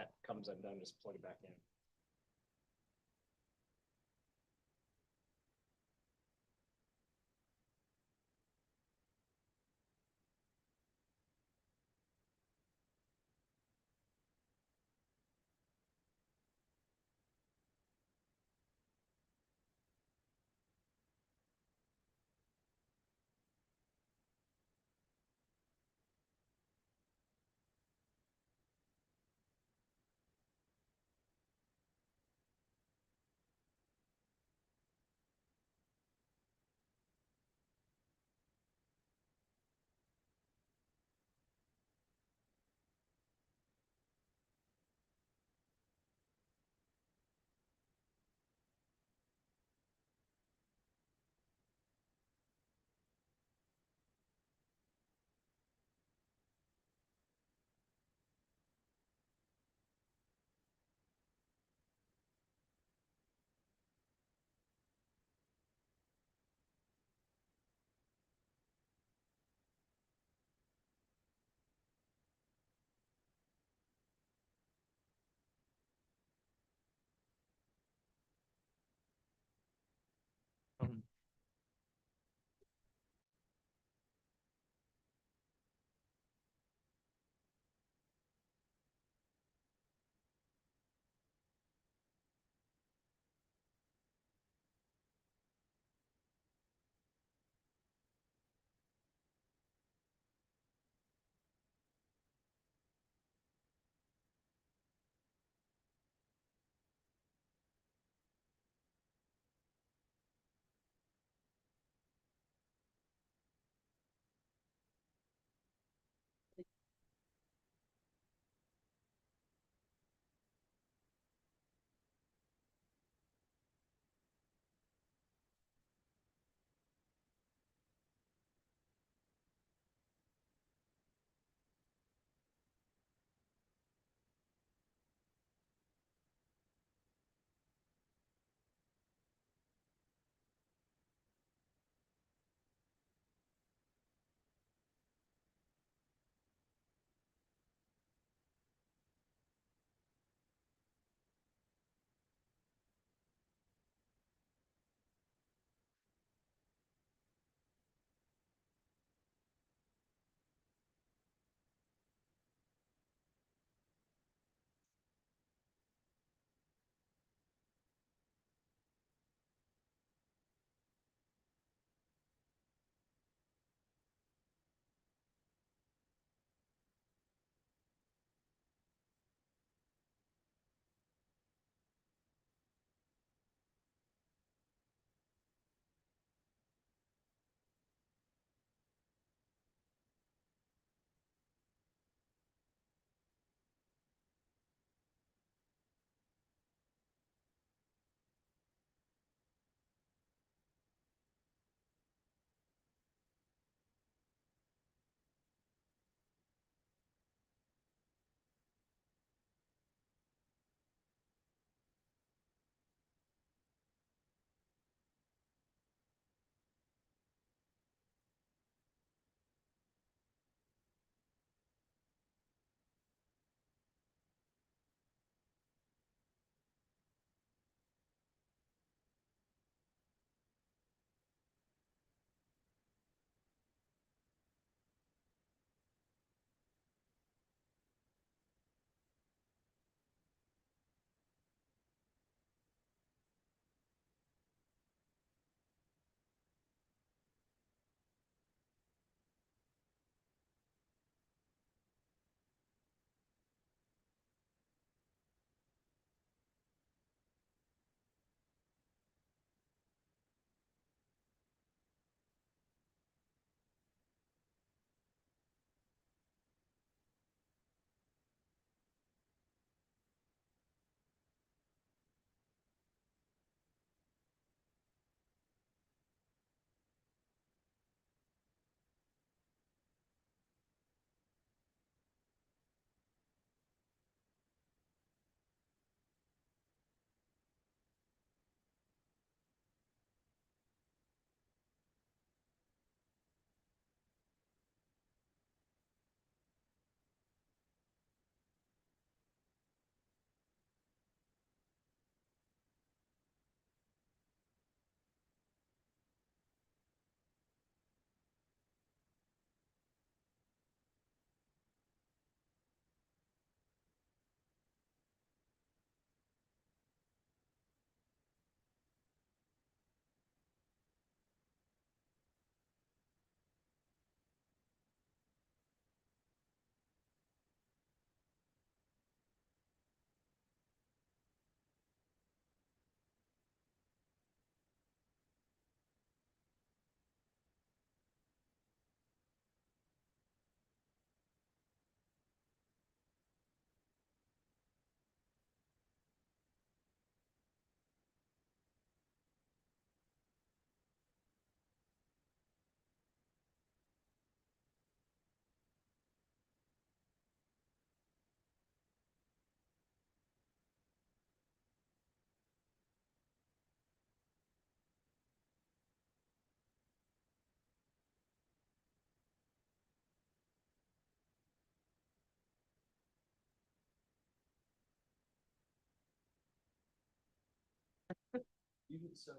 that comes undone, just plug it back in. So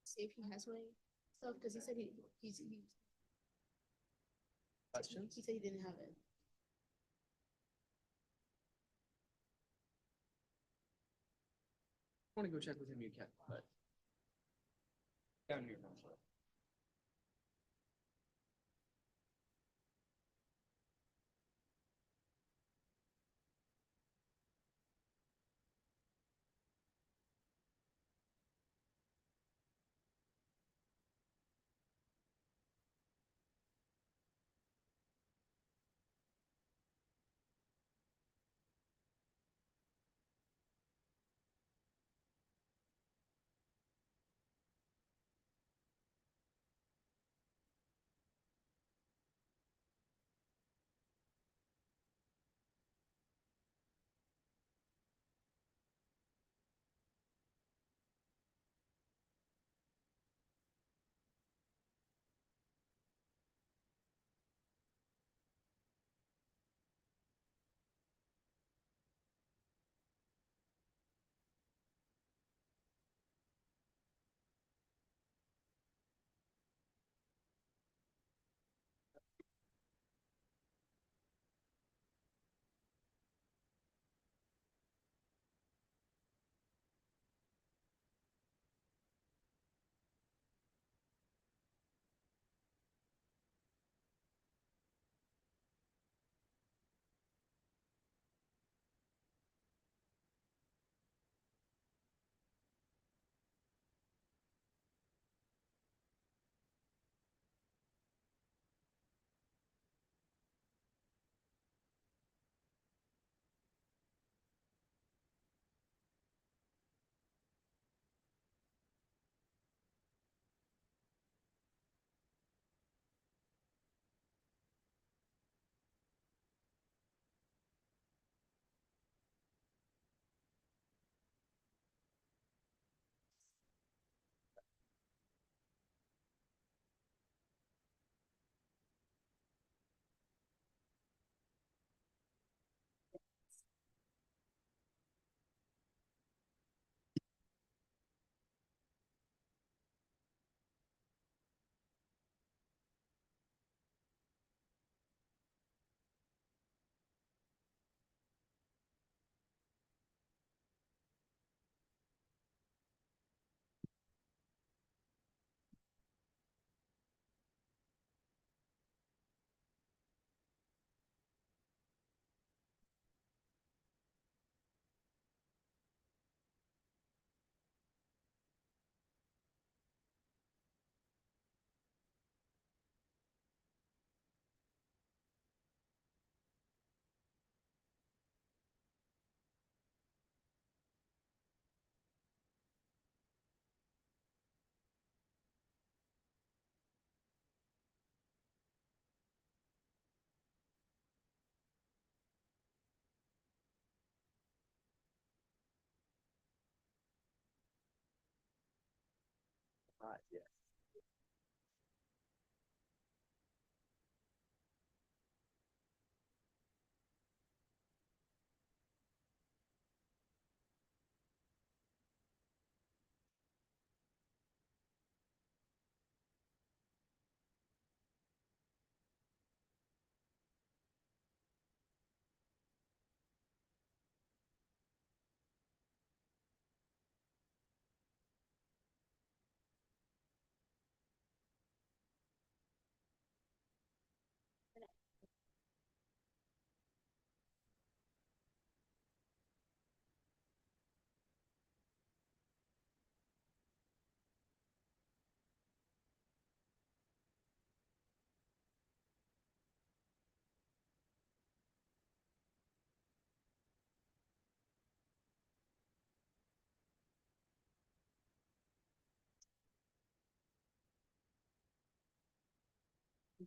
see if he has my stuff because he said he questions? he said he didn't have it. I want to go check with him, you can, but down here eventually. Yeah.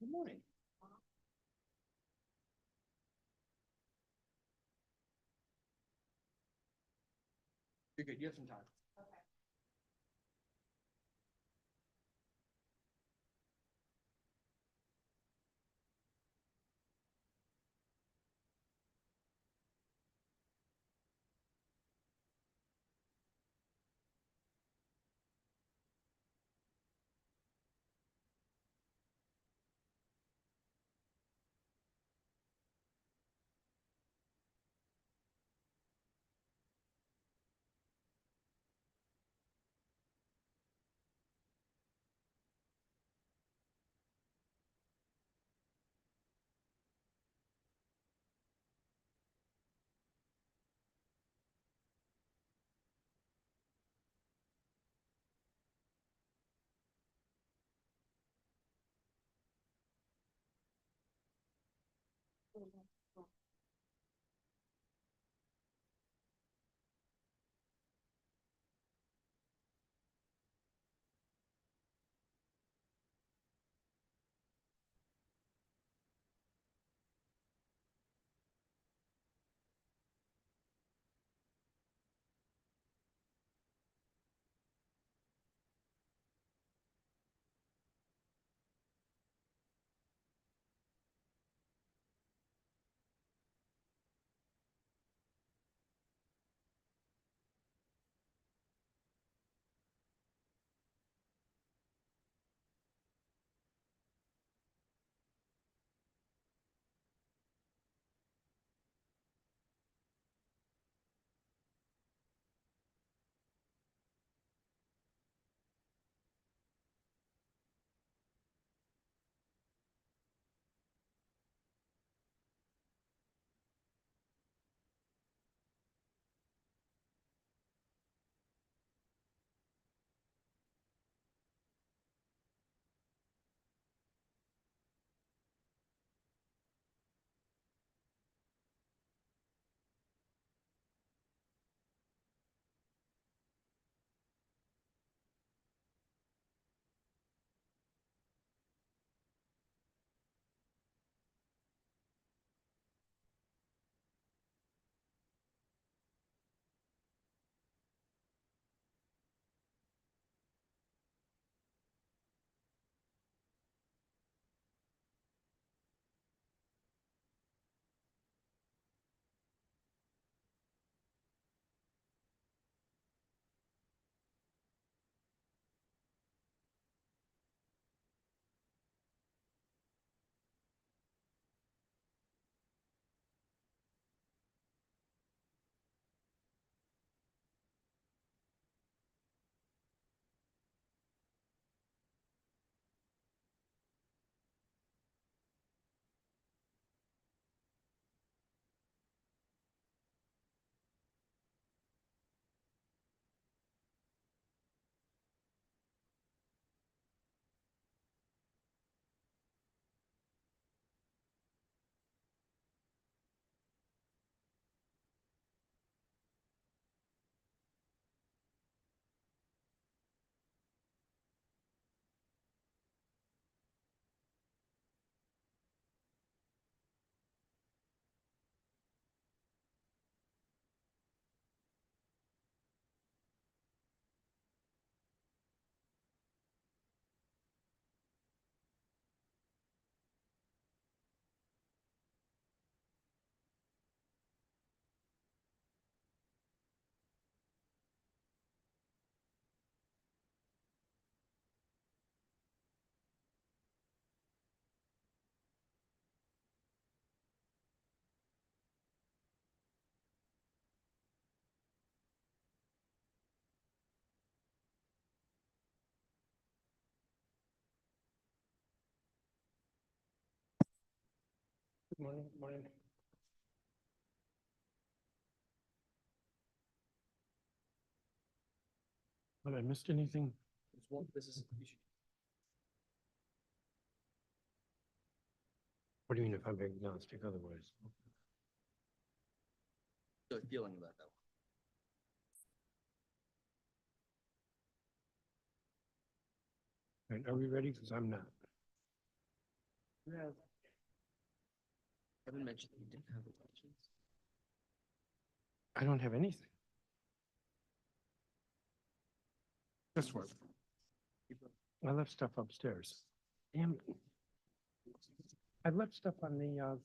Good morning. You're good, you have some time. Good morning, morning. Have I missed anything? This is, you should, What do you mean if I'm agnostic otherwise? the feeling about that one. Right, are we ready? Because I'm not. Yeah. Kevin mentioned he didn't have elections. I don't have anything. Just what? I left stuff upstairs. Damn. It. I left stuff on the,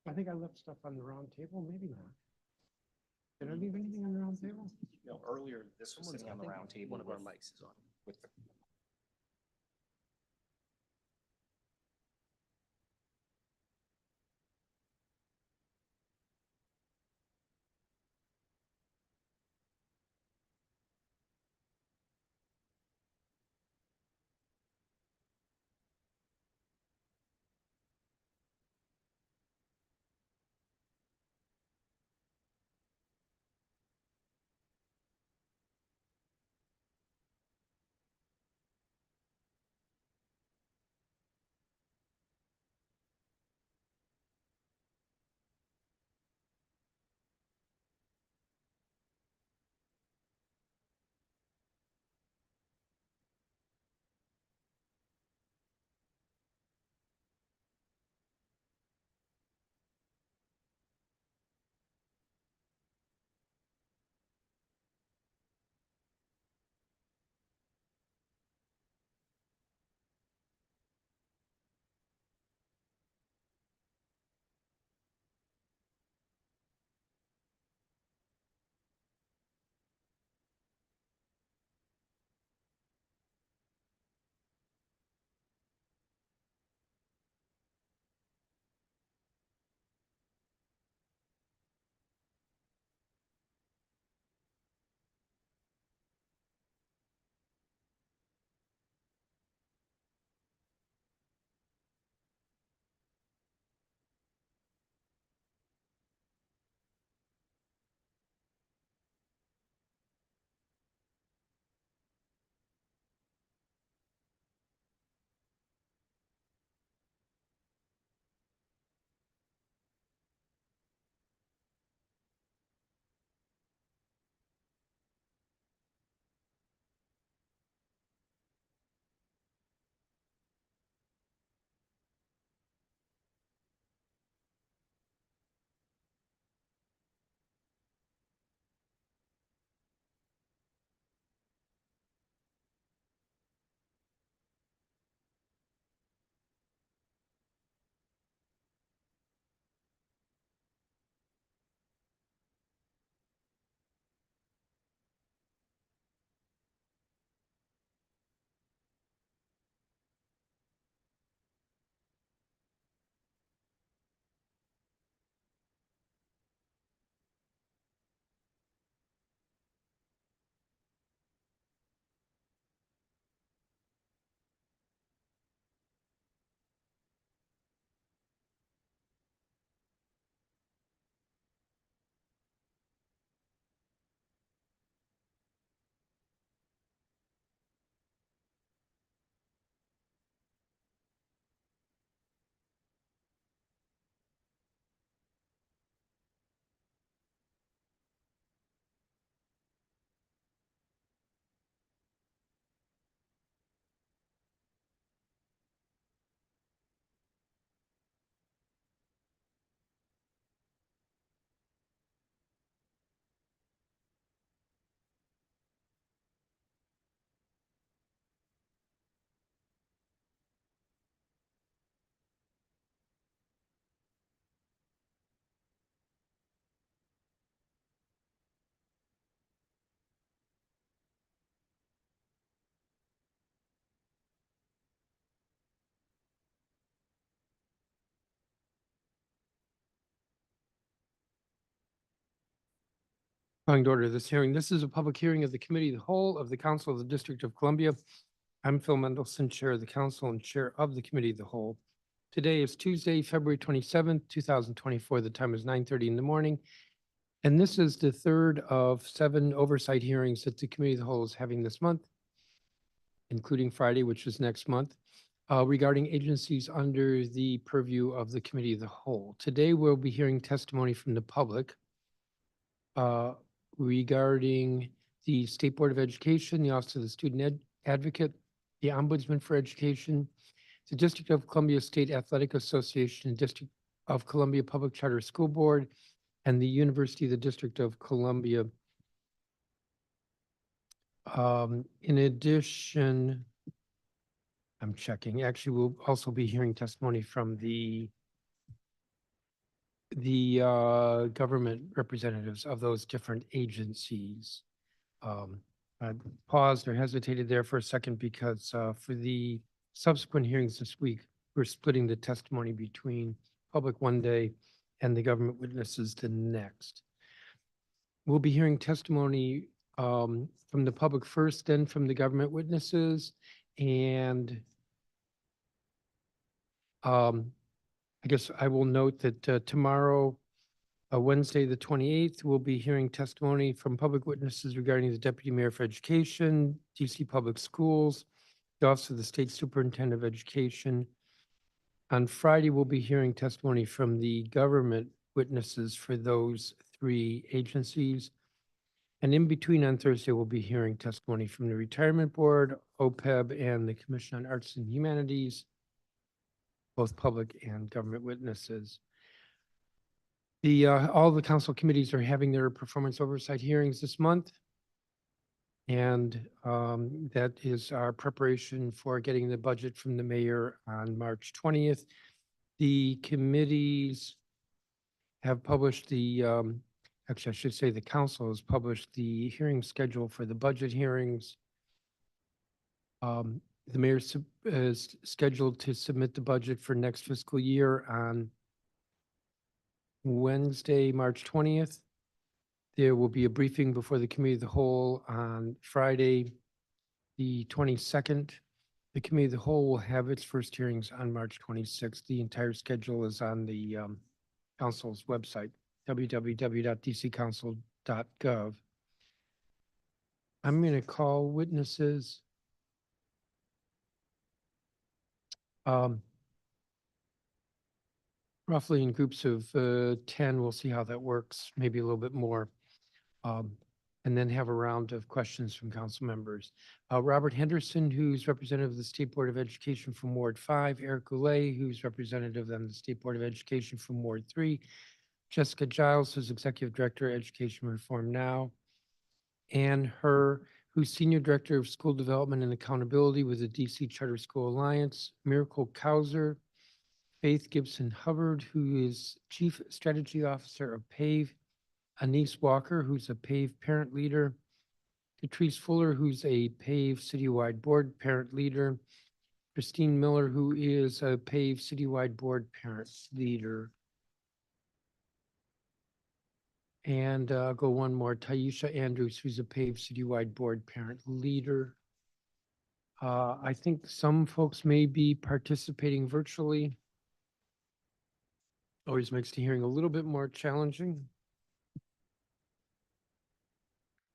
I think I left stuff on the round table, maybe not. Did I leave anything on the round table? No, earlier, this was sitting on the round table. One of our with- mics is on. with the- Calling to order this hearing. This is a public hearing of the Committee of the Whole of the Council of the District of Columbia. I'm Phil Mendelson, Chair of the Council and Chair of the Committee of the Whole. Today is Tuesday, February 27th, 2024. The time is 9:30 in the morning. And this is the third of 7 oversight hearings that the Committee of the Whole is having this month, including Friday, which is next month, regarding agencies under the purview of the Committee of the Whole. Today, we'll be hearing testimony from the public regarding the State Board of Education, the Office of the Student Advocate, the Ombudsman for Education, the District of Columbia State Athletic Association, District of Columbia Public Charter School Board, and the University of the District of Columbia. In addition, I'm checking, actually, we'll also be hearing testimony from the government representatives of those different agencies. I paused or hesitated there for a second because for the subsequent hearings this week, we're splitting the testimony between public one day and the government witnesses the next. We'll be hearing testimony from the public first, then from the government witnesses. And I guess I will note that tomorrow, Wednesday, the 28th, we'll be hearing testimony from public witnesses regarding the Deputy Mayor for Education, DC Public Schools, the Office of the State Superintendent of Education. On Friday, we'll be hearing testimony from the government witnesses for those three agencies. And in between on Thursday, we'll be hearing testimony from the Retirement Board, OPEB, and the Commission on Arts and Humanities, both public and government witnesses. All the council committees are having their performance oversight hearings this month. And that is our preparation for getting the budget from the mayor on March 20th. The committees have published actually, I should say the council has published the hearing schedule for the budget hearings. The mayor is scheduled to submit the budget for next fiscal year on Wednesday, March 20th. There will be a briefing before the Committee of the Whole on Friday, the 22nd. The Committee of the Whole will have its first hearings on March 26th. The entire schedule is on the council's website, www.dccouncil.gov. I'm going to call witnesses. Roughly in groups of 10, we'll see how that works, maybe a little bit more. And then have a round of questions from council members. Robert Henderson, who's representative of the State Board of Education from Ward 5, Eric Goulet, who's representative of the State Board of Education from Ward 3, Jessica Giles, who's Executive Director of Education Reform Now, Ann Herr, who's Senior Director of School Development and Accountability with the DC Charter School Alliance, Miracle Kauser, Faith Gibson Hubbard, who is Chief Strategy Officer of PAVE, Anise Walker, who's a PAVE parent leader, Catrice Fuller, who's a PAVE citywide board parent leader, Christine Miller, who is a PAVE citywide board parent leader. And I'll go one more, Taisha Andrews, who's a PAVE citywide board parent leader. I think some folks may be participating virtually. Always makes the hearing a little bit more challenging.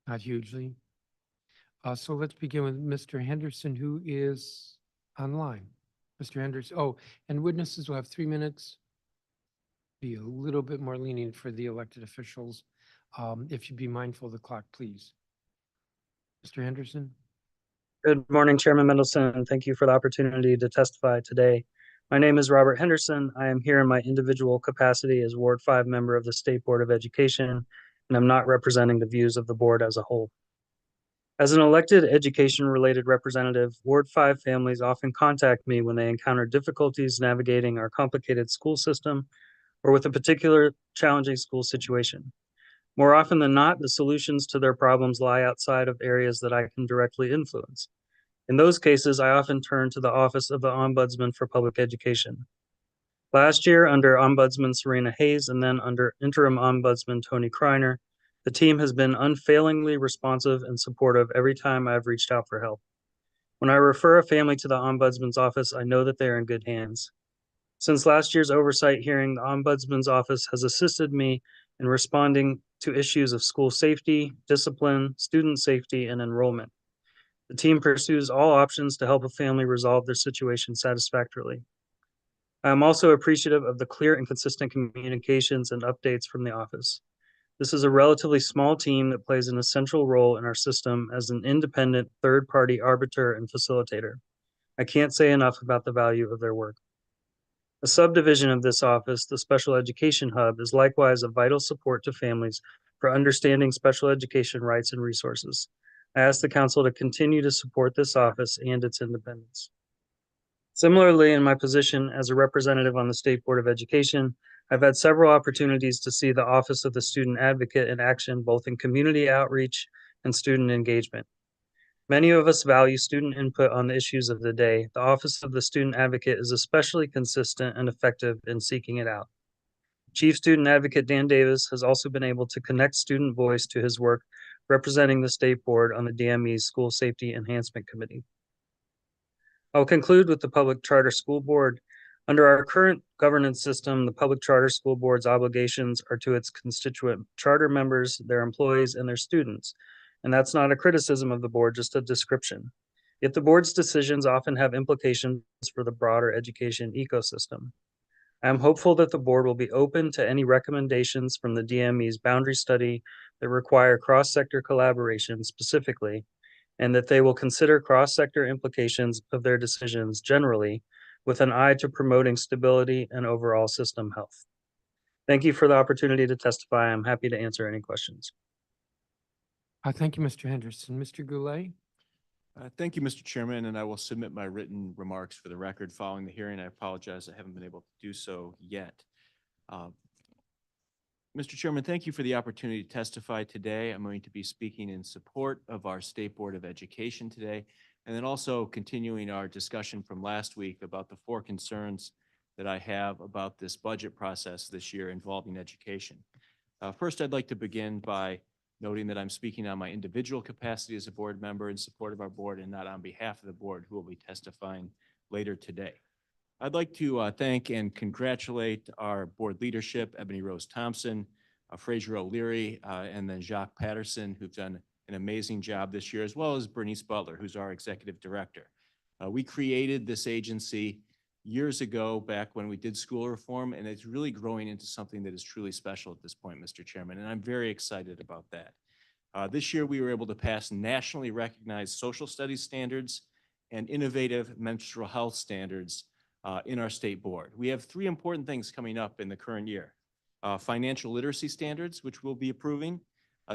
Not hugely. So let's begin with Mr. Henderson, who is online. Mr. Henderson, oh, and witnesses will have 3 minutes. Be a little bit more lenient for the elected officials. If you'd be mindful of the clock, please. Mr. Henderson. Good morning, Chairman Mendelson. Thank you for the opportunity to testify today. My name is Robert Henderson. I am here in my individual capacity as Ward 5 member of the State Board of Education, and I'm not representing the views of the board as a whole. As an elected education-related representative, Ward 5 families often contact me when they encounter difficulties navigating our complicated school system or with a particular challenging school situation. More often than not, the solutions to their problems lie outside of areas that I can directly influence. In those cases, I often turn to the Office of the Ombudsman for Public Education. Last year, under Ombudsman Serena Hayes and then under Interim Ombudsman Tony Kreiner, the team has been unfailingly responsive and supportive every time I've reached out for help. When I refer a family to the Ombudsman's office, I know that they're in good hands. Since last year's oversight hearing, the Ombudsman's office has assisted me in responding to issues of school safety, discipline, student safety, and enrollment. The team pursues all options to help a family resolve their situation satisfactorily. I am also appreciative of the clear and consistent communications and updates from the office. This is a relatively small team that plays an essential role in our system as an independent third-party arbiter and facilitator. I can't say enough about the value of their work. A subdivision of this office, the Special Education Hub, is likewise a vital support to families for understanding special education rights and resources. I ask the council to continue to support this office and its independence. Similarly, in my position as a representative on the State Board of Education, I've had several opportunities to see the Office of the Student Advocate in action, both in community outreach and student engagement. Many of us value student input on the issues of the day. The Office of the Student Advocate is especially consistent and effective in seeking it out. Chief Student Advocate Dan Davis has also been able to connect student voice to his work representing the State Board on the DME's School Safety Enhancement Committee. I'll conclude with the Public Charter School Board. Under our current governance system, the Public Charter School Board's obligations are to its constituent charter members, their employees, and their students. And that's not a criticism of the board, just a description. Yet the board's decisions often have implications for the broader education ecosystem. I am hopeful that the board will be open to any recommendations from the DME's boundary study that require cross-sector collaboration specifically, and that they will consider cross-sector implications of their decisions generally with an eye to promoting stability and overall system health. Thank you for the opportunity to testify. I'm happy to answer any questions. Thank you, Mr. Henderson. Mr. Goulet? Thank you, Mr. Chairman, and I will submit my written remarks for the record following the hearing. I apologize I haven't been able to do so yet. Mr. Chairman, thank you for the opportunity to testify today. I'm going to be speaking in support of our State Board of Education today, and then also continuing our discussion from last week about the 4 concerns that I have about this budget process this year involving education. First, I'd like to begin by noting that I'm speaking on my individual capacity as a board member in support of our board and not on behalf of the board, who will be testifying later today. I'd like to thank and congratulate our board leadership, Ebony Rose Thompson, Fraser O'Leary, and then Jacques Patterson, who've done an amazing job this year, as well as Bernice Butler, who's our executive director. We created this agency years ago, back when we did school reform, and it's really growing into something that is truly special at this point, Mr. Chairman, and I'm very excited about that. This year, we were able to pass nationally recognized social studies standards and innovative menstrual health standards in our state board. We have 3 important things coming up in the current year. Financial literacy standards, which we'll be approving,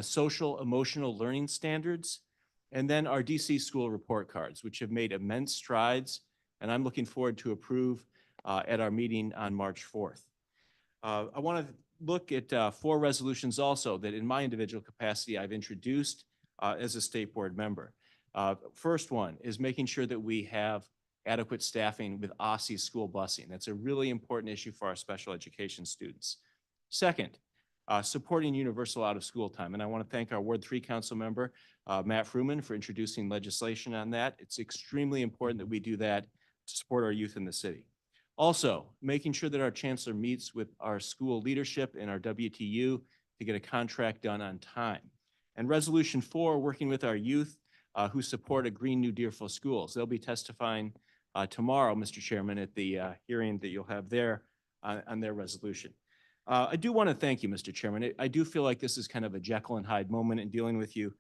social emotional learning standards, and then our DC school report cards, which have made immense strides, and I'm looking forward to approve at our meeting on March 4th. I want to look at 4 resolutions also that in my individual capacity I've introduced as a state board member. First one is making sure that we have adequate staffing with OSSI school busing. That's a really important issue for our special education students. Second, supporting universal out-of-school time. And I want to thank our Ward 3 Council member, Matt Fruman, for introducing legislation on that. It's extremely important that we do that to support our youth in the city. Also, making sure that our chancellor meets with our school leadership and our WTU to get a contract done on time. And resolution 4, working with our youth who support a Green New Deal for schools. They'll be testifying tomorrow, Mr. Chairman, at the hearing that you'll have there on their resolution. I do want to thank you, Mr. Chairman. I do feel like this is kind of a Jekyll and Hyde moment in dealing with you.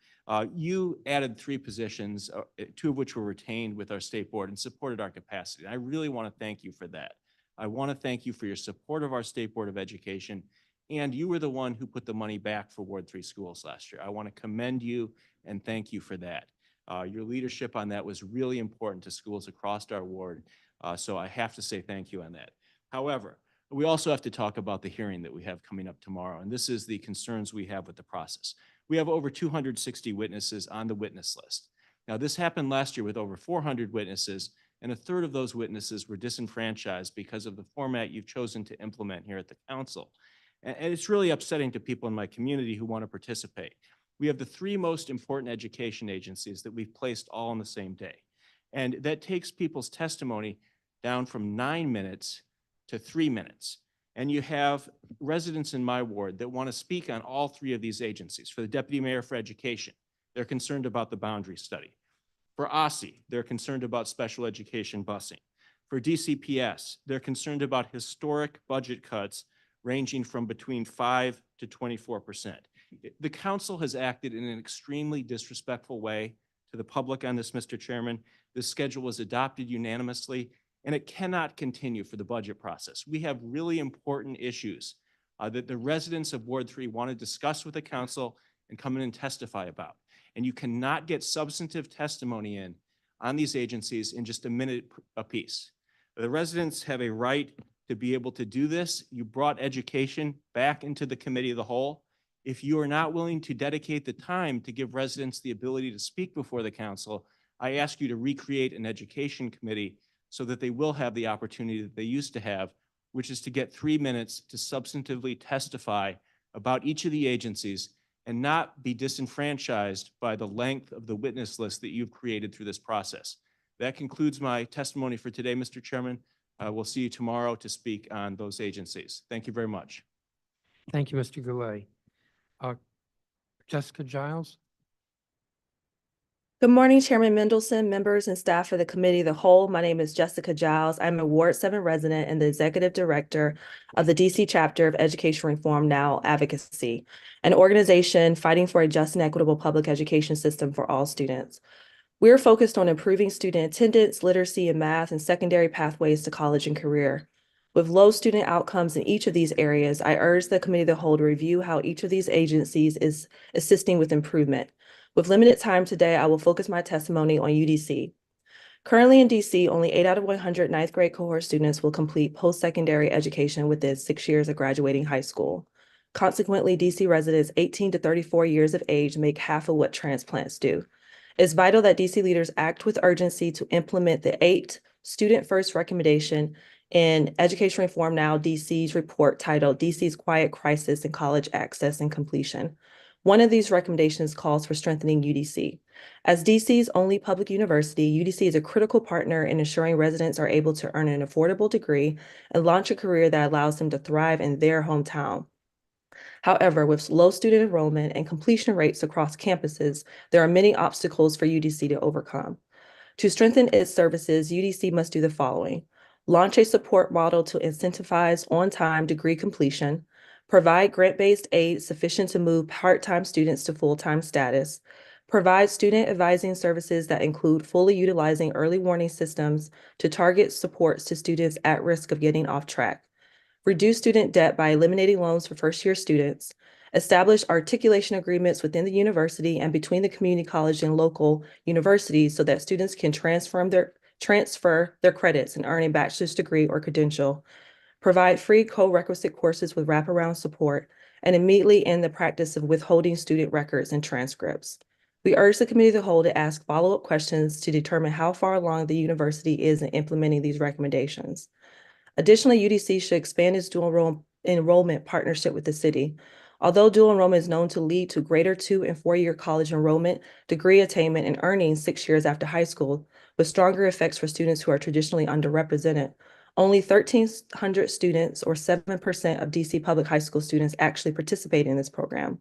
You added 3 positions, 2 of which were retained with our state board and supported our capacity. And I really want to thank you for that. I want to thank you for your support of our State Board of Education. And you were the one who put the money back for Ward 3 schools last year. I want to commend you and thank you for that. Your leadership on that was really important to schools across our ward. So I have to say thank you on that. However, we also have to talk about the hearing that we have coming up tomorrow, and this is the concerns we have with the process. We have over 260 witnesses on the witness list. Now, this happened last year with over 400 witnesses, and 1/3 of those witnesses were disenfranchised because of the format you've chosen to implement here at the council. And it's really upsetting to people in my community who want to participate. We have the 3 most important education agencies that we've placed all on the same day. And that takes people's testimony down from 9 minutes to 3 minutes. And you have residents in my ward that want to speak on all 3 of these agencies. For the Deputy Mayor for Education, they're concerned about the boundary study. For OSSI, they're concerned about special education busing. For DCPS, they're concerned about historic budget cuts ranging from between 5 to 24%. The council has acted in an extremely disrespectful way to the public on this, Mr. Chairman. This schedule was adopted unanimously, and it cannot continue for the budget process. We have really important issues that the residents of Ward 3 want to discuss with the council and come in and testify about. And you cannot get substantive testimony in on these agencies in just a minute apiece. The residents have a right to be able to do this. You brought education back into the committee of the whole. If you are not willing to dedicate the time to give residents the ability to speak before the council, I ask you to recreate an education committee so that they will have the opportunity that they used to have, which is to get 3 minutes to substantively testify about each of the agencies and not be disenfranchised by the length of the witness list that you've created through this process. That concludes my testimony for today, Mr. Chairman. We'll see you tomorrow to speak on those agencies. Thank you very much. Thank you, Mr. Goulet. Jessica Giles? Good morning, Chairman Mendelson, members and staff of the Committee of the Whole. My name is Jessica Giles. I'm a Ward 7 resident and the Executive Director of the DC Chapter of Education Reform Now Advocacy, an organization fighting for a just and equitable public education system for all students. We are focused on improving student attendance, literacy, and math, and secondary pathways to college and career. With low student outcomes in each of these areas, I urge the Committee of the Whole to review how each of these agencies is assisting with improvement. With limited time today, I will focus my testimony on UDC. Currently in DC, only 8 out of 100 ninth grade cohort students will complete post-secondary education within 6 years of graduating high school. Consequently, DC residents 18 to 34 years of age make half of what transplants do. It's vital that DC leaders act with urgency to implement the 8 Student First recommendation in Education Reform Now DC's report titled DC's Quiet Crisis in College Access and Completion. One of these recommendations calls for strengthening UDC. As DC's only public university, UDC is a critical partner in ensuring residents are able to earn an affordable degree and launch a career that allows them to thrive in their hometown. However, with low student enrollment and completion rates across campuses, there are many obstacles for UDC to overcome. To strengthen its services, UDC must do the following: launch a support model to incentivize on-time degree completion, provide grant-based aid sufficient to move part-time students to full-time status, provide student advising services that include fully utilizing early warning systems to target supports to students at risk of getting off track, reduce student debt by eliminating loans for first-year students, establish articulation agreements within the university and between the community college and local universities so that students can transfer their credits and earn a bachelor's degree or credential, provide free co-requisite courses with wraparound support, and immediately end the practice of withholding student records and transcripts. We urge the Committee of the Whole to ask follow-up questions to determine how far along the university is in implementing these recommendations. Additionally, UDC should expand its dual enrollment partnership with the city. Although dual enrollment is known to lead to greater 2- and 4-year college enrollment, degree attainment, and earning 6 years after high school, with stronger effects for students who are traditionally underrepresented, only 1,300 students, or 7% of DC public high school students, actually participate in this program.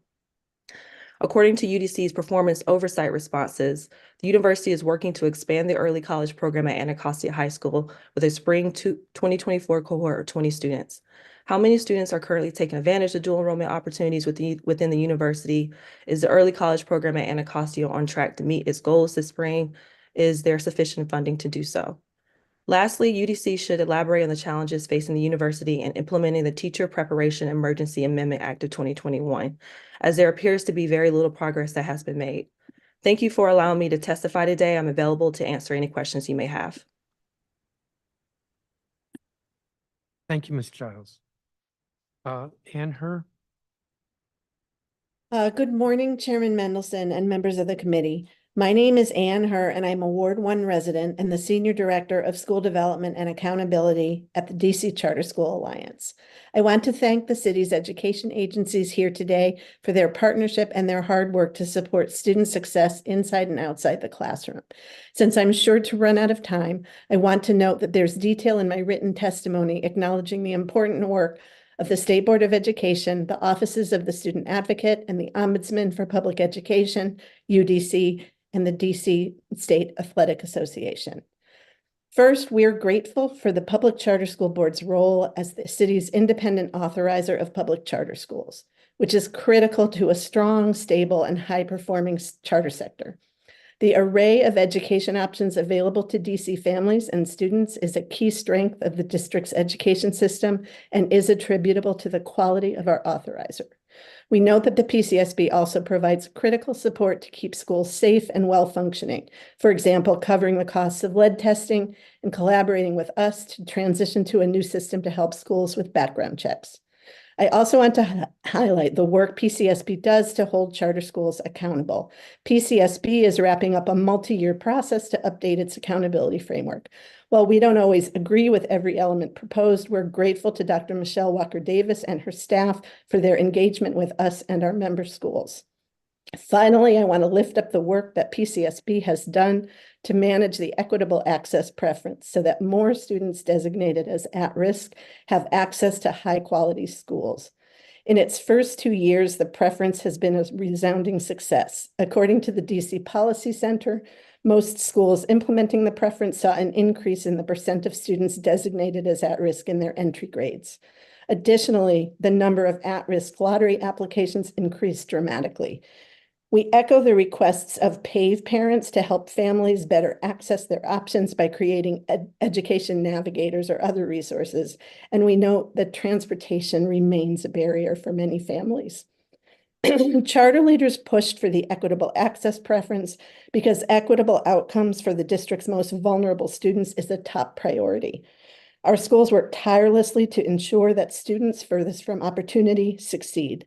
According to UDC's performance oversight responses, the university is working to expand the early college program at Anacostia High School with a spring 2024 cohort of 20 students. How many students are currently taking advantage of dual enrollment opportunities within the university? Is the early college program at Anacostia on track to meet its goals this spring? Is there sufficient funding to do so? Lastly, UDC should elaborate on the challenges facing the university in implementing the Teacher Preparation Emergency Amendment Act of 2021, as there appears to be very little progress that has been made. Thank you for allowing me to testify today. I'm available to answer any questions you may have. Thank you, Ms. Giles. Ann Her? Good morning, Chairman Mendelson and members of the committee. My name is Ann Her, and I'm a Ward 1 resident and the Senior Director of School Development and Accountability at the DC Charter School Alliance. I want to thank the city's education agencies here today for their partnership and their hard work to support student success inside and outside the classroom. Since I'm sure to run out of time, I want to note that there's detail in my written testimony acknowledging the important work of the State Board of Education, the offices of the Student Advocate and the Ombudsman for Public Education, UDC, and the DC State Athletic Association. First, we're grateful for the Public Charter School Board's role as the city's independent authorizer of public charter schools, which is critical to a strong, stable, and high-performing charter sector. The array of education options available to DC families and students is a key strength of the district's education system and is attributable to the quality of our authorizer. We note that the PCSB also provides critical support to keep schools safe and well-functioning. For example, covering the costs of lead testing and collaborating with us to transition to a new system to help schools with background checks. I also want to highlight the work PCSB does to hold charter schools accountable. PCSB is wrapping up a multi-year process to update its accountability framework. While we don't always agree with every element proposed, we're grateful to Dr. Michelle Walker-Davis and her staff for their engagement with us and our member schools. Finally, I want to lift up the work that PCSB has done to manage the equitable access preference so that more students designated as at risk have access to high-quality schools. In its first 2 years, the preference has been a resounding success. According to the DC Policy Center, most schools implementing the preference saw an increase in the percent of students designated as at risk in their entry grades. Additionally, the number of at-risk lottery applications increased dramatically. We echo the requests of PAVE parents to help families better access their options by creating education navigators or other resources. And we note that transportation remains a barrier for many families. Charter leaders pushed for the equitable access preference because equitable outcomes for the district's most vulnerable students is a top priority. Our schools work tirelessly to ensure that students furthest from opportunity succeed.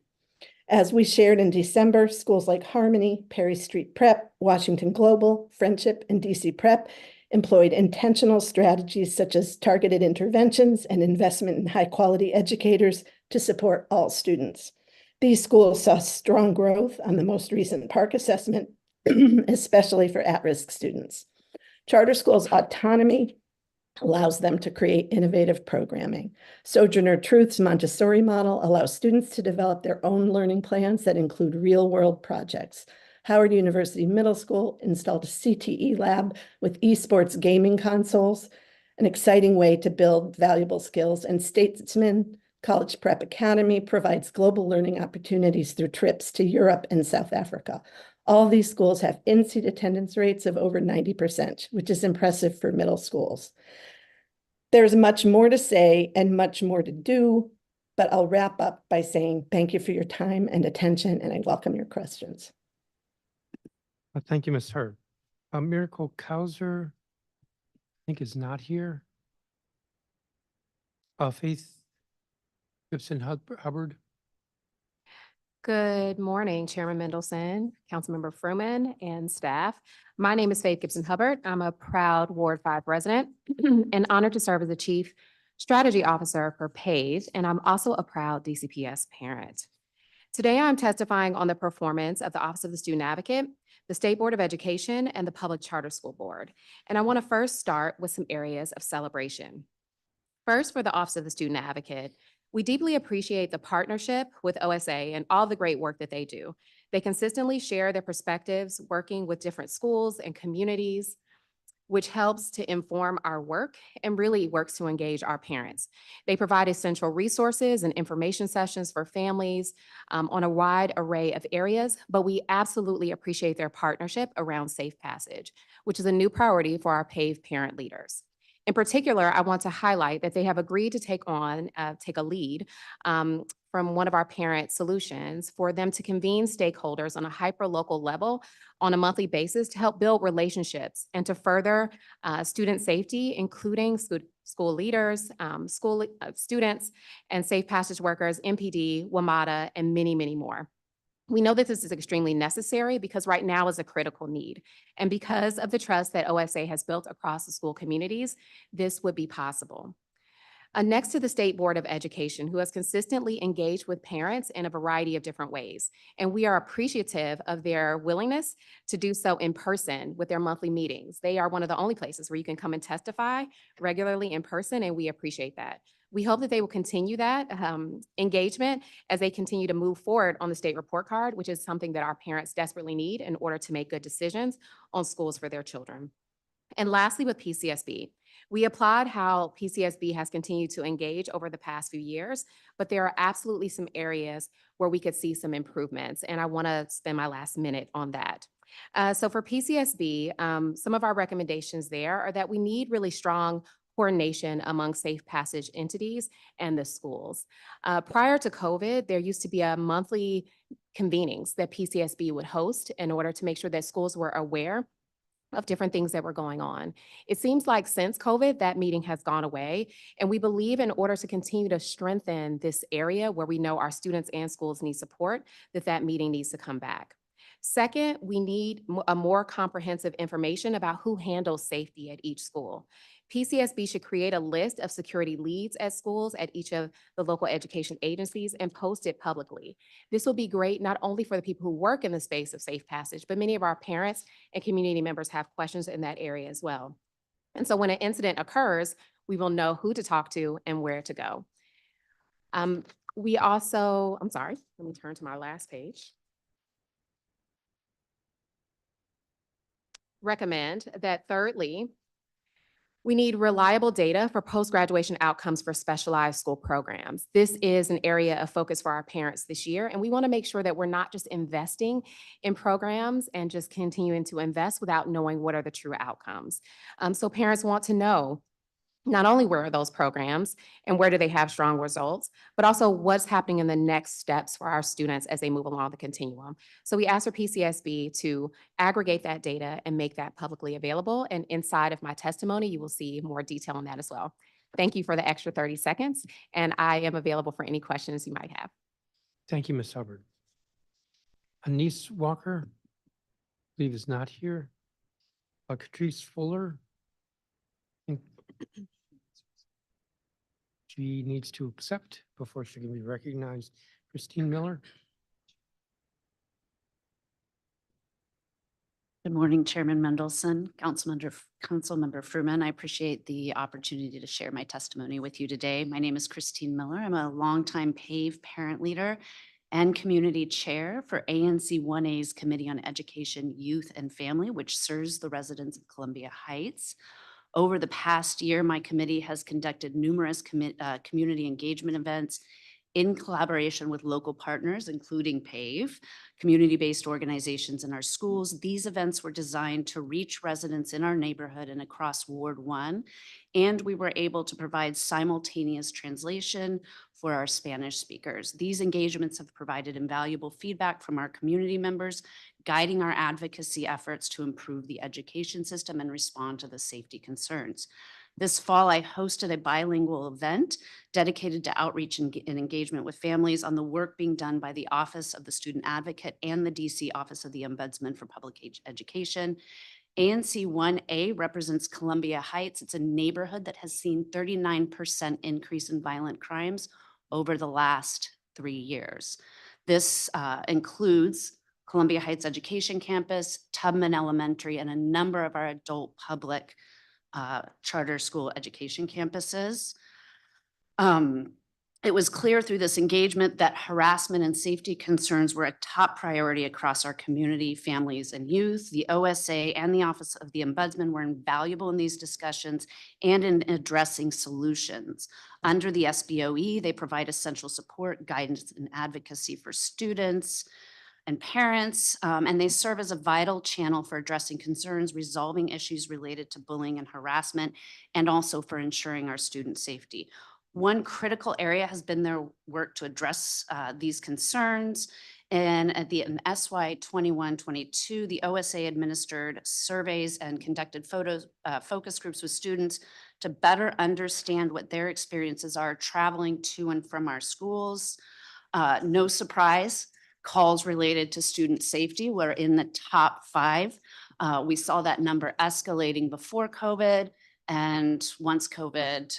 As we shared in December, schools like Harmony, Perry Street Prep, Washington Global, Friendship, and DC Prep employed intentional strategies such as targeted interventions and investment in high-quality educators to support all students. These schools saw strong growth on the most recent PARCC assessment, especially for at-risk students. Charter schools' autonomy allows them to create innovative programming. Sojourner Truth's Montessori model allows students to develop their own learning plans that include real-world projects. Howard University Middle School installed a CTE lab with esports gaming consoles, an exciting way to build valuable skills, and Statesman College Prep Academy provides global learning opportunities through trips to Europe and South Africa. All these schools have in-seat attendance rates of over 90%, which is impressive for middle schools. There's much more to say and much more to do, but I'll wrap up by saying thank you for your time and attention, and I welcome your questions. Thank you, Ms. Hurd. Miracle Kauser, I think, is not here. Faith Gibson Hubbard. Good morning, Chairman Mendelson, Councilmember Fruman, and staff. My name is Faith Gibson Hubbard. I'm a proud Ward 5 resident and honored to serve as the Chief Strategy Officer for PAVE, and I'm also a proud DCPS parent. Today, I'm testifying on the performance of the Office of the Student Advocate, the State Board of Education, and the Public Charter School Board. And I want to first start with some areas of celebration. First, for the Office of the Student Advocate, we deeply appreciate the partnership with OSA and all the great work that they do. They consistently share their perspectives, working with different schools and communities, which helps to inform our work and really works to engage our parents. They provide essential resources and information sessions for families on a wide array of areas, but we absolutely appreciate their partnership around Safe Passage, which is a new priority for our PAVE parent leaders. In particular, I want to highlight that they have agreed to take a lead from one of our parent solutions for them to convene stakeholders on a hyper-local level on a monthly basis to help build relationships and to further student safety, including school leaders, students, and Safe Passage workers, MPD, WMATA, and many, many more. We know that this is extremely necessary because right now is a critical need. And because of the trust that OSA has built across the school communities, this would be possible. Next to the State Board of Education, who has consistently engaged with parents in a variety of different ways. And we are appreciative of their willingness to do so in person with their monthly meetings. They are one of the only places where you can come and testify regularly in person, and we appreciate that. We hope that they will continue that engagement as they continue to move forward on the state report card, which is something that our parents desperately need in order to make good decisions on schools for their children. And lastly, with PCSB, We applaud how PCSB has continued to engage over the past few years, but there are absolutely some areas where we could see some improvements, and I want to spend my last minute on that. So for PCSB, some of our recommendations there are that we need really strong coordination among safe passage entities and the schools. Prior to COVID, there used to be a monthly convenings that PCSB would host in order to make sure that schools were aware of different things that were going on. It seems like since COVID, that meeting has gone away. And we believe in order to continue to strengthen this area where we know our students and schools need support, that meeting needs to come back. Second, we need a more comprehensive information about who handles safety at each school. PCSB should create a list of security leads at schools at each of the local education agencies and post it publicly. This will be great not only for the people who work in the space of safe passage, but many of our parents and community members have questions in that area as well. And so when an incident occurs, we will know who to talk to and where to go. We also, I'm sorry, let me turn to my last page. Recommend that thirdly, we need reliable data for post-graduation outcomes for specialized school programs. This is an area of focus for our parents this year, and we want to make sure that we're not just investing in programs and just continuing to invest without knowing what are the true outcomes. So parents want to know not only where are those programs and where do they have strong results, but also what's happening in the next steps for our students as they move along the continuum. So we asked for PCSB to aggregate that data and make that publicly available. And inside of my testimony, you will see more detail on that as well. Thank you for the extra 30 seconds, and I am available for any questions you might have. Thank you, Ms. Hubbard. Anise Walker, I believe is not here. Catrice Fuller. She needs to accept before she can be recognized. Christine Miller. Good morning, Chairman Mendelson, Councilmember Fruman. I appreciate the opportunity to share my testimony with you today. My name is Christine Miller. I'm a longtime PAVE parent leader and community chair for ANC 1A's Committee on Education, Youth, and Family, which serves the residents of Columbia Heights. Over the past year, my committee has conducted numerous community engagement events in collaboration with local partners, including PAVE, community-based organizations in our schools. These events were designed to reach residents in our neighborhood and across Ward 1, and we were able to provide simultaneous translation for our Spanish speakers. These engagements have provided invaluable feedback from our community members, guiding our advocacy efforts to improve the education system and respond to the safety concerns. This fall, I hosted a bilingual event dedicated to outreach and engagement with families on the work being done by the Office of the Student Advocate and the DC Office of the Ombudsman for Public Education. ANC 1A represents Columbia Heights. It's a neighborhood that has seen 39% increase in violent crimes over the last 3 years. This includes Columbia Heights Education Campus, Tubman Elementary, and a number of our adult public charter school education campuses. It was clear through this engagement that harassment and safety concerns were a top priority across our community, families, and youth. The OSA and the Office of the Ombudsman were invaluable in these discussions and in addressing solutions. Under the SBOE, they provide essential support, guidance, and advocacy for students and parents, and they serve as a vital channel for addressing concerns, resolving issues related to bullying and harassment, and also for ensuring our student safety. One critical area has been their work to address these concerns. And in SY 21-22, the OSA administered surveys and conducted focus groups with students to better understand what their experiences are traveling to and from our schools. No surprise, calls related to student safety were in the top 5. We saw that number escalating before COVID, and once COVID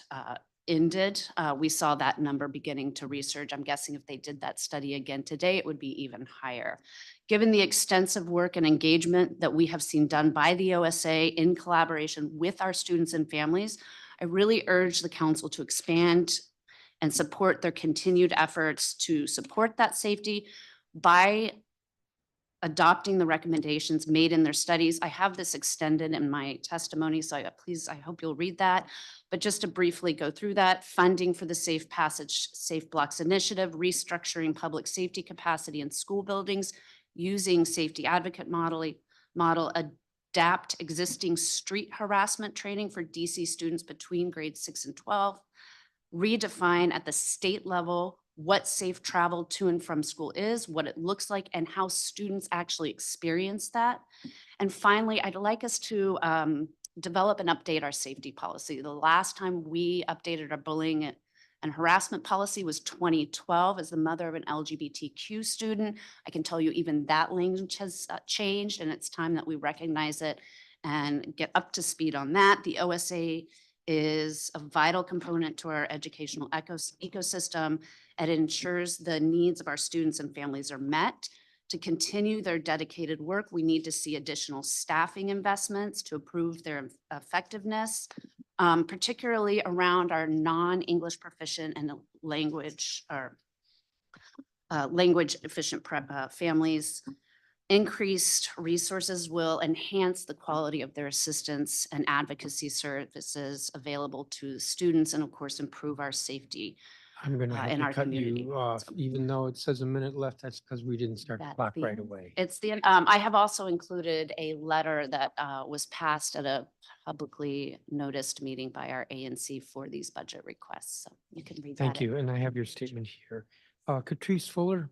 ended, we saw that number beginning to resurge. I'm guessing if they did that study again today, it would be even higher. Given the extensive work and engagement that we have seen done by the OSA in collaboration with our students and families, I really urge the council to expand and support their continued efforts to support that safety by adopting the recommendations made in their studies. I have this extended in my testimony, so I hope you'll read that. But just to briefly go through that, funding for the Safe Passage, Safe Blocks Initiative, restructuring public safety capacity in school buildings, using safety advocate model, adapt existing street harassment training for DC students between grades 6 and 12, redefine at the state level what safe travel to and from school is, what it looks like, and how students actually experience that. And finally, I'd like us to develop and update our safety policy. The last time we updated our bullying and harassment policy was 2012. As the mother of an LGBTQ student, I can tell you even that language has changed, and it's time that we recognize it and get up to speed on that. The OSA is a vital component to our educational ecosystem. It ensures the needs of our students and families are met. To continue their dedicated work, we need to see additional staffing investments to improve their effectiveness, particularly around our non-English proficient and language or language efficient families. Increased resources will enhance the quality of their assistance and advocacy services available to students, and of course, improve our safety. I'm going to in have to our cut community. you off, So- even though it says a minute left. That's because we didn't start the That's clock the right end. away. It's the, I have also included a letter that was passed at a publicly noticed meeting by our ANC for these budget requests. So you can read that. Thank you. And I have your statement here. Catrice Fuller.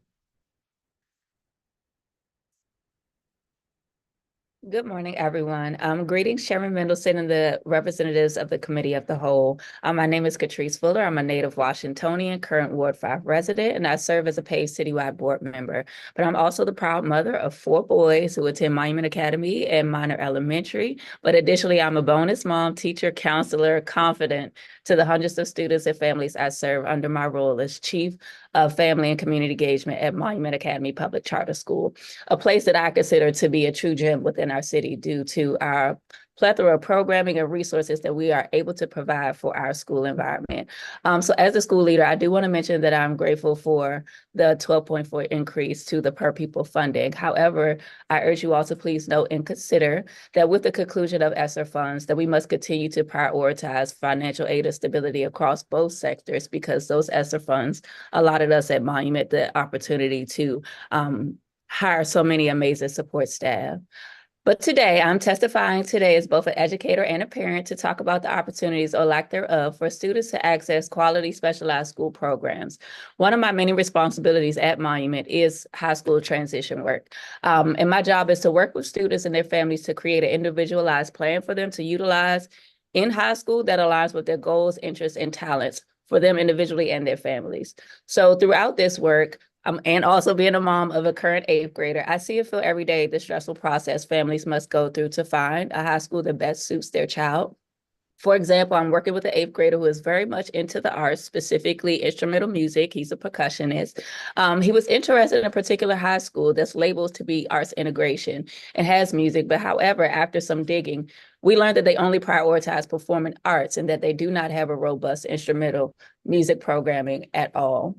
Good morning, everyone. Greetings, Chairman Mendelson and the representatives of the Committee of the Whole. My name is Catrice Fuller. I'm a native Washingtonian, current Ward 5 resident, and I serve as a paid citywide board member. But I'm also the proud mother of 4 boys who attend Monument Academy and Minor Elementary. But additionally, I'm a bonus mom, teacher, counselor, confidant to the hundreds of students and families I serve under my role as Chief of Family and Community Engagement at Monument Academy Public Charter School, a place that I consider to be a true gem within our city due to our plethora of programming and resources that we are able to provide for our school environment. So as a school leader, I do want to mention that I'm grateful for the 12.4 increase to the per pupil funding. However, I urge you all to please note and consider that with the conclusion of ESSER funds, that we must continue to prioritize financial aid and stability across both sectors, because those ESSER funds allotted us at Monument the opportunity to hire so many amazing support staff. But today, I'm testifying today as both an educator and a parent to talk about the opportunities or lack thereof for students to access quality specialized school programs. One of my many responsibilities at Monument is high school transition work. And my job is to work with students and their families to create an individualized plan for them to utilize in high school that aligns with their goals, interests, and talents for them individually and their families. So throughout this work, and also being a mom of a current 8th grader, I see and feel every day the stressful process families must go through to find a high school that best suits their child. For example, I'm working with an 8th grader who is very much into the arts, specifically instrumental music. He's a percussionist. He was interested in a particular high school that's labeled to be arts integration and has music. But however, after some digging, we learned that they only prioritize performing arts and that they do not have a robust instrumental music programming at all.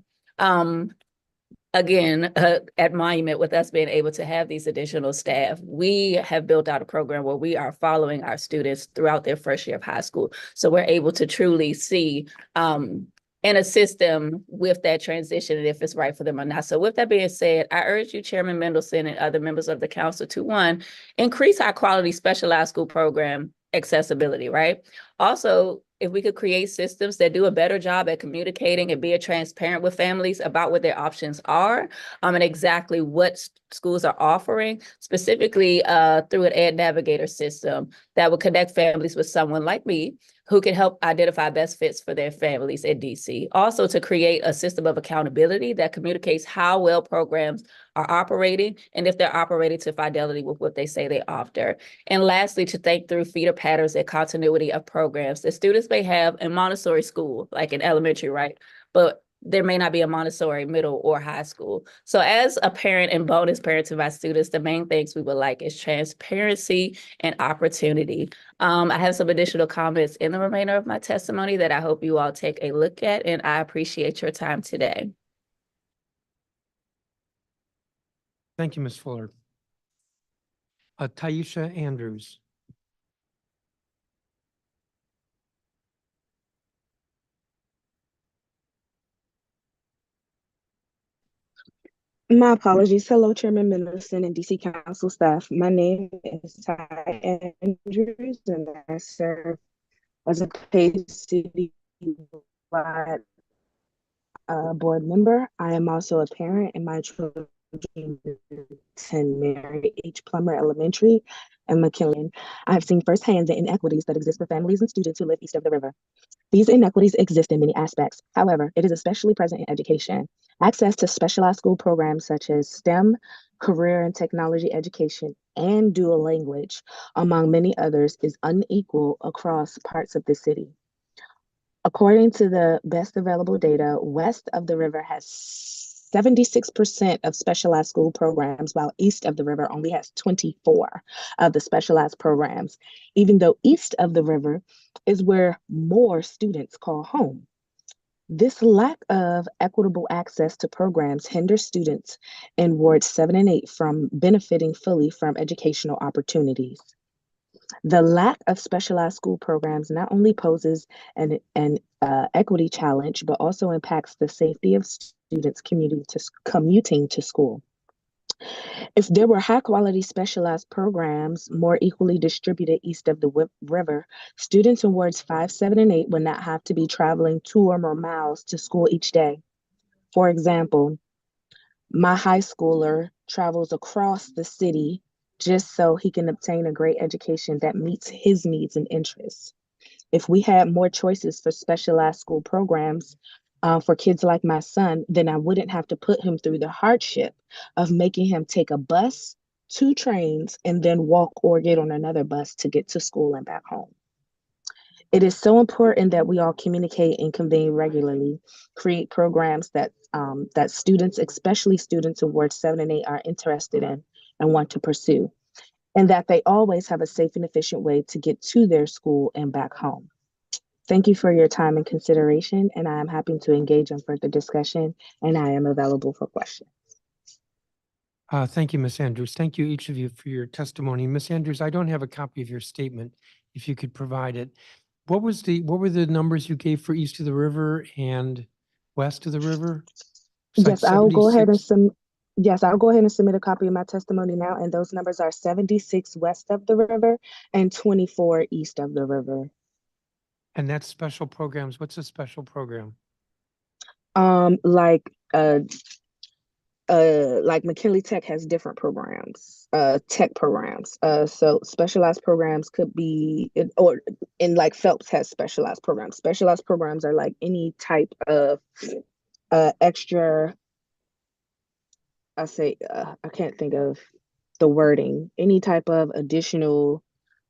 Again, at Monument, with us being able to have these additional staff, we have built out a program where we are following our students throughout their first year of high school. So we're able to truly see and assist them with that transition and if it's right for them or not. So with that being said, I urge you, Chairman Mendelson and other members of the council, to 1, increase high quality specialized school program accessibility, right? Also, if we could create systems that do a better job at communicating and being transparent with families about what their options are and exactly what schools are offering, specifically through an Ed Navigator system that would connect families with someone like me who can help identify best fits for their families in DC. Also, to create a system of accountability that communicates how well programs are operating and if they're operating to fidelity with what they say they offer. And lastly, to think through feeder patterns and continuity of programs that students may have in Montessori school, like in elementary, right? But there may not be a Montessori middle or high school. So as a parent and bonus parent to my students, the main things we would like is transparency and opportunity. I have some additional comments in the remainder of my testimony that I hope you all take a look at, and I appreciate your time today. Thank you, Ms. Fuller. Taisha Andrews. My apologies. Hello, Chairman Mendelson and DC Council staff. My name is Ty Andrews, and I serve as a paid city-wide board member. I am also a parent, and my children attend Mary H. Plummer Elementary and McKinley. I have seen firsthand the inequities that exist for families and students who live east of the river. These inequities exist in many aspects. However, it is especially present in education. Access to specialized school programs such as STEM, career and technology education, and dual language, among many others, is unequal across parts of the city. According to the best available data, west of the river has 76% of specialized school programs, while east of the river only has 24 of the specialized programs, even though east of the river is where more students call home. This lack of equitable access to programs hinders students in wards 7 and 8 from benefiting fully from educational opportunities. The lack of specialized school programs not only poses an equity challenge, but also impacts the safety of students commuting to school. If there were high quality specialized programs more equally distributed east of the river, students in wards 5, 7, and 8 would not have to be traveling 2 or more miles to school each day. For example, my high schooler travels across the city just so he can obtain a great education that meets his needs and interests. If we had more choices for specialized school programs for kids like my son, then I wouldn't have to put him through the hardship of making him take a bus, 2 trains, and then walk or get on another bus to get to school and back home. It is so important that we all communicate and convene regularly, create programs that that students, especially students in Wards 7 and 8, are interested in and want to pursue, and that they always have a safe and efficient way to get to their school and back home. Thank you for your time and consideration, and I am happy to engage in further discussion, and I am available for questions. Thank you, Ms. Andrews. Thank you, each of you, for your testimony. Ms. Andrews, I don't have a copy of your statement. If you could provide it. What were the numbers you gave for east of the river and west of the river? It's like Yes, I'll go ahead and 76. I'll go ahead and submit a copy of my testimony now, and those numbers are 76 west of the river and 24 east of the river. And that's special programs. What's a special program? Like McKinley Tech has different programs, tech programs. So specialized programs could be, like Phelps has specialized programs. Specialized programs are like any type of extra, I can't think of the wording, any type of additional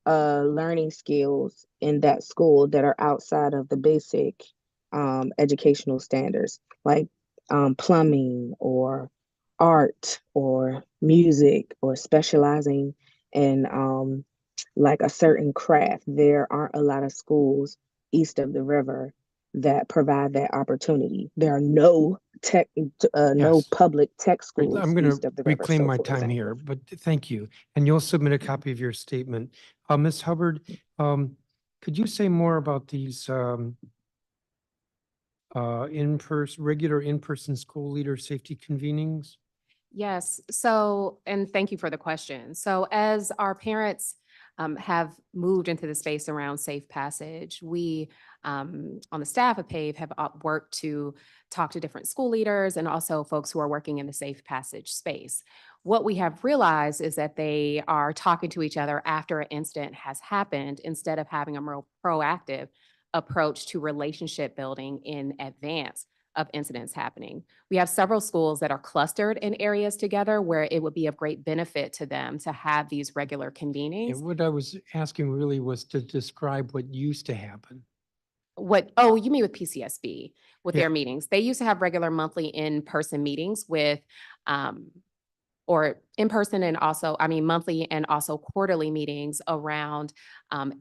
learning skills in that school that are outside of the basic educational standards, like plumbing or art or music or specializing in like a certain craft. There aren't a lot of schools east of the river that provide that opportunity. There are no Yes. public tech Right, schools I'm going east to of the river. reclaim So, my for time example. here, but thank you. And you'll submit a copy of your statement. Ms. Hubbard, could you say more about these regular in-person school leader safety convenings? Yes, so, and thank you for the question. So as our parents have moved into the space around safe passage, we on the staff of PAVE have worked to talk to different school leaders and also folks who are working in the safe passage space. What we have realized is that they are talking to each other after an incident has happened instead of having a more proactive approach to relationship building in advance of incidents happening. We have several schools that are clustered in areas together where it would be of great benefit to them to have these regular convenings. And what I was asking really was to describe what used to happen. Oh, you mean with PCSB, with Yeah. their meetings? They used to have regular monthly in-person meetings with, or in person and also, monthly and also quarterly meetings around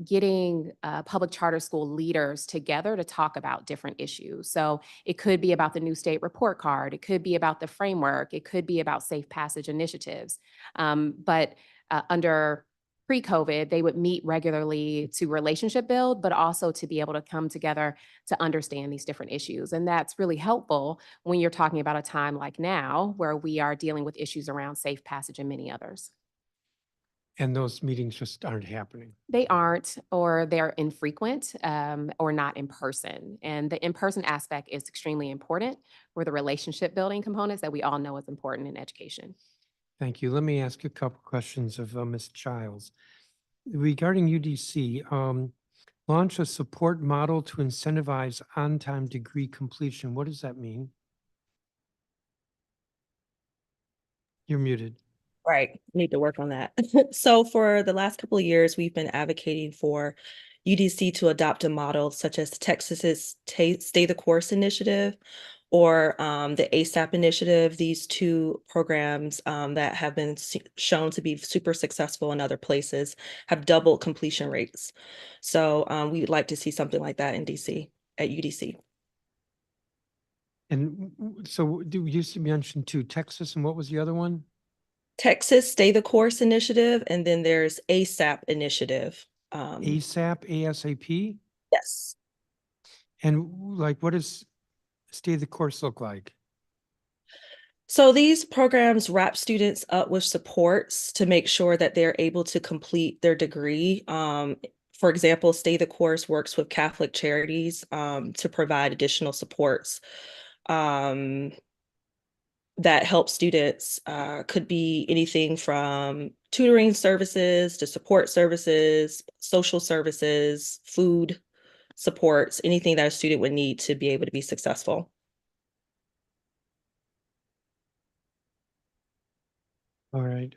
getting public charter school leaders together to talk about different issues. So it could be about the new state report card. It could be about the framework. It could be about safe passage initiatives. But Under pre-COVID, they would meet regularly to relationship build, but also to be able to come together to understand these different issues. And that's really helpful when you're talking about a time like now where we are dealing with issues around safe passage and many others. And those meetings just aren't happening. They aren't, or they're infrequent, or not in person. And the in-person aspect is extremely important for the relationship building components that we all know is important in education. Thank you. Let me ask you a couple questions of Ms. Childs. Regarding UDC, launch a support model to incentivize on-time degree completion. What does that mean? You're muted. Right, need to work on that. So for the last couple of years, we've been advocating for UDC to adopt a model such as Texas's Stay the Course initiative or the ASAP initiative. These two programs that have been shown to be super successful in other places have doubled completion rates. So we'd like to see something like that in DC, at UDC. And so you mentioned two, Texas, and what was the other one? Texas Stay the Course initiative, and then there's ASAP initiative. ASAP, ASAP? Yes. And like, what does Stay the Course look like? So these programs wrap students up with supports to make sure that they're able to complete their degree. For example, Stay the Course works with Catholic Charities to provide additional supports that help students. Could be anything from tutoring services to support services, social services, food supports, anything that a student would need to be able to be successful. All right.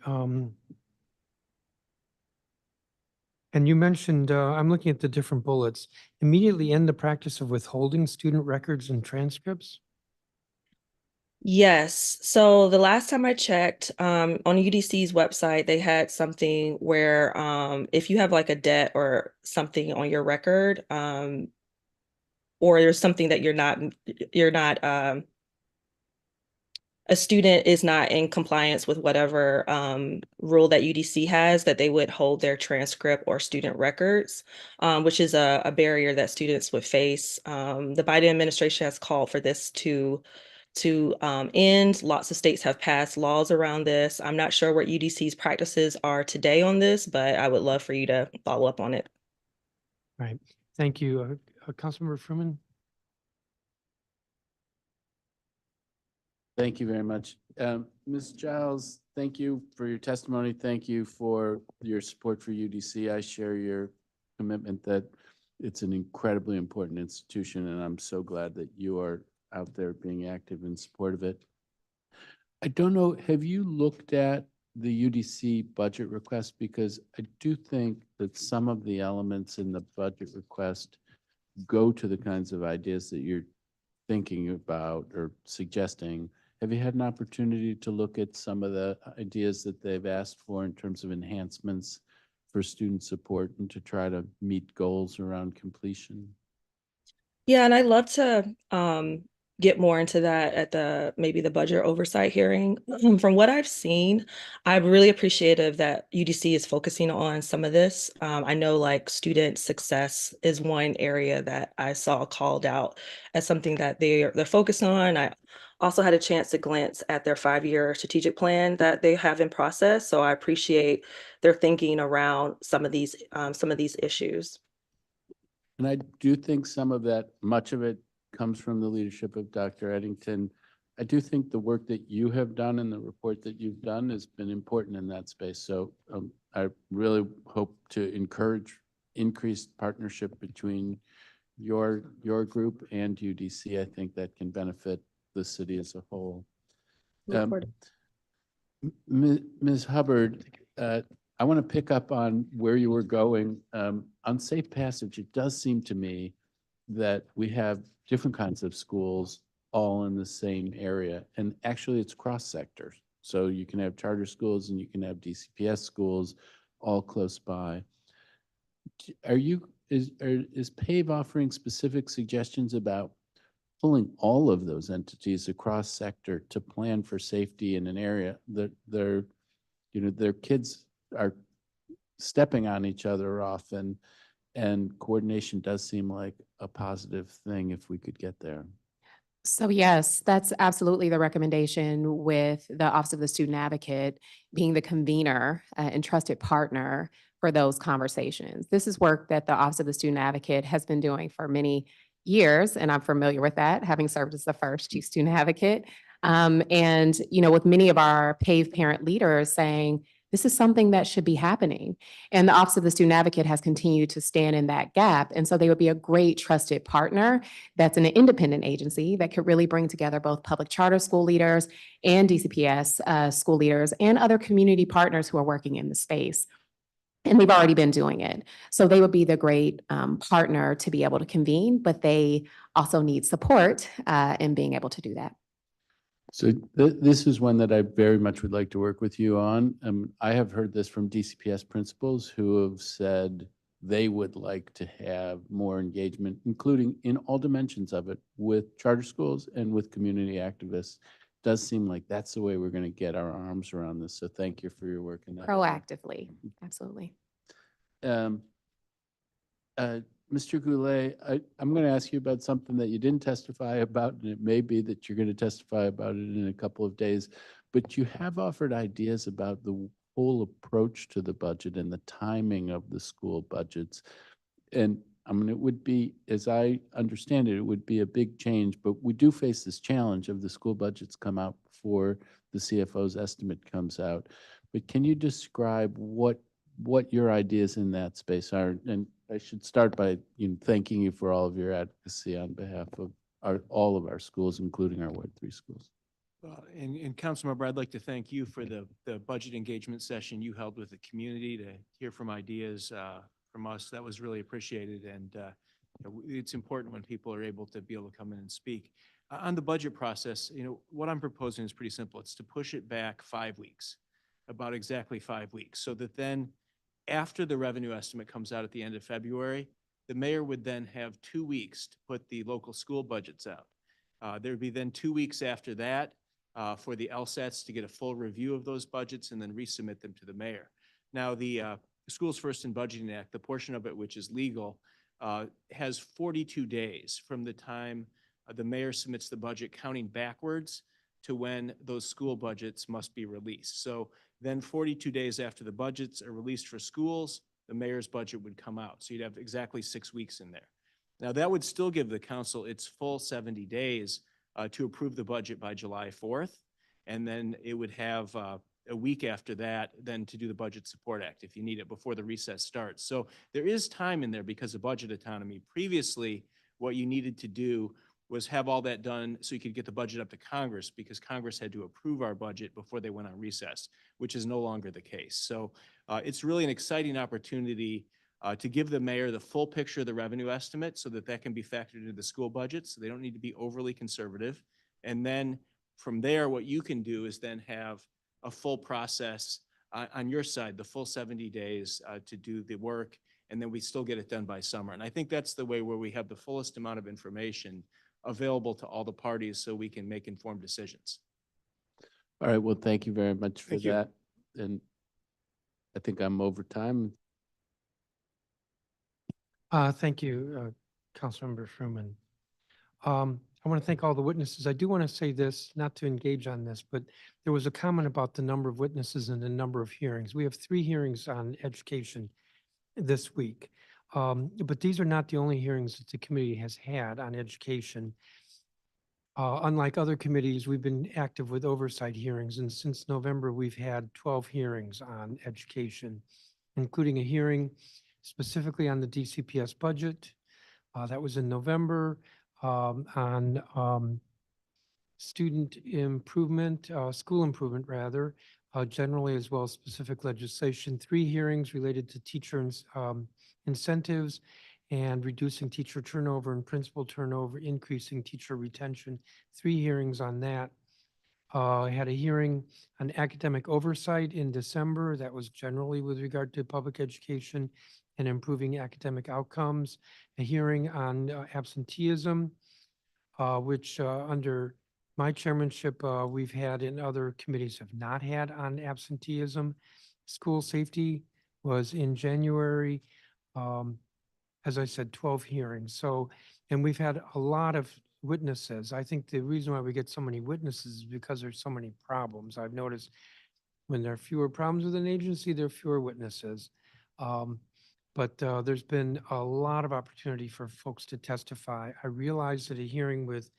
And you mentioned, I'm looking at the different bullets, immediately end the practice of withholding student records and transcripts? Yes. So the last time I checked, on UDC's website, they had something where if you have like a debt or something on your record, or there's something that you're not a student is not in compliance with whatever rule that UDC has, that they would hold their transcript or student records, which is a barrier that students would face. The Biden administration has called for this to end. Lots of states have passed laws around this. I'm not sure what UDC's practices are today on this, but I would love for you to follow up on it. Right. Thank you. Councilmember Fruman? Thank you very much. Ms. Giles, thank you for your testimony. Thank you for your support for UDC. I share your commitment that it's an incredibly important institution, and I'm so glad that you are out there being active in support of it. I don't know, have you looked at the UDC budget request? Because I do think that some of the elements in the budget request go to the kinds of ideas that you're thinking about or suggesting. Have you had an opportunity to look at some of the ideas that they've asked for in terms of enhancements for student support and to try to meet goals around completion? Yeah, and I'd love to get more into that at maybe the budget oversight hearing. From what I've seen, I'm really appreciative that UDC is focusing on some of this. I know like student success is one area that I saw called out as something that they're focused on. I also had a chance to glance at their 5-year strategic plan that they have in process. So I appreciate their thinking around some of these issues. And I do think some of that, much of it comes from the leadership of Dr. Eddington. I do think the work that you have done and the report that you've done has been important in that space. So I really hope to encourage increased partnership between your group and UDC. I think that can benefit the city as a whole. Ms. Hubbard, I want to pick up on where you were going. On safe passage, it does seem to me that we have different kinds of schools all in the same area. And actually, it's cross sectors. So you can have charter schools and you can have DCPS schools all close by. Is PAVE offering specific suggestions about pulling all of those entities across sector to plan for safety in an area that their kids are stepping on each other often, and coordination does seem like a positive thing if we could get there. So yes, that's absolutely the recommendation with the Office of the Student Advocate being the convener and trusted partner for those conversations. This is work that the Office of the Student Advocate has been doing for many years, and I'm familiar with that, having served as the first Chief Student Advocate. And, with many of our PAVE parent leaders saying, this is something that should be happening. And the Office of the Student Advocate has continued to stand in that gap. And so they would be a great trusted partner that's an independent agency that could really bring together both public charter school leaders and DCPS school leaders and other community partners who are working in the space. And they've already been doing it. So they would be the great partner to be able to convene, but they also need support in being able to do that. So this is one that I very much would like to work with you on. I have heard this from DCPS principals who have said they would like to have more engagement, including in all dimensions of it, with charter schools and with community activists. Does seem like that's the way we're going to get our arms around this. So thank you for your work in that. Proactively, absolutely. Mr. Goulet, I'm going to ask you about something that you didn't testify about, and it may be that you're going to testify about it in a couple of days, but you have offered ideas about the whole approach to the budget and the timing of the school budgets. And I mean, it would be, as I understand it, it would be a big change, but we do face this challenge of the school budgets come out before the CFO's estimate comes out. But can you describe what your ideas in that space are? And I should start by thanking you for all of your advocacy on behalf of all of our schools, including our Ward 3 schools. And Councilmember, I'd like to thank you for the budget engagement session you held with the community to hear from ideas from us. That was really appreciated. And it's important when people are able to come in and speak. On the budget process, what I'm proposing is pretty simple. It's to push it back 5 weeks, about exactly 5 weeks, so that then after the revenue estimate comes out at the end of February, the mayor would then have 2 weeks to put the local school budgets out. There would be then 2 weeks after that for the LSATs to get a full review of those budgets and then resubmit them to the mayor. Now, the Schools First and Budgeting Act, the portion of it which is legal, has 42 days from the time the mayor submits the budget, counting backwards to when those school budgets must be released. So then 42 days after the budgets are released for schools, the mayor's budget would come out. So you'd have exactly 6 weeks in there. Now, that would still give the council its full 70 days to approve the budget by July 4th. And then it would have a week after that then to do the Budget Support Act if you need it before the recess starts. So there is time in there because of budget autonomy. Previously, what you needed to do was have all that done so you could get the budget up to Congress, because Congress had to approve our budget before they went on recess, which is no longer the case. So it's really an exciting opportunity to give the mayor the full picture of the revenue estimate so that can be factored into the school budget. So they don't need to be overly conservative. And then from there, what you can do is then have a full process on your side, the full 70 days to do the work, and then we still get it done by summer. And I think that's the way where we have the fullest amount of information available to all the parties so we can make informed decisions. All right, well, thank you very much for Thank you. that. And I think I'm over time. Thank you, Councilmember Fruman. I want to thank all the witnesses. I do want to say this, not to engage on this, but there was a comment about the number of witnesses and the number of hearings. We have 3 hearings on education this week. But these are not the only hearings that the committee has had on education. Unlike other committees, we've been active with oversight hearings, and since November, we've had 12 hearings on education, including a hearing specifically on the DCPS budget. That was in November, on student improvement, school improvement rather, generally, as well as specific legislation. 3 hearings related to teacher incentives and reducing teacher turnover and principal turnover, increasing teacher retention. 3 hearings on that. I had a hearing on academic oversight in December. That was generally with regard to public education and improving academic outcomes. A hearing on absenteeism, which under my chairmanship, we've had and other committees have not had on absenteeism. School safety was in January. As I said, 12 hearings. So, and we've had a lot of witnesses. I think the reason why we get so many witnesses is because there's so many problems. I've noticed when there are fewer problems with an agency, there are fewer witnesses. But there's been a lot of opportunity for folks to testify. I realize that a hearing with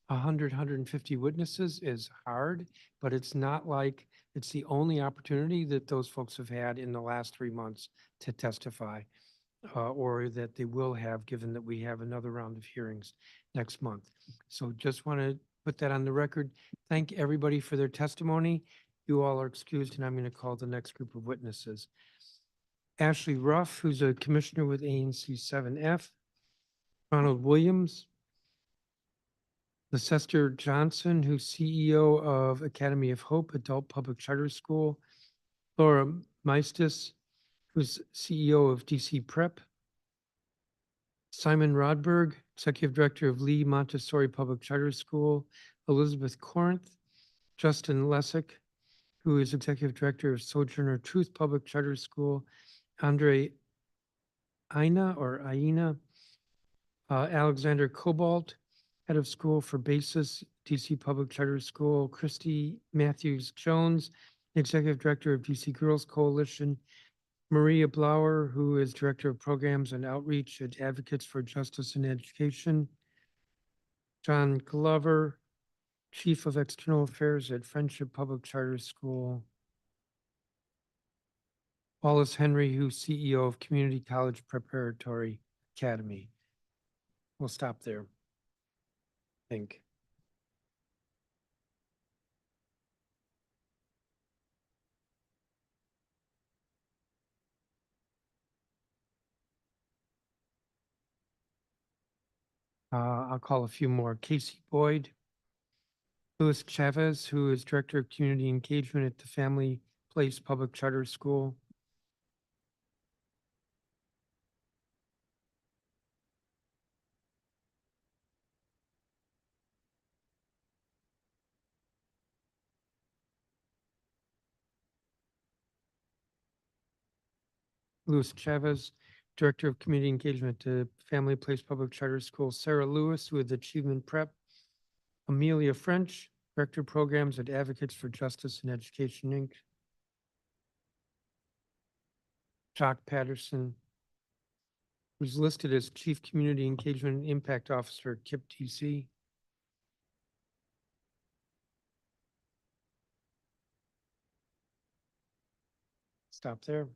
150 witnesses is hard, but it's not like it's the only opportunity that those folks have had in the last 3 months to testify, or that they will have, given that we have another round of hearings next month. So just want to put that on the record. Thank everybody for their testimony. You all are excused, and I'm going to call the next group of witnesses. Ashley Ruff, who's a commissioner with ANC 7F. Ronald Williams. Leicester Johnson, who's CEO of Academy of Hope Adult Public Charter School. Laura Meistis, who's CEO of DC Prep. Simon Rodberg, Executive Director of Lee Montessori Public Charter School. Elizabeth Corinth. Justin Lessick, who is Executive Director of Sojourner Truth Public Charter School. Andre Aina, Alexander Cobalt, Head of School for Basis, DC Public Charter School. Christy Matthews Jones, Executive Director of DC Girls Coalition. Maria Blauer, who is Director of Programs and Outreach at Advocates for Justice and Education. John Glover, Chief of External Affairs at Friendship Public Charter School. Wallace Henry, who's CEO of Community College Preparatory Academy. We'll stop there. I think. I'll call a few more. Casey Boyd. Louis Chavez, who is Director of Community Engagement at the Family Place Public Charter School. Louis Chavez, Director of Community Engagement to Family Place Public Charter School. Sarah Lewis with Achievement Prep. Amelia French, Director of Programs at Advocates for Justice and Education, Inc. Jock Patterson, who's listed as Chief Community Engagement and Impact Officer at KIP DC. Stop there.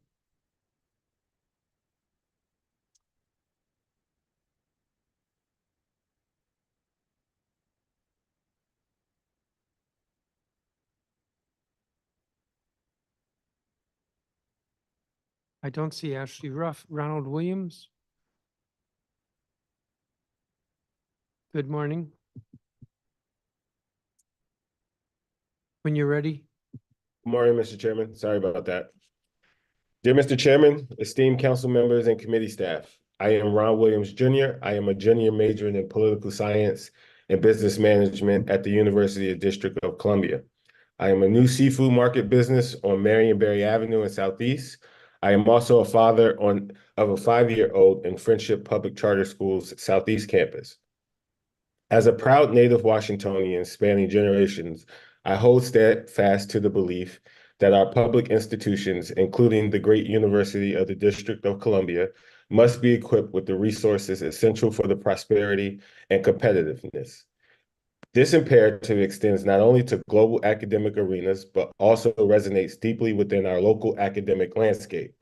I don't see Ashley Ruff. Ronald Williams. Good morning. When you're ready. Good morning, Mr. Chairman. Sorry about that. Dear Mr. Chairman, esteemed council members and committee staff, I am Ron Williams, Jr. I am a junior majoring in political science and business management at the University of District of Columbia. I am a new seafood market business on Marionberry Avenue in Southeast. I am also a father of a 5-year-old in Friendship Public Charter School's Southeast campus. As a proud native Washingtonian spanning generations, I hold steadfast to the belief that our public institutions, including the great University of the District of Columbia, must be equipped with the resources essential for the prosperity and competitiveness. This imperative extends not only to global academic arenas, but also resonates deeply within our local academic landscape.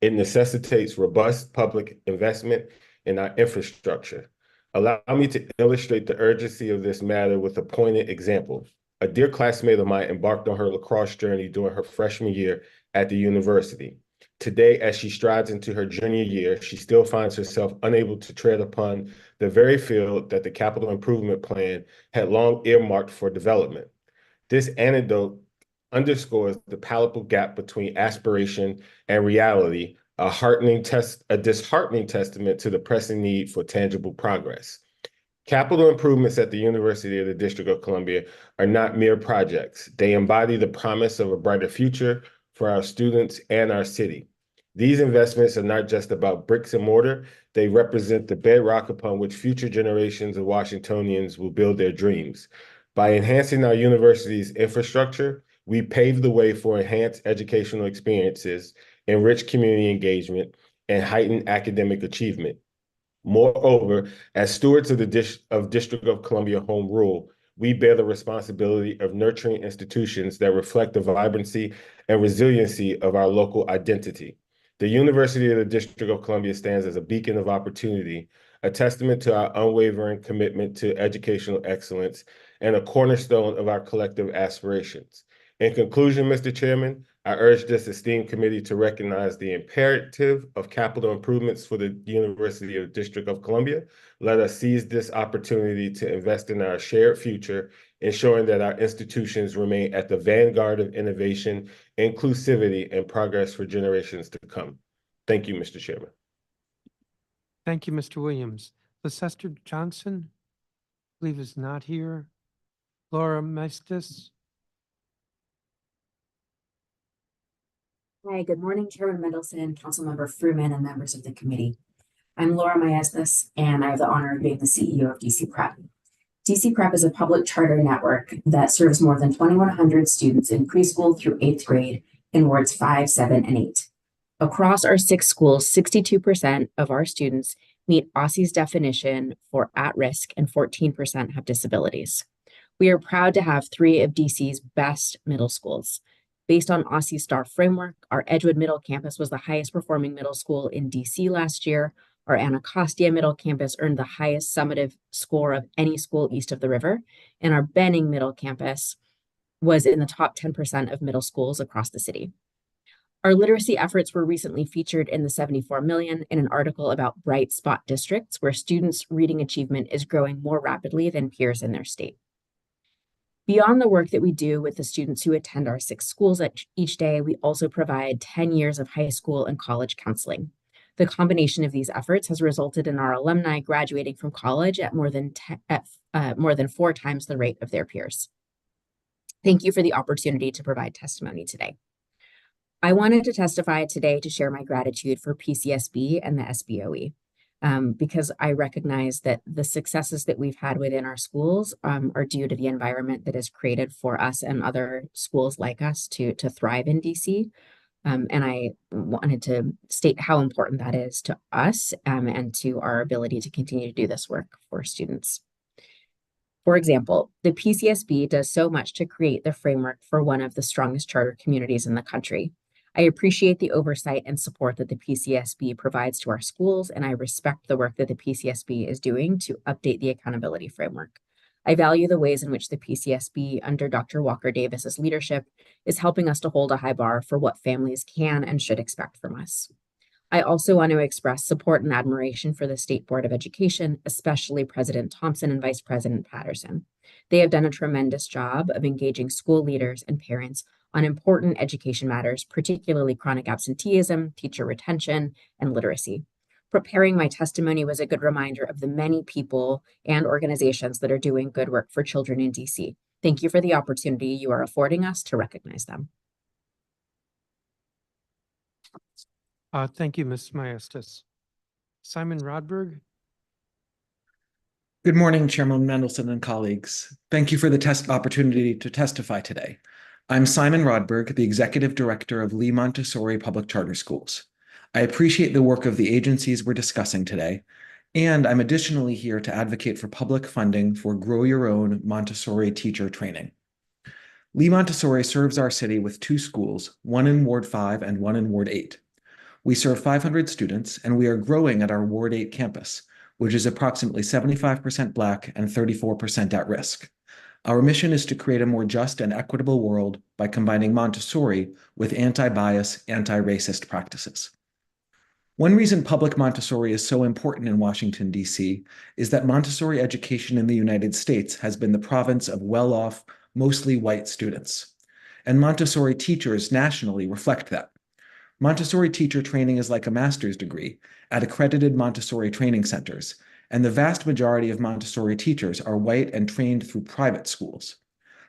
It necessitates robust public investment in our infrastructure. Allow me to illustrate the urgency of this matter with a poignant example. A dear classmate of mine embarked on her lacrosse journey during her freshman year at the university. Today, as she strides into her junior year, she still finds herself unable to tread upon the very field that the capital improvement plan had long earmarked for development. This anecdote underscores the palpable gap between aspiration and reality, a disheartening testament to the pressing need for tangible progress. Capital improvements at the University of the District of Columbia are not mere projects. They embody the promise of a brighter future for our students and our city. These investments are not just about bricks and mortar, they represent the bedrock upon which future generations of Washingtonians will build their dreams. By enhancing our university's infrastructure, we pave the way for enhanced educational experiences, enriched community engagement, and heightened academic achievement. Moreover, as stewards of the District of Columbia Home Rule, we bear the responsibility of nurturing institutions that reflect the vibrancy and resiliency of our local identity. The University of the District of Columbia stands as a beacon of opportunity, a testament to our unwavering commitment to educational excellence, and a cornerstone of our collective aspirations. In conclusion, Mr. Chairman, I urge this esteemed committee to recognize the imperative of capital improvements for the University of the District of Columbia. Let us seize this opportunity to invest in our shared future, ensuring that our institutions remain at the vanguard of innovation, inclusivity, and progress for generations to come. Thank you, Mr. Chairman. Thank you, Mr. Williams. Leicester Johnson, I believe is not here. Laura Mestis. Hi, good morning, Chairman Mendelson, Councilmember Fruman, and members of the committee. I'm Laura Maestas, and I have the honor of being the CEO of DC Prep. DC Prep is a public charter network that serves more than 2,100 students in preschool through 8th grade in wards 5, 7, and 8. Across our 6 schools, 62% of our students meet OSSE's definition for at-risk and 14% have disabilities. We are proud to have 3 of DC's best middle schools. Based on OSSE STAR framework, our Edgewood Middle Campus was the highest performing middle school in DC last year. Our Anacostia Middle Campus earned the highest summative score of any school east of the river. And our Benning Middle Campus was in the top 10% of middle schools across the city. Our literacy efforts were recently featured in the 74 Million in an article about bright spot districts where students' reading achievement is growing more rapidly than peers in their state. Beyond the work that we do with the students who attend our 6 schools each day, we also provide 10 years of high school and college counseling. The combination of these efforts has resulted in our alumni graduating from college at more than 4 times the rate of their peers. Thank you for the opportunity to provide testimony today. I wanted to testify today to share my gratitude for PCSB and the SBOE. Because I recognize that the successes that we've had within our schools are due to the environment that is created for us and other schools like us to thrive in DC. And I wanted to state how important that is to us and to our ability to continue to do this work for students. For example, the PCSB does so much to create the framework for one of the strongest charter communities in the country. I appreciate the oversight and support that the PCSB provides to our schools, and I respect the work that the PCSB is doing to update the accountability framework. I value the ways in which the PCSB, under Dr. Walker Davis's leadership, is helping us to hold a high bar for what families can and should expect from us. I also want to express support and admiration for the State Board of Education, especially President Thompson and Vice President Patterson. They have done a tremendous job of engaging school leaders and parents on important education matters, particularly chronic absenteeism, teacher retention, and literacy. Preparing my testimony was a good reminder of the many people and organizations that are doing good work for children in DC. Thank you for the opportunity you are affording us to recognize them. Thank you, Ms. Maestas. Simon Rodberg. Good morning, Chairman Mendelson and colleagues. Thank you for the opportunity to testify today. I'm Simon Rodberg, the Executive Director of Lee Montessori Public Charter Schools. I appreciate the work of the agencies we're discussing today, and I'm additionally here to advocate for public funding for Grow Your Own Montessori teacher training. Lee Montessori serves our city with 2 schools, one in Ward 5 and one in Ward 8. We serve 500 students, and we are growing at our Ward 8 campus, which is approximately 75% Black and 34% at risk. Our mission is to create a more just and equitable world by combining Montessori with anti-bias, anti-racist practices. One reason public Montessori is so important in Washington, D.C., is that Montessori education in the United States has been the province of well-off, mostly white students. And Montessori teachers nationally reflect that. Montessori teacher training is like a master's degree at accredited Montessori training centers, and the vast majority of Montessori teachers are white and trained through private schools.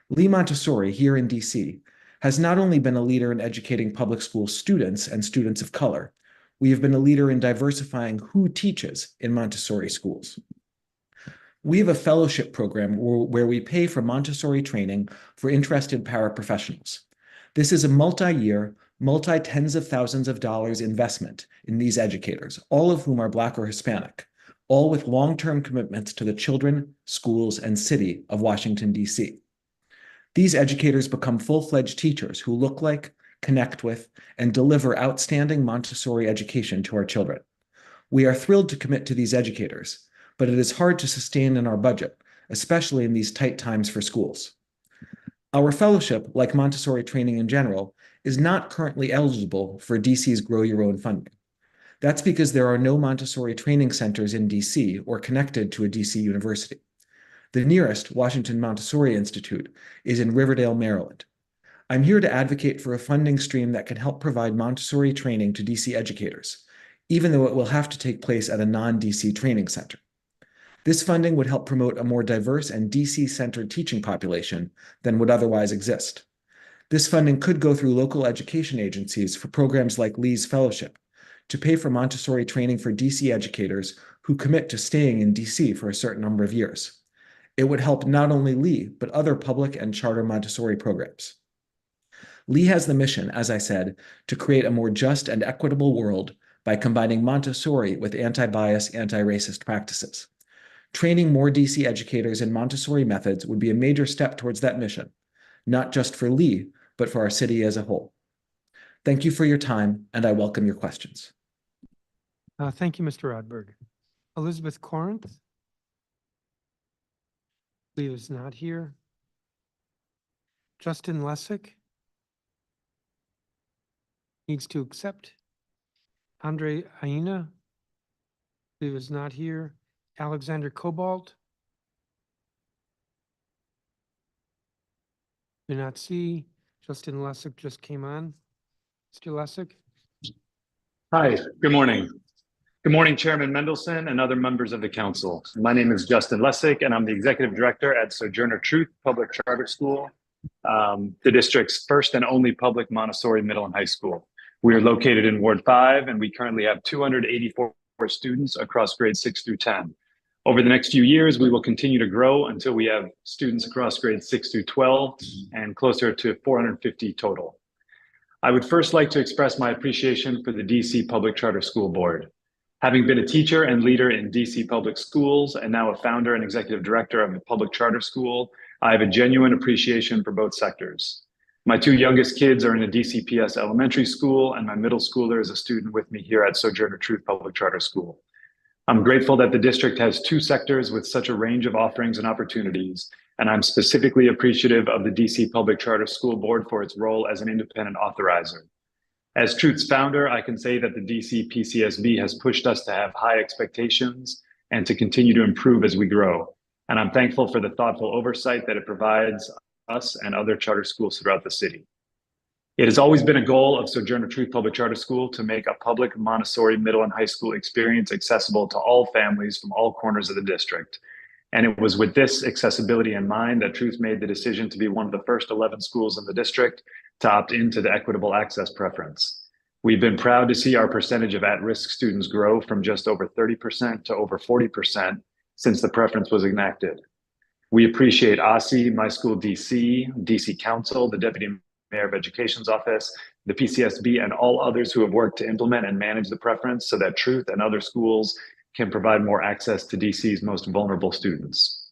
Lee Montessori here in DC has not only been a leader in educating public school students and students of color, we have been a leader in diversifying who teaches in Montessori schools. We have a fellowship program where we pay for Montessori training for interested paraprofessionals. This is a multi-year, multi-tens of thousands of dollars investment in these educators, all of whom are Black or Hispanic, all with long-term commitments to the children, schools, and city of Washington, D.C. These educators become full-fledged teachers who look like, connect with, and deliver outstanding Montessori education to our children. We are thrilled to commit to these educators, but it is hard to sustain in our budget, especially in these tight times for schools. Our fellowship, like Montessori training in general, is not currently eligible for DC's Grow Your Own funding. That's because there are no Montessori training centers in DC or connected to a DC university. The nearest, Washington Montessori Institute, is in Riverdale, Maryland. I'm here to advocate for a funding stream that can help provide Montessori training to DC educators, even though it will have to take place at a non-DC training center. This funding would help promote a more diverse and DC-centered teaching population than would otherwise exist. This funding could go through local education agencies for programs like Lee's Fellowship to pay for Montessori training for DC educators who commit to staying in DC for a certain number of years. It would help not only Lee, but other public and charter Montessori programs. Lee has the mission, as I said, to create a more just and equitable world by combining Montessori with anti-bias, anti-racist practices. Training more DC educators in Montessori methods would be a major step towards that mission, not just for Lee, but for our city as a whole. Thank you for your time, and I welcome your questions. Thank you, Mr. Rodberg. Elizabeth Corinth? Lee is not here. Justin Lessick? Needs to accept. Andre Aina? Lee is not here. Alexander Cobalt? Do not see. Justin Lessick just came on. Mr. Lessick? Hi, good morning. Good morning, Chairman Mendelson and other members of the council. My name is Justin Lessick, and I'm the Executive Director at Sojourner Truth Public Charter School, the district's first and only public Montessori middle and high school. We are located in Ward 5, and we currently have 284 students across grades 6 through 10. Over the next few years, we will continue to grow until we have students across grades 6 through 12 and closer to 450 total. I would first like to express my appreciation for the DC Public Charter School Board. Having been a teacher and leader in DC public schools and now a founder and executive director of a public charter school, I have a genuine appreciation for both sectors. My two youngest kids are in a DCPS elementary school, and my middle schooler is a student with me here at Sojourner Truth Public Charter School. I'm grateful that the district has two sectors with such a range of offerings and opportunities, and I'm specifically appreciative of the DC Public Charter School Board for its role as an independent authorizer. As Truth's founder, I can say that the DC PCSB has pushed us to have high expectations and to continue to improve as we grow. And I'm thankful for the thoughtful oversight that it provides us and other charter schools throughout the city. It has always been a goal of Sojourner Truth Public Charter School to make a public Montessori middle and high school experience accessible to all families from all corners of the district. And it was with this accessibility in mind that Truth made the decision to be one of the first 11 schools in the district to opt into the equitable access preference. We've been proud to see our percentage of at-risk students grow from just over 30% to over 40% since the preference was enacted. We appreciate OSSI, My School DC, DC Council, the Deputy Mayor of Education's office, the PCSB, and all others who have worked to implement and manage the preference so that Truth and other schools can provide more access to DC's most vulnerable students.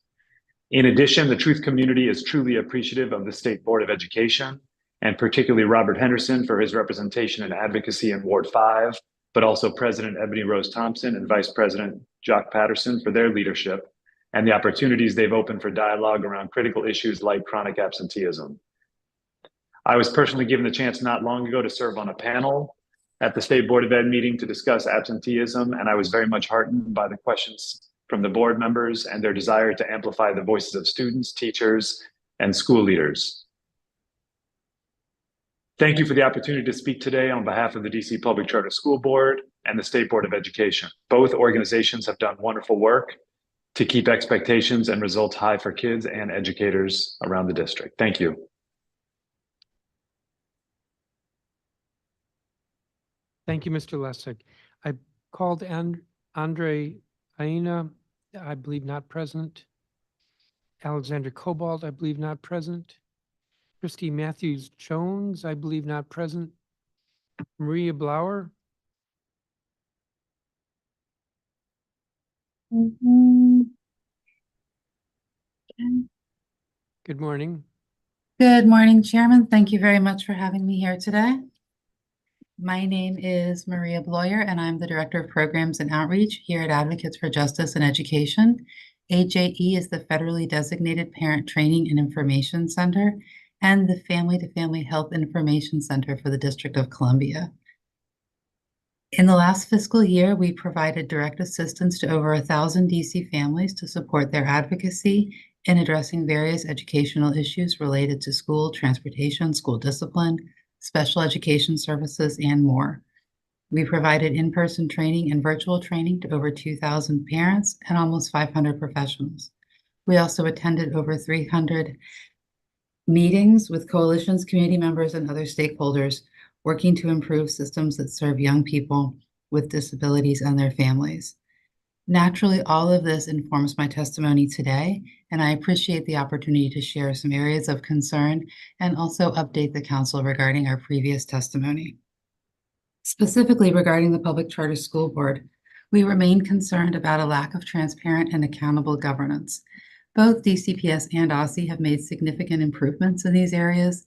In addition, the Truth community is truly appreciative of the State Board of Education, and particularly Robert Henderson for his representation and advocacy in Ward 5, but also President Ebony Rose Thompson and Vice President Jock Patterson for their leadership and the opportunities they've opened for dialogue around critical issues like chronic absenteeism. I was personally given the chance not long ago to serve on a panel at the State Board of Ed meeting to discuss absenteeism, and I was very much heartened by the questions from the board members and their desire to amplify the voices of students, teachers, and school leaders. Thank you for the opportunity to speak today on behalf of the DC Public Charter School Board and the State Board of Education. Both organizations have done wonderful work to keep expectations and results high for kids and educators around the district. Thank you. Thank you, Mr. Lessig. I called Andre Aina, I believe not present. Alexander Cobalt, I believe not present. Christy Matthews Jones, I believe not present. Maria Blauer, good morning. Good morning, Chairman. Thank you very much for having me here today. My name is Maria Bloyer, and I'm the Director of Programs and Outreach here at Advocates for Justice and Education. AJE is the federally designated Parent Training and Information Center and the Family to Family Health Information Center for the District of Columbia. In the last fiscal year, we provided direct assistance to over 1,000 DC families to support their advocacy in addressing various educational issues related to school, transportation, school discipline, special education services, and more. We provided in-person training and virtual training to over 2,000 parents and almost 500 professionals. We also attended over 300 meetings with coalitions, community members, and other stakeholders working to improve systems that serve young people with disabilities and their families. Naturally, all of this informs my testimony today, and I appreciate the opportunity to share some areas of concern and also update the council regarding our previous testimony. Specifically regarding the Public Charter School Board, we remain concerned about a lack of transparent and accountable governance. Both DCPS and OSSI have made significant improvements in these areas,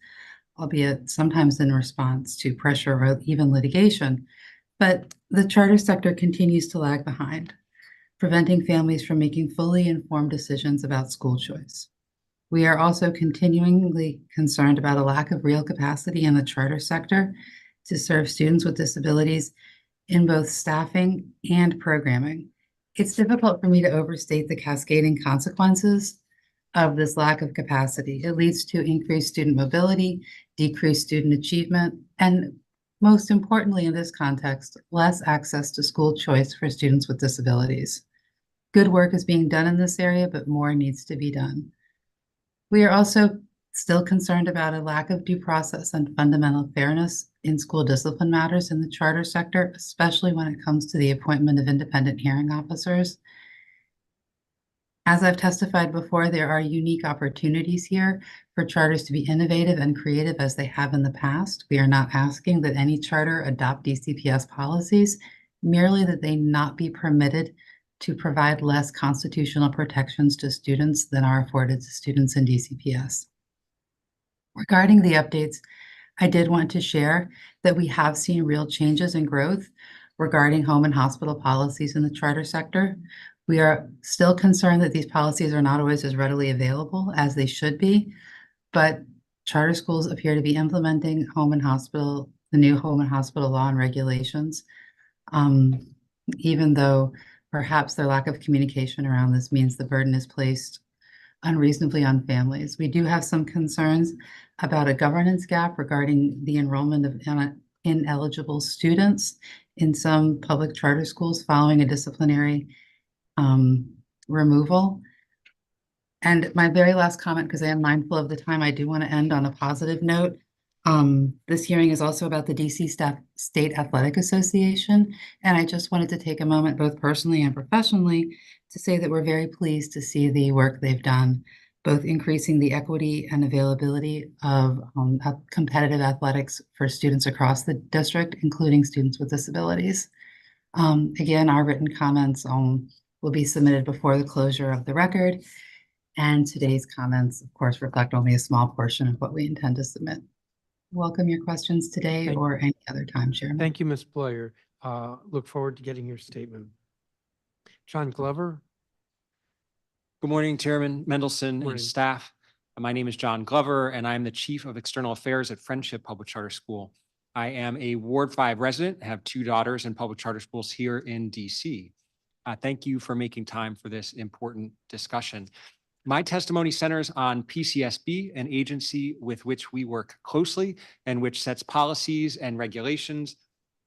albeit sometimes in response to pressure or even litigation, but the charter sector continues to lag behind, preventing families from making fully informed decisions about school choice. We are also continually concerned about a lack of real capacity in the charter sector to serve students with disabilities in both staffing and programming. It's difficult for me to overstate the cascading consequences of this lack of capacity. It leads to increased student mobility, decreased student achievement, and most importantly in this context, less access to school choice for students with disabilities. Good work is being done in this area, but more needs to be done. We are also still concerned about a lack of due process and fundamental fairness in school discipline matters in the charter sector, especially when it comes to the appointment of independent hearing officers. As I've testified before, there are unique opportunities here for charters to be innovative and creative as they have in the past. We are not asking that any charter adopt DCPS policies, merely that they not be permitted to provide less constitutional protections to students than are afforded to students in DCPS. Regarding the updates, I did want to share that we have seen real changes in growth regarding home and hospital policies in the charter sector. We are still concerned that these policies are not always as readily available as they should be, but charter schools appear to be implementing the new home and hospital law and regulations, even though perhaps their lack of communication around this means the burden is placed unreasonably on families. We do have some concerns about a governance gap regarding the enrollment of ineligible students in some public charter schools following a disciplinary removal. And my very last comment, because I am mindful of the time, I do want to end on a positive note. This hearing is also about the DC State Athletic Association, and I just wanted to take a moment, both personally and professionally, to say that we're very pleased to see the work they've done, both increasing the equity and availability of competitive athletics for students across the district, including students with disabilities. Again, our written comments will be submitted before the closure of the record, and today's comments, of course, reflect only a small portion of what we intend to submit. Welcome your questions today or any other time, Chairman. Thank you, Ms. Bloyer. Look forward to getting your statement. John Glover. Good morning, Chairman Mendelson Morning. and staff. My name is John Glover, and I'm the Chief of External Affairs at Friendship Public Charter School. I am a Ward 5 resident, have 2 daughters in public charter schools here in DC. Thank you for making time for this important discussion. My testimony centers on PCSB, an agency with which we work closely and which sets policies and regulations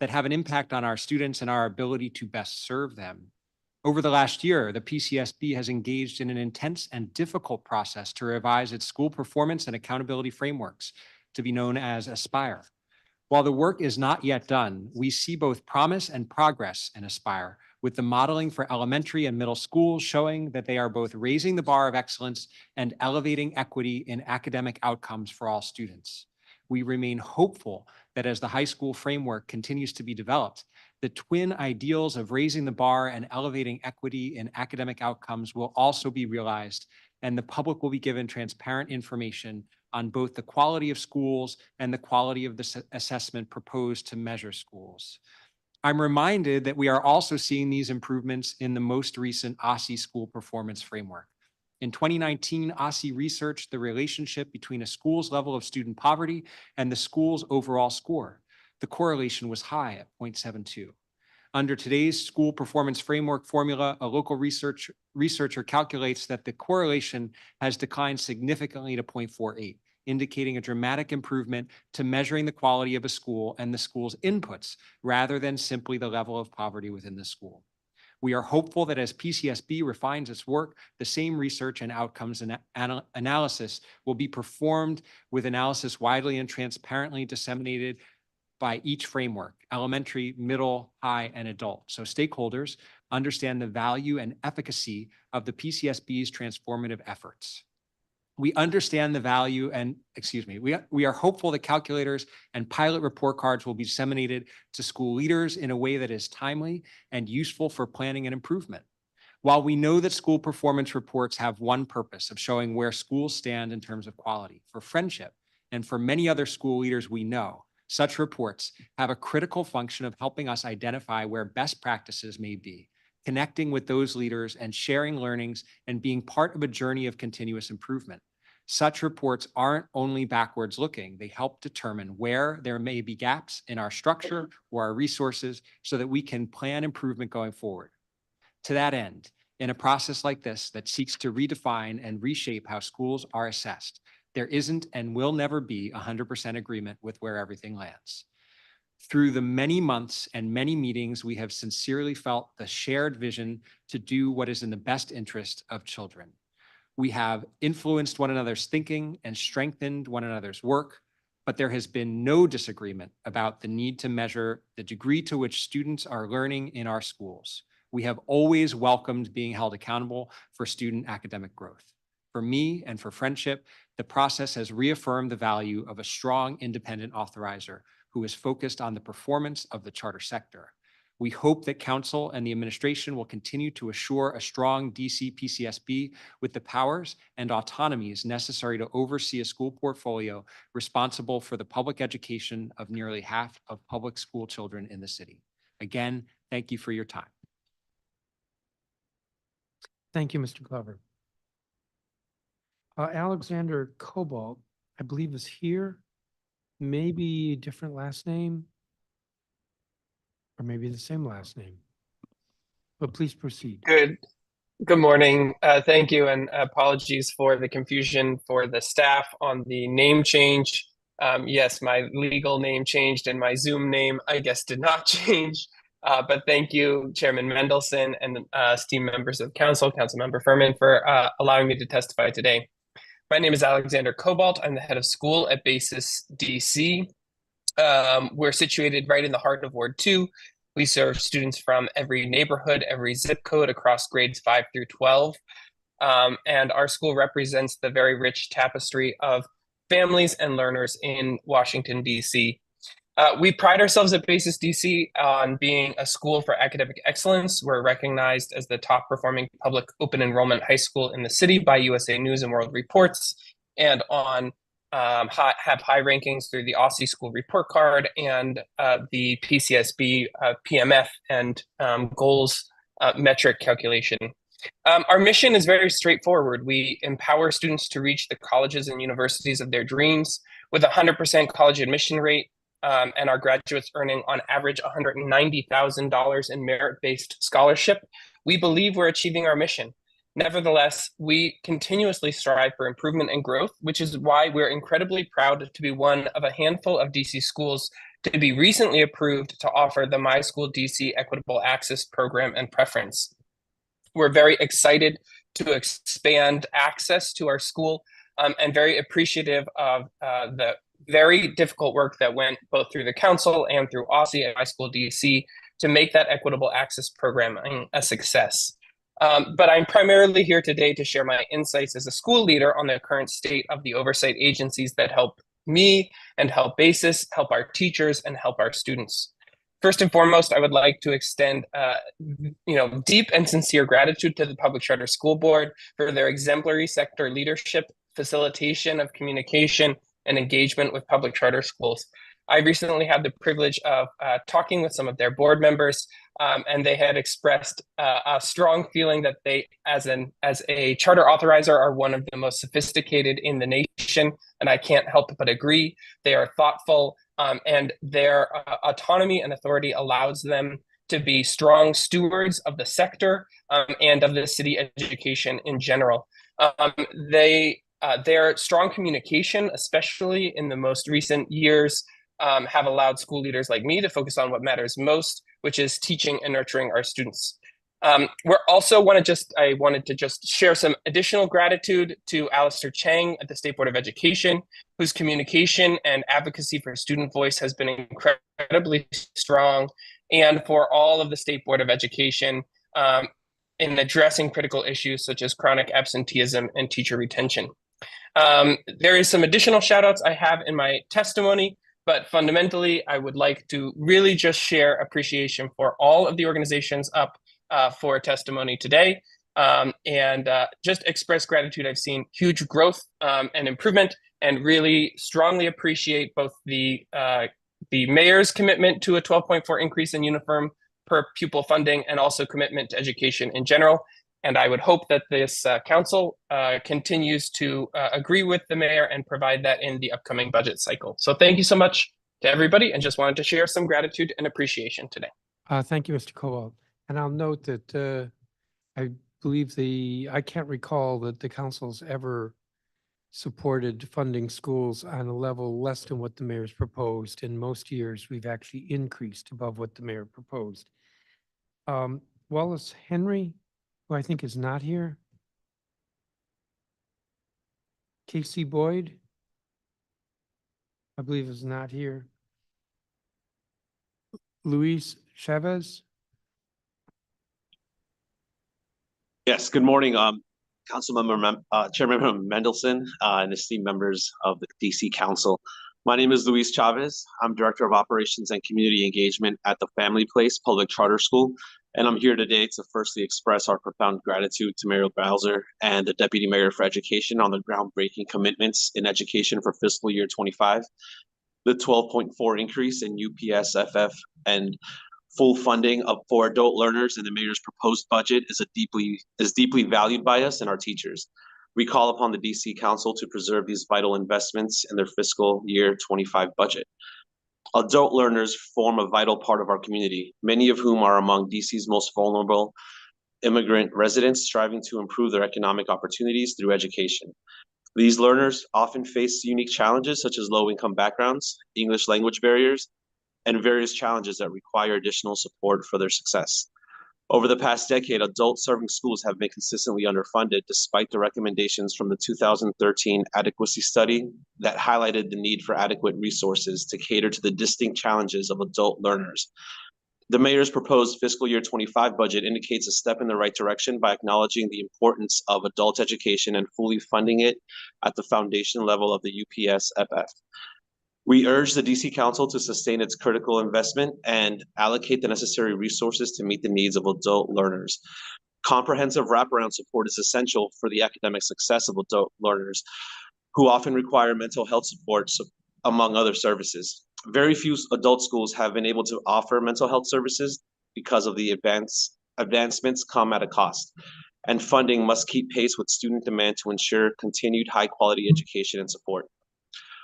that have an impact on our students and our ability to best serve them. Over the last year, the PCSB has engaged in an intense and difficult process to revise its school performance and accountability frameworks, to be known as ASPIRE. While the work is not yet done, we see both promise and progress in Aspire, with the modeling for elementary and middle schools showing that they are both raising the bar of excellence and elevating equity in academic outcomes for all students. We remain hopeful that as the high school framework continues to be developed, the twin ideals of raising the bar and elevating equity in academic outcomes will also be realized, and the public will be given transparent information on both the quality of schools and the quality of the assessment proposed to measure schools. I'm reminded that we are also seeing these improvements in the most recent OSSE School Performance Framework. In 2019, OSSE researched the relationship between a school's level of student poverty and the school's overall score. The correlation was high at 0.72. Under today's school performance framework formula, a local researcher calculates that the correlation has declined significantly to 0.48, indicating a dramatic improvement to measuring the quality of a school and the school's inputs, rather than simply the level of poverty within the school. We are hopeful that as PCSB refines its work, the same research and outcomes analysis will be performed, with analysis widely and transparently disseminated by each framework: elementary, middle, high, and adult. So stakeholders understand the value and efficacy of the PCSB's transformative efforts. We understand the value and, we are hopeful that calculators and pilot report cards will be disseminated to school leaders in a way that is timely and useful for planning and improvement. While we know that school performance reports have one purpose of showing where schools stand in terms of quality, for Friendship and for many other school leaders we know, such reports have a critical function of helping us identify where best practices may be, connecting with those leaders and sharing learnings and being part of a journey of continuous improvement. Such reports aren't only backwards looking, they help determine where there may be gaps in our structure or our resources so that we can plan improvement going forward. To that end, in a process like this that seeks to redefine and reshape how schools are assessed, there isn't and will never be 100% agreement with where everything lands. Through the many months and many meetings, we have sincerely felt the shared vision to do what is in the best interest of children. We have influenced one another's thinking and strengthened one another's work, but there has been no disagreement about the need to measure the degree to which students are learning in our schools. We have always welcomed being held accountable for student academic growth. For me and for Friendship, the process has reaffirmed the value of a strong independent authorizer who is focused on the performance of the charter sector. We hope that Council and the administration will continue to assure a strong DC PCSB with the powers and autonomies necessary to oversee a school portfolio responsible for the public education of nearly half of public school children in the city. Again, thank you for your time. Thank you, Mr. Glover. Alexander Cobalt, I believe, is here. Maybe a different last name, or maybe the same last name. But please proceed. Good morning. Thank you, and apologies for the confusion for the staff on the name change. Yes, my legal name changed and my Zoom name, I guess, did not change. But thank you, Chairman Mendelson and esteemed members of Council, Councilmember Furman, for allowing me to testify today. My name is Alexander Cobalt. I'm the head of school at Basis DC. We're situated right in the heart of Ward 2. We serve students from every neighborhood, every zip code across grades 5 through 12. And our school represents the very rich tapestry of families and learners in Washington, DC. We pride ourselves at Basis DC on being a school for academic excellence. We're recognized as the top performing public open enrollment high school in the city by USA News and World Reports, and on have high rankings through the OSSE School Report Card and the PCSB PMF and goals metric calculation. Our mission is very straightforward. We empower students to reach the colleges and universities of their dreams with a 100% college admission rate, and our graduates earning on average $190,000 in merit-based scholarship. We believe we're achieving our mission. Nevertheless, we continuously strive for improvement and growth, which is why we're incredibly proud to be one of a handful of DC schools to be recently approved to offer the My School DC Equitable Access Program and Preference. We're very excited to expand access to our school and very appreciative of the very difficult work that went both through the council and through OSSI and My School DC to make that equitable access programming a success. But I'm primarily here today to share my insights as a school leader on the current state of the oversight agencies that help me and help BASIS, help our teachers, and help our students. First and foremost, I would like to extend deep and sincere gratitude to the Public Charter School Board for their exemplary sector leadership, facilitation of communication, and engagement with public charter schools. I recently had the privilege of talking with some of their board members, and they had expressed a strong feeling that they, as a charter authorizer, are one of the most sophisticated in the nation, and I can't help but agree. They are thoughtful, and their autonomy and authority allows them to be strong stewards of the sector and of the city education in general. Their strong communication, especially in the most recent years, have allowed school leaders like me to focus on what matters most, which is teaching and nurturing our students. I wanted to just share some additional gratitude to Alistair Chang at the State Board of Education, whose communication and advocacy for student voice has been incredibly strong, and for all of the State Board of Education in addressing critical issues such as chronic absenteeism and teacher retention. There is some additional shout outs I have in my testimony, but fundamentally, I would like to really just share appreciation for all of the organizations up for testimony today, and just express gratitude. I've seen huge growth and improvement, and really strongly appreciate both the mayor's commitment to a 12.4 increase in uniform per pupil funding, and also commitment to education in general. And I would hope that this council continues to agree with the mayor and provide that in the upcoming budget cycle. So thank you so much to everybody, and just wanted to share some gratitude and appreciation today. Thank you, Mr. Cobalt. And I'll note that I believe I can't recall that the council's ever supported funding schools on a level less than what the mayor's proposed. In most years, we've actually increased above what the mayor proposed. Wallace Henry, who I think is not here. Casey Boyd, I believe is not here. Luis Chavez. Yes, good morning, Councilmember, Chairman Mendelson, and esteemed members of the DC Council. My name is Luis Chavez. I'm Director of Operations and Community Engagement at the Family Place Public Charter School, and I'm here today to firstly express our profound gratitude to Mayor Bowser and the Deputy Mayor for Education on the groundbreaking commitments in education for fiscal year 25. The 12.4 increase in UPS, FF, and full funding for adult learners in the mayor's proposed budget is deeply valued by us and our teachers. We call upon the DC Council to preserve these vital investments in their fiscal year 25 budget. Adult learners form a vital part of our community, many of whom are among DC's most vulnerable immigrant residents striving to improve their economic opportunities through education. These learners often face unique challenges such as low-income backgrounds, English language barriers, and various challenges that require additional support for their success. Over the past decade, adult-serving schools have been consistently underfunded despite the recommendations from the 2013 adequacy study that highlighted the need for adequate resources to cater to the distinct challenges of adult learners. The mayor's proposed fiscal year 25 budget indicates a step in the right direction by acknowledging the importance of adult education and fully funding it at the foundation level of the UPS FF. We urge the DC Council to sustain its critical investment and allocate the necessary resources to meet the needs of adult learners. Comprehensive wraparound support is essential for the academic success of adult learners who often require mental health support, among other services. Very few adult schools have been able to offer mental health services because of the advancements come at a cost, and funding must keep pace with student demand to ensure continued high-quality education and support.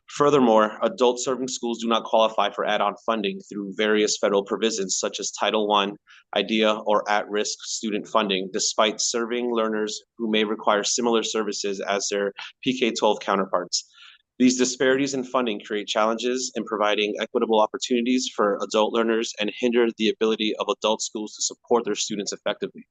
Furthermore, adult-serving schools do not qualify for add-on funding through various federal provisions such as Title I, IDEA, or at-risk student funding, despite serving learners who may require similar services as their PK-12 counterparts. These disparities in funding create challenges in providing equitable opportunities for adult learners and hinder the ability of adult schools to support their students effectively.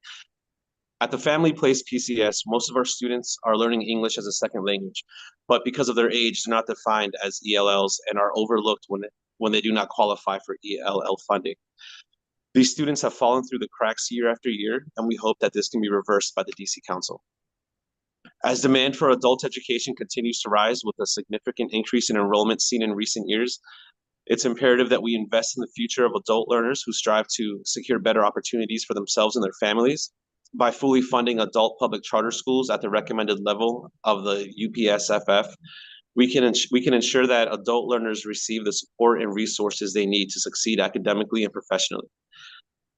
At the Family Place PCS, most of our students are learning English as a second language, but because of their age, they're not defined as ELLs and are overlooked when they do not qualify for ELL funding. These students have fallen through the cracks year after year, and we hope that this can be reversed by the DC Council. As demand for adult education continues to rise with a significant increase in enrollment seen in recent years, it's imperative that we invest in the future of adult learners who strive to secure better opportunities for themselves and their families. By fully funding adult public charter schools at the recommended level of the UPSFF, we can ensure that adult learners receive the support and resources they need to succeed academically and professionally.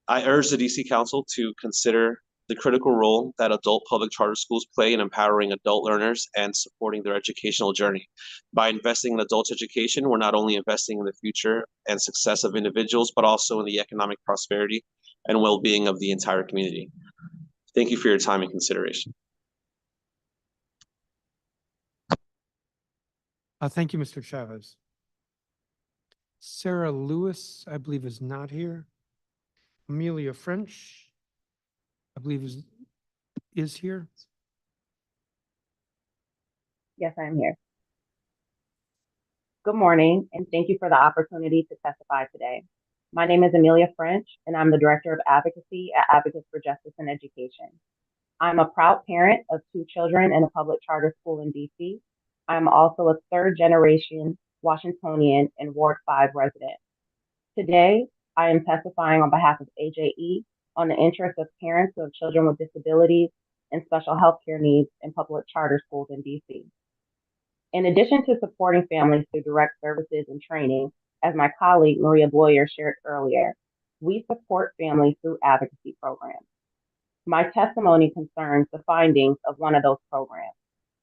I urge the DC Council to consider the critical role that adult public charter schools play in empowering adult learners and supporting their educational journey. By investing in adult education, we're not only investing in the future and success of individuals, but also in the economic prosperity and well-being of the entire community. Thank you for your time and consideration. Thank you, Mr. Chavez. Sarah Lewis, I believe, is not here. Amelia French, I believe, is here. Yes, I'm here. Good morning, and thank you for the opportunity to testify today. My name is Amelia French, and I'm the Director of Advocacy at Advocates for Justice and Education. I'm a proud parent of 2 children in a public charter school in DC. I'm also a third-generation Washingtonian and Ward 5 resident. Today, I am testifying on behalf of AJE on the interests of parents who have children with disabilities and special health care needs in public charter schools in DC. In addition to supporting families through direct services and training, as my colleague Maria Bloyer shared earlier, we support families through advocacy programs. My testimony concerns the findings of one of those programs,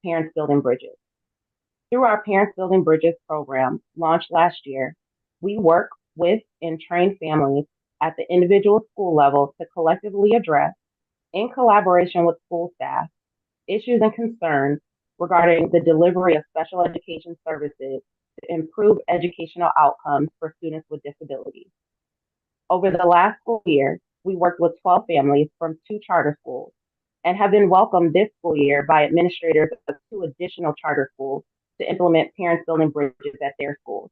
Parents Building Bridges. Through our Parents Building Bridges program, launched last year, we work with and train families at the individual school level to collectively address, in collaboration with school staff, issues and concerns regarding the delivery of special education services to improve educational outcomes for students with disabilities. Over the last school year, we worked with 12 families from 2 charter schools and have been welcomed this school year by administrators of 2 additional charter schools to implement Parents Building Bridges at their schools.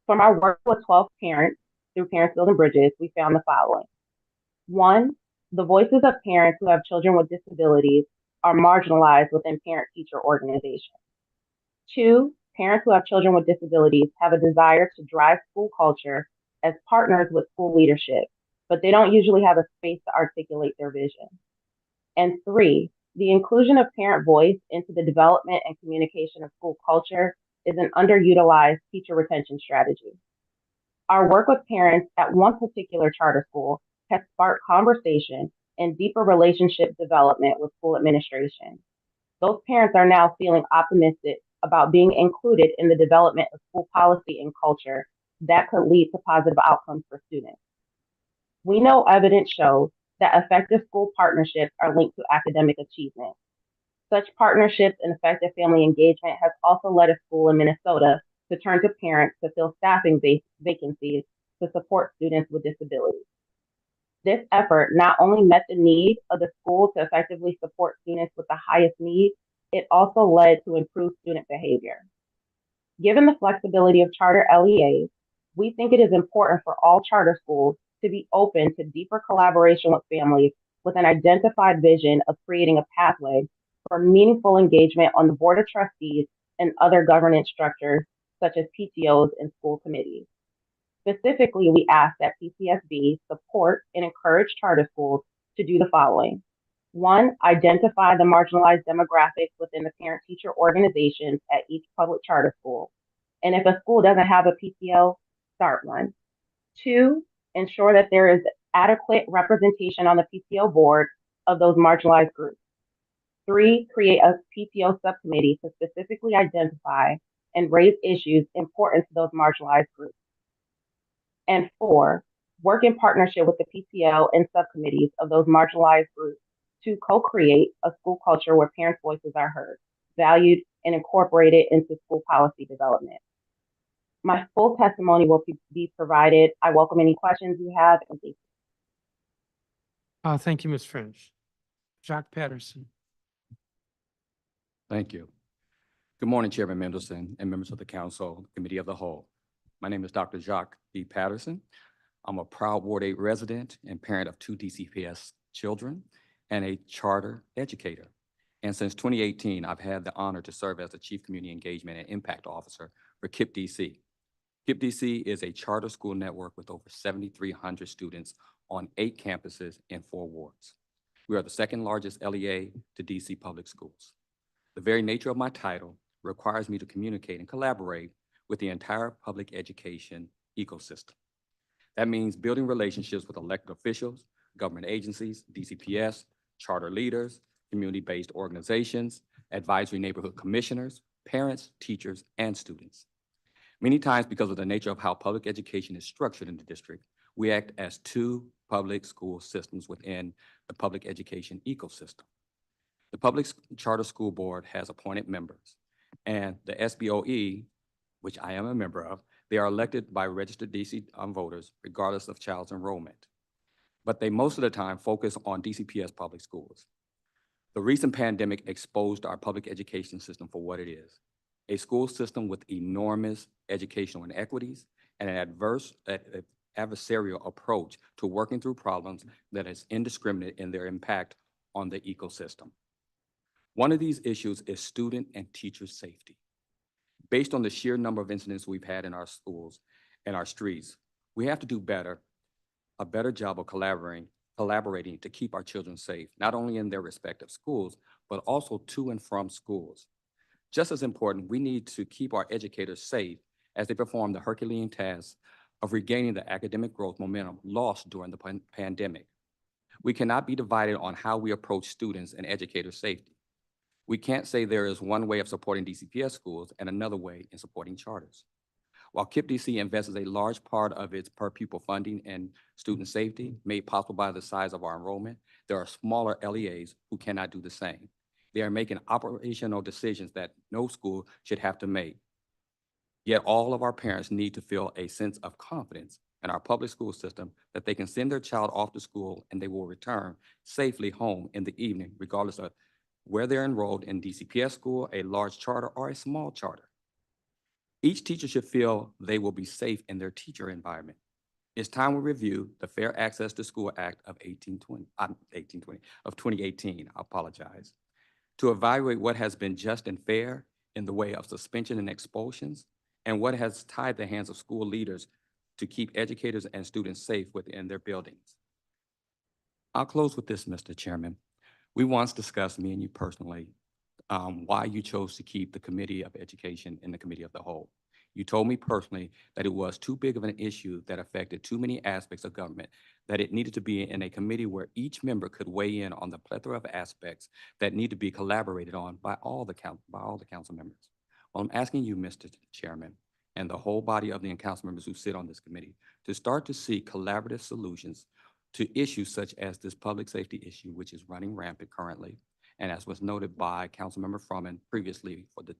From our work with 12 parents through Parents Building Bridges, we found the following. 1, the voices of parents who have children with disabilities are marginalized within parent-teacher organizations. 2, parents who have children with disabilities have a desire to drive school culture as partners with school leadership, but they don't usually have a space to articulate their vision. And 3, the inclusion of parent voice into the development and communication of school culture is an underutilized teacher retention strategy. Our work with parents at one particular charter school has sparked conversation and deeper relationship development with school administration. Those parents are now feeling optimistic about being included in the development of school policy and culture that could lead to positive outcomes for students. We know evidence shows that effective school partnerships are linked to academic achievement. Such partnerships and effective family engagement has also led a school in Minnesota to turn to parents to fill staffing vacancies to support students with disabilities. This effort not only met the need of the school to effectively support students with the highest needs, it also led to improved student behavior. Given the flexibility of charter LEAs, we think it is important for all charter schools to be open to deeper collaboration with families with an identified vision of creating a pathway for meaningful engagement on the Board of Trustees and other governance structures such as PTOs and school committees. Specifically, we ask that PCSB support and encourage charter schools to do the following. 1, identify the marginalized demographics within the parent-teacher organizations at each public charter school. And if a school doesn't have a PTO, start one. 2, ensure that there is adequate representation on the PTO board of those marginalized groups. 3, create a PTO subcommittee to specifically identify and raise issues important to those marginalized groups. And 4, work in partnership with the PTO and subcommittees of those marginalized groups to co-create a school culture where parents' voices are heard, valued, and incorporated into school policy development. My full testimony will be provided. I welcome any questions you have, and thank you. Thank you, Ms. French. Jacques Patterson. Thank you. Good morning, Chairman Mendelson and members of the Council, Committee of the Whole. My name is Dr. Jacques B. Patterson. I'm a proud Ward 8 resident and parent of 2 DCPS children and a charter educator. And since 2018, I've had the honor to serve as the Chief Community Engagement and Impact Officer for KIPP DC. KIPP DC is a charter school network with over 7,300 students on 8 campuses in 4 wards. We are the second largest LEA to DC public schools. The very nature of my title requires me to communicate and collaborate with the entire public education ecosystem. That means building relationships with elected officials, government agencies, DCPS, charter leaders, community-based organizations, advisory neighborhood commissioners, parents, teachers, and students. Many times, because of the nature of how public education is structured in the district, we act as 2 public school systems within the public education ecosystem. The Public Charter School Board has appointed members, and the SBOE, which I am a member of, they are elected by registered DC voters regardless of child's enrollment. But they most of the time focus on DCPS public schools. The recent pandemic exposed our public education system for what it is: a school system with enormous educational inequities and an adversarial approach to working through problems that is indiscriminate in their impact on the ecosystem. One of these issues is student and teacher safety. Based on the sheer number of incidents we've had in our schools and our streets, we have to do a better job of collaborating to keep our children safe, not only in their respective schools, but also to and from schools. Just as important, we need to keep our educators safe as they perform the Herculean task of regaining the academic growth momentum lost during the pandemic. We cannot be divided on how we approach students and educator safety. We can't say there is one way of supporting DCPS schools and another way in supporting charters. While KIPP DC invests a large part of its per pupil funding in student safety, made possible by the size of our enrollment, there are smaller LEAs who cannot do the same. They are making operational decisions that no school should have to make. Yet all of our parents need to feel a sense of confidence in our public school system that they can send their child off to school and they will return safely home in the evening, regardless of where they're enrolled in DCPS school, a large charter, or a small charter. Each teacher should feel they will be safe in their teacher environment. It's time we review the Fair Access to School Act of 2018, I apologize, to evaluate what has been just and fair in the way of suspension and expulsions, and what has tied the hands of school leaders to keep educators and students safe within their buildings. I'll close with this, Mr. Chairman. We once discussed, me and you personally, why you chose to keep the Committee of Education in the Committee of the Whole. You told me personally that it was too big of an issue that affected too many aspects of government, that it needed to be in a committee where each member could weigh in on the plethora of aspects that need to be collaborated on by all the council members. Well, I'm asking you, Mr. Chairman, and the whole body of the council members who sit on this committee to start to see collaborative solutions to issues such as this public safety issue, which is running rampant currently, and as was noted by Councilmember Froman previously for the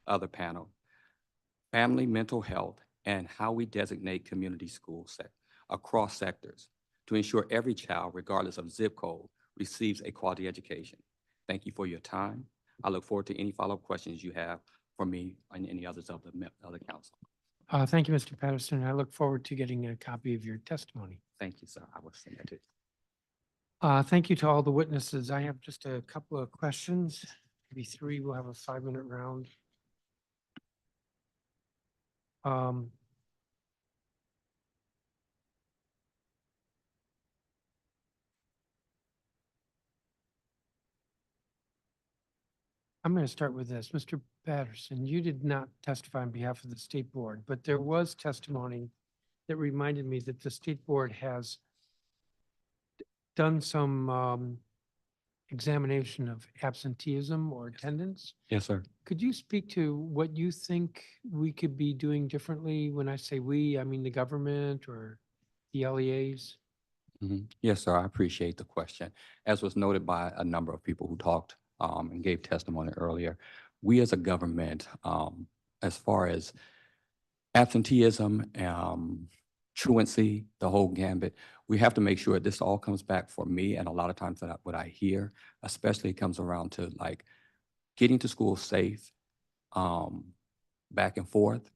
other panel, family mental health and how we designate community schools across sectors to ensure every child, regardless of zip code, receives a quality education. Thank you for your time. I look forward to any follow-up questions you have for me and any others of the council. Thank you, Mr. Patterson. I look forward to getting a copy of your testimony. Thank you, sir. I will send that to you. Thank you to all the witnesses. I have just a couple of questions, maybe 3. We'll have a 5-minute round. I'm going to start with this. Mr. Patterson, you did not testify on behalf of the State Board, but there was testimony that reminded me that the State Board has done some examination of absenteeism or attendance. Yes, sir. Could you speak to what you think we could be doing differently? When I say we, I mean the government or the LEAs? Yes, sir. I appreciate the question. As was noted by a number of people who talked and gave testimony earlier, we as a government, as far as absenteeism, truancy, the whole gambit. We have to make sure this all comes back for me. And a lot of times what I hear, especially comes around to like getting to school safe, back and forth.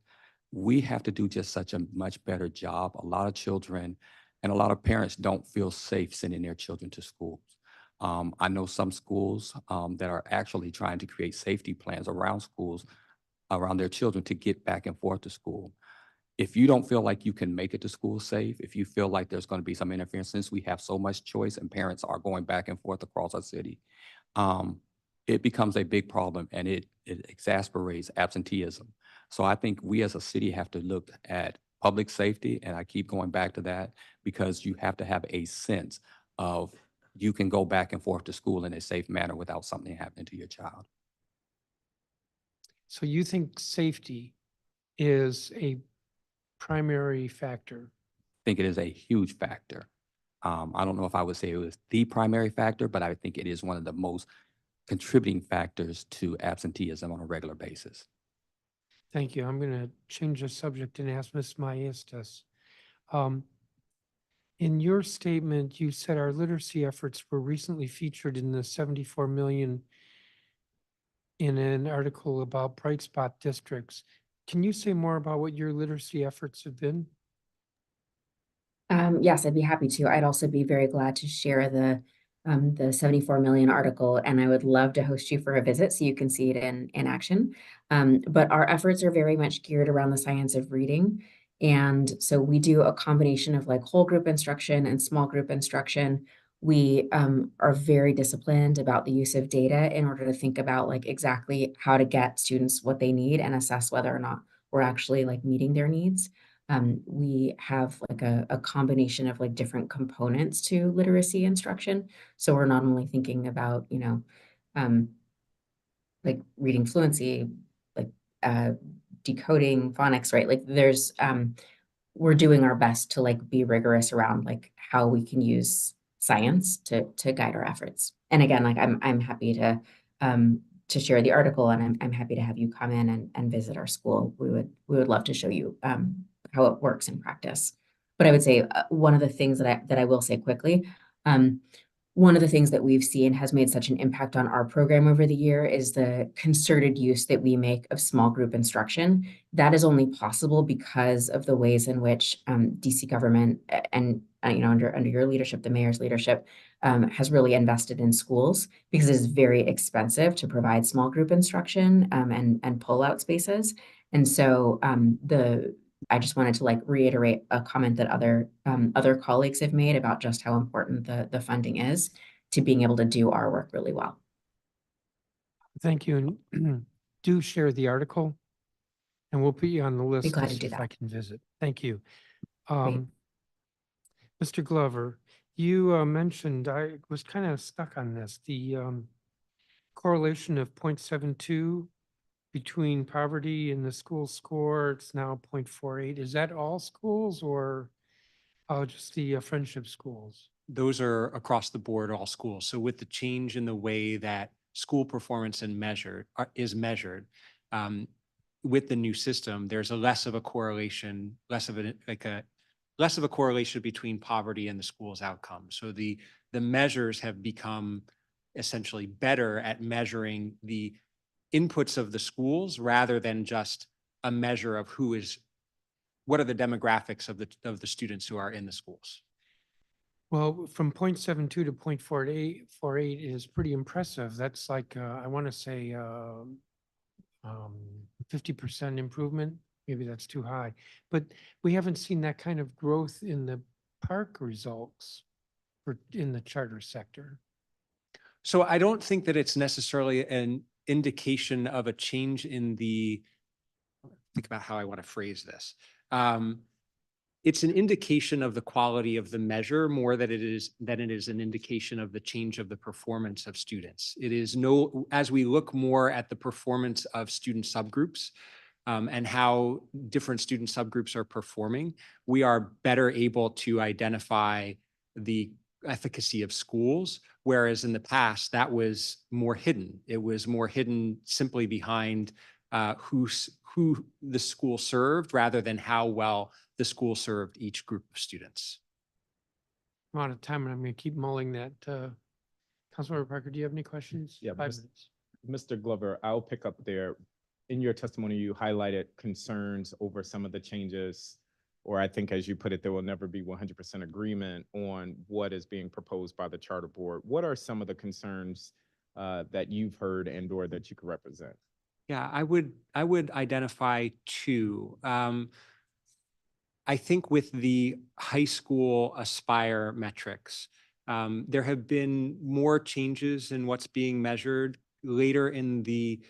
We have to do just such a much better job. A lot of children and a lot of parents don't feel safe sending their children to schools. I know some schools that are actually trying to create safety plans around schools, around their children to get back and forth to school. If you don't feel like you can make it to school safe, if you feel like there's going to be some interference, since we have so much choice and parents are going back and forth across our city, it becomes a big problem and it exasperates absenteeism. So I think we as a city have to look at public safety, and I keep going back to that because you have to have a sense of you can go back and forth to school in a safe manner without something happening to your child. So you think safety is a primary factor? I think it is a huge factor. I don't know if I would say it was the primary factor, but I think it is one of the most contributing factors to absenteeism on a regular basis. Thank you. I'm going to change the subject and ask Ms. Maestas. In your statement, you said our literacy efforts were recently featured in the 74 million in an article about bright spot districts. Can you say more about what your literacy efforts have been? Yes, I'd be happy to. I'd also be very glad to share the 74 million article, and I would love to host you for a visit so you can see it in action. But our efforts are very much geared around the science of reading. And so we do a combination of like whole group instruction and small group instruction. We are very disciplined about the use of data in order to think about like exactly how to get students what they need and assess whether or not we're actually like meeting their needs. We have like a combination of like different components to literacy instruction. So we're not only thinking about, like reading fluency, like decoding phonics, right? Like there's, we're doing our best to like be rigorous around like how we can use science to guide our efforts. And again, like I'm happy to share the article, and I'm happy to have you come in and visit our school. We would love to show you how it works in practice. But I would say one of the things that I will say quickly, one of the things that we've seen has made such an impact on our program over the year is the concerted use that we make of small group instruction. That is only possible because of the ways in which DC government and under your leadership, the mayor's leadership, has really invested in schools, because it is very expensive to provide small group instruction and pull-out spaces. And so I just wanted to like reiterate a comment that other colleagues have made about just how important the funding is to being able to do our work really well. Thank you. And do share the article, and we'll put you on the list glad to to see do if that. I can visit. Thank you. Great. Mr. Glover, you mentioned, I was kind of stuck on this, the correlation of 0.72 between poverty and the school score. It's now 0.48. Is that all schools or just the friendship schools? Those are across the board, all schools. So with the change in the way that school performance is measured, with the new system, there's less of a correlation between poverty and the school's outcome. So the measures have become essentially better at measuring the inputs of the schools rather than just a measure of what are the demographics of the students who are in the schools. Well, from 0.72 to 0.48 is pretty impressive. That's like, I want to say 50% improvement. Maybe that's too high, but we haven't seen that kind of growth in the park results in the charter sector. So I don't think that it's necessarily an indication of a change in think about how I want to phrase this. It's an indication of the quality of the measure more than it is an indication of the change of the performance of students. As we look more at the performance of student subgroups and how different student subgroups are performing, we are better able to identify the efficacy of schools, whereas in the past that was more hidden. It was more hidden simply behind who who the school served rather than how well the school served each group of students. I'm out of time and I'm going to keep mulling that. Councilmember Parker, do you have any questions? Yeah, 5 minutes. Mr. Glover, I'll pick up there. In your testimony, you highlighted concerns over some of the changes, or I think as you put it, there will never be 100% agreement on what is being proposed by the charter board. What are some of the concerns that you've heard and or that you could represent? Yeah, I would identify two. I think with the high school Aspire metrics, there have been more changes in what's being measured later in the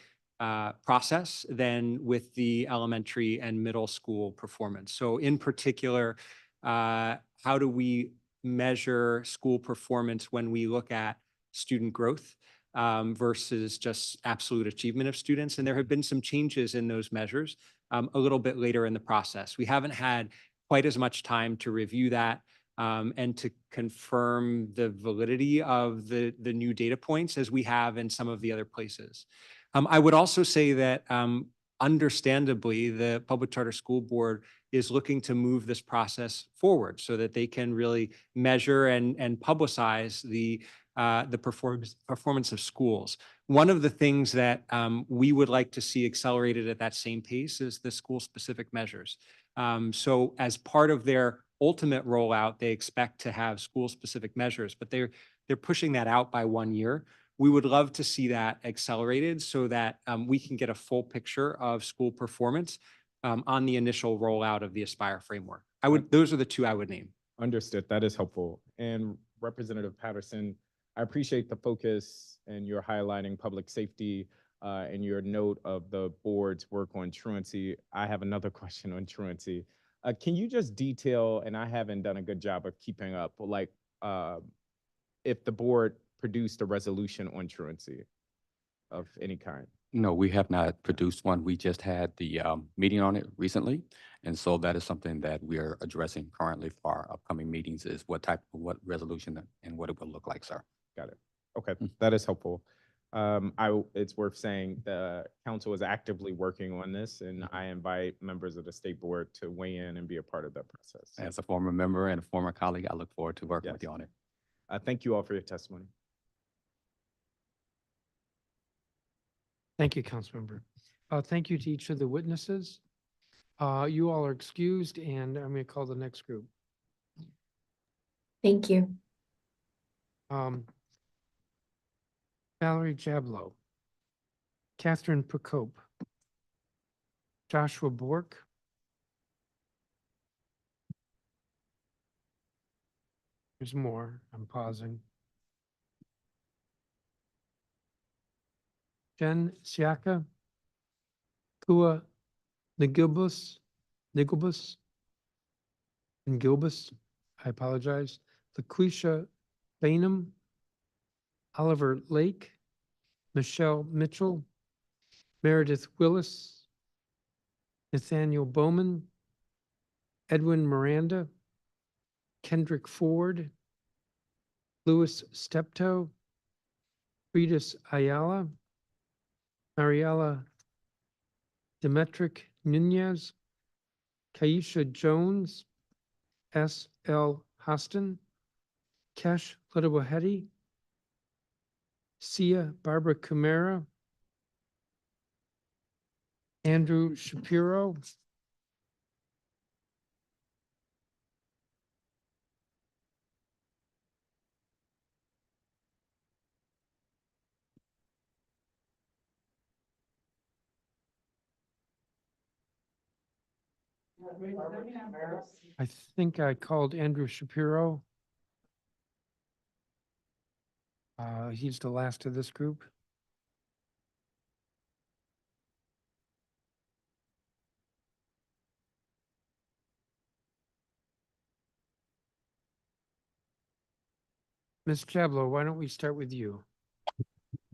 process than with the elementary and middle school performance. So in particular, how do we measure school performance when we look at student growth versus just absolute achievement of students? And there have been some changes in those measures a little bit later in the process. We haven't had quite as much time to review that and to confirm the validity of the new data points as we have in some of the other places. I would also say that understandably, the Public Charter School Board is looking to move this process forward so that they can really measure and publicize the performance of schools. One of the things that we would like to see accelerated at that same pace is the school-specific measures. So as part of their ultimate rollout, they expect to have school-specific measures, but they're pushing that out by 1 year. We would love to see that accelerated so that we can get a full picture of school performance on the initial rollout of the Aspire framework. Those are the two I would name. Understood. That is helpful. And Representative Patterson, I appreciate the focus and your highlighting public safety and your note of the board's work on truancy. I have another question on truancy. Can you just detail, and I haven't done a good job of keeping up, like if the board produced a resolution on truancy of any kind? No, we have not produced one. We just had the meeting on it recently. And so that is something that we are addressing currently for our upcoming meetings is what resolution and what it will look like, sir. Got it. Okay, that is helpful. It's worth saying the council is actively working on this, and I invite members of the state board to weigh in and be a part of that process. As a former member and a former colleague, I look forward to working with you on it. Thank you all for your testimony. Thank you, Councilmember. Thank you to each of the witnesses. You all are excused, and I'm going to call the next group. Thank you. Valerie Jablow, Catherine Procope, Joshua Bork, there's more, I'm pausing. Jen Siaka, Kua Ngilbus, I apologize. LaQuisha Bainham, Oliver Lake, Michelle Mitchell, Meredith Willis, Nathaniel Bowman, Edwin Miranda, Kendrick Ford, Louis Steptoe, Fridas Ayala, Mariela Demetric Nunez, Kaisha Jones, S. L. Hostin, Kesh Littlewahedi, Sia Barbara Camara, Andrew Shapiro, I think I called Andrew Shapiro. He's the last of this group. Ms. Jablow, why don't we start with you?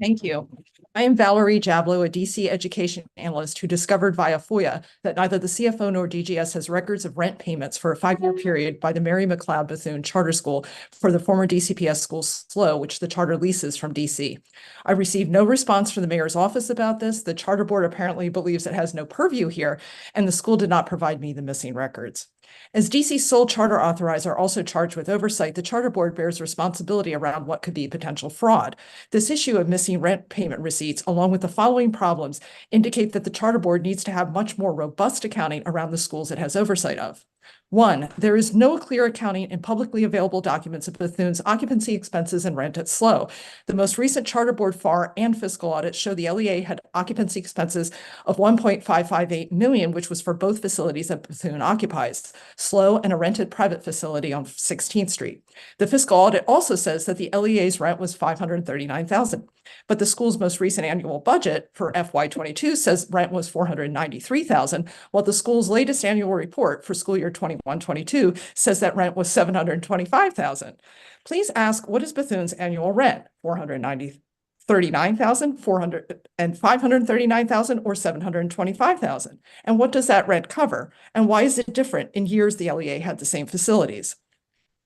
Thank you. I am Valerie Jablo, a DC education analyst who discovered via FOIA that neither the CFO nor DGS has records of rent payments for a 5-year period by the Mary McLeod Bethune Charter School for the former DCPS school SLO, which the charter leases from DC. I received no response from the mayor's office about this. The charter board apparently believes it has no purview here, and the school did not provide me the missing records. As DC's sole charter authorizer, also charged with oversight, the charter board bears responsibility around what could be potential fraud. This issue of missing rent payment receipts, along with the following problems, indicate that the charter board needs to have much more robust accounting around the schools it has oversight of. 1, there is no clear accounting in publicly available documents of Bethune's occupancy expenses and rent at SLO. The most recent charter board FAR and fiscal audits show the LEA had occupancy expenses of $1.558 million, which was for both facilities that Bethune occupies, SLO and a rented private facility on 16th Street. The fiscal audit also says that the LEA's rent was $539,000. But the school's most recent annual budget for FY22 says rent was $493,000, while the school's latest annual report for school year 21-22 says that rent was $725,000. Please ask, what is Bethune's annual rent? $439,000, $539,000, or $725,000? And what does that rent cover? And why is it different in years the LEA had the same facilities?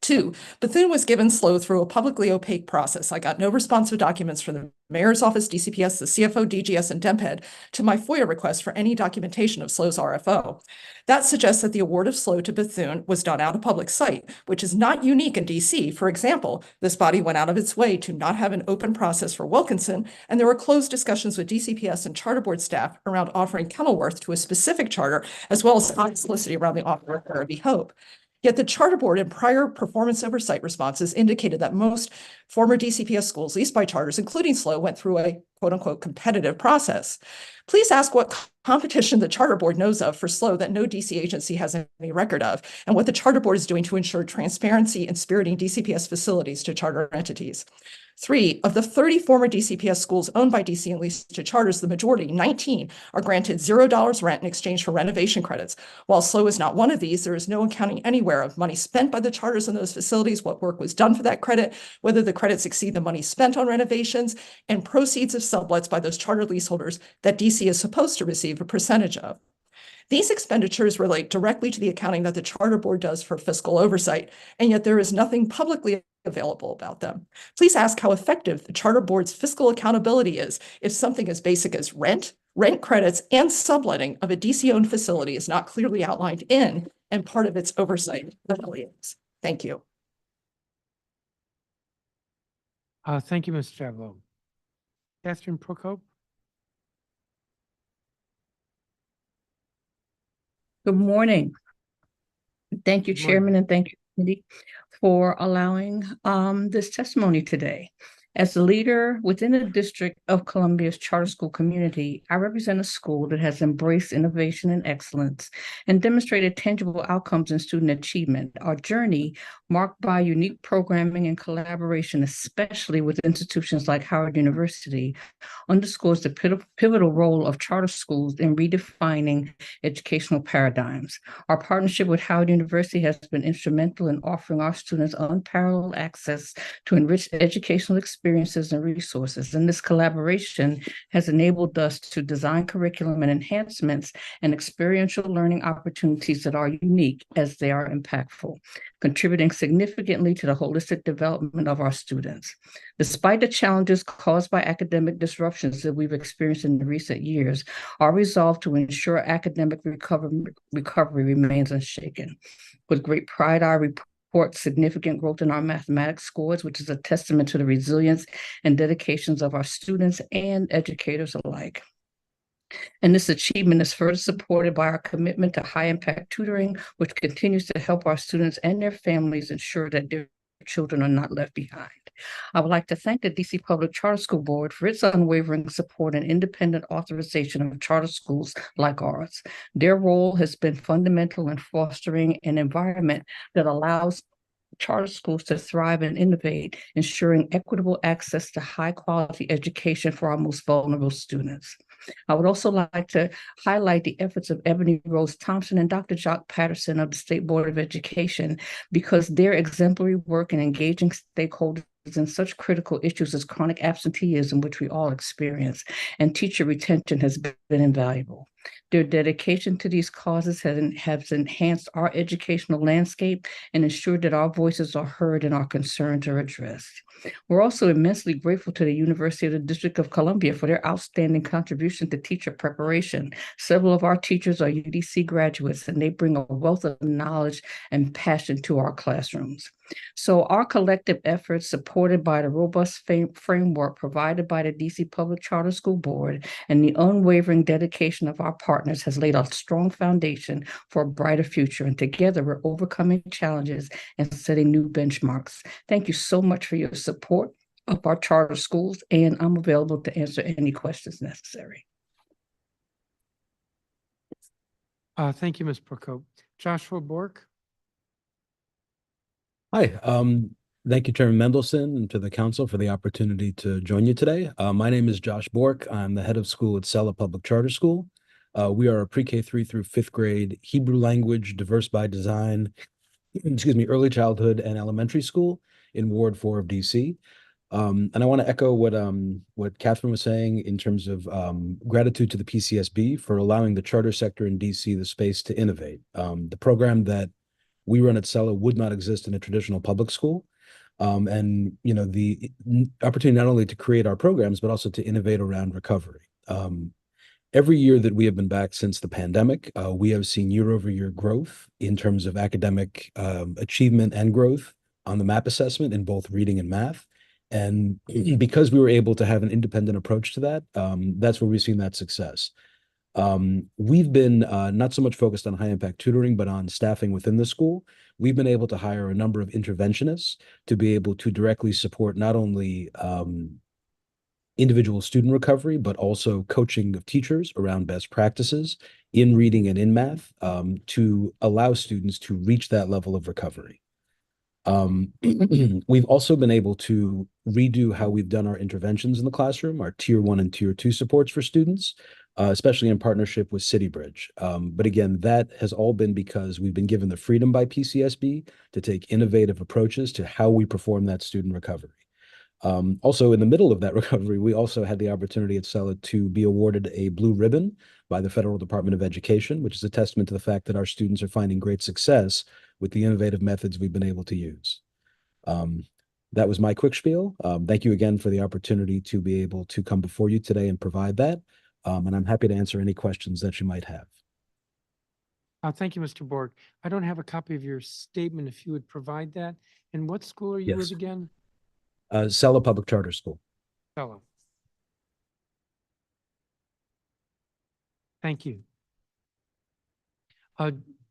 2, Bethune was given SLO through a publicly opaque process. I got no responsive documents from the mayor's office, DCPS, the CFO, DGS, and DEMPED to my FOIA request for any documentation of SLO's RFO. That suggests that the award of SLO to Bethune was done out of public site, which is not unique in DC. For example, this body went out of its way to not have an open process for Wilkinson, and there were closed discussions with DCPS and charter board staff around offering Kenilworth to a specific charter, as well as unsolicited around the offer of Harrowby Hope. Yet the charter board in prior performance oversight responses indicated that most former DCPS schools leased by charters, including SLO, went through a quote unquote competitive process. Please ask what competition the charter board knows of for SLO that no DC agency has any record of, and what the charter board is doing to ensure transparency in spiriting DCPS facilities to charter entities. 3, of the 30 former DCPS schools owned by DC and leased to charters, the majority, 19, are granted $0 rent in exchange for renovation credits. While SLO is not one of these, there is no accounting anywhere of money spent by the charters in those facilities, what work was done for that credit, whether the credits exceed the money spent on renovations, and proceeds of sublets by those charter leaseholders that DC is supposed to receive a percentage of. These expenditures relate directly to the accounting that the charter board does for fiscal oversight, and yet there is nothing publicly available about them. Please ask how effective the charter board's fiscal accountability is if something as basic as rent credits, and subletting of a DC-owned facility is not clearly outlined in and part of its oversight affiliates. Thank you. Thank you, Ms. Javlo. Catherine Procope. Good morning. Thank you, Good morning. Chairman, and thank you, committee, for allowing this testimony today. As the leader within the District of Columbia's charter school community, I represent a school that has embraced innovation and excellence and demonstrated tangible outcomes in student achievement. Our journey, marked by unique programming and collaboration, especially with institutions like Howard University, underscores the pivotal role of charter schools in redefining educational paradigms. Our partnership with Howard University has been instrumental in offering our students unparalleled access to enriched educational experiences and resources. And this collaboration has enabled us to design curriculum and enhancements and experiential learning opportunities that are unique as they are impactful, contributing significantly to the holistic development of our students. Despite the challenges caused by academic disruptions that we've experienced in recent years, our resolve to ensure academic recovery remains unshaken. With great pride, I report significant growth in our mathematics scores, which is a testament to the resilience and dedications of our students and educators alike. And this achievement is further supported by our commitment to high-impact tutoring, which continues to help our students and their families ensure that their children are not left behind. I would like to thank the DC Public Charter School Board for its unwavering support and independent authorization of charter schools like ours. Their role has been fundamental in fostering an environment that allows charter schools to thrive and innovate, ensuring equitable access to high-quality education for our most vulnerable students. I would also like to highlight the efforts of Ebony Rose Thompson and Dr. Jock Patterson of the State Board of Education, because their exemplary work in engaging stakeholders in such critical issues as chronic absenteeism, which we all experience, and teacher retention has been invaluable. Their dedication to these causes has enhanced our educational landscape and ensured that our voices are heard and our concerns are addressed. We're also immensely grateful to the University of the District of Columbia for their outstanding contribution to teacher preparation. Several of our teachers are UDC graduates, and they bring a wealth of knowledge and passion to our classrooms. So our collective efforts, supported by the robust framework provided by the DC Public Charter School Board and the unwavering dedication of our partners, has laid a strong foundation for a brighter future. And together we're overcoming challenges and setting new benchmarks. Thank you so much for your support of our charter schools, and I'm available to answer any questions necessary. Thank you, Ms. Procope. Joshua Bork. Hi, thank you, Chairman Mendelson, and to the council for the opportunity to join you today. My name is Josh Bork. I'm the head of school at Sella Public Charter School. We are a pre-K 3 through 5th grade Hebrew language, diverse by design, early childhood and elementary school in Ward 4 of DC. And I want to echo what Catherine was saying in terms of gratitude to the PCSB for allowing the charter sector in DC the space to innovate. The program that we run at Sella would not exist in a traditional public school. And, the opportunity not only to create our programs, but also to innovate around recovery. Every year that we have been back since the pandemic, we have seen year-over-year growth in terms of academic achievement and growth on the MAP assessment in both reading and math. And because we were able to have an independent approach to that, that's where we've seen that success. We've been not so much focused on high impact tutoring, but on staffing within the school. We've been able to hire a number of interventionists to be able to directly support not only individual student recovery, but also coaching of teachers around best practices in reading and in math to allow students to reach that level of recovery. We've also been able to redo how we've done our interventions in the classroom, our tier 1 and tier 2 supports for students, especially in partnership with CityBridge. But again, that has all been because we've been given the freedom by PCSB to take innovative approaches to how we perform that student recovery. Also, in the middle of that recovery, we also had the opportunity at Sella to be awarded a blue ribbon by the Federal Department of Education, which is a testament to the fact that our students are finding great success with the innovative methods we've been able to use. That was my quick spiel. Thank you again for the opportunity to be able to come before you today and provide that. And I'm happy to answer any questions that you might have. Thank you, Mr. Borg. I don't have a copy of your statement if you would provide that. And what school are you with Yes. again? Sella Public Charter School. Fellow. Thank you.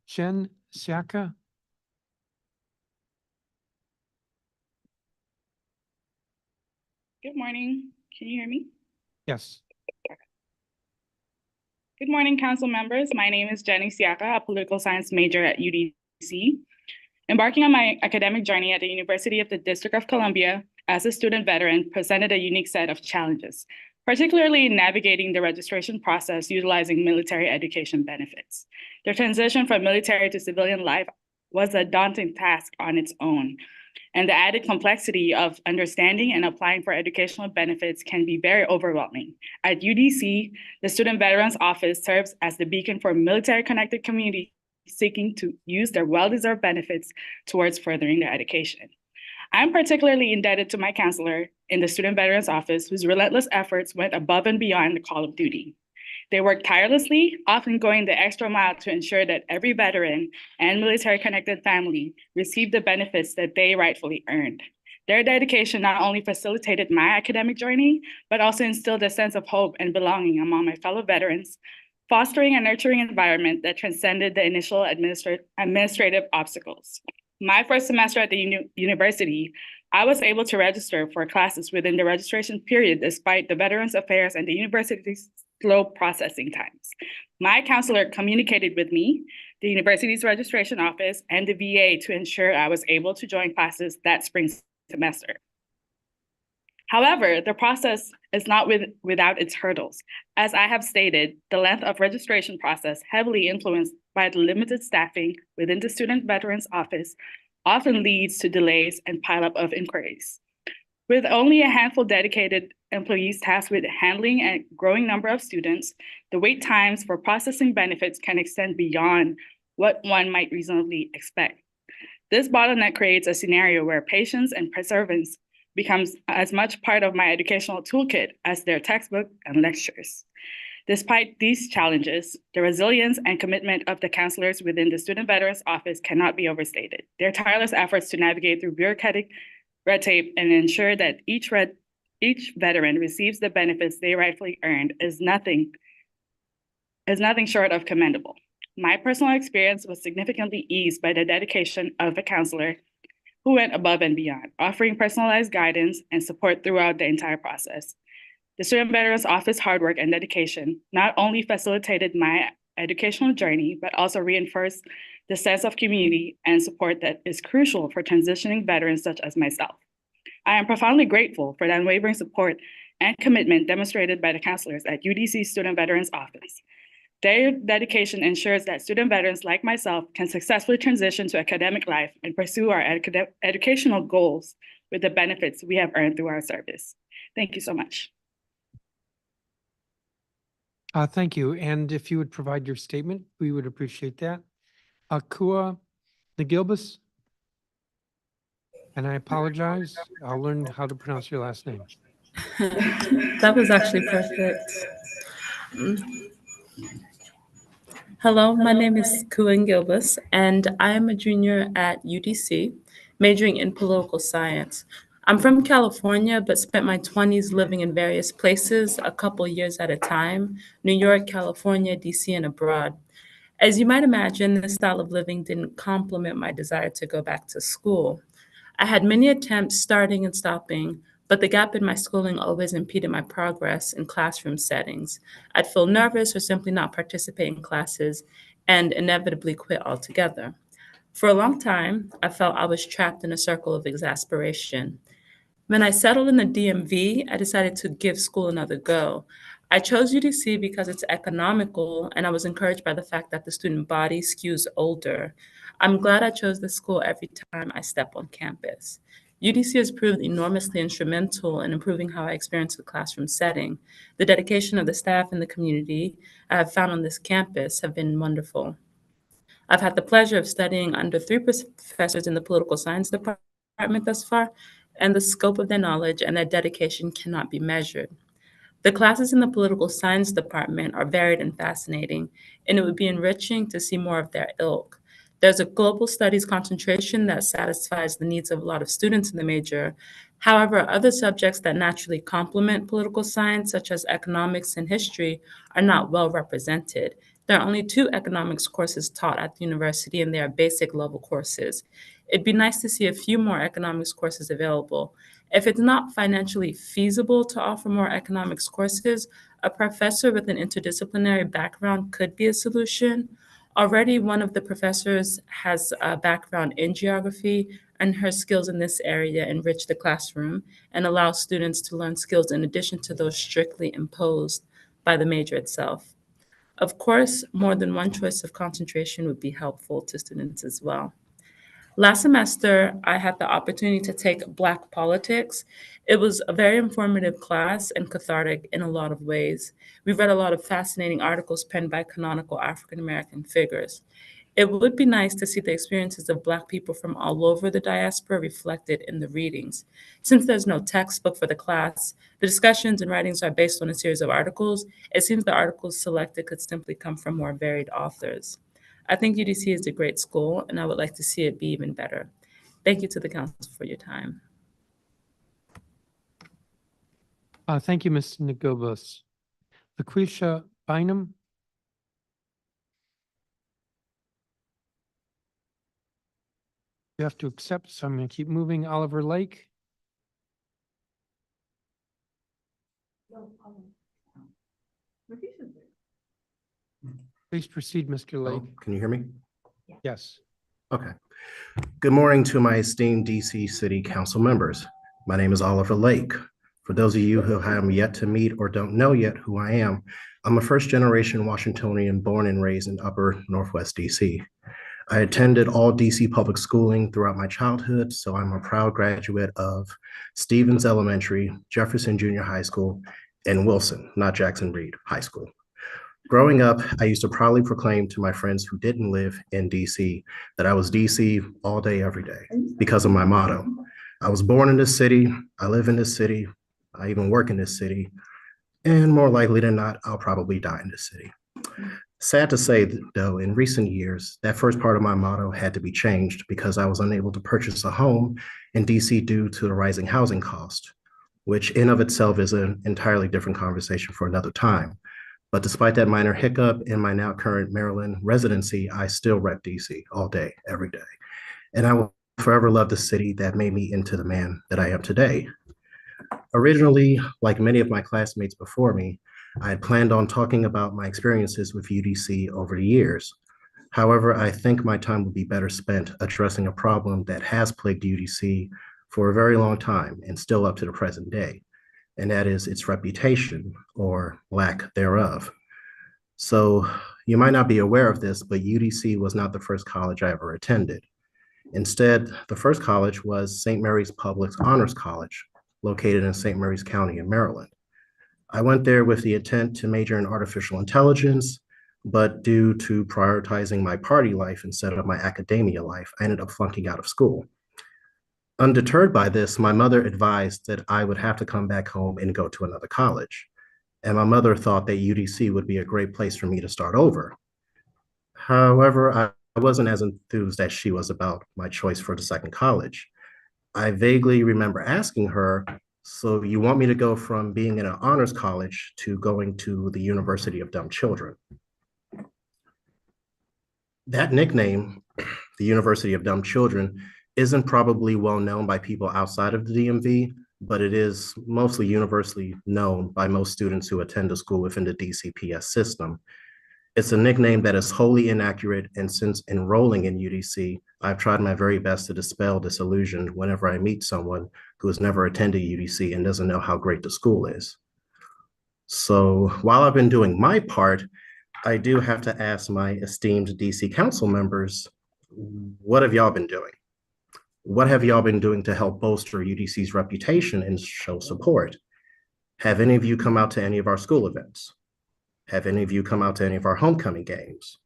Jen Siaka. Good morning. Can you hear me? Yes. Good morning, council members. My name is Jenny Siaka, a political science major at UDC. Embarking on my academic journey at the University of the District of Columbia as a student veteran presented a unique set of challenges, particularly in navigating the registration process utilizing military education benefits. The transition from military to civilian life was a daunting task on its own, and the added complexity of understanding and applying for educational benefits can be very overwhelming. At UDC, the Student Veterans Office serves as the beacon for military-connected communities seeking to use their well-deserved benefits towards furthering their education. I'm particularly indebted to my counselor in the Student Veterans Office, whose relentless efforts went above and beyond the call of duty. They worked tirelessly, often going the extra mile to ensure that every veteran and military-connected family received the benefits that they rightfully earned. Their dedication not only facilitated my academic journey, but also instilled a sense of hope and belonging among my fellow veterans, fostering a nurturing environment that transcended the initial administrative obstacles. My first semester at the university, I was able to register for classes within the registration period despite the Veterans Affairs and the university's slow processing times. My counselor communicated with me, the university's registration office, and the VA to ensure I was able to join classes that spring semester. However, the process is not without its hurdles. As I have stated, the length of registration process, heavily influenced by the limited staffing within the Student Veterans Office, often leads to delays and pileup of inquiries. With only a handful dedicated employees tasked with handling a growing number of students, the wait times for processing benefits can extend beyond what one might reasonably expect. This bottleneck creates a scenario where patience and perseverance becomes as much part of my educational toolkit as their textbook and lectures. Despite these challenges, the resilience and commitment of the counselors within the Student Veterans Office cannot be overstated. Their tireless efforts to navigate through bureaucratic red tape and ensure that each veteran receives the benefits they rightfully earned is nothing short of commendable. My personal experience was significantly eased by the dedication of a counselor who went above and beyond, offering personalized guidance and support throughout the entire process. The Student Veterans Office hard work and dedication not only facilitated my educational journey, but also reinforced the sense of community and support that is crucial for transitioning veterans such as myself. I am profoundly grateful for the unwavering support and commitment demonstrated by the counselors at UDC Student Veterans Office. Their dedication ensures that student veterans like myself can successfully transition to academic life and pursue our educational goals with the benefits we have earned through our service. Thank you so much. Thank you. And if you would provide your statement, we would appreciate that. Akua Nagilbis. And I apologize. I'll learn how to pronounce your last name. That was actually perfect. Hello, my name is Kuan Gilbis, and I am a junior at UDC, majoring in political science. I'm from California, but spent my 20s living in various places, a couple years at a time, New York, California, DC, and abroad. As you might imagine, this style of living didn't complement my desire to go back to school. I had many attempts starting and stopping, but the gap in my schooling always impeded my progress in classroom settings. I'd feel nervous or simply not participate in classes and inevitably quit altogether. For a long time, I felt I was trapped in a circle of exasperation. When I settled in the DMV, I decided to give school another go. I chose UDC because it's economical, and I was encouraged by the fact that the student body skews older. I'm glad I chose this school every time I step on campus. UDC has proved enormously instrumental in improving how I experience the classroom setting. The dedication of the staff and the community I have found on this campus have been wonderful. I've had the pleasure of studying under 3 professors in the political science department thus far, and the scope of their knowledge and their dedication cannot be measured. The classes in the political science department are varied and fascinating, and it would be enriching to see more of their ilk. There's a global studies concentration that satisfies the needs of a lot of students in the major. However, other subjects that naturally complement political science, such as economics and history, are not well represented. There are only 2 economics courses taught at the university, and they are basic level courses. It'd be nice to see a few more economics courses available. If it's not financially feasible to offer more economics courses, a professor with an interdisciplinary background could be a solution. Already, one of the professors has a background in geography, and her skills in this area enrich the classroom and allow students to learn skills in addition to those strictly imposed by the major itself. Of course, more than one choice of concentration would be helpful to students as well. Last semester, I had the opportunity to take Black Politics. It was a very informative class and cathartic in a lot of ways. We read a lot of fascinating articles penned by canonical African-American figures. It would be nice to see the experiences of Black people from all over the diaspora reflected in the readings. Since there's no textbook for the class, the discussions and writings are based on a series of articles. It seems the articles selected could simply come from more varied authors. I think UDC is a great school, and I would like to see it be even better. Thank you to the council for your time. Thank you, Ms. Nagilbis. Laquisha Bynum. You have to accept, so I'm going to keep moving. Oliver Lake. Please proceed, Mr. Lake. Can you hear me? Yes. Okay. Good morning to my esteemed DC City Council members. My name is Oliver Lake. For those of you who I am yet to meet or don't know yet who I am, I'm a first-generation Washingtonian born and raised in upper Northwest DC. I attended all DC public schooling throughout my childhood, so I'm a proud graduate of Stevens Elementary, Jefferson Junior High School, and Wilson, not Jackson Reed High School. Growing up, I used to proudly proclaim to my friends who didn't live in DC that I was DC all day, every day, because of my motto. I was born in this city, I live in this city, I even work in this city, and more likely than not, I'll probably die in this city. Sad to say, though, in recent years, that first part of my motto had to be changed because I was unable to purchase a home in DC due to the rising housing cost, which in of itself is an entirely different conversation for another time. But despite that minor hiccup in my now current Maryland residency, I still rep DC all day, every day. And I will forever love the city that made me into the man that I am today. Originally, like many of my classmates before me, I had planned on talking about my experiences with UDC over the years. However, I think my time would be better spent addressing a problem that has plagued UDC for a very long time and still up to the present day, and that is its reputation or lack thereof. So you might not be aware of this, but UDC was not the first college I ever attended. Instead, the first college was St. Mary's Public Honors College, located in St. Mary's County in Maryland. I went there with the intent to major in artificial intelligence, but due to prioritizing my party life instead of my academia life, I ended up flunking out of school. Undeterred by this, my mother advised that I would have to come back home and go to another college. And my mother thought that UDC would be a great place for me to start over. However, I wasn't as enthused as she was about my choice for the second college. I vaguely remember asking her, so you want me to go from being in an honors college to going to the University of Dumb Children? That nickname, the University of Dumb Children, isn't probably well known by people outside of the DMV, but it is mostly universally known by most students who attend a school within the DCPS system. It's a nickname that is wholly inaccurate, and since enrolling in UDC, I've tried my very best to dispel this illusion whenever I meet someone who has never attended UDC and doesn't know how great the school is. So while I've been doing my part, I do have to ask my esteemed DC council members, what have y'all been doing? What have y'all been doing to help bolster UDC's reputation and show support? Have any of you come out to any of our school events? Have any of you come out to any of our homecoming games?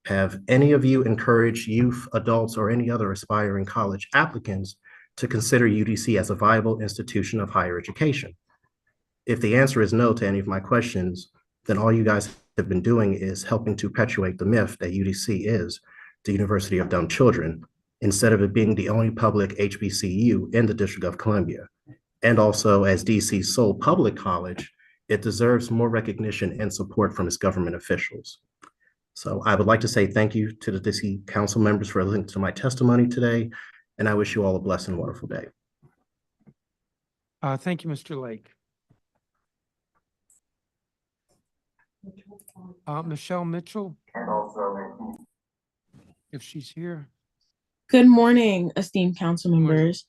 Have any of you encouraged youth, adults, or any other aspiring college applicants to consider UDC as a viable institution of higher education? If the answer is no to any of my questions, then all you guys have been doing is helping to perpetuate the myth that UDC is the University of Dumb Children, instead of it being the only public HBCU in the District of Columbia. And also, as DC's sole public college, it deserves more recognition and support from its government officials. So I would like to say thank you to the DC council members for listening to my testimony today, and I wish you all a blessed and wonderful day. Thank you, Mr. Lake. Michelle Mitchell, if she's here. Good morning, esteemed council members.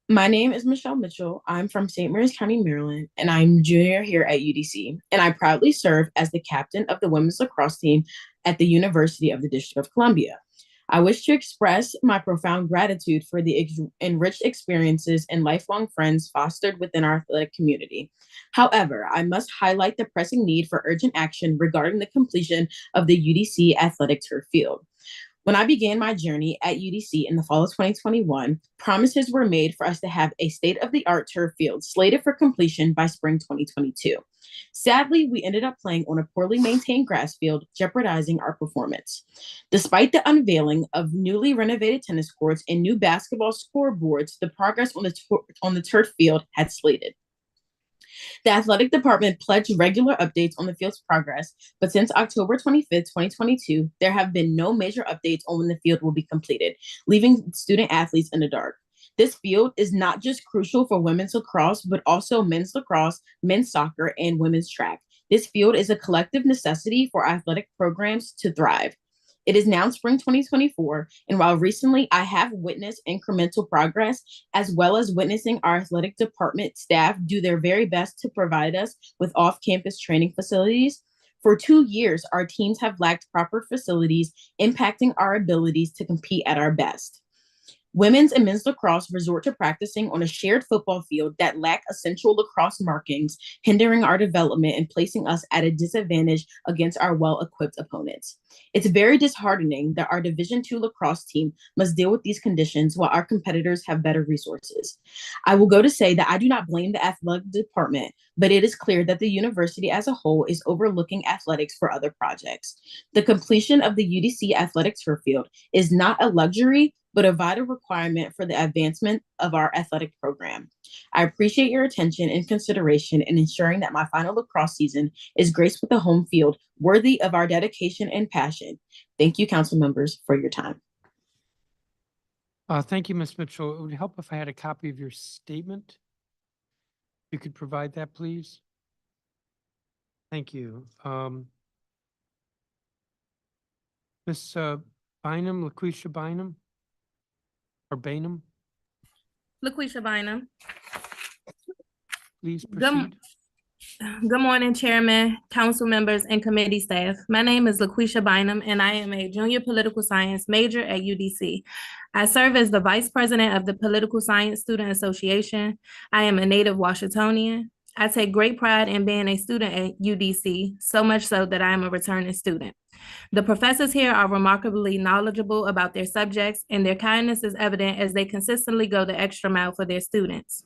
My name is Michelle Mitchell. I'm from St. Mary's County, Maryland, and I'm junior here at UDC. And I proudly serve as the captain of the women's lacrosse team at the University of the District of Columbia. I wish to express my profound gratitude for the enriched experiences and lifelong friends fostered within our athletic community. However, I must highlight the pressing need for urgent action regarding the completion of the UDC athletic turf field. When I began my journey at UDC in the fall of 2021, promises were made for us to have a state-of-the-art turf field slated for completion by spring 2022. Sadly, we ended up playing on a poorly maintained grass field, jeopardizing our performance. Despite the unveiling of newly renovated tennis courts and new basketball scoreboards, the progress on the turf field had slated. The athletic department pledged regular updates on the field's progress, but since October 25th, 2022, there have been no major updates on when the field will be completed, leaving student athletes in the dark. This field is not just crucial for women's lacrosse, but also men's lacrosse, men's soccer, and women's track. This field is a collective necessity for athletic programs to thrive. It is now spring 2024, and while recently I have witnessed incremental progress, as well as witnessing our athletic department staff do their very best to provide us with off-campus training facilities, For 2 years, our teams have lacked proper facilities, impacting our abilities to compete at our best. Women's and men's lacrosse resort to practicing on a shared football field that lack essential lacrosse markings, hindering our development and placing us at a disadvantage against our well-equipped opponents. It's very disheartening that our Division II lacrosse team must deal with these conditions while our competitors have better resources. I will go to say that I do not blame the athletic department, but it is clear that the university as a whole is overlooking athletics for other projects. The completion of the UDC athletic turf field is not a luxury, but a vital requirement for the advancement of our athletic program. I appreciate your attention and consideration in ensuring that my final lacrosse season is graced with a home field worthy of our dedication and passion. Thank you, council members, for your time. Thank you, Ms. Mitchell. It would help if I had a copy of your statement. You could provide that, please. Thank you. Ms. Bynum, LaQuisha Bynum? Or Bainum? LaQuisha Bynum. Please proceed. Good morning, Chairman, council members, and committee staff. My name is LaQuisha Bynum, and I am a junior political science major at UDC. I serve as the Vice President of the Political Science Student Association. I am a native Washingtonian. I take great pride in being a student at UDC, so much so that I am a returning student. The professors here are remarkably knowledgeable about their subjects, and their kindness is evident as they consistently go the extra mile for their students.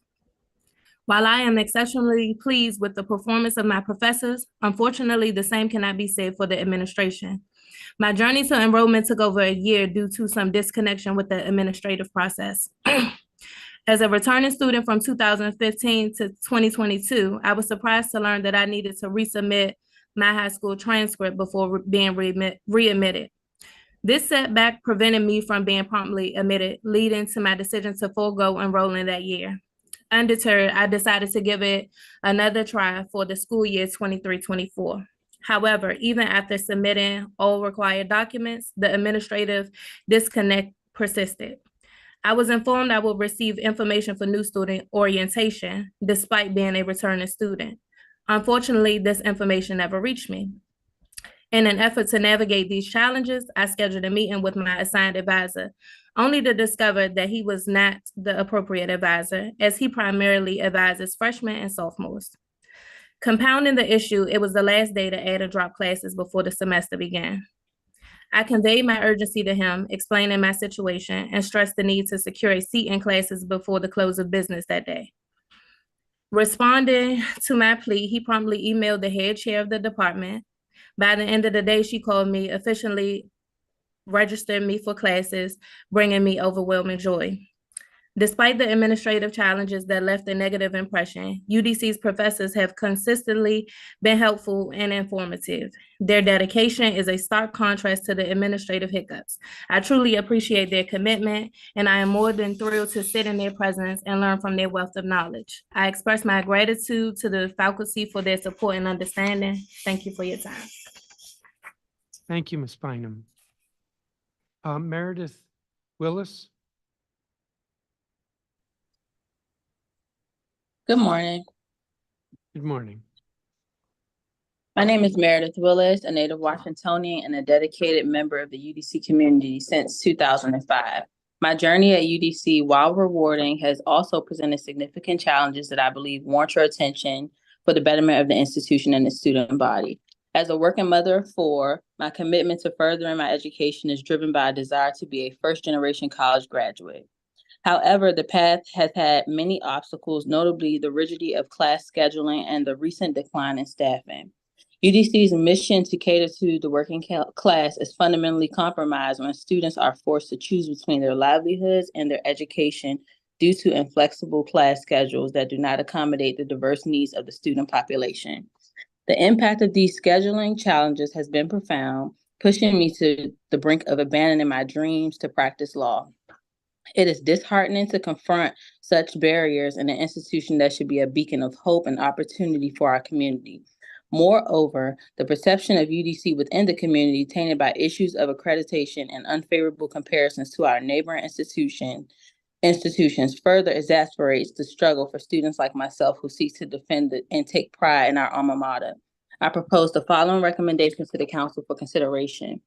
While I am exceptionally pleased with the performance of my professors, unfortunately, the same cannot be said for the administration. My journey to enrollment took over a year due to some disconnection with the administrative process. As a returning student from 2015 to 2022, I was surprised to learn that I needed to resubmit my high school transcript before being readmitted. This setback prevented me from being promptly admitted, leading to my decision to forego enrolling that year. Undeterred, I decided to give it another try for the school year 23-24. However, even after submitting all required documents, the administrative disconnect persisted. I was informed I will receive information for new student orientation, despite being a returning student. Unfortunately, this information never reached me. In an effort to navigate these challenges, I scheduled a meeting with my assigned advisor, only to discover that he was not the appropriate advisor, as he primarily advises freshmen and sophomores. Compounding the issue, it was the last day to add or drop classes before the semester began. I conveyed my urgency to him, explaining my situation, and stressed the need to secure a seat in classes before the close of business that day. Responding to my plea, he promptly emailed the head chair of the department. By the end of the day, she called me, officially registered me for classes, bringing me overwhelming joy. Despite the administrative challenges that left a negative impression, UDC's professors have consistently been helpful and informative. Their dedication is a stark contrast to the administrative hiccups. I truly appreciate their commitment, and I am more than thrilled to sit in their presence and learn from their wealth of knowledge. I express my gratitude to the faculty for their support and understanding. Thank you for your time. Thank you, Ms. Bynum. Meredith Willis. Good morning. Good morning. My name is Meredith Willis, a native Washingtonian and a dedicated member of the UDC community since 2005. My journey at UDC, while rewarding, has also presented significant challenges that I believe warrant your attention for the betterment of the institution and the student body. As a working mother of four, my commitment to furthering my education is driven by a desire to be a first-generation college graduate. However, the path has had many obstacles, notably the rigidity of class scheduling and the recent decline in staffing. UDC's mission to cater to the working class is fundamentally compromised when students are forced to choose between their livelihoods and their education due to inflexible class schedules that do not accommodate the diverse needs of the student population. The impact of these scheduling challenges has been profound, pushing me to the brink of abandoning my dreams to practice law. It is disheartening to confront such barriers in an institution that should be a beacon of hope and opportunity for our community. Moreover, the perception of UDC within the community, tainted by issues of accreditation and unfavorable comparisons to our neighboring institutions, further exasperates the struggle for students like myself who seek to defend and take pride in our alma mater. I propose the following recommendations to the council for consideration.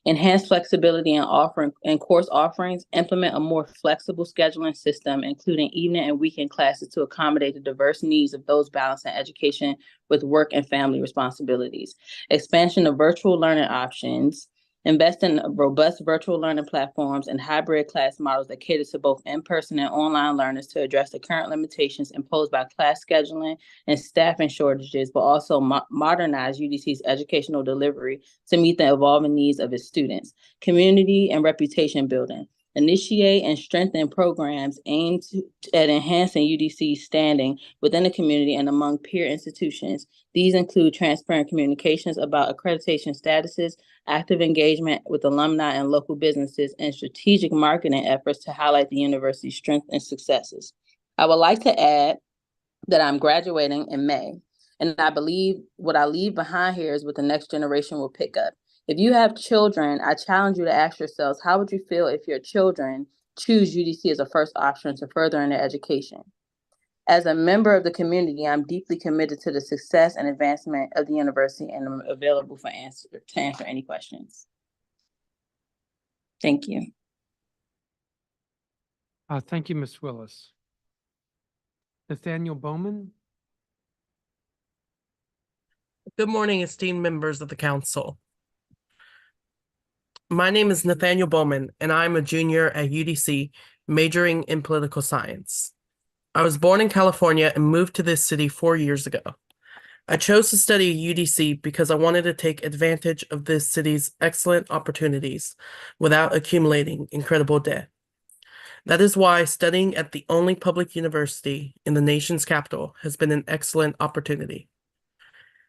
Enhance flexibility in course offerings, implement a more flexible scheduling system, including evening and weekend classes to accommodate the diverse needs of those balancing education with work and family responsibilities. Expansion of virtual learning options, invest in robust virtual learning platforms and hybrid class models that cater to both in-person and online learners to address the current limitations imposed by class scheduling and staffing shortages, but also modernize UDC's educational delivery to meet the evolving needs of its students. Community and reputation building. Initiate and strengthen programs aimed at enhancing UDC's standing within the community and among peer institutions. These include transparent communications about accreditation statuses, active engagement with alumni and local businesses, and strategic marketing efforts to highlight the university's strengths and successes. I would like to add that I'm graduating in May, and I believe what I leave behind here is what the next generation will pick up. If you have children, I challenge you to ask yourselves, how would you feel if your children choose UDC as a first option to further in their education? As a member of the community, I'm deeply committed to the success and advancement of the university, and I'm available to answer any questions. Thank you. Thank you, Ms. Willis. Nathaniel Bowman? Good morning, esteemed members of the council. My name is Nathaniel Bowman, and I'm a junior at UDC, majoring in political science. I was born in California and moved to this city 4 years ago. I chose to study at UDC because I wanted to take advantage of this city's excellent opportunities without accumulating incredible debt. That is why studying at the only public university in the nation's capital has been an excellent opportunity.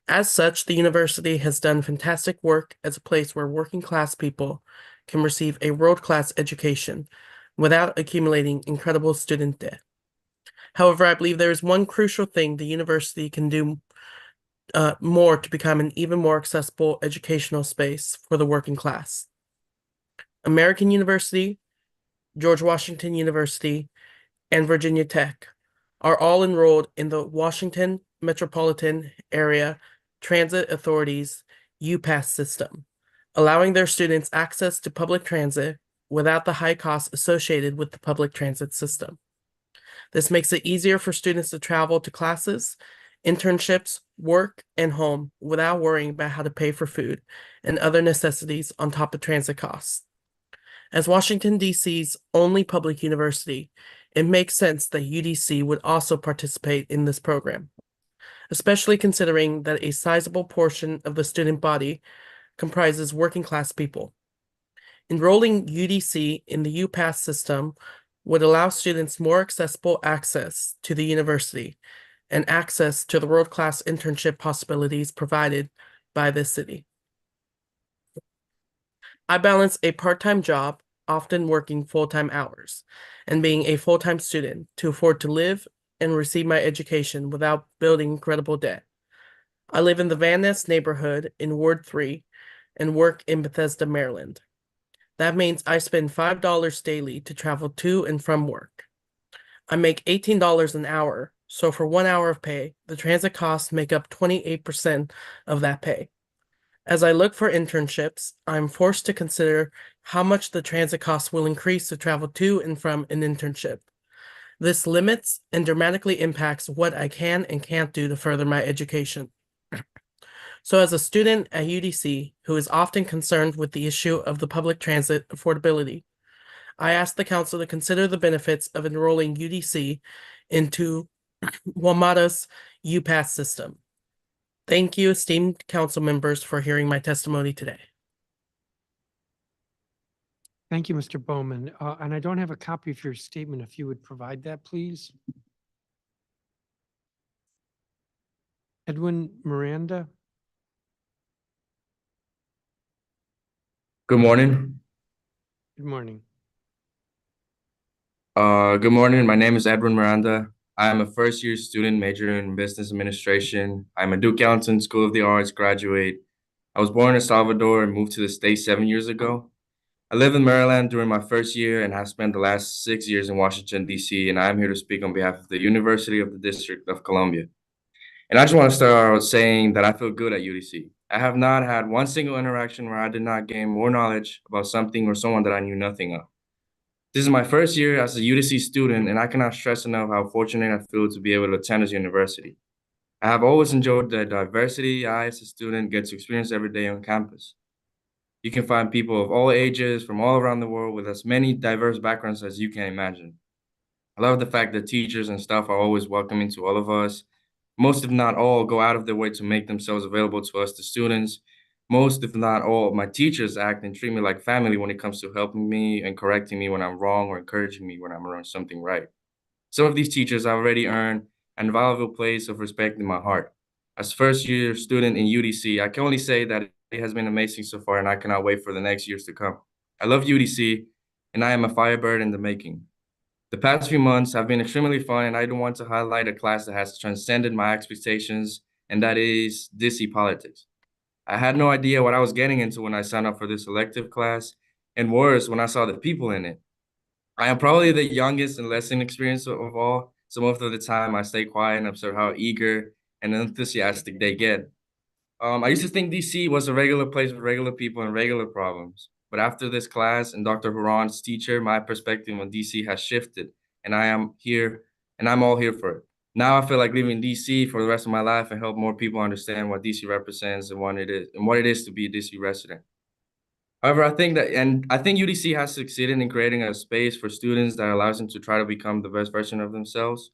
As such, the university has done fantastic work as a place where working class people can receive a world-class education without accumulating incredible student debt. However, I believe there is one crucial thing the university can do more to become an even more accessible educational space for the working class. American University, George Washington University, and Virginia Tech are all enrolled in the Washington Metropolitan Area Transit Authority's UPass system, allowing their students access to public transit without the high costs associated with the public transit system. This makes it easier for students to travel to classes, internships, work, and home without worrying about how to pay for food and other necessities on top of transit costs. As Washington, D.C.'s only public university, it makes sense that UDC would also participate in this program, especially considering that a sizable portion of the student body comprises working class people. Enrolling UDC in the UPass system would allow students more accessible access to the university and access to the world-class internship possibilities provided by this city. I balance a part-time job, often working full-time hours, and being a full-time student to afford to live and receive my education without building incredible debt. I live in the Van Ness neighborhood in Ward 3 and work in Bethesda, Maryland. That means I spend $5 daily to travel to and from work. I make $18 an hour, so for 1 hour of pay, the transit costs make up 28% of that pay. As I look for internships, I'm forced to consider how much the transit costs will increase to travel to and from an internship. This limits and dramatically impacts what I can and can't do to further my education. So as a student at UDC who is often concerned with the issue of the public transit affordability, I ask the council to consider the benefits of enrolling UDC into WMATA's UPass system. Thank you, esteemed council members, for hearing my testimony today. Thank you, Mr. Bowman. And I don't have a copy of your statement. If you would provide that, please. Edwin Miranda. Good morning. Good morning. Good morning. My name is Edwin Miranda. I'm a first-year student majoring in business administration. I'm a Duke Ellington School of the Arts graduate. I was born in El Salvador and moved to the States 7 years ago. I live in Maryland during my first year and have spent the last 6 years in Washington, D.C., and I'm here to speak on behalf of the University of the District of Columbia. And I just want to start out saying that I feel good at UDC. I have not had one single interaction where I did not gain more knowledge about something or someone that I knew nothing of. This is my first year as a UDC student, and I cannot stress enough how fortunate I feel to be able to attend this university. I have always enjoyed the diversity I, as a student, get to experience every day on campus. You can find people of all ages from all around the world with as many diverse backgrounds as you can imagine. I love the fact that teachers and staff are always welcoming to all of us. Most, if not all, go out of their way to make themselves available to us, the students. Most, if not all, of my teachers act and treat me like family when it comes to helping me and correcting me when I'm wrong or encouraging me when I'm doing something right. Some of these teachers have already earned an invaluable place of respect in my heart. As first-year student in UDC, I can only say that it has been amazing so far, and I cannot wait for the next years to come. I love UDC, and I am a Firebird in the making. The past few months have been extremely fun, and I do want to highlight a class that has transcended my expectations, and that is DC Politics. I had no idea what I was getting into when I signed up for this elective class, and worse, when I saw the people in it. I am probably the youngest and less inexperienced of all, so most of the time I stay quiet and observe how eager and enthusiastic they get. I used to think DC was a regular place with regular people and regular problems. But after this class and Dr. Huron's teacher, my perspective on DC has shifted, and I am here, and I'm all here for it. Now I feel like living in DC for the rest of my life and help more people understand what DC represents and what it is to be a DC resident. However, I think UDC has succeeded in creating a space for students that allows them to try to become the best version of themselves.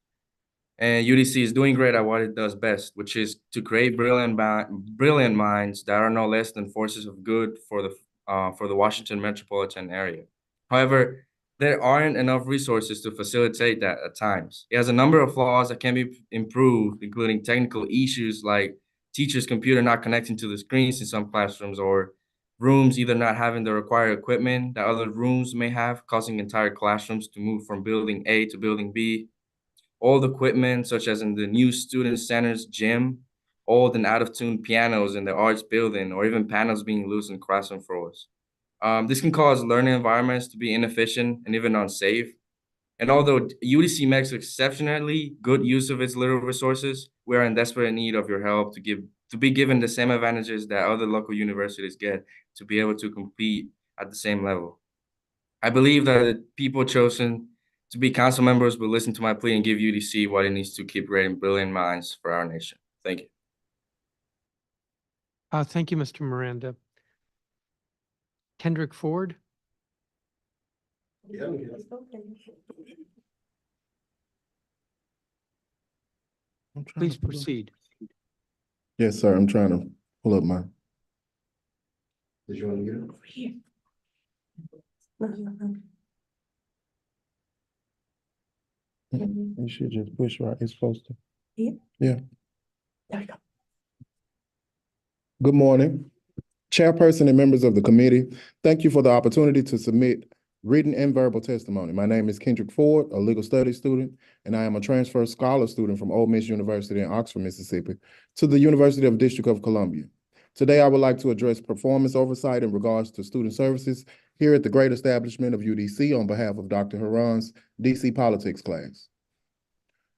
And UDC is doing great at what it does best, which is to create brilliant minds that are no less than forces of good for the Washington metropolitan area. However, there aren't enough resources to facilitate that at times. It has a number of flaws that can be improved, including technical issues like teachers' computer not connecting to the screens in some classrooms, or rooms either not having the required equipment that other rooms may have, causing entire classrooms to move from building A to building B. Old equipment, such as in the new student center's gym, old and out of tune pianos in the arts building, or even panels being loose in classroom floors. This can cause learning environments to be inefficient and even unsafe. And although UDC makes exceptionally good use of its little resources, we are in desperate need of your help to be given the same advantages that other local universities get to be able to compete at the same level. I believe that the people chosen to be council members will listen to my plea and give UDC what it needs to keep creating brilliant minds for our nation. Thank you. Thank you, Mr. Miranda. Kendrick Ford. Please proceed. Yes, sir. I'm trying to pull up my. Did you want to get it? Over here. You should just push right. It's supposed to. Yeah. Yeah. There we go. Good morning, Chairperson and members of the committee. Thank you for the opportunity to submit written and verbal testimony. My name is Kendrick Ford, a legal studies student, and I am a transfer scholar student from Ole Miss University in Oxford, Mississippi, to the University of District of Columbia. Today, I would like to address performance oversight in regards to student services here at the great establishment of UDC on behalf of Dr. Huron's DC Politics class.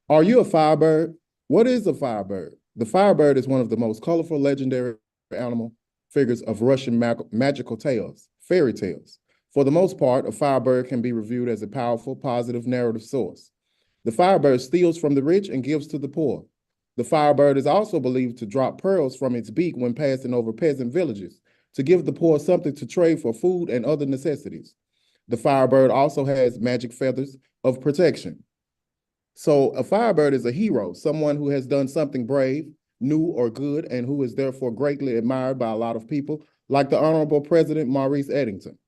Are you a Firebird? What is a Firebird? The Firebird is one of the most colorful, legendary animal figures of Russian magical tales, fairy tales. For the most part, a Firebird can be reviewed as a powerful, positive narrative source. The Firebird steals from the rich and gives to the poor. The Firebird is also believed to drop pearls from its beak when passing over peasant villages to give the poor something to trade for food and other necessities. The Firebird also has magic feathers of protection. So a Firebird is a hero, someone who has done something brave, new, or good, and who is therefore greatly admired by a lot of people, like the Honorable President Maurice Eddington.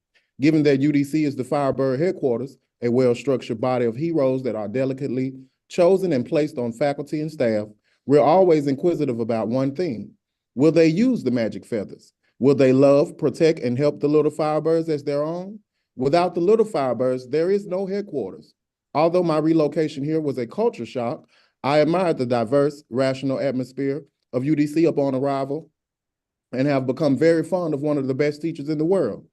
Given that UDC is the Firebird headquarters, a well-structured body of heroes that are delicately chosen and placed on faculty and staff, we're always inquisitive about one thing. Will they use the magic feathers? Will they love, protect, and help the little Firebirds as their own? Without the little Firebirds, there is no headquarters. Although my relocation here was a culture shock, I admired the diverse, rational atmosphere of UDC upon arrival and have become very fond of one of the best teachers in the world.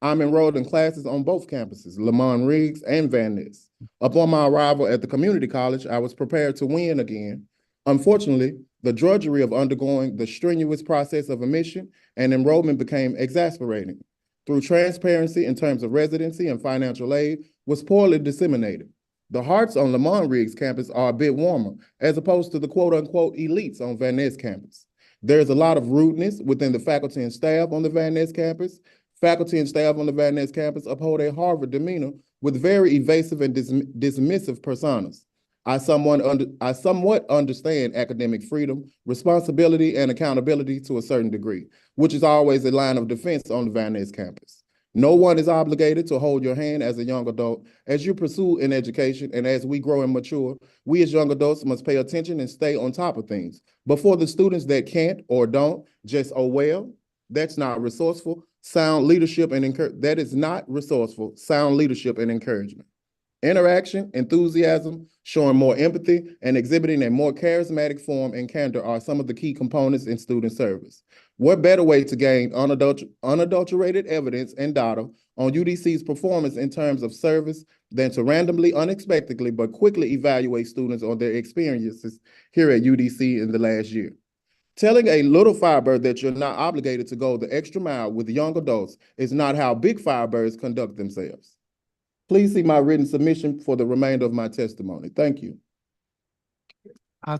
I'm enrolled in classes on both campuses, Lamont Riggs and Van Ness. Upon my arrival at the community college, I was prepared to win again. Unfortunately, The drudgery of undergoing the strenuous process of admission and enrollment became exasperating. Through transparency in terms of residency and financial aid was poorly disseminated. The hearts on Lamont Riggs campus are a bit warmer, as opposed to the quote-unquote elites on Van Ness campus. There's a lot of rudeness within the faculty and staff on the Van Ness campus. Faculty and staff on the Van Ness campus uphold a Harvard demeanor with very evasive and dismissive personas. I somewhat understand academic freedom, responsibility, and accountability to a certain degree, which is always a line of defense on the Van Ness campus. No one is obligated to hold your hand as a young adult as you pursue an education, and as we grow and mature, we as young adults must pay attention and stay on top of things. But for the students that can't or don't, just oh well, that's not resourceful, sound leadership and that is not resourceful, sound leadership and encouragement. Interaction, enthusiasm, showing more empathy, and exhibiting a more charismatic form and candor are some of the key components in student service. What better way to gain unadulterated evidence and data on UDC's performance in terms of service than to randomly, unexpectedly, but quickly evaluate students on their experiences here at UDC in the last year? Telling a little firebird that you're not obligated to go the extra mile with young adults is not how big firebirds conduct themselves. Please see my written submission for the remainder of my testimony. Thank you.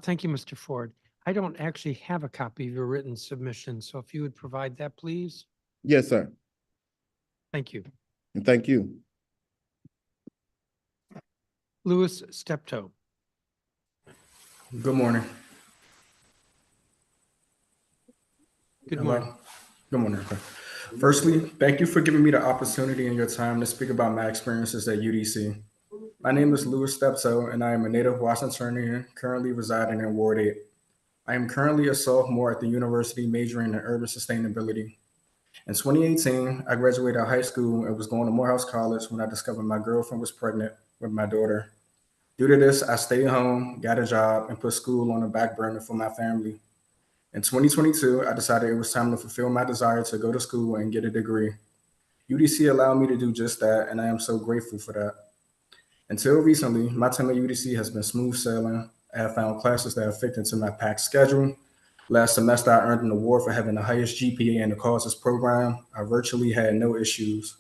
Thank you, Mr. Ford. I don't actually have a copy of your written submission, so if you would provide that, please. Yes, sir. Thank you. And thank you. Louis Steptoe. Good morning. Good Hello. morning. Good morning. Okay. Firstly, thank you for giving me the opportunity and your time to speak about my experiences at UDC. My name is Louis Steptoe, and I am a native Washingtonian currently residing in Ward 8. I am currently a sophomore at the university majoring in urban sustainability. In 2018, I graduated high school and was going to Morehouse College when I discovered my girlfriend was pregnant with my daughter. Due to this, I stayed home, got a job, and put school on the back burner for my family. In 2022, I decided it was time to fulfill my desire to go to school and get a degree. UDC allowed me to do just that, and I am so grateful for that. Until recently, my time at UDC has been smooth sailing. I have found classes that fit into my packed schedule. Last semester, I earned an award for having the highest GPA in the causes program. I virtually had no issues.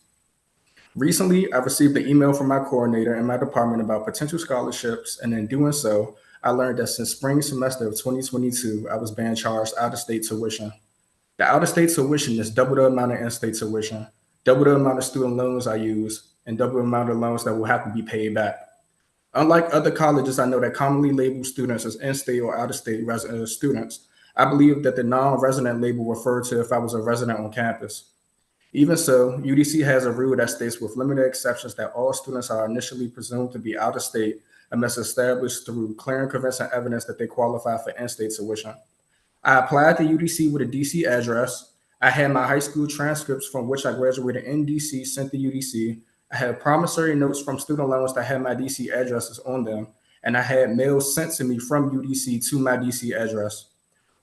Recently, I received an email from my coordinator in my department about potential scholarships, and in doing so, I learned that since spring semester of 2022, I was being charged out-of-state tuition. The out-of-state tuition is double the amount of in-state tuition, double the amount of student loans I use, and double the amount of loans that will have to be paid back. Unlike other colleges I know that commonly label students as in-state or out-of-state students, I believe that the non-resident label referred to if I was a resident on campus. Even so, UDC has a rule that states with limited exceptions that all students are initially presumed to be out of state unless established through clear and convincing evidence that they qualify for in-state tuition. I applied to UDC with a DC address. I had my high school transcripts from which I graduated in DC sent to UDC. I had promissory notes from student loans that had my DC addresses on them, and I had mails sent to me from UDC to my DC address.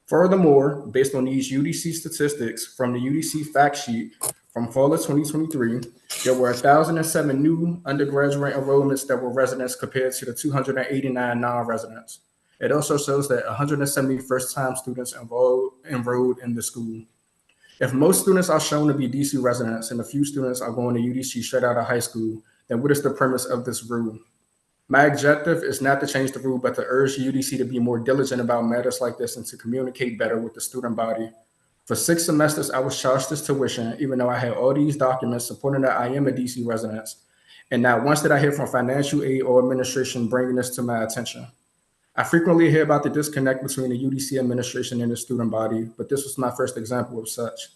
Furthermore, based on these UDC statistics from the UDC fact sheet from fall of 2023, there were 1,007 new undergraduate enrollments that were residents compared to the 289 non-residents. It also shows that 170 first-time students enrolled in the school. If most students are shown to be DC residents and a few students are going to UDC straight out of high school, then what is the premise of this rule? My objective is not to change the rule, but to urge UDC to be more diligent about matters like this and to communicate better with the student body. For 6 semesters, I was charged this tuition, even though I had all these documents supporting that I am a DC resident. And not once did I hear from financial aid or administration bringing this to my attention. I frequently hear about the disconnect between the UDC administration and the student body, but this was my first example of such.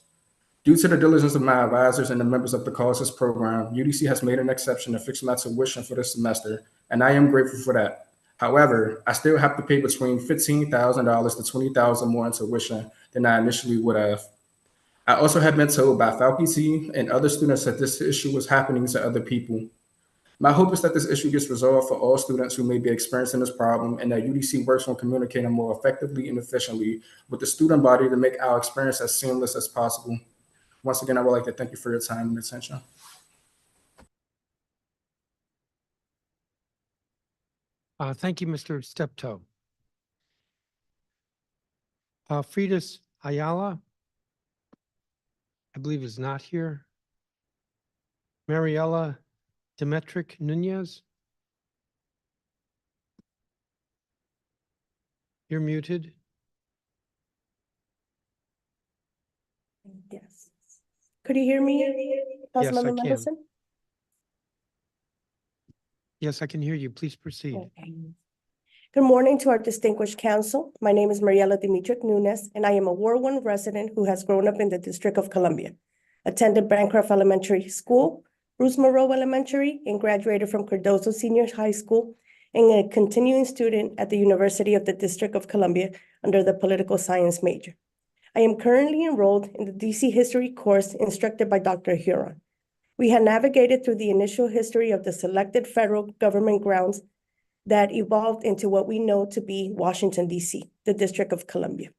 Due to the diligence of my advisors and the members of the causes program, UDC has made an exception to fix my tuition for this semester, and I am grateful for that. However, I still have to pay between $15,000 to $20,000 more in tuition than I initially would have. I also have been told by faculty and other students that this issue was happening to other people. My hope is that this issue gets resolved for all students who may be experiencing this problem and that UDC works on communicating more effectively and efficiently with the student body to make our experience as seamless as possible. Once again, I would like to thank you for your time and attention. Thank you, Mr. Steptoe. Fridas Ayala, I believe is not here. Mariela Demetric Nunez. You're muted. Yes. Could you hear me, Yes, I Councilmember can. Mendelson? Yes, I can hear you. Please proceed. Okay. Good morning to our distinguished council. My name is Mariela Dimitric Nunes, and I am a Ward 1 resident who has grown up in the District of Columbia, attended Bancroft Elementary School, Bruce Monroe Elementary, and graduated from Cardozo Senior High School, and a continuing student at the University of the District of Columbia under the political science major. I am currently enrolled in the DC History course instructed by Dr. Huron. We have navigated through the initial history of the selected federal government grounds that evolved into what we know to be Washington, D.C., the District of Columbia,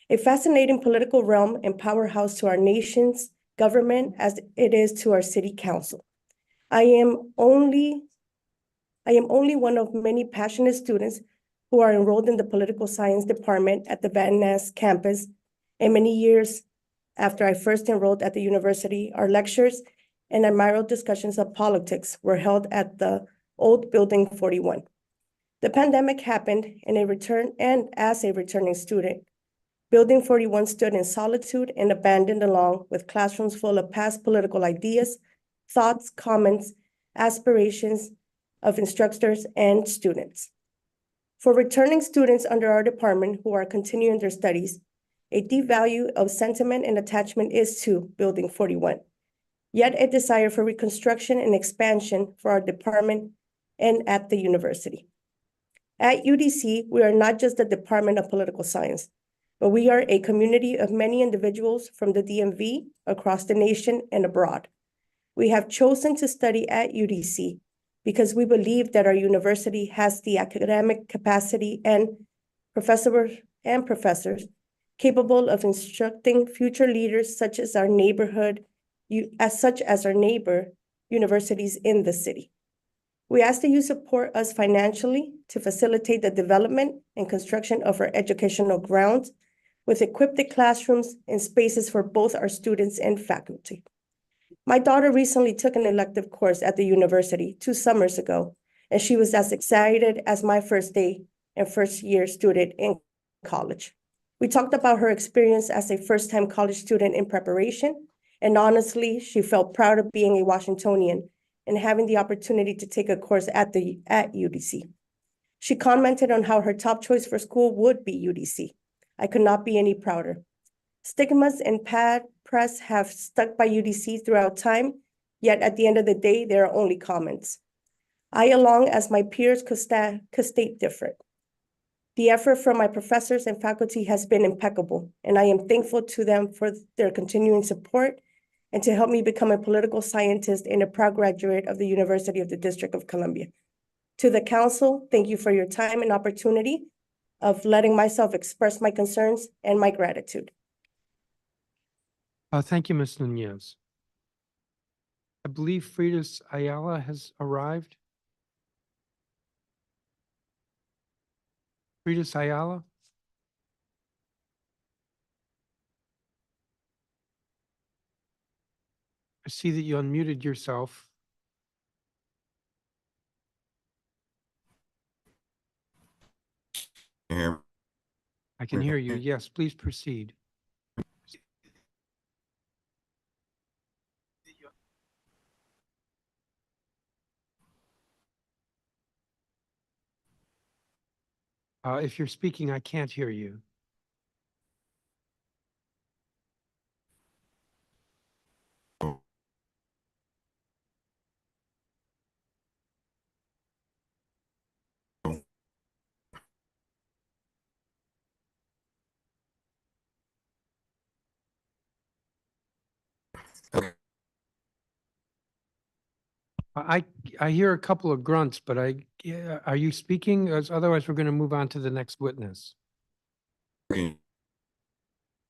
a fascinating political realm and powerhouse to our nation's government as it is to our city council. I am only one of many passionate students who are enrolled in the political science department at the Van Ness campus. And many years after I first enrolled at the university, our lectures and admiral discussions of politics were held at the old Building 41. The pandemic happened and as a returning student, Building 41 stood in solitude and abandoned along with classrooms full of past political ideas, thoughts, comments, aspirations of instructors and students. For returning students under our department who are continuing their studies, a deep value of sentiment and attachment is to Building 41, yet a desire for reconstruction and expansion for our department and at the university. At UDC, we are not just the Department of Political Science, but we are a community of many individuals from the DMV, across the nation, and abroad. We have chosen to study at UDC because we believe that our university has the academic capacity and professors capable of instructing future leaders such as our neighbor universities in the city. We ask that you support us financially to facilitate the development and construction of our educational grounds with equipped classrooms and spaces for both our students and faculty. My daughter recently took an elective course at the university 2 summers ago, and she was as excited as my first day and first year student in college. We talked about her experience as a first-time college student in preparation, and honestly, she felt proud of being a Washingtonian and having the opportunity to take a course at UDC. She commented on how her top choice for school would be UDC. I could not be any prouder. Stigmas and bad press have stuck by UDC throughout time, yet at the end of the day, they are only comments. I, along as my peers, could state different. The effort from my professors and faculty has been impeccable, and I am thankful to them for their continuing support and to help me become a political scientist and a proud graduate of the University of the District of Columbia. To the council, thank you for your time and opportunity of letting myself express my concerns and my gratitude. Thank you, Ms. Nunez. I believe Fridas Ayala has arrived. Fridas Ayala? I see that you unmuted yourself. I can hear you. Yes, please proceed. If you're speaking, I can't hear you. I hear a couple of grunts, but are you speaking? Otherwise, we're going to move on to the next witness. Give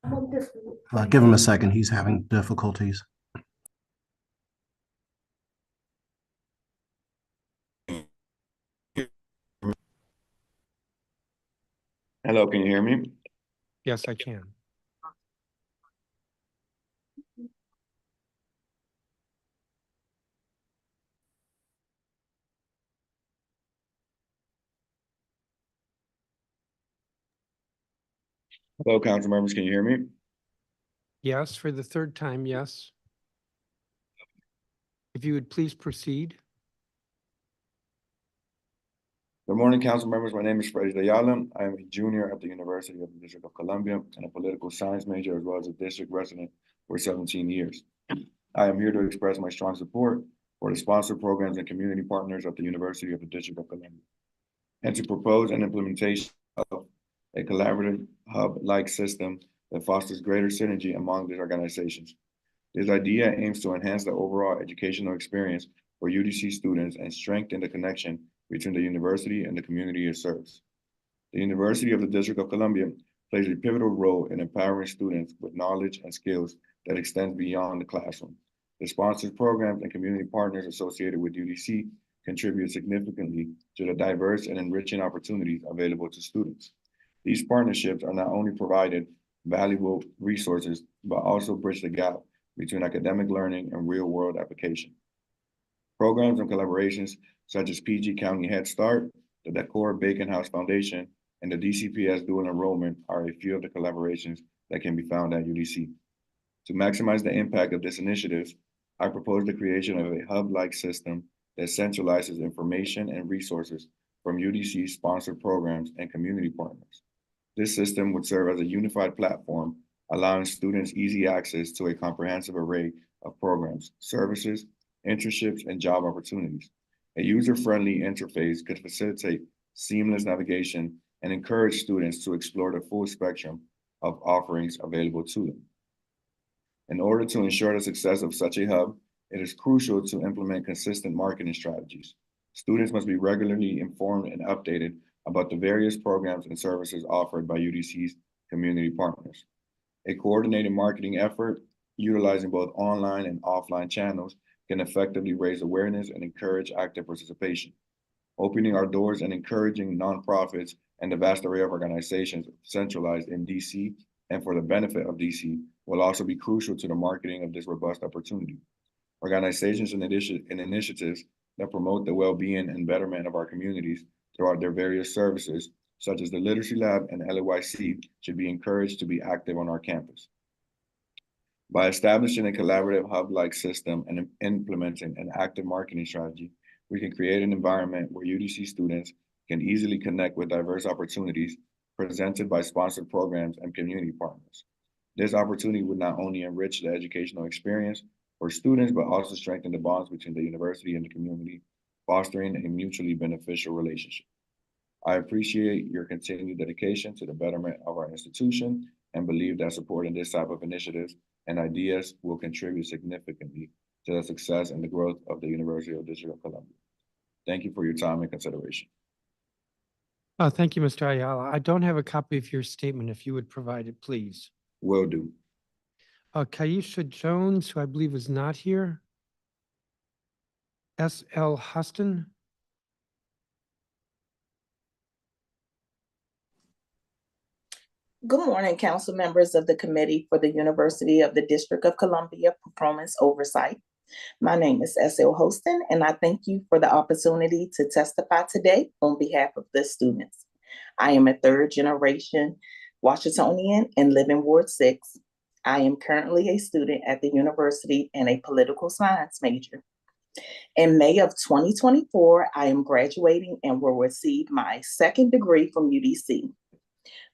him a second. He's having difficulties. Hello, can you hear me? Yes, I can. Hello, council members. Can you hear me? Yes, for the third time, yes. If you would please proceed. Good morning, council members. My name is Freddie Ayala. I am a junior at the University of the District of Columbia and a political science major, as well as a district resident for 17 years. I am here to express my strong support for the sponsored programs and community partners of the University of the District of Columbia, and to propose an implementation of a collaborative hub-like system that fosters greater synergy among these organizations. This idea aims to enhance the overall educational experience for UDC students and strengthen the connection between the university and the community it serves. The University of the District of Columbia plays a pivotal role in empowering students with knowledge and skills that extend beyond the classroom. The sponsored programs and community partners associated with UDC contribute significantly to the diverse and enriching opportunities available to students. These partnerships are not only provided valuable resources, but also bridge the gap between academic learning and real-world application. Programs and collaborations such as PG County Head Start, the Decor Bacon House Foundation, and the DCPS Dual Enrollment are a few of the collaborations that can be found at UDC. To maximize the impact of this initiative, I propose the creation of a hub-like system that centralizes information and resources from UDC's sponsored programs and community partners. This system would serve as a unified platform, allowing students easy access to a comprehensive array of programs, services, internships, and job opportunities. A user-friendly interface could facilitate seamless navigation and encourage students to explore the full spectrum of offerings available to them. In order to ensure the success of such a hub, it is crucial to implement consistent marketing strategies. Students must be regularly informed and updated about the various programs and services offered by UDC's community partners. A coordinated marketing effort utilizing both online and offline channels can effectively raise awareness and encourage active participation. Opening our doors and encouraging nonprofits and the vast array of organizations centralized in DC and for the benefit of DC will also be crucial to the marketing of this robust opportunity. Organizations and initiatives that promote the well-being and betterment of our communities throughout their various services, such as the Literacy Lab and LAYC, should be encouraged to be active on our campus. By establishing a collaborative hub-like system and implementing an active marketing strategy, we can create an environment where UDC students can easily connect with diverse opportunities presented by sponsored programs and community partners. This opportunity would not only enrich the educational experience for students, but also strengthen the bonds between the university and the community, fostering a mutually beneficial relationship. I appreciate your continued dedication to the betterment of our institution and believe that supporting this type of initiatives and ideas will contribute significantly to the success and the growth of the University of the District of Columbia. Thank you for your time and consideration. Thank you, Mr. Ayala. I don't have a copy of your statement. If you would provide it, please. Will do. Kaisha Jones, who I believe is not here. S.L. Huston. Good morning, council members of the Committee for the University of the District of Columbia Performance Oversight. My name is S.L. Hostin, and I thank you for the opportunity to testify today on behalf of the students. I am a third-generation Washingtonian and live in Ward 6. I am currently a student at the university and a political science major. In May of 2024, I am graduating and will receive my second degree from UDC.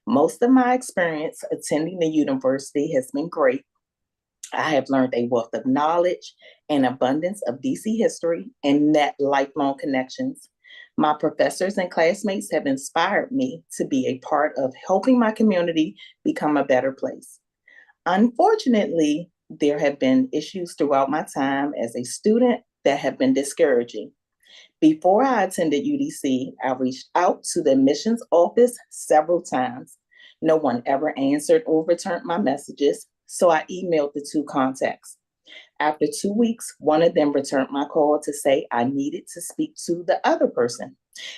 Most of my experience attending the university has been great. I have learned a wealth of knowledge and abundance of DC history and net lifelong connections. My professors and classmates have inspired me to be a part of helping my community become a better place. Unfortunately, there have been issues throughout my time as a student that have been discouraging. Before I attended UDC, I reached out to the admissions office several times. No one ever answered or returned my messages, so I emailed the two contacts. After 2 weeks, one of them returned my call to say I needed to speak to the other person,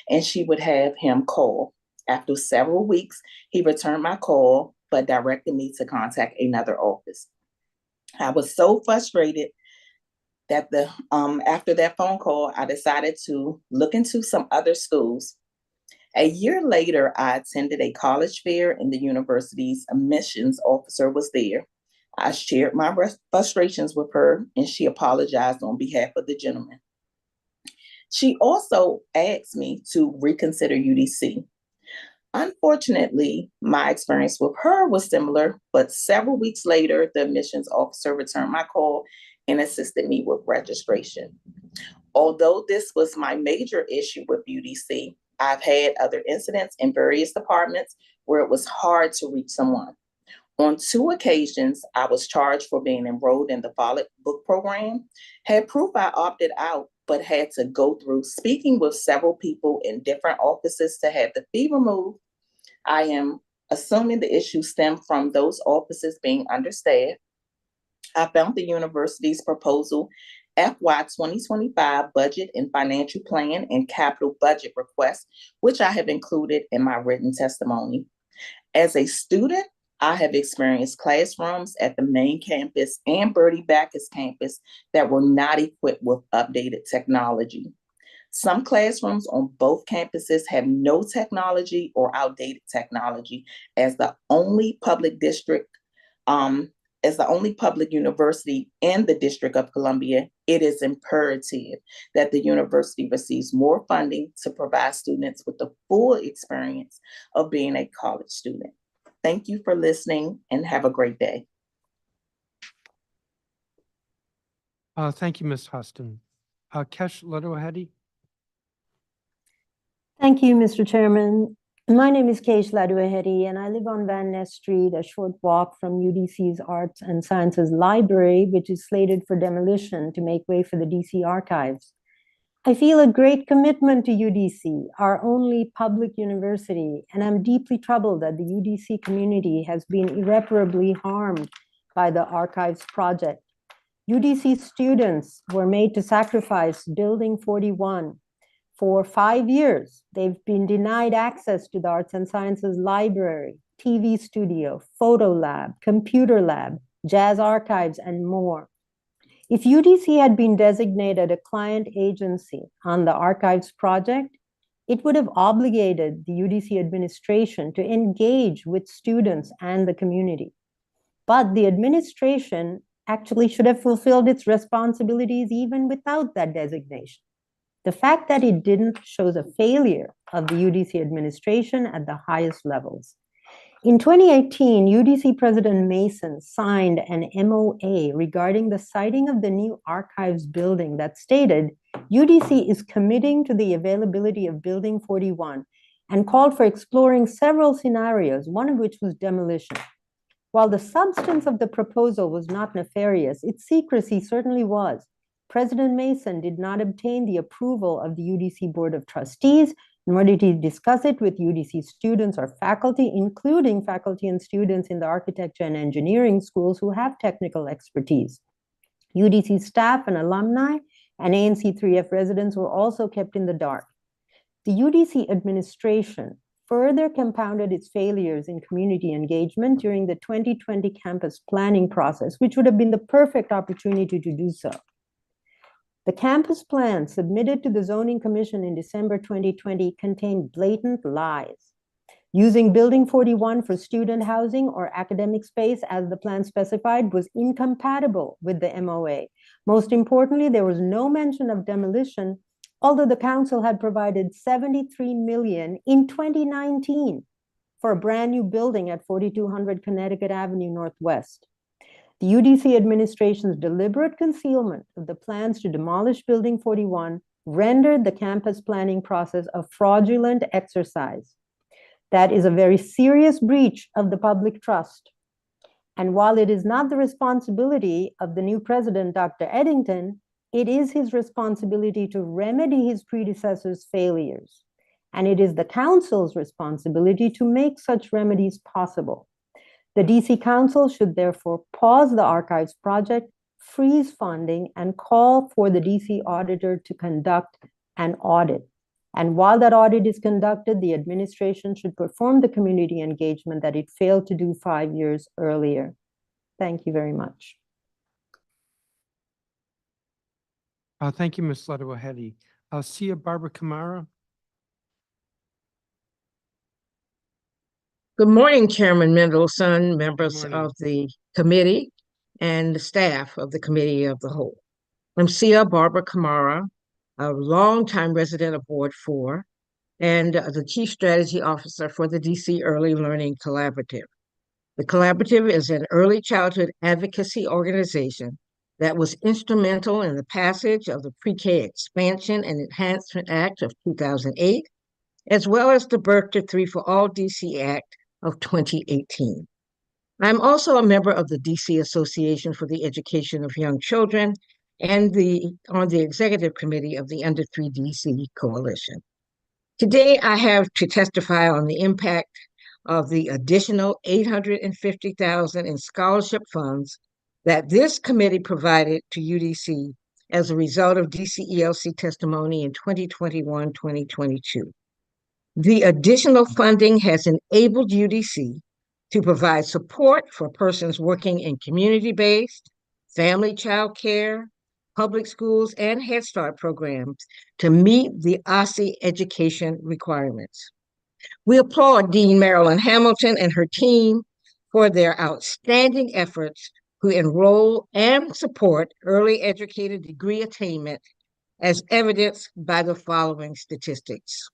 and she would have him call. After several weeks, he returned my call, but directed me to contact another office. I was so frustrated that after that phone call, I decided to look into some other schools. A year later, I attended a college fair and the university's admissions officer was there. I shared my frustrations with her and she apologized on behalf of the gentleman. She also asked me to reconsider UDC. Unfortunately, my experience with her was similar, but several weeks later, the admissions officer returned my call and assisted me with registration. Although this was my major issue with UDC, I've had other incidents in various departments where it was hard to reach someone. On 2 occasions, I was charged for being enrolled in the Follett book program, had proof I opted out, but had to go through speaking with several people in different offices to have the fee removed. I am assuming the issue stemmed from those offices being understaffed. I found the university's proposal FY 2025 budget and financial plan and capital budget request, which I have included in my written testimony. As a student, I have experienced classrooms at the main campus and Bertie Backus campus that were not equipped with updated technology. Some classrooms on both campuses have no technology or outdated technology. As the only public university in the District of Columbia, it is imperative that the university receives more funding to provide students with the full experience of being a college student. Thank you for listening and have a great day. Thank you, Ms. Huston. Kesh Ladouhedi. Thank you, Mr. Chairman. My name is Kesh Ladouhedi, and I live on Van Ness Street, a short walk from UDC's Arts and Sciences Library, which is slated for demolition to make way for the DC Archives. I feel a great commitment to UDC, our only public university, and I'm deeply troubled that the UDC community has been irreparably harmed by the Archives project. UDC students were made to sacrifice Building 41. For 5 years, they've been denied access to the Arts and Sciences Library, TV studio, photo lab, computer lab, jazz archives, and more. If UDC had been designated a client agency on the Archives project, it would have obligated the UDC administration to engage with students and the community. But the administration actually should have fulfilled its responsibilities even without that designation. The fact that it didn't shows a failure of the UDC administration at the highest levels. In 2018, UDC President Mason signed an MOA regarding the siting of the new archives building that stated UDC is committing to the availability of Building 41 and called for exploring several scenarios, one of which was demolition. While the substance of the proposal was not nefarious, its secrecy certainly was. President Mason did not obtain the approval of the UDC Board of Trustees, nor did he discuss it with UDC students or faculty, including faculty and students in the architecture and engineering schools who have technical expertise. UDC staff and alumni and ANC3F residents were also kept in the dark. The UDC administration further compounded its failures in community engagement during the 2020 campus planning process, which would have been the perfect opportunity to do so. The campus plan submitted to the Zoning Commission in December 2020 contained blatant lies. Using Building 41 for student housing or academic space as the plan specified was incompatible with the MOA. Most importantly, there was no mention of demolition, although the council had provided $73 million in 2019 for a brand new building at 4200 Connecticut Avenue Northwest. The UDC administration's deliberate concealment of the plans to demolish Building 41 rendered the campus planning process a fraudulent exercise. That is a very serious breach of the public trust. And while it is not the responsibility of the new president, Dr. Eddington, it is his responsibility to remedy his predecessor's failures. And it is the council's responsibility to make such remedies possible. The DC Council should therefore pause the Archives project, freeze funding, and call for the DC auditor to conduct an audit. And while that audit is conducted, the administration should perform the community engagement that it failed to do 5 years earlier. Thank you very much. Thank you, Ms. Ladua-Hedy. Sia Barbara Kamara. Good morning, Chairman Mendelson, members morning. of the committee, and the staff of the Committee of the Whole. I'm Sia Barbara Kamara, a longtime resident of Ward 4 and the Chief Strategy Officer for the DC Early Learning Collaborative. The collaborative is an early childhood advocacy organization that was instrumental in the passage of the Pre-K Expansion and Enhancement Act of 2008, as well as the Birth to Three for All DC Act of 2018. I'm also a member of the DC Association for the Education of Young Children and on the executive committee of the Under 3 DC Coalition. Today, I have to testify on the impact of the additional $850,000 in scholarship funds that this committee provided to UDC as a result of DCELC testimony in 2021-2022. The additional funding has enabled UDC to provide support for persons working in community-based, family child care, public schools, and Head Start programs to meet the OSSI education requirements. We applaud Dean Marilyn Hamilton and her team for their outstanding efforts to enroll and support early educator degree attainment, as evidenced by the following statistics.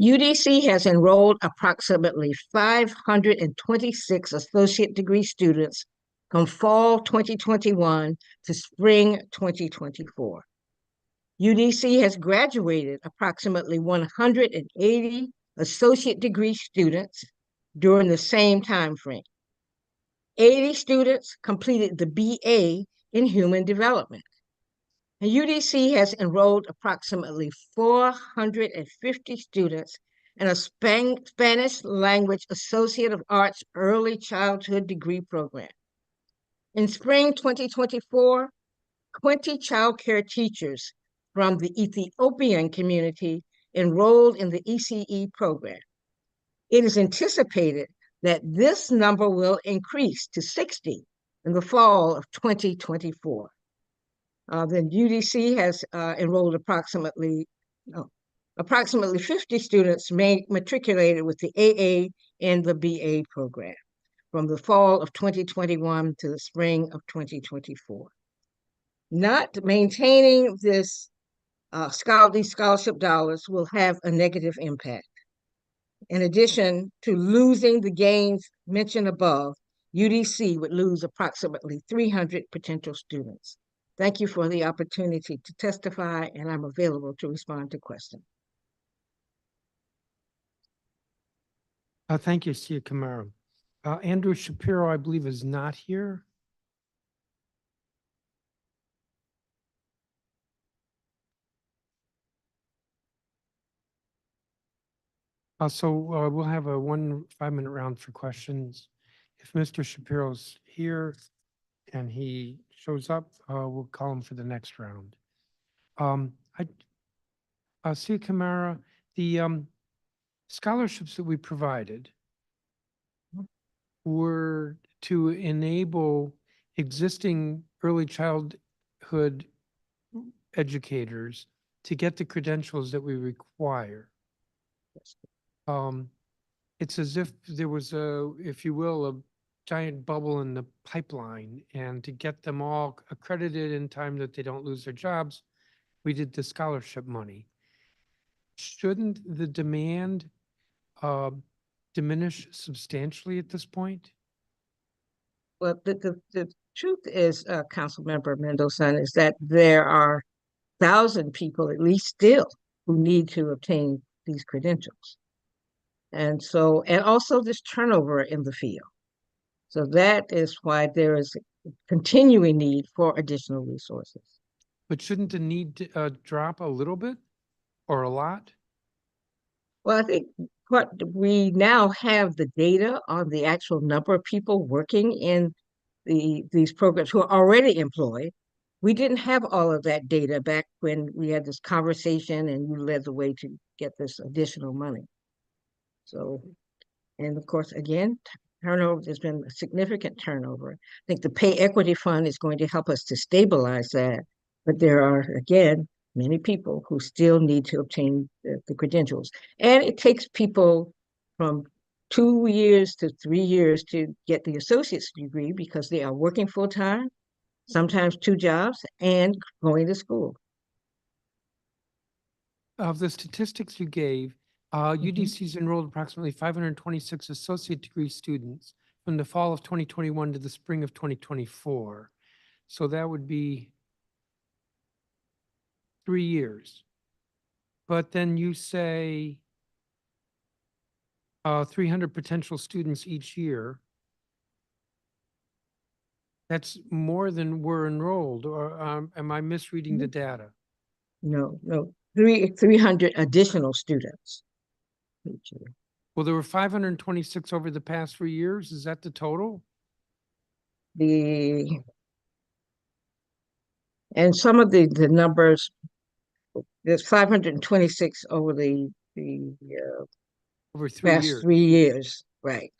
UDC has enrolled approximately 526 associate degree students from fall 2021 to spring 2024. UDC has graduated approximately 180 associate degree students during the same time frame. 80 students completed the BA in Human Development. And UDC has enrolled approximately 450 students in a Spanish language Associate of Arts Early Childhood degree program. In spring 2024, 20 child care teachers from the Ethiopian community enrolled in the ECE program. It is anticipated that this number will increase to 60 in the fall of 2024. The UDC has enrolled approximately 50 students matriculated with the AA and the BA program from the fall of 2021 to the spring of 2024. Not maintaining these scholarship dollars will have a negative impact. In addition to losing the gains mentioned above, UDC would lose approximately 300 potential students. Thank you for the opportunity to testify, and I'm available to respond to questions. Thank you, Sia Kamara. Andrew Shapiro, I believe, is not here. So we'll have a 1 5-minute round for questions. If Mr. Shapiro's here and he shows up, we'll call him for the next round. Sia Kamara, the scholarships that we provided were to enable existing early childhood educators to get the credentials that we require. It's as if there was if you will, a giant bubble in the pipeline, and to get them all accredited in time that they don't lose their jobs, we did the scholarship money. Shouldn't the demand diminish substantially at this point? Well, the truth is, Councilmember Mendelson, is that there are 1,000 people at least still who need to obtain these credentials. And also this turnover in the field. So that is why there is a continuing need for additional resources. But shouldn't the need drop a little bit or a lot? Well, I think what we now have the data on the actual number of people working in these programs who are already employed, We didn't have all of that data back when we had this conversation and you led the way to get this additional money. So, and of course, again, turnover, there's been a significant turnover. I think the pay equity fund is going to help us to stabilize that. But there are, again, many people who still need to obtain the credentials. And it takes people from 2 years to 3 years to get the associate's degree because they are working full time, sometimes 2 jobs, and going to school. Of the statistics you gave, UDC's enrolled approximately 526 associate degree students from the fall of 2021 to the spring of 2024. So that would be 3 years. But then you say 300 potential students each year. That's more than were enrolled, or am I misreading the data? No, 300 additional students each year. Well, there were 526 over the past 3 years. Is that the total? And some of the numbers, there's 526 over the over 3 past years. 3 years, right?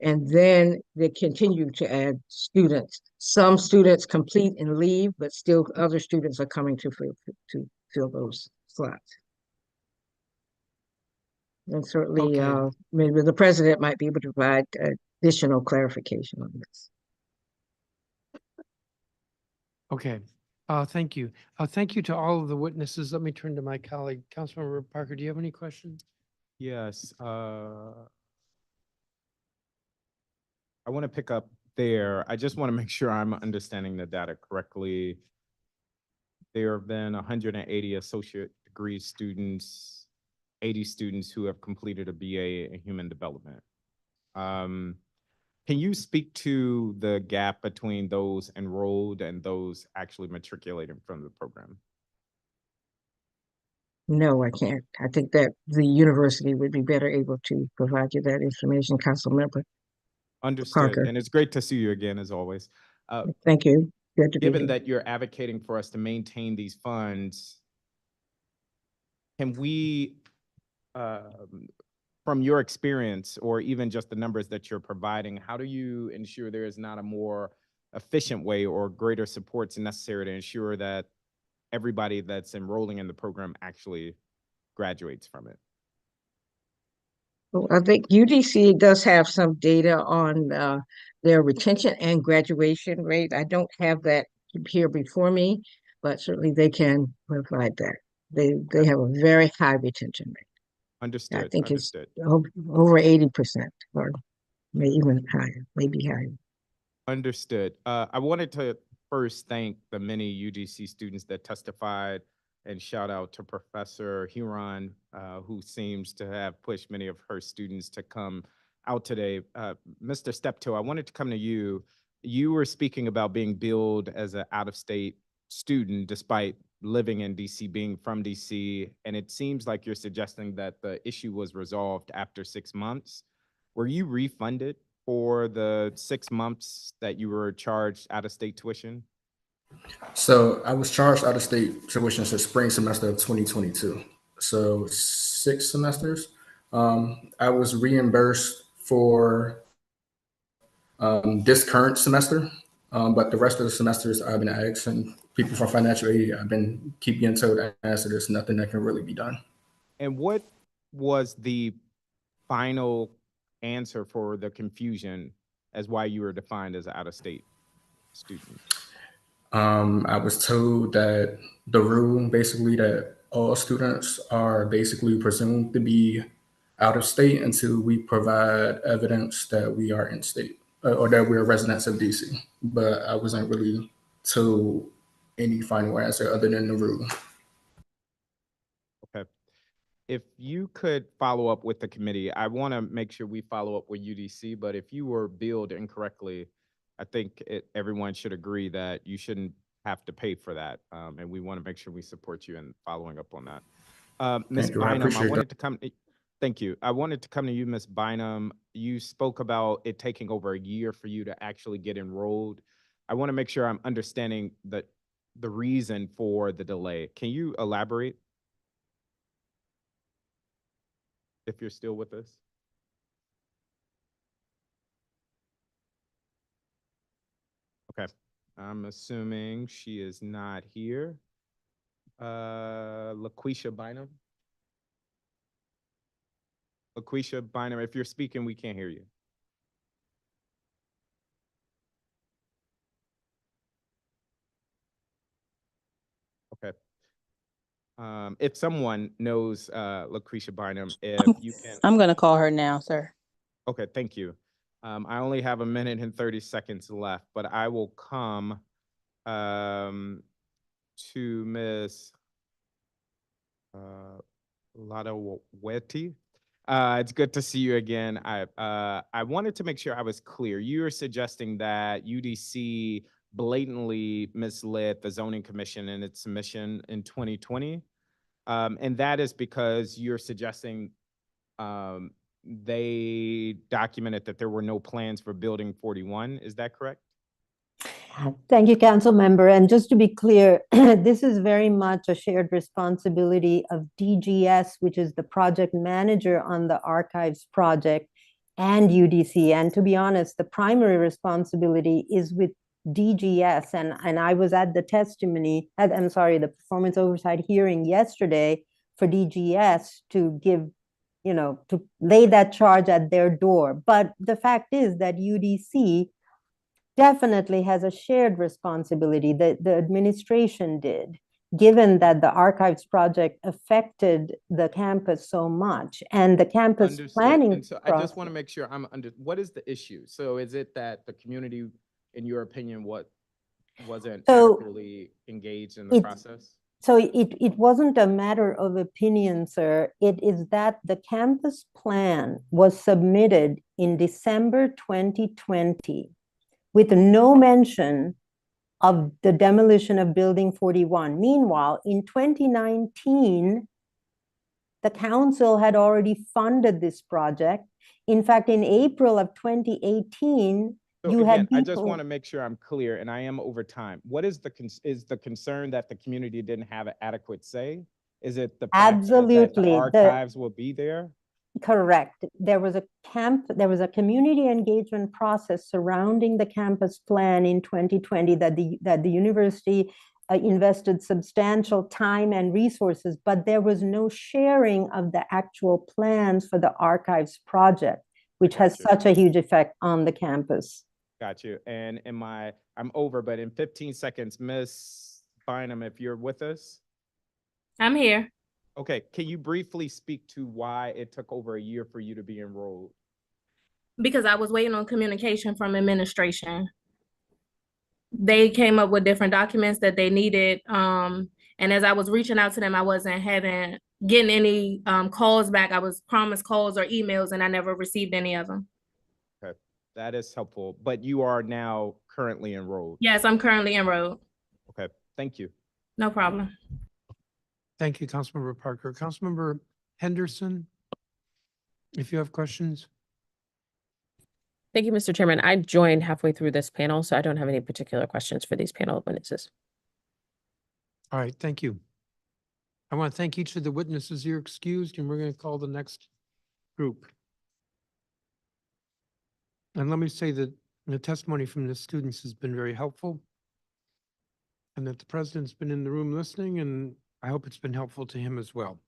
And then they continue to add students. Some students complete and leave, but still other students are coming to fill those slots. And certainly, maybe the president might be able to provide additional clarification on this. Okay. Thank you. Thank you to all of the witnesses. Let me turn to my colleague, Councilmember Parker. Do you have any questions? Yes. I want to pick up there. I just want to make sure I'm understanding the data correctly. There have been 180 associate degree students, 80 students who have completed a BA in human development. Can you speak to the gap between those enrolled and those actually matriculating from the program? No, I can't. I think that the university would be better able to provide you that information, Council Member. Understood. Parker. And it's great to see you again, as always. Thank you. Good to be Given here. that you're advocating for us to maintain these funds, can we, from your experience, or even just the numbers that you're providing, how do you ensure there is not a more efficient way or greater supports necessary to ensure that everybody that's enrolling in the program actually graduates from it? Well, I think UDC does have some data on their retention and graduation rate. I don't have that here before me, but certainly they can provide that. They have a very high retention rate. Understood. I think understood. it's over 80%, or maybe even higher, maybe higher. Understood. I wanted to first thank the many UDC students that testified, and shout out to Professor Huron, who seems to have pushed many of her students to come out today. Mr. Steptoe, I wanted to come to you. You were speaking about being billed as an out-of-state student despite living in DC, being from DC, and it seems like you're suggesting that the issue was resolved after 6 months. Were you refunded for the 6 months that you were charged out-of-state tuition? So I was charged out of state tuition for spring semester of 2022. So 6 semesters. I was reimbursed for this current semester, but the rest of the semesters I've been asking people for financial aid. I've been keep getting told the answer there's nothing that can really be done. And what was the final answer for the confusion as why you were defined as an out-of-state student? I was told that the rule basically that all students are basically presumed to be out of state until we provide evidence that we are in state or that we're residents of DC. But I wasn't really told any final answer other than the rule. Okay. If you could follow up with the committee, I want to make sure we follow up with UDC, but if you were billed incorrectly, I think everyone should agree that you shouldn't have to pay for that. And we want to make sure we support you in following up on that. Ms. Thank you. I Bynum, appreciate I that. wanted to come. Thank you. I wanted to come to you, Ms. Bynum. You spoke about it taking over a year for you to actually get enrolled. I want to make sure I'm understanding the the reason for the delay. Can you elaborate? If you're still with us. Okay, I'm assuming she is not here. LaQuisha Bynum. LaQuisha Bynum, if you're speaking, we can't hear you. Okay. If someone knows LaQuisha Bynum, if you can. I'm going to call her now, sir. Okay, thank you. I only have 1:30 left, but I will come to Miss Ladaweti. It's good to see you again. I wanted to make sure I was clear. You are suggesting that UDC blatantly misled the zoning commission in its submission in 2020. And that is because you're suggesting they documented that there were no plans for building 41. Is that correct? Thank you, council member. And just to be clear, this is very much a shared responsibility of DGS, which is the project manager on the archives project, and UDC. And to be honest, the primary responsibility is with DGS. And I was at the the performance oversight hearing yesterday for DGS to give, to lay that charge at their door. But the fact is that UDC definitely has a shared responsibility that the administration did, given that the archives project affected the campus so much and the campus Understood. planning And so I just want to make sure I'm under, what is the issue? So is it that the community, in your opinion, wasn't adequately engaged in the process? So it wasn't a matter of opinion, sir. It is that the campus plan was submitted in December 2020 with no mention of the demolition of Building 41. Meanwhile, in 2019, the council had already funded this project. In fact, in April of 2018, So again, I just want to make sure I'm clear, and I am over time. What is the concern that the community didn't have an adequate say? Is it the fact that the archives will be there? Correct. There was a community engagement process surrounding the campus plan in 2020 that the university invested substantial time and resources, but there was no sharing of the actual plans for the archives project, which has such a huge effect on the campus. Got you. And I'm over, but in 15 seconds, Miss Bynum, if you're with us. I'm here. Okay, can you briefly speak to why it took over a year for you to be enrolled? Because I was waiting on communication from administration. They came up with different documents that they needed. And as I was reaching out to them, I wasn't getting any calls back. I was promised calls or emails, and I never received any of them. Okay, that is helpful. But you are now currently enrolled? Yes, I'm currently enrolled. Okay, thank you. No problem. Thank you, Councilmember Parker. Councilmember Henderson, if you have questions. Thank you, Mr. Chairman. I joined halfway through this panel, so I don't have any particular questions for these panel of witnesses. All right, thank you. I want to thank each of the witnesses. You're excused, and we're going to call the next group. And let me say that the testimony from the students has been very helpful, and that the president's been in the room listening, and I hope it's been helpful to him as well.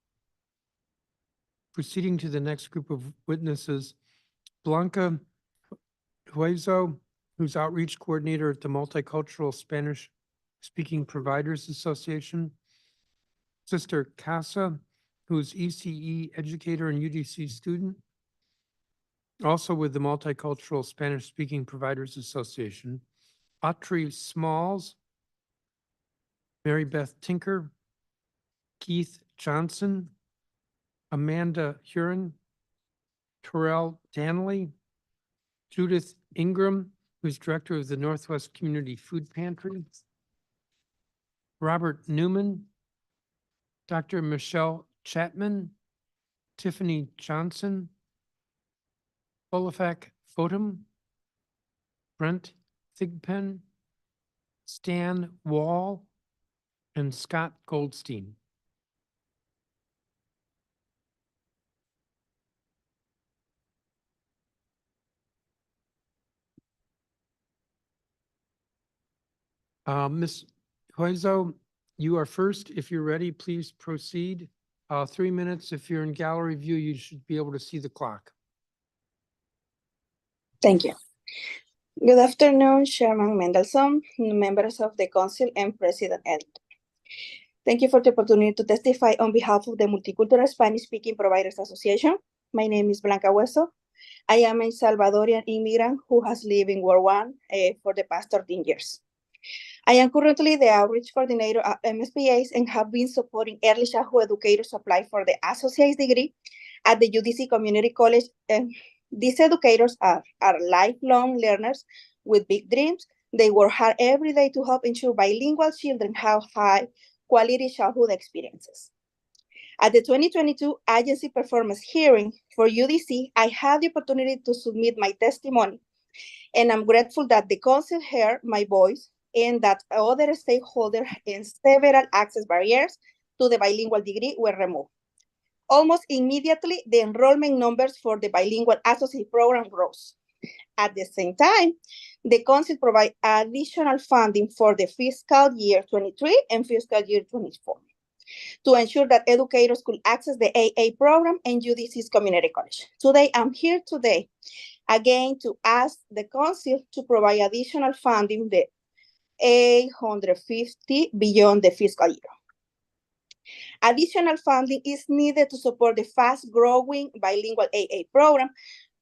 Proceeding to the next group of witnesses, Blanca Hueso, who's outreach coordinator at the Multicultural Spanish-Speaking Providers Association. Sister Casa, who's ECE educator and UDC student, also with the Multicultural Spanish-Speaking Providers Association. Autrey Smalls, Mary Beth Tinker, Keith Johnson, Amanda Huron, Terrell Danley, Judith Ingram, who's director of the Northwest Community Food Pantry, Robert Newman, Dr. Michelle Chapman, Tiffany Johnson, Olafak Fotum, Brent Thigpen, Stan Wall, and Scott Goldstein. Ms. Huizo, you are first. If you're ready, please proceed. 3 minutes. If you're in gallery view, you should be able to see the clock. Thank you. Good afternoon, Chairman Mendelson, members of the Council, and President Elton. Thank you for the opportunity to testify on behalf of the Multicultural Spanish-Speaking Providers Association. My name is Blanca Hueso. I am a Salvadorian immigrant who has lived in World War I for the past 13 years. I am currently the outreach coordinator at MSPAs and have been supporting early childhood educators apply for the associate's degree at the UDC Community College. These educators are lifelong learners with big dreams. They work hard every day to help ensure bilingual children have high quality childhood experiences. At the 2022 agency performance hearing for UDC, I had the opportunity to submit my testimony, and I'm grateful that the council heard my voice and that other stakeholders and several access barriers to the bilingual degree were removed. Almost immediately, the enrollment numbers for the bilingual associate program rose. At the same time, the council provided additional funding for the fiscal year 23 and fiscal year 24 to ensure that educators could access the AA program and UDC's community college. Today, I'm here today again to ask the council to provide additional funding, the 850 beyond the fiscal year. Additional funding is needed to support the fast-growing bilingual AA program,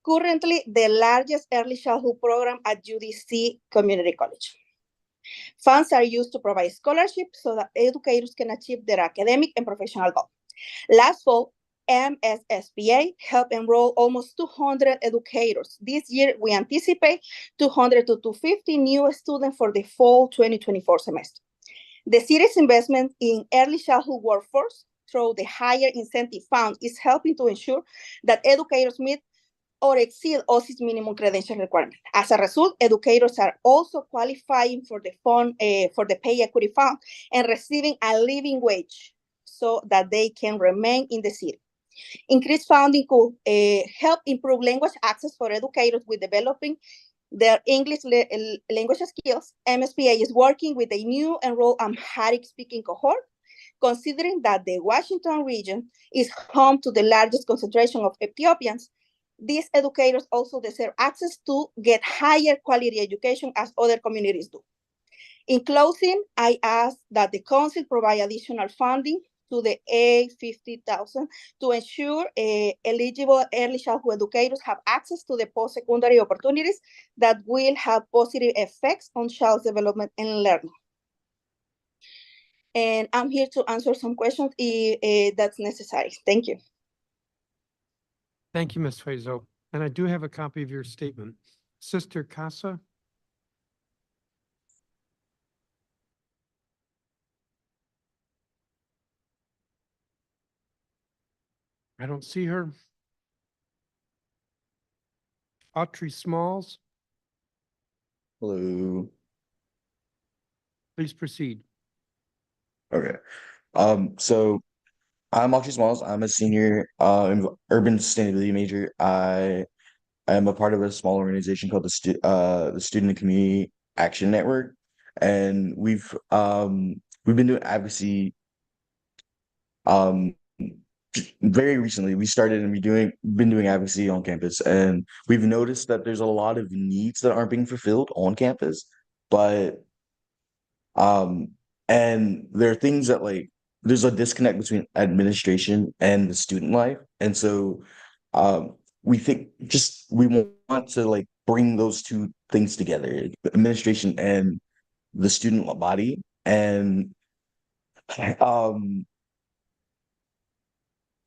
currently the largest early childhood program at UDC Community College. Funds are used to provide scholarships so that educators can achieve their academic and professional goals. Last fall, MSSPA helped enroll almost 200 educators. This year, we anticipate 200 to 250 new students for the fall 2024 semester. The city's investment in early childhood workforce through the higher incentive fund is helping to ensure that educators meet or exceed OSI's minimum credential requirement. As a result, educators are also qualifying for the fund, for the pay equity fund and receiving a living wage so that they can remain in the city. Increased funding could help improve language access for educators with developing their English language skills. MSPA is working with a new enrolled Amharic speaking cohort, considering that the Washington region is home to the largest concentration of Ethiopians. These educators also deserve access to get higher quality education as other communities do. In closing, I ask that the council provide additional funding to the A50,000 to ensure eligible early childhood educators have access to the post-secondary opportunities that will have positive effects on child's development and learning. And I'm here to answer some questions if that's necessary. Thank you. Thank you, Ms. Huizo. And I do have a copy of your statement. Sister Casa? I don't see her. Autrey Smalls, Hello. please proceed. Okay. So I'm Akshay Smalls. I'm a senior urban sustainability major. I am a part of a small organization called the Student and Community Action Network, and we've been doing advocacy very recently. We started and been doing advocacy on campus, and we've noticed that there's a lot of needs that aren't being fulfilled on campus, but and there are things that there's a disconnect between administration and the student life. And so we think we want to bring those two things together, administration and the student body. And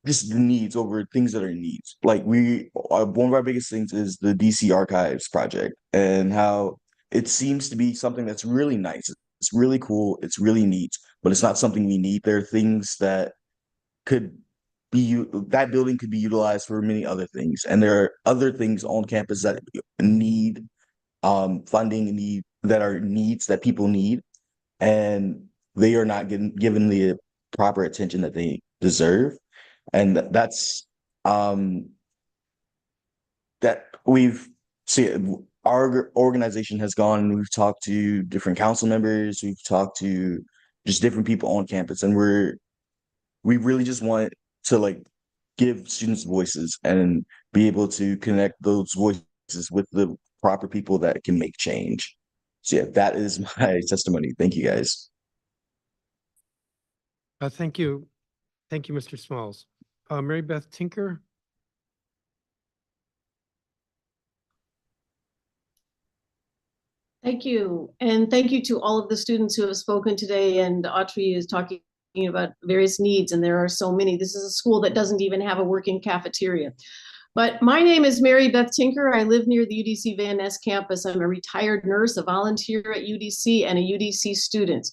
just the needs over things that are needs. Like one of our biggest things is the DC Archives project, and how it seems to be something that's really nice. It's really cool. It's really neat, but it's not something we need. There are things that that building could be utilized for many other things. And there are other things on campus that need funding, that are needs that people need. And they are not given the proper attention that they deserve. And that's that we've see our organization has gone and we've talked to different council members, we've talked to just different people on campus, and we really just want to like give students voices and be able to connect those voices with the proper people that can make change. So yeah, that is my testimony. Thank you guys. Thank you. Thank you, Mr. Smalls. Mary Beth Tinker. Thank you. And thank you to all of the students who have spoken today. And Autrey is talking about various needs, and there are so many. This is a school that doesn't even have a working cafeteria. But my name is Mary Beth Tinker. I live near the UDC Van Ness campus. I'm a retired nurse, a volunteer at UDC, and a UDC student.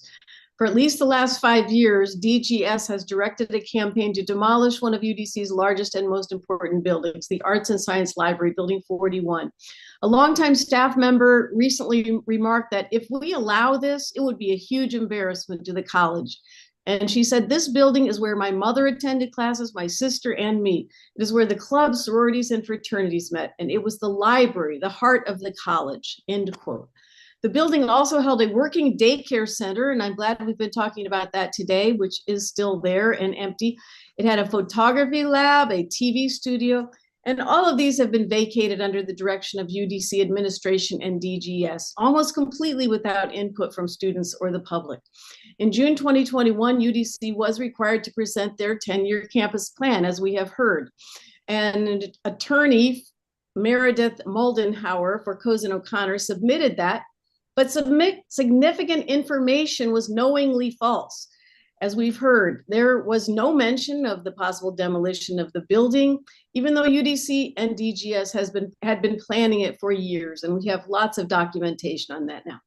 For at least the last 5 years, DGS has directed a campaign to demolish one of UDC's largest and most important buildings, the Arts and Science Library, Building 41. A longtime staff member recently remarked that if we allow this, it would be a huge embarrassment to the college. And she said, this building is where my mother attended classes, my sister and me. It is where the clubs, sororities, and fraternities met. And it was the library, the heart of the college, end quote. The building also held a working daycare center, and I'm glad we've been talking about that today, which is still there and empty. It had a photography lab, a TV studio, and all of these have been vacated under the direction of UDC administration and DGS, almost completely without input from students or the public. In June 2021, UDC was required to present their 10-year campus plan, as we have heard. And attorney Meredith Moldenhauer for Cozen O'Connor submitted that, but significant information was knowingly false. As we've heard, there was no mention of the possible demolition of the building, even though UDC and DGS had been planning it for years, and we have lots of documentation on that now.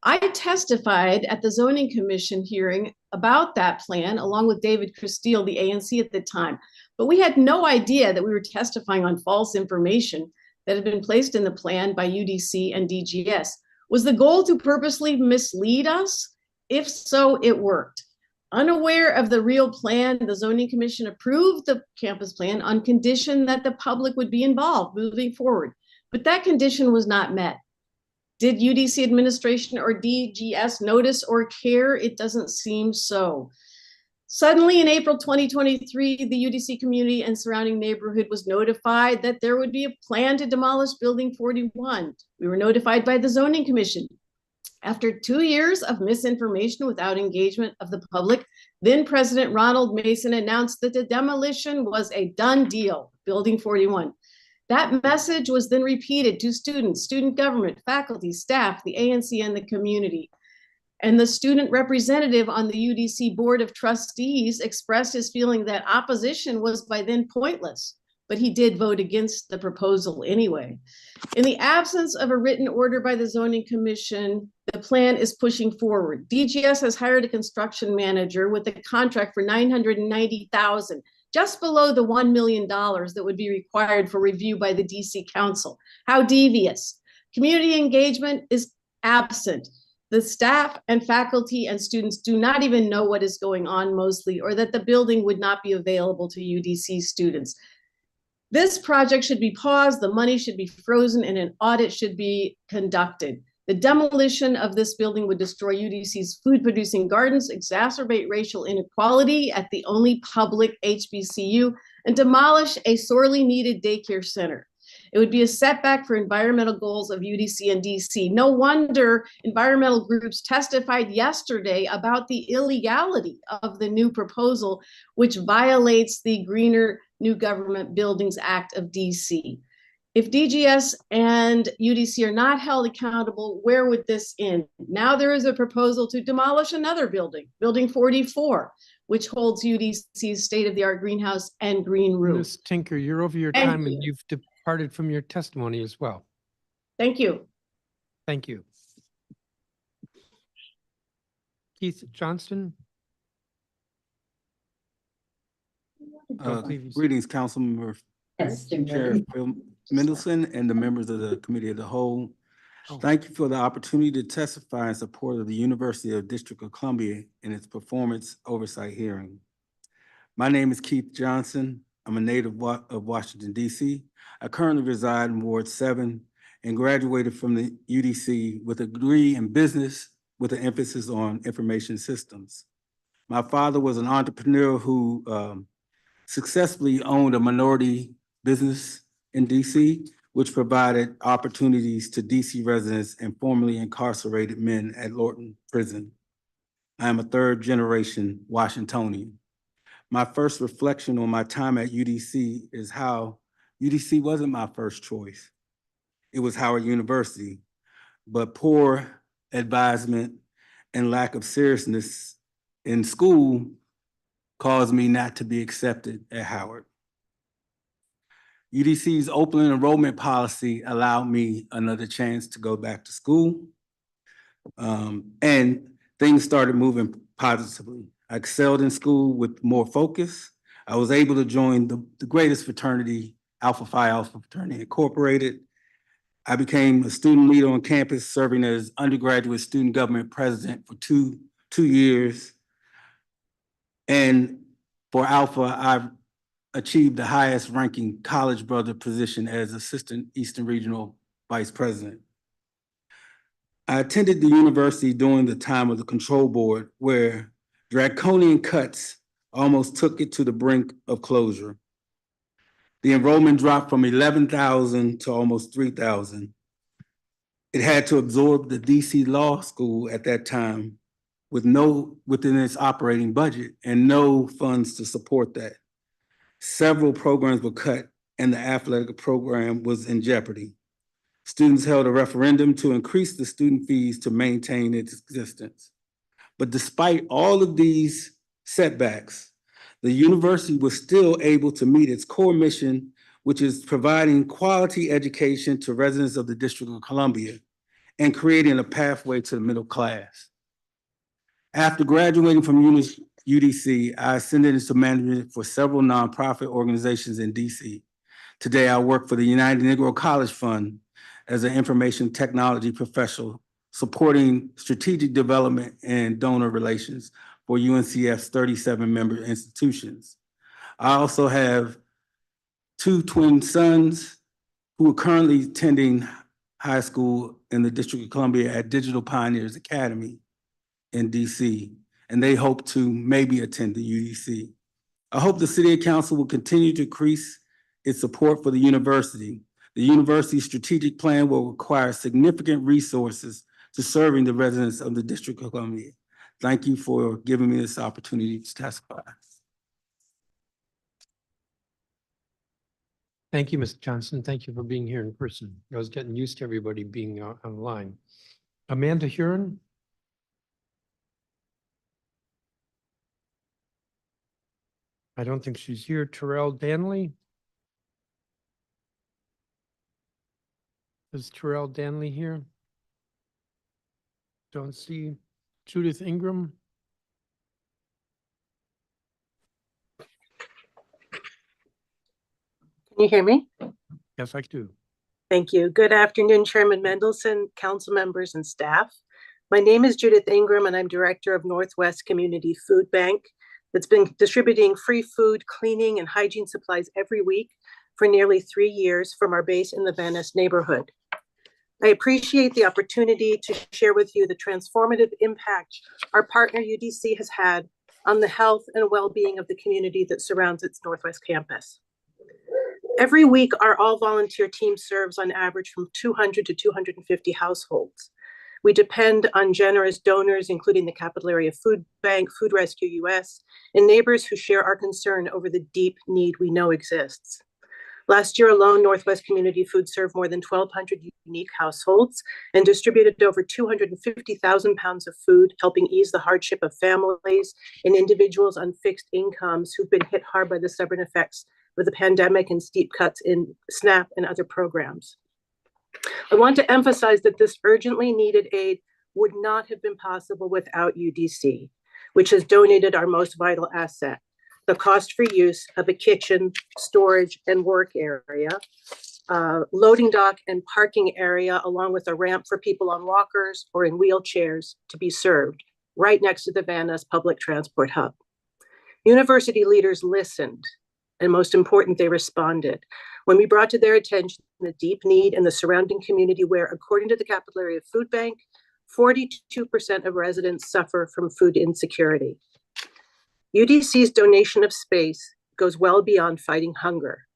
I testified at the Zoning Commission hearing about that plan, along with David Christille, the ANC at the time, but we had no idea that we were testifying on false information that had been placed in the plan by UDC and DGS. Was the goal to purposely mislead us? If so, it worked. Unaware of the real plan, the Zoning Commission approved the campus plan on condition that the public would be involved moving forward, but that condition was not met. Did UDC administration or DGS notice or care? It doesn't seem so. Suddenly in April 2023, the UDC community and surrounding neighborhood was notified that there would be a plan to demolish Building 41. We were notified by the Zoning Commission. After 2 years of misinformation without engagement of the public, then President Ronald Mason announced that the demolition was a done deal, Building 41. That message was then repeated to students, student government, faculty, staff, the ANC, and the community. And the student representative on the UDC Board of Trustees expressed his feeling that opposition was by then pointless, but he did vote against the proposal anyway. In the absence of a written order by the Zoning Commission, the plan is pushing forward. DGS has hired a construction manager with a contract for $990,000, just below the $1 million that would be required for review by the DC Council. How devious. Community engagement is absent. The staff and faculty and students do not even know what is going on mostly, or that the building would not be available to UDC students. This project should be paused, the money should be frozen, and an audit should be conducted. The demolition of this building would destroy UDC's food-producing gardens, exacerbate racial inequality at the only public HBCU, and demolish a sorely needed daycare center. It would be a setback for environmental goals of UDC and DC. No wonder environmental groups testified yesterday about the illegality of the new proposal, which violates the Greener New Government Buildings Act of DC. If DGS and UDC are not held accountable, where would this end? Now there is a proposal to demolish another building, Building 44, which holds UDC's state-of-the-art greenhouse and green roof. Ms. Tinker, you're over your time and you've departed from your testimony as well. Thank you. Thank you. Keith Johnston. Greetings, Council Member Chair Phil Mendelson and the members of the Committee of the Whole. Thank you for the opportunity to testify in support of the University of District of Columbia in its performance oversight hearing. My name is Keith Johnson. I'm a native of Washington, D.C. I currently reside in Ward 7 and graduated from the UDC with a degree in business with an emphasis on information systems. My father was an entrepreneur who successfully owned a minority business in D.C., which provided opportunities to D.C. residents and formerly incarcerated men at Lorton Prison. I am a third-generation Washingtonian. My first reflection on my time at UDC is how UDC wasn't my first choice. It was Howard University, but poor advisement and lack of seriousness in school caused me not to be accepted at Howard. UDC's open enrollment policy allowed me another chance to go back to school, and things started moving positively. I excelled in school with more focus. I was able to join the greatest fraternity, Alpha Phi Alpha Fraternity Incorporated. I became a student leader on campus, serving as undergraduate student government president for two years. And for Alpha, I've achieved the highest ranking college brother position as Assistant Eastern Regional Vice President. I attended the university during the time of the control board, where draconian cuts almost took it to the brink of closure. The enrollment dropped from 11,000 to almost 3,000. It had to absorb the DC Law School at that time within its operating budget and no funds to support that. Several programs were cut and the athletic program was in jeopardy. Students held a referendum to increase the student fees to maintain its existence. But despite all of these setbacks, the university was still able to meet its core mission, which is providing quality education to residents of the District of Columbia and creating a pathway to the middle class. After graduating from UDC, I ascended into management for several nonprofit organizations in DC. Today, I work for the United Negro College Fund as an information technology professional, supporting strategic development and donor relations for UNCF's 37 member institutions. I also have two twin sons who are currently attending high school in the District of Columbia at Digital Pioneers Academy in DC, and they hope to maybe attend the UDC. I hope the City Council will continue to increase its support for the university. The university's strategic plan will require significant resources to serving the residents of the District of Columbia. Thank you for giving me this opportunity to testify. Thank you, Mr. Johnson. Thank you for being here in person. I was getting used to everybody being online. Amanda Huron. I don't think she's here. Terrell Danley. Is Terrell Danley here? Don't see. Judith Ingram. Can you hear me? Yes, I do. Thank you. Good afternoon, Chairman Mendelson, council members, and staff. My name is Judith Ingram, and I'm director of Northwest Community Food Bank that's been distributing free food, cleaning, and hygiene supplies every week for nearly 3 years from our base in the Van Ness neighborhood. I appreciate the opportunity to share with you the transformative impact our partner UDC has had on the health and well-being of the community that surrounds its Northwest campus. Every week, our all-volunteer team serves on average from 200 to 250 households. We depend on generous donors, including the Capital Area Food Bank, Food Rescue US, and neighbors who share our concern over the deep need we know exists. Last year alone, Northwest Community Food served more than 1,200 unique households and distributed over 250,000 pounds of food, helping ease the hardship of families and individuals on fixed incomes who've been hit hard by the stubborn effects of the pandemic and steep cuts in SNAP and other programs. I want to emphasize that this urgently needed aid would not have been possible without UDC, which has donated our most vital asset, the cost for use of a kitchen, storage, and work area, loading dock and parking area, along with a ramp for people on walkers or in wheelchairs to be served right next to the Van Ness public transport hub. University leaders listened, and most important, they responded when we brought to their attention the deep need in the surrounding community where, according to the Capital Area Food Bank, 42% of residents suffer from food insecurity. UDC's donation of space goes well beyond fighting hunger.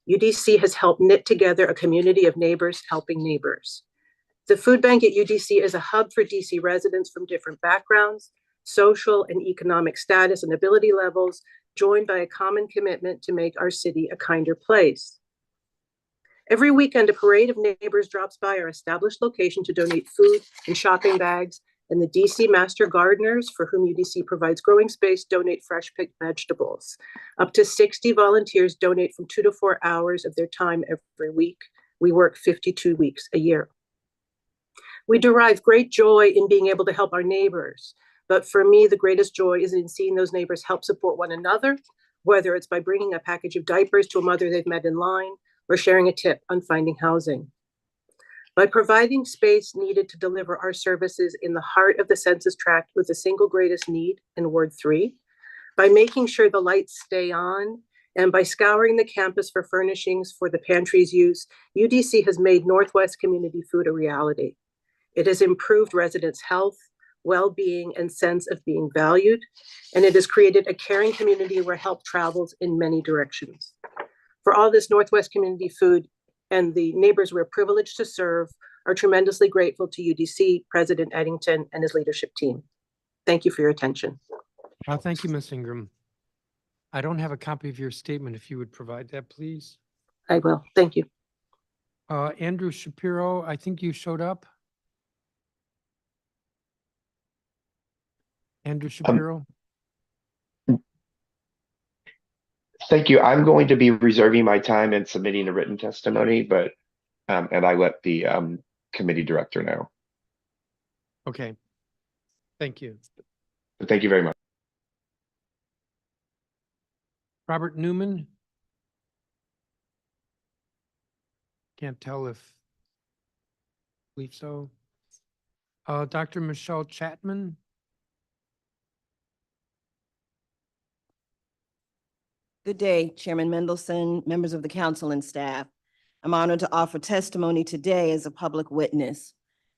UDC has helped knit together a community of neighbors helping neighbors. The food bank at UDC is a hub for DC residents from different backgrounds, social and economic status and ability levels, joined by a common commitment to make our city a kinder place. Every weekend, a parade of neighbors drops by our established location to donate food and shopping bags, and the DC Master Gardeners, for whom UDC provides growing space, donate fresh picked vegetables. Up to 60 volunteers donate from 2 to 4 hours of their time every week. We work 52 weeks a year. We derive great joy in being able to help our neighbors, but for me, the greatest joy is in seeing those neighbors help support one another, whether it's by bringing a package of diapers to a mother they've met in line or sharing a tip on finding housing. By providing space needed to deliver our services in the heart of the census tract with the single greatest need in Ward 3, by making sure the lights stay on, and by scouring the campus for furnishings for the pantry's use, UDC has made Northwest community food a reality. It has improved residents' health, well-being, and sense of being valued, and it has created a caring community where help travels in many directions. For all this, Northwest Community Food and the neighbors we're privileged to serve are tremendously grateful to UDC, President Eddington, and his leadership team. Thank you for your attention. Thank you, Ms. Ingram. I don't have a copy of your statement. If you would provide that, please. I will. Thank you. Andrew Shapiro, I think you showed up. Andrew Shapiro. Thank you. I'm going to be reserving my time and submitting a written testimony, but and I let the committee director know. Okay. Thank you. Thank you very much. Robert Newman. Can't tell if, believe so. Dr. Michelle Chapman. Good day, Chairman Mendelson, members of the council and staff. I'm honored to offer testimony today as a public witness.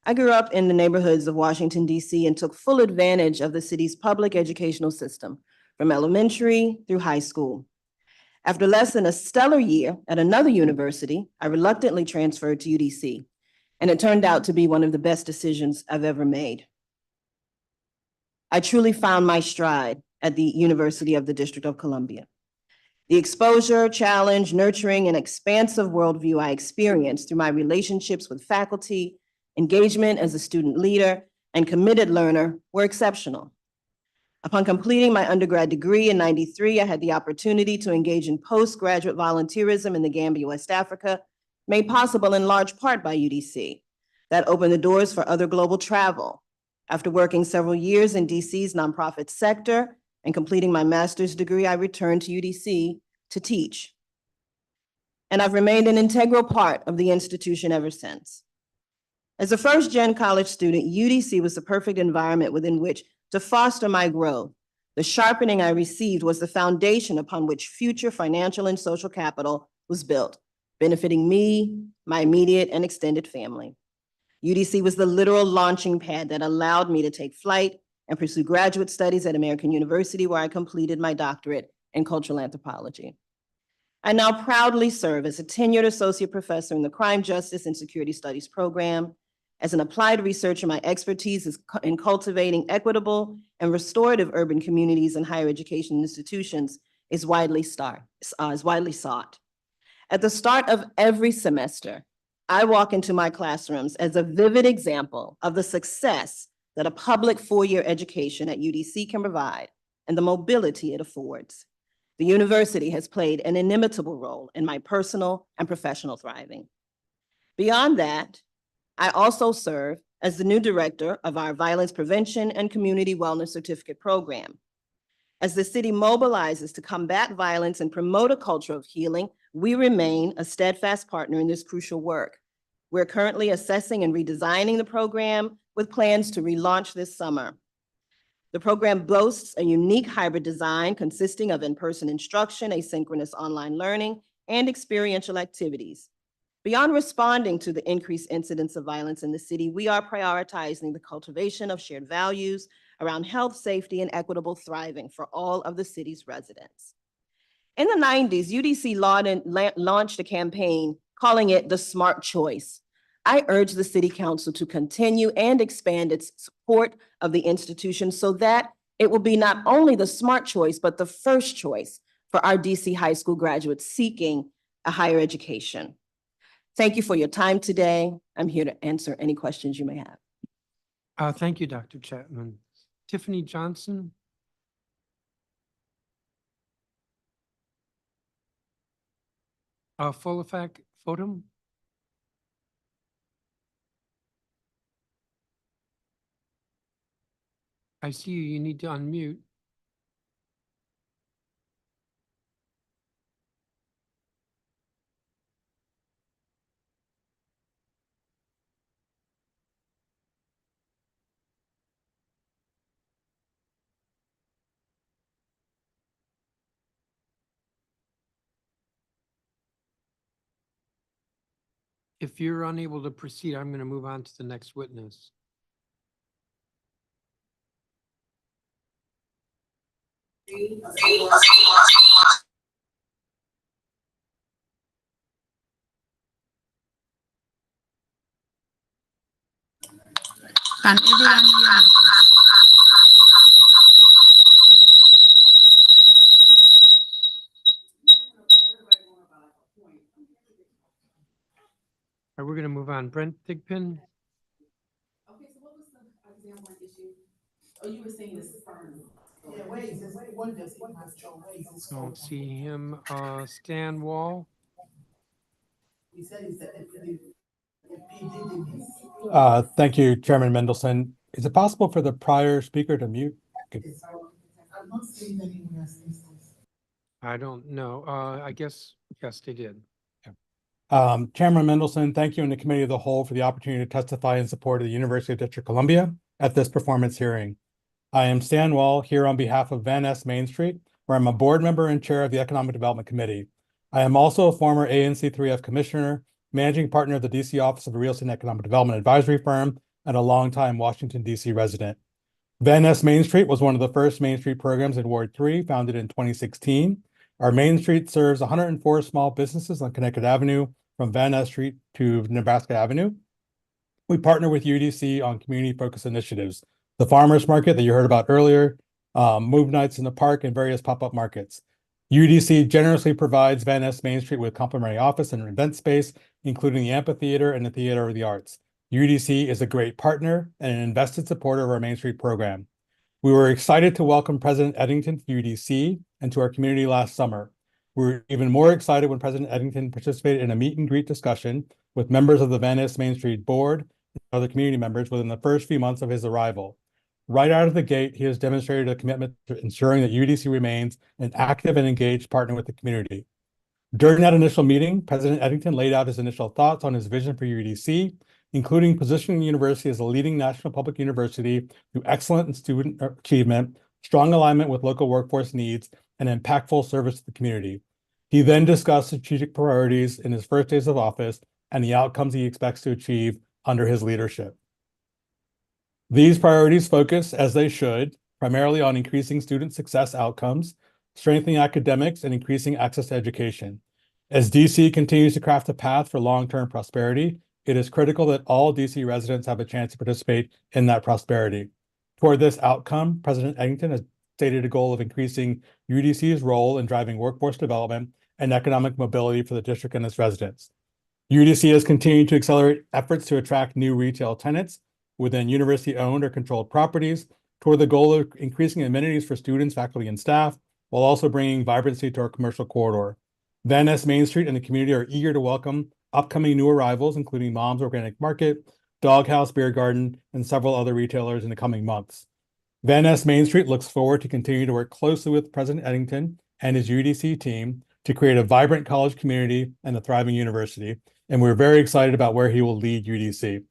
I grew up in the neighborhoods of Washington, D.C. and took full advantage of the city's public educational system from elementary through high school. After less than a stellar year at another university, I reluctantly transferred to UDC, and it turned out to be one of the best decisions I've ever made. I truly found my stride at the University of the District of Columbia. The exposure, challenge, nurturing, and expansive worldview I experienced through my relationships with faculty, engagement as a student leader, and committed learner were exceptional. Upon completing my undergrad degree in '93, I had the opportunity to engage in postgraduate volunteerism in the Gambia, West Africa, made possible in large part by UDC. That opened the doors for other global travel. After working several years in DC's nonprofit sector and completing my master's degree, I returned to UDC to teach. And I've remained an integral part of the institution ever since. As a first-gen college student, UDC was the perfect environment within which to foster my growth. The sharpening I received was the foundation upon which future financial and social capital was built, benefiting me, my immediate and extended family. UDC was the literal launching pad that allowed me to take flight and pursue graduate studies at American University, where I completed my doctorate in cultural anthropology. I now proudly serve as a tenured associate professor in the Crime, Justice, and Security Studies program. As an applied researcher, my expertise is in cultivating equitable and restorative urban communities and higher education institutions is widely sought. At the start of every semester, I walk into my classrooms as a vivid example of the success that a public four-year education at UDC can provide and the mobility it affords. The university has played an inimitable role in my personal and professional thriving. Beyond that, I also serve as the new director of our Violence Prevention and Community Wellness Certificate Program. As the city mobilizes to combat violence and promote a culture of healing, we remain a steadfast partner in this crucial work. We're currently assessing and redesigning the program with plans to relaunch this summer. The program boasts a unique hybrid design consisting of in-person instruction, asynchronous online learning, and experiential activities. Beyond responding to the increased incidence of violence in the city, we are prioritizing the cultivation of shared values around health, safety, and equitable thriving for all of the city's residents. In the 90s, UDC launched a campaign calling it the Smart Choice. I urge the City Council to continue and expand its support of the institution so that it will be not only the smart choice, but the first choice for our DC high school graduates seeking a higher education. Thank you for your time today. I'm here to answer any questions you may have. Thank you, Dr. Chapman. Tiffany Johnson. Folafak Photum. I see you. You need to unmute. If you're unable to proceed, I'm going to move on to the next witness. Can everyone hear me, please? All right, we're going to move on. Brent Thigpen. Okay, so what was the exam 1 issue? Oh, you were saying this is firm. Yeah, Don't see him. Stan Wall. Thank you, Chairman Mendelson. Is it possible for the prior speaker to mute? Okay. I don't know. I guess, yes, they did. Chairman Mendelson, thank you and the Committee of the Whole for the opportunity to testify in support of the University of District of Columbia at this performance hearing. I am Stan Wall here on behalf of Van Ness Main Street, where I'm a board member and chair of the Economic Development Committee. I am also a former ANC3F commissioner, managing partner of the DC Office of the Real Estate and Economic Development Advisory Firm, and a longtime Washington, DC resident. Van Ness Main Street was one of the first Main Street programs in Ward 3, founded in 2016. Our Main Street serves 104 small businesses on Connecticut Avenue, from Van Ness Street to Nebraska Avenue. We partner with UDC on community-focused initiatives, the farmers market that you heard about earlier, move nights in the park, and various pop-up markets. UDC generously provides Van Ness Main Street with complimentary office and event space, including the amphitheater and the Theater of the Arts. UDC is a great partner and an invested supporter of our Main Street program. We were excited to welcome President Eddington to UDC and to our community last summer. We were even more excited when President Eddington participated in a meet and greet discussion with members of the Van Ness Main Street Board and other community members within the first few months of his arrival. Right out of the gate, he has demonstrated a commitment to ensuring that UDC remains an active and engaged partner with the community. During that initial meeting, President Eddington laid out his initial thoughts on his vision for UDC, including positioning the university as a leading national public university through excellent student achievement, strong alignment with local workforce needs, and impactful service to the community. He then discussed strategic priorities in his first days of office and the outcomes he expects to achieve under his leadership. These priorities focus, as they should, primarily on increasing student success outcomes, strengthening academics, and increasing access to education. As DC continues to craft a path for long-term prosperity, it is critical that all DC residents have a chance to participate in that prosperity. Toward this outcome, President Eddington has stated a goal of increasing UDC's role in driving workforce development and economic mobility for the district and its residents. UDC has continued to accelerate efforts to attract new retail tenants within university-owned or controlled properties toward the goal of increasing amenities for students, faculty, and staff, while also bringing vibrancy to our commercial corridor. Van Ness Main Street and the community are eager to welcome upcoming new arrivals, including Mom's Organic Market, Doghouse Beer Garden, and several other retailers in the coming months. Van Ness Main Street looks forward to continue to work closely with President Eddington and his UDC team to create a vibrant college community and a thriving university, and we're very excited about where he will lead UDC.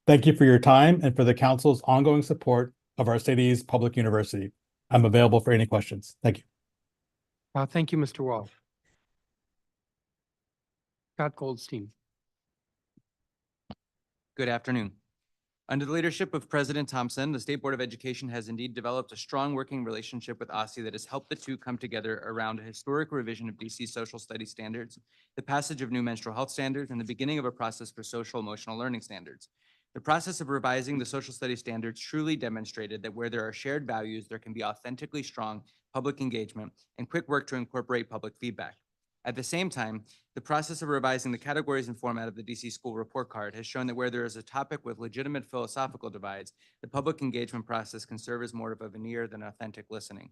Thank you for your time and for the council's ongoing support of our city's public university. I'm available for any questions. Thank you. Thank you, Mr. Wall. Scott Goldstein. Good afternoon. Under the leadership of President Thompson, the State Board of Education has indeed developed a strong working relationship with OSSI that has helped the two come together around a historic revision of DC social studies standards, the passage of new menstrual health standards, and the beginning of a process for social emotional learning standards. The process of revising the social studies standards truly demonstrated that where there are shared values, there can be authentically strong public engagement and quick work to incorporate public feedback. At the same time, the process of revising the categories and format of the DC School Report Card has shown that where there is a topic with legitimate philosophical divides, the public engagement process can serve as more of a veneer than authentic listening.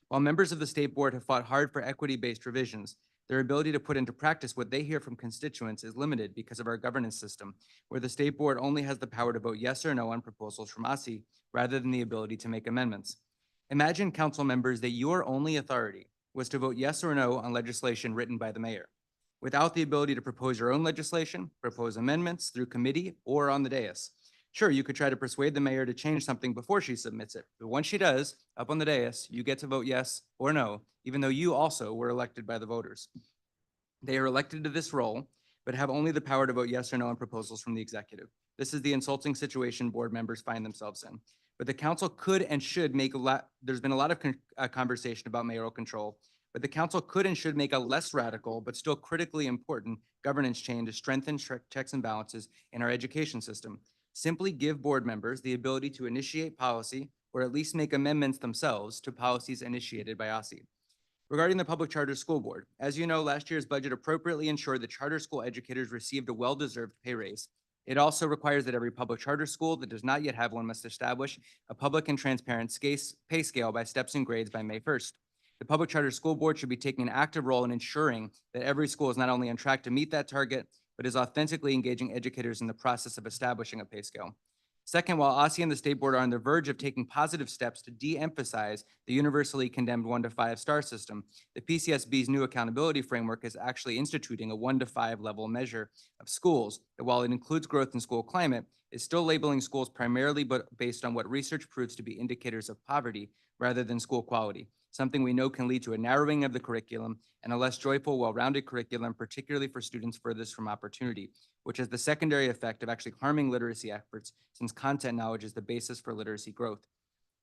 While members of the State Board have fought hard for equity-based revisions, their ability to put into practice what they hear from constituents is limited because of our governance system, where the State Board only has the power to vote yes or no on proposals from OSSI, rather than the ability to make amendments. Imagine, council members, that your only authority was to vote yes or no on legislation written by the mayor, without the ability to propose your own legislation, propose amendments through committee or on the dais. Sure, you could try to persuade the mayor to change something before she submits it, but once she does, up on the dais, you get to vote yes or no, even though you also were elected by the voters. They are elected to this role, but have only the power to vote yes or no on proposals from the executive. This is the insulting situation board members find themselves in. But the council could and should make there's been a lot of conversation about mayoral control, but the council could and should make a less radical, but still critically important governance change to strengthen checks and balances in our education system. Simply give board members the ability to initiate policy or at least make amendments themselves to policies initiated by OSSI. Regarding the Public Charter School Board, as you know, last year's budget appropriately ensured that charter school educators received a well-deserved pay raise. It also requires that every public charter school that does not yet have one must establish a public and transparent pay scale by steps and grades by May 1st. The Public Charter School Board should be taking an active role in ensuring that every school is not only on track to meet that target, but is authentically engaging educators in the process of establishing a pay scale. Second, while OSSI and the State Board are on the verge of taking positive steps to de-emphasize the universally condemned 1 to 5 star system, the PCSB's new accountability framework is actually instituting a 1 to 5 level measure of schools that, while it includes growth in school climate, is still labeling schools primarily based on what research proves to be indicators of poverty rather than school quality, something we know can lead to a narrowing of the curriculum and a less joyful, well-rounded curriculum, particularly for students furthest from opportunity, which has the secondary effect of actually harming literacy efforts since content knowledge is the basis for literacy growth.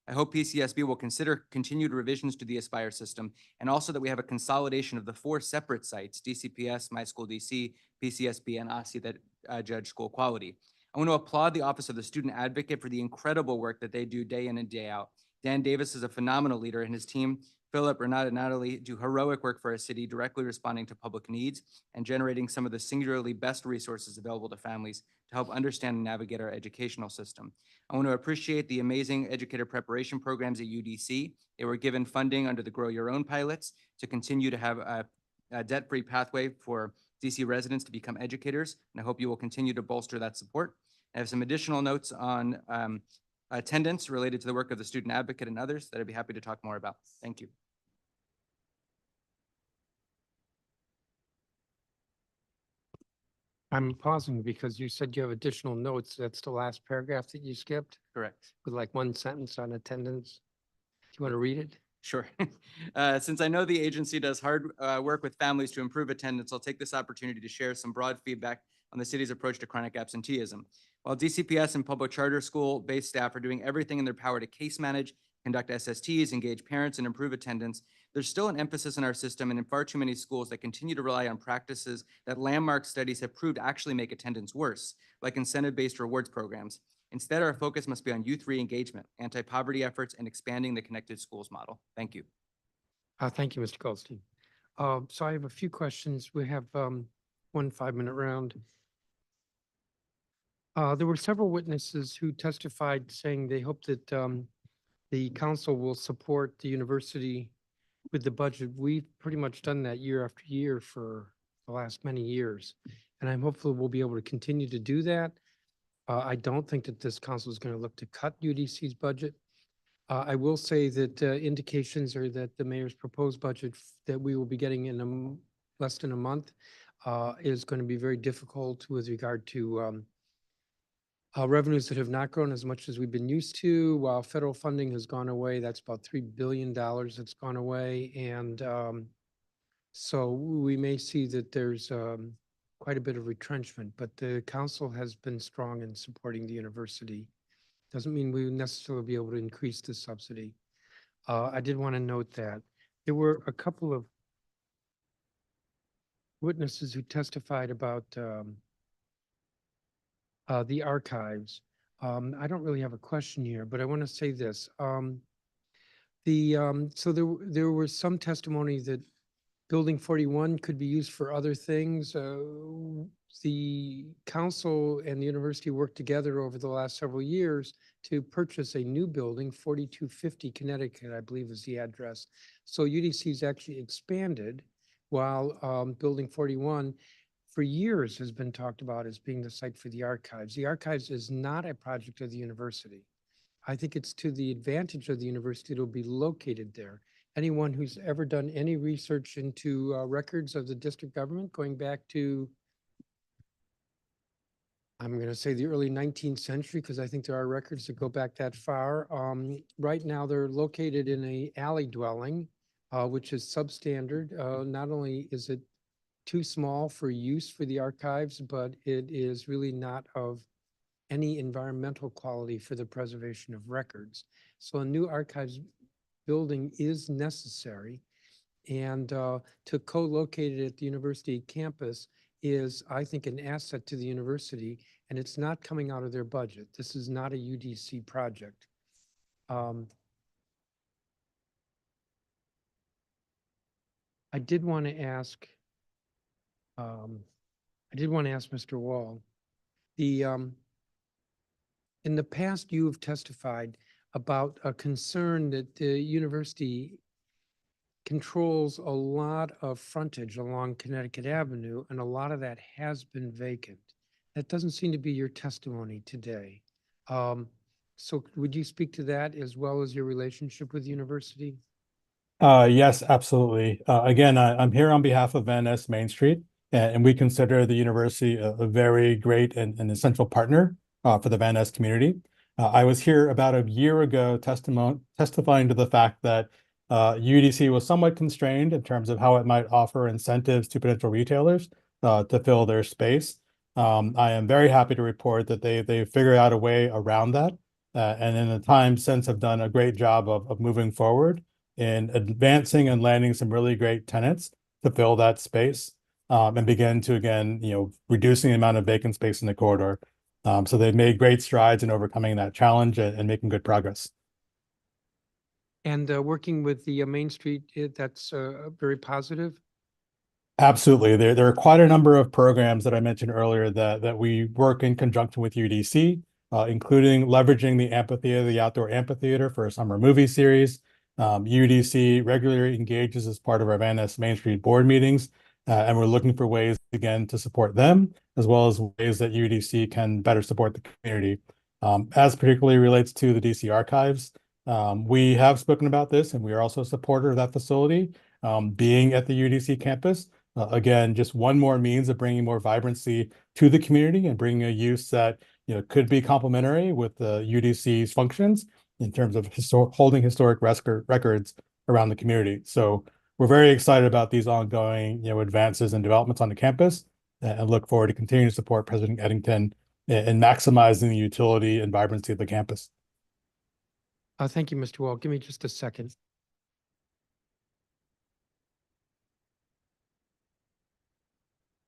I hope PCSB will consider continued revisions to the Aspire system, and also that we have a consolidation of the 4 separate sites, DCPS, My School DC, PCSB, and OSSI that judge school quality. I want to applaud the Office of the Student Advocate for the incredible work that they do day in and day out. Dan Davis is a phenomenal leader, and his team, Philip, Renata, and Natalie, do heroic work for our city, directly responding to public needs and generating some of the singularly best resources available to families to help understand and navigate our educational system. I want to appreciate the amazing educator preparation programs at UDC. They were given funding under the Grow Your Own pilots to continue to have a debt-free pathway for DC residents to become educators, and I hope you will continue to bolster that support. I have some additional notes on attendance related to the work of the Student Advocate and others that I'd be happy to talk more about. Thank you. I'm pausing because you said you have additional notes. That's the last paragraph that you skipped Correct. with like 1 sentence on attendance. Do you want to read it? Sure. Since I know the agency does hard work with families to improve attendance, I'll take this opportunity to share some broad feedback on the city's approach to chronic absenteeism. While DCPS and public charter school-based staff are doing everything in their power to case manage, conduct SSTs, engage parents, and improve attendance, there's still an emphasis in our system and in far too many schools that continue to rely on practices that landmark studies have proved actually make attendance worse, like incentive-based rewards programs. Instead, our focus must be on youth re-engagement, anti-poverty efforts, and expanding the connected schools model. Thank you. Thank you, Mr. Goldstein. So I have a few questions. We have 1 5-minute round. There were several witnesses who testified saying they hope that the council will support the university with the budget. We've pretty much done that year after year for the last many years, and I'm hopeful we'll be able to continue to do that. I don't think that this council is going to look to cut UDC's budget. I will say that indications are that the mayor's proposed budget that we will be getting in less than a month is going to be very difficult with regard to revenues that have not grown as much as we've been used to. While federal funding has gone away, that's about $3 billion that's gone away. And so we may see that there's quite a bit of retrenchment, but the council has been strong in supporting the university. Doesn't mean we necessarily be able to increase the subsidy. I did want to note that there were a couple of witnesses who testified about the archives. I don't really have a question here, but I want to say this. So there was some testimony that Building 41 could be used for other things. The council and the university worked together over the last several years to purchase a new building, 4250 Connecticut, I believe is the address. So UDC's actually expanded while Building 41 for years has been talked about as being the site for the archives. The archives is not a project of the university. I think it's to the advantage of the university to be located there. Anyone who's ever done any research into records of the district government going back to, I'm going to say the early 19th century, because I think there are records that go back that far. Right now, they're located in a alley dwelling, which is substandard. Not only is it too small for use for the archives, but it is really not of any environmental quality for the preservation of records. So a new archives building is necessary, and to co-locate it at the university campus is, I think, an asset to the university, and it's not coming out of their budget. This is not a UDC project. I did want to ask Mr. Wall, in the past, you have testified about a concern that the university controls a lot of frontage along Connecticut Avenue, and a lot of that has been vacant. That doesn't seem to be your testimony today. So would you speak to that as well as your relationship with the university? Yes, absolutely. Again, I'm here on behalf of Van Ness Main Street, and we consider the university a very great and essential partner for the Van Ness community. I was here about a year ago testifying to the fact that UDC was somewhat constrained in terms of how it might offer incentives to potential retailers to fill their space. I am very happy to report that they figured out a way around that, and in the time since have done a great job of moving forward in advancing and landing some really great tenants to fill that space and begin to, again, reducing the amount of vacant space in the corridor. So they've made great strides in overcoming that challenge and making good progress. And working with the Main Street, that's very positive. Absolutely. There are quite a number of programs that I mentioned earlier that we work in conjunction with UDC, including leveraging the amphitheater, the outdoor amphitheater for a summer movie series. UDC regularly engages as part of our Van Ness Main Street board meetings, and we're looking for ways, again, to support them, as well as ways that UDC can better support the community. As particularly relates to the DC archives, we have spoken about this, and we are also a supporter of that facility being at the UDC campus. Again, just one more means of bringing more vibrancy to the community and bringing a use that could be complementary with the UDC's functions in terms of holding historic records around the community. So we're very excited about these ongoing advances and developments on the campus, and look forward to continuing to support President Eddington in maximizing the utility and vibrancy of the campus. Thank you, Mr. Wall. Give me just a second.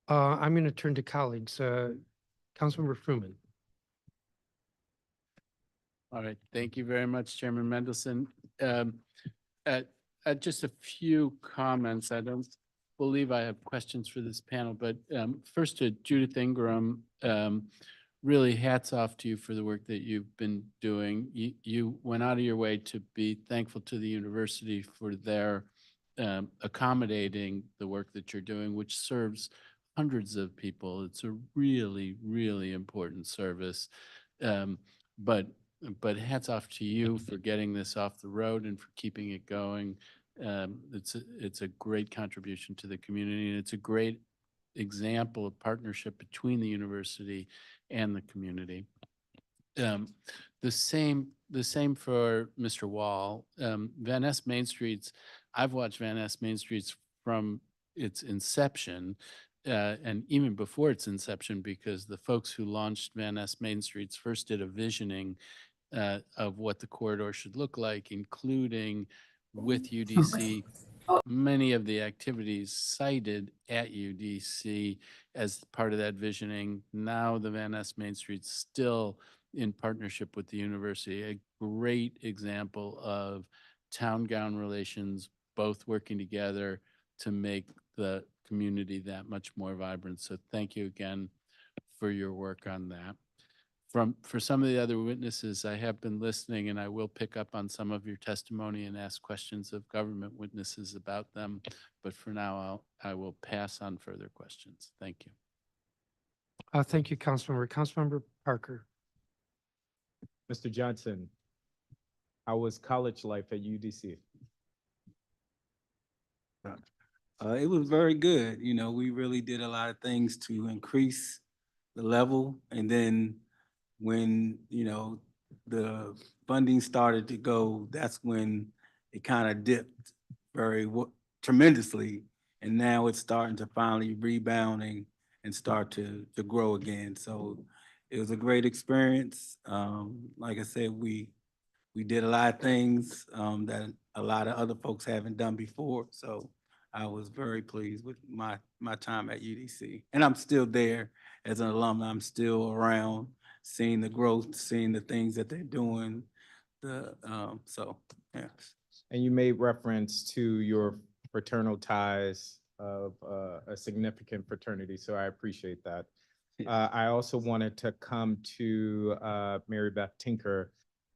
I'm going to turn to colleagues. Councilmember Fruman. All right, thank you very much, Chairman Mendelson. Just a few comments. I don't believe I have questions for this panel, but first to Judith Ingram, really hats off to you for the work that you've been doing. You went out of your way to be thankful to the university for their accommodating the work that you're doing, which serves hundreds of people. It's a really, really important service. But but hats off to you for getting this off the road and for keeping it going. It's a great contribution to the community, and it's a great example of partnership between the university and the community. The same for Mr. Wall. Van Ness Main Streets, I've watched Van Ness Main Streets from its inception, and even before its inception, because the folks who launched Van Ness Main Streets first did a visioning of what the corridor should look like, including with UDC, many of the activities cited at UDC as part of that visioning. Now the Van Ness Main Street's still in partnership with the university, a great example of town-gown relations, both working together to make the community that much more vibrant. So thank you again for your work on that. For some of the other witnesses, I have been listening, and I will pick up on some of your testimony and ask questions of government witnesses about them. But for now, I will pass on further questions. Thank you. Thank you, Councilmember. Councilmember Parker. Mr. Johnson, how was college life at UDC? It was very good. You know, we really did a lot of things to increase the level. And then when, you know, the funding started to go, that's when it kind of dipped tremendously. And now it's starting to finally rebounding and start to grow again. So it was a great experience. Like I said, we did a lot of things that a lot of other folks haven't done before. So I was very pleased with my time at UDC. And I'm still there as an alumni. I'm still around, seeing the growth, seeing the things that they're doing. So, yeah. And you made reference to your fraternal ties of a significant fraternity, so I appreciate that. I also wanted to come to Mary Beth Tinker.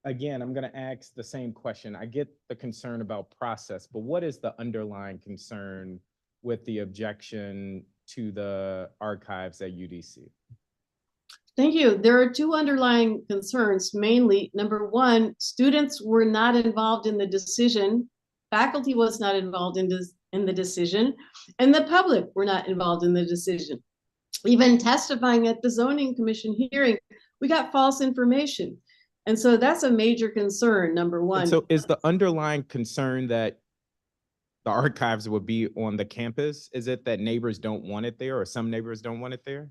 Again, I'm going to ask the same question. I get the concern about process, but what is the underlying concern with the objection to the archives at UDC? Thank you. There are two underlying concerns, mainly. Number one, students were not involved in the decision. Faculty was not involved in the decision, and the public were not involved in the decision. Even testifying at the zoning commission hearing, we got false information. And so that's a major concern, number one. And so is the underlying concern that the archives would be on the campus? Is it that neighbors don't want it there, or some neighbors don't want it there?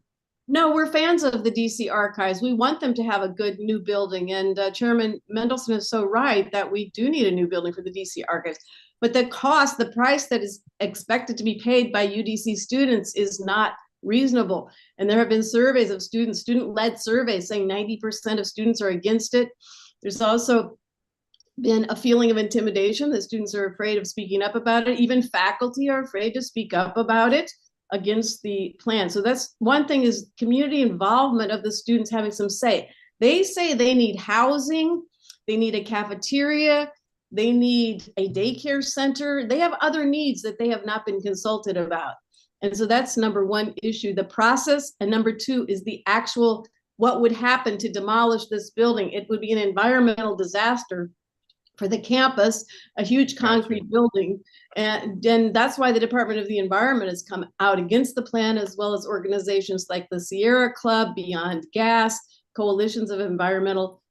No, we're fans of the DC archives. We want them to have a good new building. And Chairman Mendelson is so right that we do need a new building for the DC archives. But the cost, the price that is expected to be paid by UDC students is not reasonable. And there have been surveys of students, student-led surveys saying 90% of students are against it. There's also been a feeling of intimidation that students are afraid of speaking up about it. Even faculty are afraid to speak up about it against the plan. So that's one thing, is community involvement of the students having some say. They say they need housing, they need a cafeteria, they need a daycare center. They have other needs that they have not been consulted about. And so that's number one issue, the process. And number two is the actual, what would happen to demolish this building? It would be an environmental disaster for the campus, a huge concrete building. And that's why the Department of the Environment has come out against the plan, as well as organizations like the Sierra Club, Beyond Gas, coalitions of environmental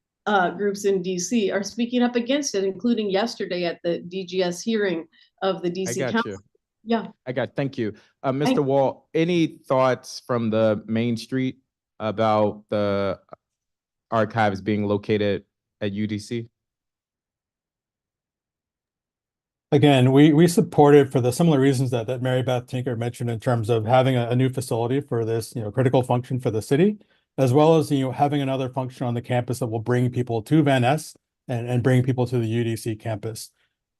groups in DC are speaking up against it, including yesterday at the DGS hearing of the DC Council. Yeah. Thank you. Mr. Wall, any thoughts from the Main Street about the archives being located at UDC? Again, we support it for the similar reasons that Mary Beth Tinker mentioned, in terms of having a new facility for this, critical function for the city, as well as, having another function on the campus that will bring people to Van Ness and bring people to the UDC campus.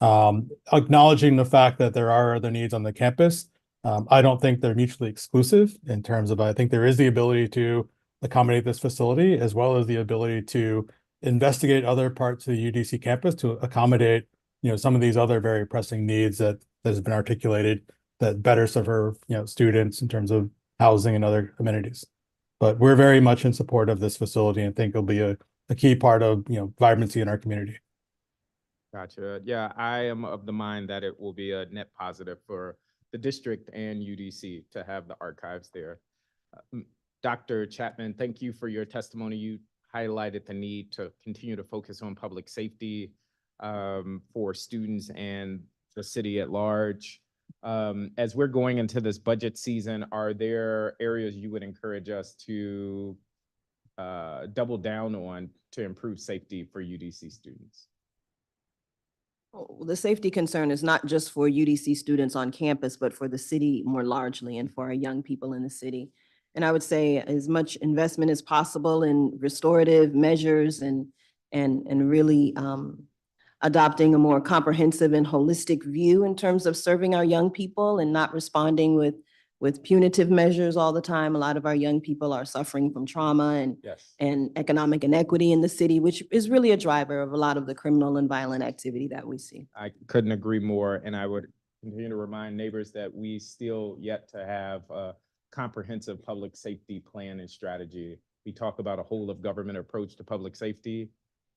Acknowledging the fact that there are other needs on the campus, I don't think they're mutually exclusive in terms of, I think there is the ability to accommodate this facility, as well as the ability to investigate other parts of the UDC campus to accommodate some of these other very pressing needs that has been articulated that better serve students in terms of housing and other amenities. But we're very much in support of this facility and think it'll be a a key part of, vibrancy in our community. Gotcha. Yeah, I am of the mind that it will be a net positive for the district and UDC to have the archives there. Dr. Chapman, thank you for your testimony. You highlighted the need to continue to focus on public safety for students and the city at large. As we're going into this budget season, are there areas you would encourage us to double down on to improve safety for UDC students? Well, the safety concern is not just for UDC students on campus, but for the city more largely and for our young people in the city. And I would say as much investment as possible in restorative measures and really adopting a more comprehensive and holistic view in terms of serving our young people and not responding with punitive measures all the time. A lot of our young people are suffering from trauma and economic inequity in the city, which is really a driver of a lot of the criminal and violent activity that we see. I couldn't agree more, and I would continue to remind neighbors that we still yet to have a comprehensive public safety plan and strategy. We talk about a whole of government approach to public safety,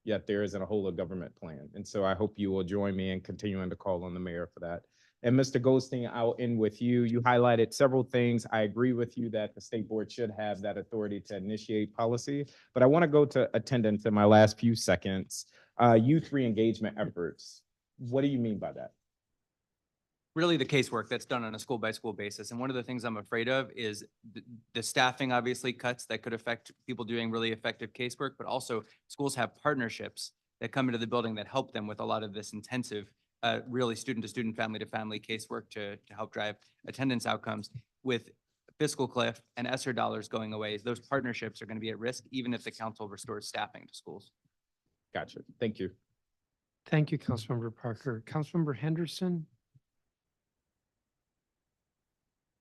yet there isn't a whole of government plan. And so I hope you will join me in continuing to call on the mayor for that. And Mr. Goldstein, I'll end with you. You highlighted several things. I agree with you that the state board should have that authority to initiate policy, but I want to go to attendance in my last few seconds. Youth re-engagement efforts. What do you mean by that? Really the casework that's done on a school by school basis. And one of the things I'm afraid of is the staffing obviously cuts that could affect people doing really effective casework, but also schools have partnerships that come into the building that help them with a lot of this intensive, really student to student, family to family casework to help drive attendance outcomes. With fiscal cliff and ESSER dollars going away, those partnerships are going to be at risk even if the council restores staffing to schools. Gotcha. Thank you. Thank you, Councilmember Parker. Councilmember Henderson,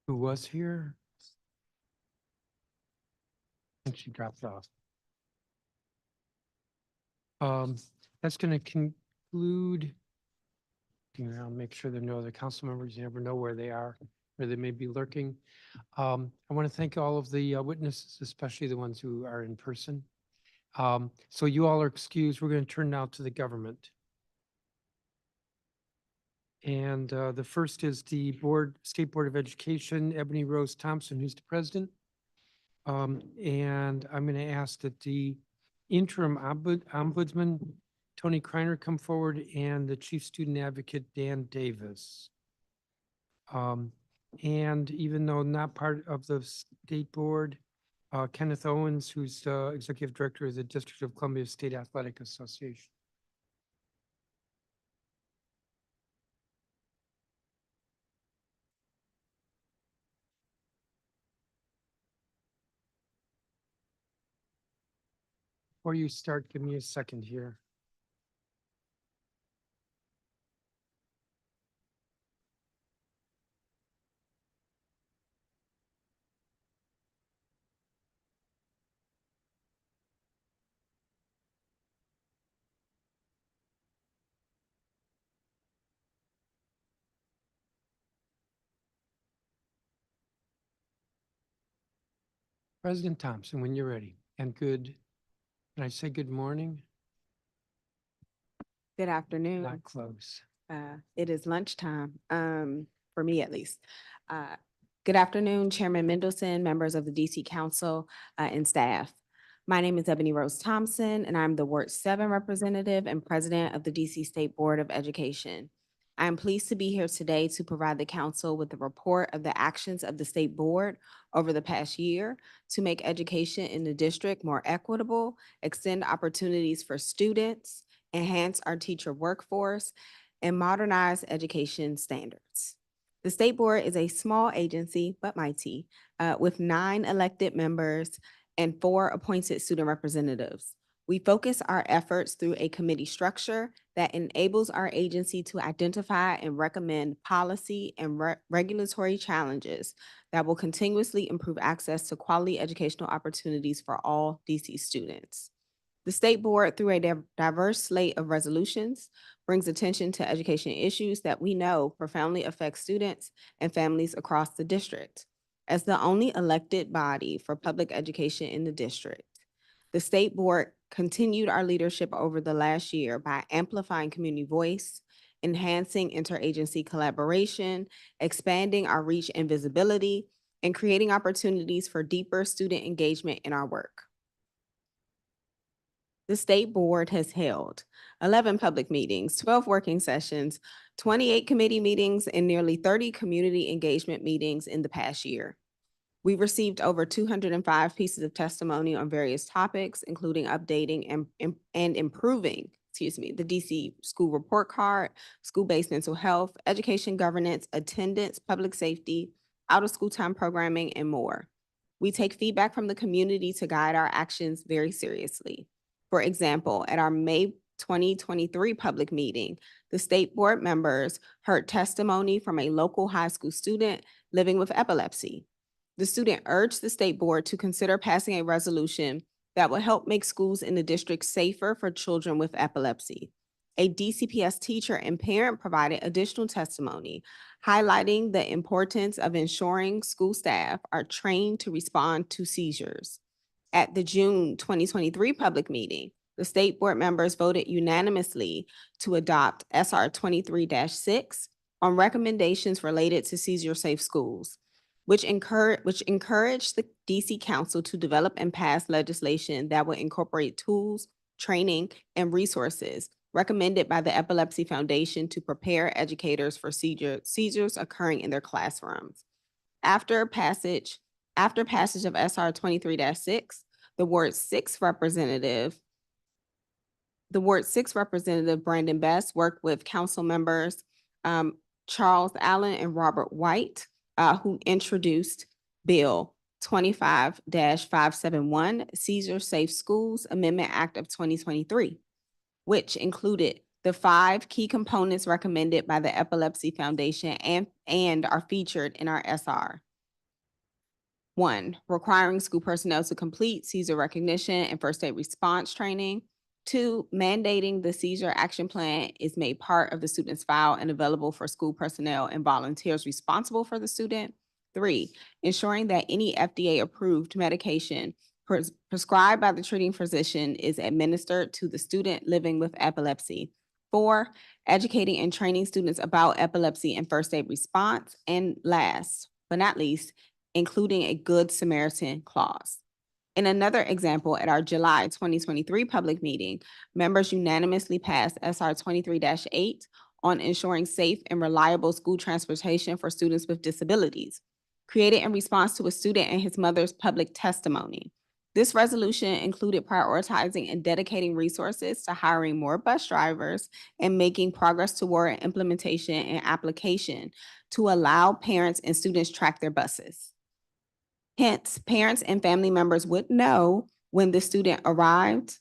who was here? I think she dropped off. That's going to conclude. I'll make sure there are no other council members. You never know where they are, where they may be lurking. I want to thank all of the witnesses, especially the ones who are in person. So you all are excused. We're going to turn now to the government. And the first is the State Board of Education, Ebony Rose Thompson, who's the president. And I'm going to ask that the interim ombudsman, Tony Kreiner, come forward, and the chief student advocate, Dan Davis. And even though not part of the state board, Kenneth Owens, who's executive director of the District of Columbia State Athletic Association. Before you start, give me a second here. President Thompson, when you're ready, and good, can I say good morning? Good afternoon. Not close. It is lunchtime, for me at least. Good afternoon, Chairman Mendelson, members of the DC Council, and staff. My name is Ebony Rose Thompson, and I'm the Ward 7 representative and president of the DC State Board of Education. I am pleased to be here today to provide the council with a report of the actions of the state board over the past year to make education in the district more equitable, extend opportunities for students, enhance our teacher workforce, and modernize education standards. The state board is a small agency, but mighty, with 9 elected members and 4 appointed student representatives. We focus our efforts through a committee structure that enables our agency to identify and recommend policy and regulatory challenges that will continuously improve access to quality educational opportunities for all DC students. The state board, through a diverse slate of resolutions, brings attention to education issues that we know profoundly affect students and families across the district. As the only elected body for public education in the district, the state board continued our leadership over the last year by amplifying community voice, enhancing interagency collaboration, expanding our reach and visibility, and creating opportunities for deeper student engagement in our work. The State Board has held 11 public meetings, 12 working sessions, 28 committee meetings, and nearly 30 community engagement meetings in the past year. We received over 205 pieces of testimony on various topics, including updating and improving, the DC school report card, school-based mental health, education governance, attendance, public safety, out-of-school time programming, and more. We take feedback from the community to guide our actions very seriously. For example, at our May 2023 public meeting, the State Board members heard testimony from a local high school student living with epilepsy. The student urged the State Board to consider passing a resolution that will help make schools in the district safer for children with epilepsy. A DCPS teacher and parent provided additional testimony, highlighting the importance of ensuring school staff are trained to respond to seizures. At the June 2023 public meeting, the State Board members voted unanimously to adopt SR 23-6 on recommendations related to seizure-safe schools, which encouraged the DC Council to develop and pass legislation that will incorporate tools, training, and resources recommended by the Epilepsy Foundation to prepare educators for seizures occurring in their classrooms. After passage of SR 23-6, the Ward 6 representative Brandon Best worked with council members Charles Allen and Robert White, who introduced Bill 25-571, Seizure Safe Schools Amendment Act of 2023, which included the 5 key components recommended by the Epilepsy Foundation and are featured in our SR. 1, requiring school personnel to complete seizure recognition and first aid response training. 2, mandating the seizure action plan is made part of the student's file and available for school personnel and volunteers responsible for the student. 3, ensuring that any FDA-approved medication prescribed by the treating physician is administered to the student living with epilepsy. 4, educating and training students about epilepsy and first aid response. And last but not least, including a Good Samaritan clause. In another example, at our July 2023 public meeting, members unanimously passed SR 23-8 on ensuring safe and reliable school transportation for students with disabilities, created in response to a student and his mother's public testimony. This resolution included prioritizing and dedicating resources to hiring more bus drivers and making progress toward implementation and application to allow parents and students track their buses. Hence, parents and family members would know when the student arrived,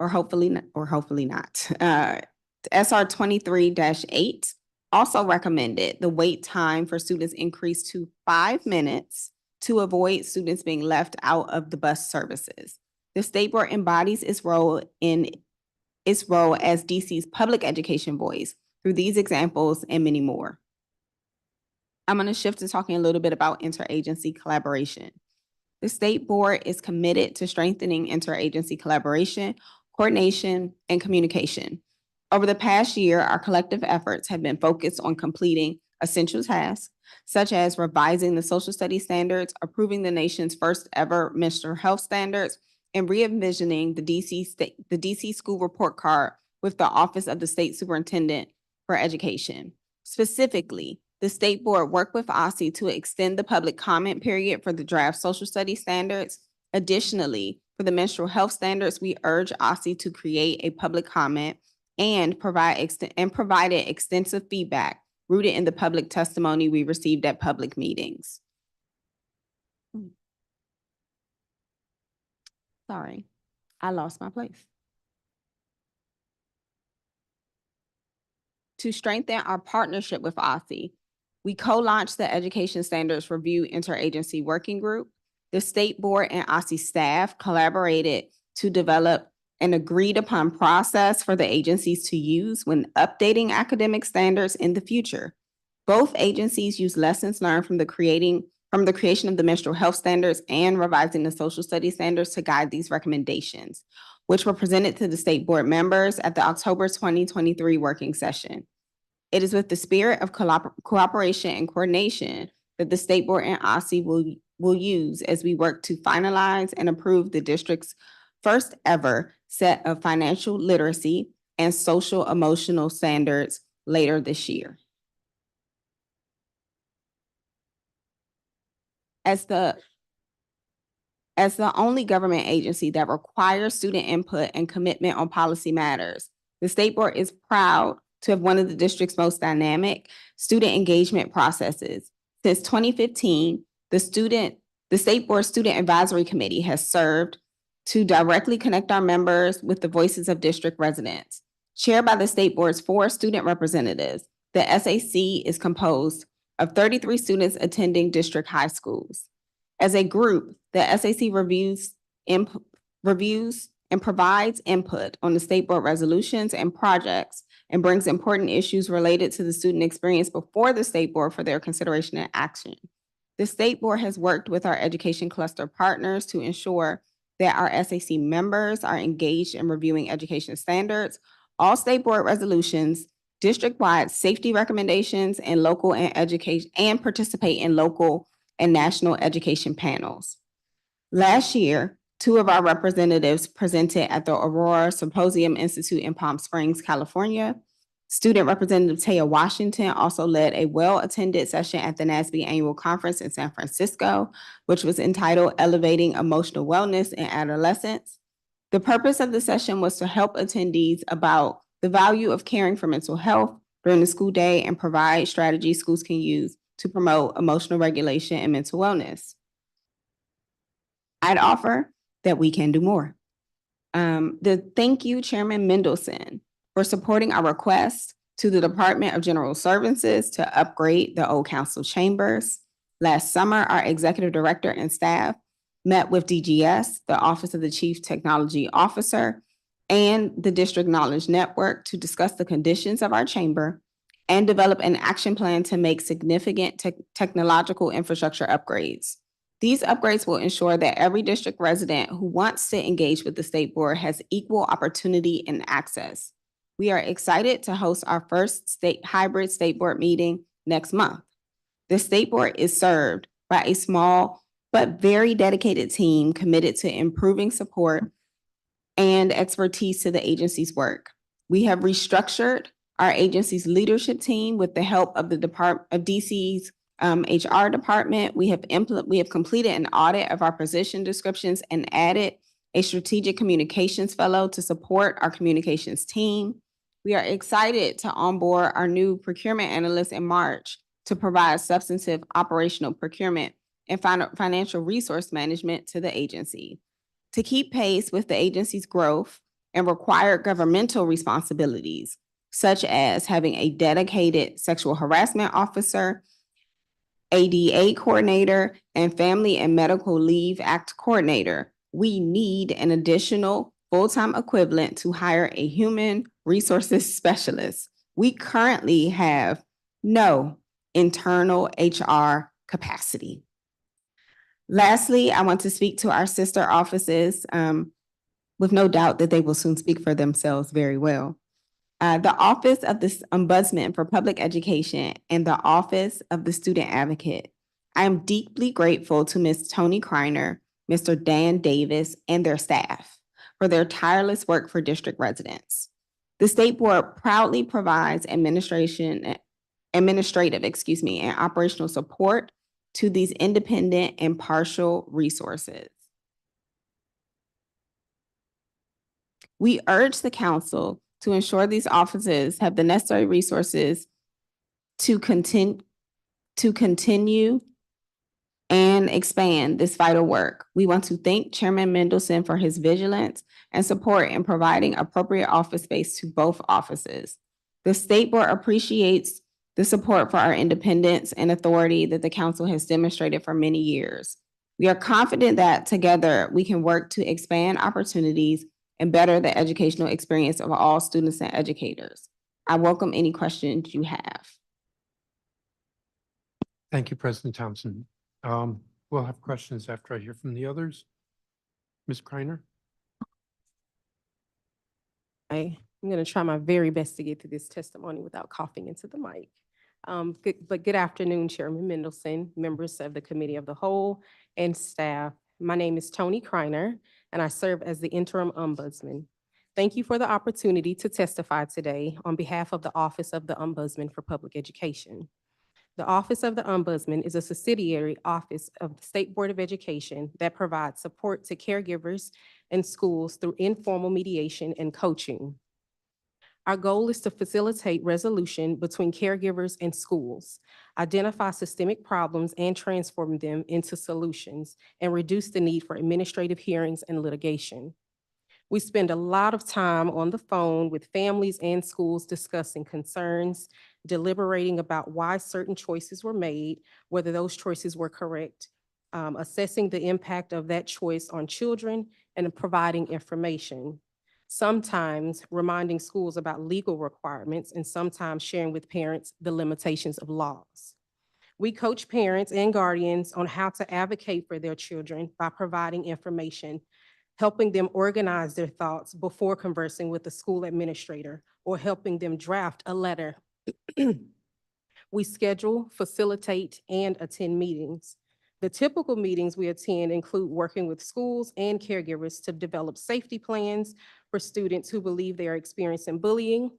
or hopefully not. SR 23-8 also recommended the wait time for students increased to 5 minutes to avoid students being left out of the bus services. The State Board embodies its role as DC's public education voice through these examples and many more. I'm going to shift to talking a little bit about interagency collaboration. The State Board is committed to strengthening interagency collaboration, coordination, and communication. Over the past year, our collective efforts have been focused on completing essential tasks, such as revising the social studies standards, approving the nation's first ever menstrual health standards, and re-envisioning the DC school report card with the Office of the State Superintendent for Education. Specifically, the State Board worked with OSSI to extend the public comment period for the draft social studies standards. Additionally, for the menstrual health standards, we urge OSSI to create a public comment and provided extensive feedback rooted in the public testimony we received at public meetings. Sorry, I lost my place. To strengthen our partnership with OSSI, we co-launched the Education Standards Review Interagency Working Group. The State Board and OSSI staff collaborated to develop an agreed upon process for the agencies to use when updating academic standards in the future. Both agencies use lessons learned from the creation of the menstrual health standards and revising the social studies standards to guide these recommendations. which were presented to the state board members at the October 2023 working session. It is with the spirit of cooperation and coordination that the state board and OSSI will use as we work to finalize and approve the district's first ever set of financial literacy and social emotional standards later this year. As the only government agency that requires student input and commitment on policy matters, the state board is proud to have one of the district's most dynamic student engagement processes. Since 2015, the State Board Student Advisory Committee has served to directly connect our members with the voices of district residents. Chaired by the State Board's 4 student representatives, the SAC is composed of 33 students attending district high schools. As a group, the SAC reviews and provides input on the State Board resolutions and projects and brings important issues related to the student experience before the State Board for their consideration and action. The State Board has worked with our education cluster partners to ensure that our SAC members are engaged in reviewing education standards, all State Board resolutions, district-wide safety recommendations, and local and education, and participate in local and national education panels. Last year, 2 of our representatives presented at the Aurora Symposium Institute in Palm Springs, California. Student Representative Taya Washington also led a well-attended session at the NASB Annual Conference in San Francisco, which was entitled Elevating Emotional Wellness in Adolescence. The purpose of the session was to help attendees about the value of caring for mental health during the school day and provide strategies schools can use to promote emotional regulation and mental wellness. I'd offer that we can do more. Thank you, Chairman Mendelson, for supporting our request to the Department of General Services to upgrade the old council chambers. Last summer, our executive director and staff met with DGS, the Office of the Chief Technology Officer, and the District Knowledge Network to discuss the conditions of our chamber and develop an action plan to make significant technological infrastructure upgrades. These upgrades will ensure that every district resident who wants to engage with the State Board has equal opportunity and access. We are excited to host our first hybrid State Board meeting next month. The State Board is served by a small but very dedicated team committed to improving support and expertise to the agency's work. We have restructured our agency's leadership team with the help of the DC's HR department. We have completed an audit of our position descriptions and added a strategic communications fellow to support our communications team. We are excited to onboard our new procurement analyst in March to provide substantive operational procurement and financial resource management to the agency. To keep pace with the agency's growth and required governmental responsibilities, such as having a dedicated sexual harassment officer, ADA coordinator, and Family and Medical Leave Act coordinator, we need an additional full-time equivalent to hire a human resources specialist. We currently have no internal HR capacity. Lastly, I want to speak to our sister offices with no doubt that they will soon speak for themselves very well. The Office of the Ombudsman for Public Education and the Office of the Student Advocate. I am deeply grateful to Ms. Toni Kreiner, Mr. Dan Davis, and their staff for their tireless work for district residents. The State Board proudly provides administrative, and operational support to these independent and partial resources. We urge the council to ensure these offices have the necessary resources to continue and expand this vital work. We want to thank Chairman Mendelson for his vigilance and support in providing appropriate office space to both offices. The State Board appreciates the support for our independence and authority that the council has demonstrated for many years. We are confident that together we can work to expand opportunities and better the educational experience of all students and educators. I welcome any questions you have. Thank you, President Thompson. We'll have questions after I hear from the others. Ms. Kreiner? I'm going to try my very best to get through this testimony without coughing into the mic. Good afternoon, Chairman Mendelson, members of the Committee of the Whole, and staff. My name is Toni Kreiner, and I serve as the interim ombudsman. Thank you for the opportunity to testify today on behalf of the Office of the Ombudsman for Public Education. The Office of the Ombudsman is a subsidiary office of the State Board of Education that provides support to caregivers and schools through informal mediation and coaching. Our goal is to facilitate resolution between caregivers and schools, identify systemic problems and transform them into solutions, and reduce the need for administrative hearings and litigation. We spend a lot of time on the phone with families and schools discussing concerns, deliberating about why certain choices were made, whether those choices were correct, assessing the impact of that choice on children, and providing information. Sometimes reminding schools about legal requirements, and sometimes sharing with parents the limitations of laws. We coach parents and guardians on how to advocate for their children by providing information, helping them organize their thoughts before conversing with the school administrator, or helping them draft a letter. We schedule, facilitate, and attend meetings. The typical meetings we attend include working with schools and caregivers to develop safety plans for students who believe they are experiencing bullying.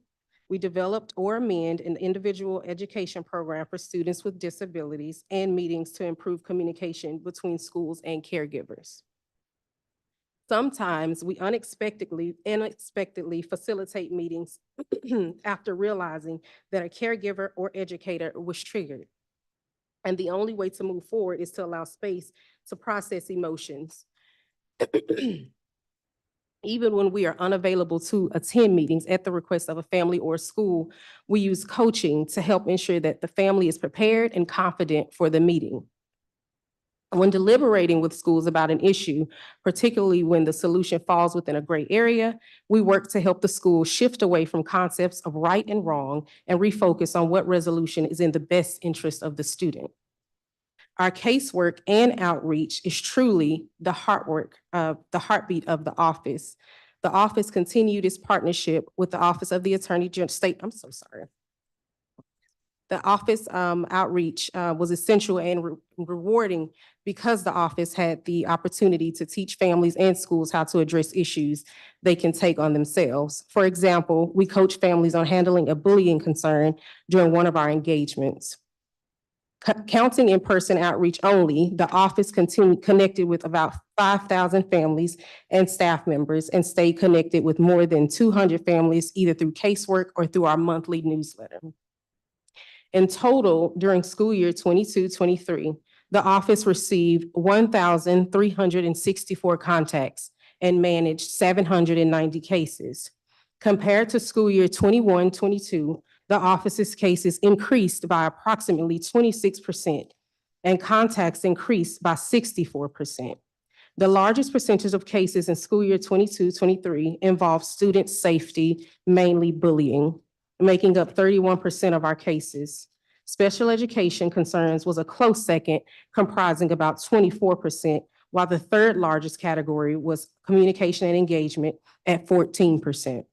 We developed or amend an individual education program for students with disabilities, and meetings to improve communication between schools and caregivers. Sometimes we unexpectedly facilitate meetings after realizing that a caregiver or educator was triggered. And the only way to move forward is to allow space to process emotions. Even when we are unavailable to attend meetings at the request of a family or school, we use coaching to help ensure that the family is prepared and confident for the meeting. When deliberating with schools about an issue, particularly when the solution falls within a gray area, we work to help the school shift away from concepts of right and wrong and refocus on what resolution is in the best interest of the student. Our casework and outreach is truly the heartbeat of the office. The office continued its partnership with the Office of the Attorney General State. I'm so sorry. The office outreach was essential and rewarding because the office had the opportunity to teach families and schools how to address issues they can take on themselves. For example, we coach families on handling a bullying concern during one of our engagements. Counting in-person outreach only, the office connected with about 5,000 families and staff members, and stayed connected with more than 200 families either through casework or through our monthly newsletter. In total, during school year 22-23, the office received 1,364 contacts and managed 790 cases. Compared to school year 21-22, the office's cases increased by approximately 26%, and contacts increased by 64%. The largest percentage of cases in school year 22-23 involved student safety, mainly bullying, making up 31% of our cases. Special education concerns was a close second, comprising about 24%, while the third largest category was communication and engagement at 14%.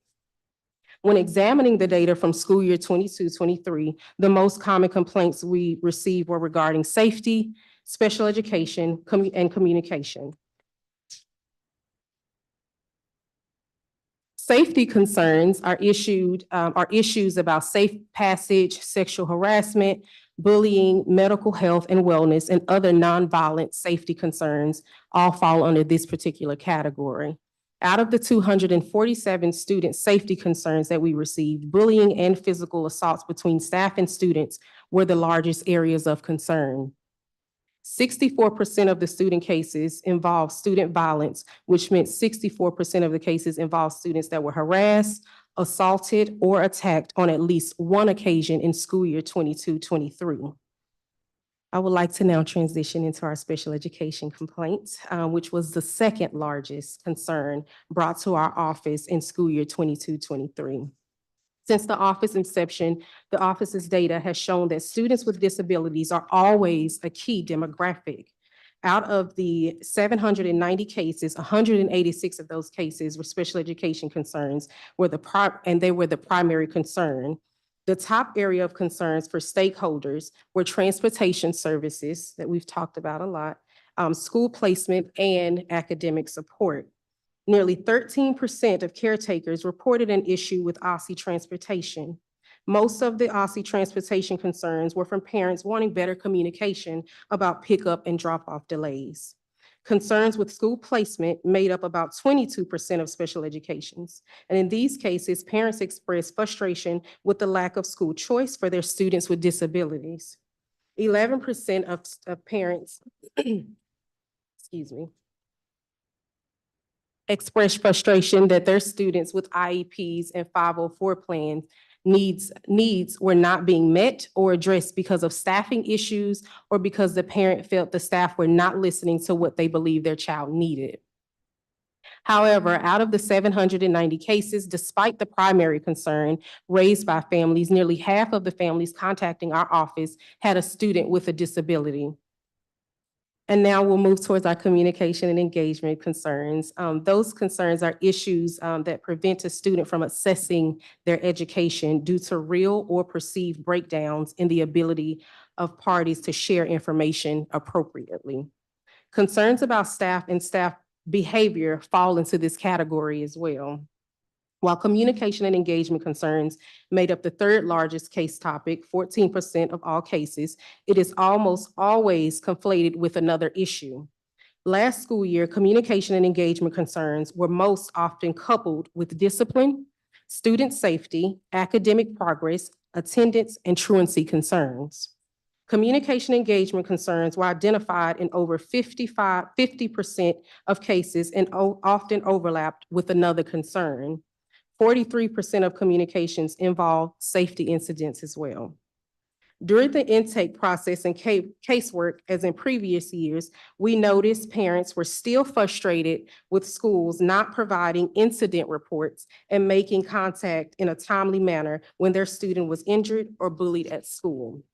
When examining the data from school year 22-23, the most common complaints we received were regarding safety, special education, and communication. Safety concerns are issues about safe passage, sexual harassment, bullying, medical health and wellness, and other nonviolent safety concerns all fall under this particular category. Out of the 247 student safety concerns that we received, bullying and physical assaults between staff and students were the largest areas of concern. 64% of the student cases involved student violence, which meant 64% of the cases involved students that were harassed, assaulted, or attacked on at least one occasion in school year 22-23. I would like to now transition into our special education complaints, which was the second largest concern brought to our office in school year 22-23. Since the office inception, the office's data has shown that students with disabilities are always a key demographic. Out of the 790 cases, 186 of those cases were special education concerns, and they were the primary concern. The top area of concerns for stakeholders were transportation services that we've talked about a lot, school placement, and academic support. Nearly 13% of caretakers reported an issue with OSSI transportation. Most of the OSSI transportation concerns were from parents wanting better communication about pickup and drop-off delays. Concerns with school placement made up about 22% of special educations. And in these cases, parents expressed frustration with the lack of school choice for their students with disabilities. 11% of parents, excuse me, expressed frustration that their students with IEPs and 504 plans needs were not being met or addressed because of staffing issues or because the parent felt the staff were not listening to what they believed their child needed. However, out of the 790 cases, despite the primary concern raised by families, nearly half of the families contacting our office had a student with a disability. And now we'll move towards our communication and engagement concerns. Those concerns are issues that prevent a student from assessing their education due to real or perceived breakdowns in the ability of parties to share information appropriately. Concerns about staff and staff behavior fall into this category as well. While communication and engagement concerns made up the third largest case topic, 14% of all cases, it is almost always conflated with another issue. Last school year, communication and engagement concerns were most often coupled with discipline, student safety, academic progress, attendance, and truancy concerns. Communication engagement concerns were identified in over 50% of cases and often overlapped with another concern. 43% of communications involve safety incidents as well. During the intake process and casework, as in previous years, we noticed parents were still frustrated with schools not providing incident reports and making contact in a timely manner when their student was injured or bullied at school.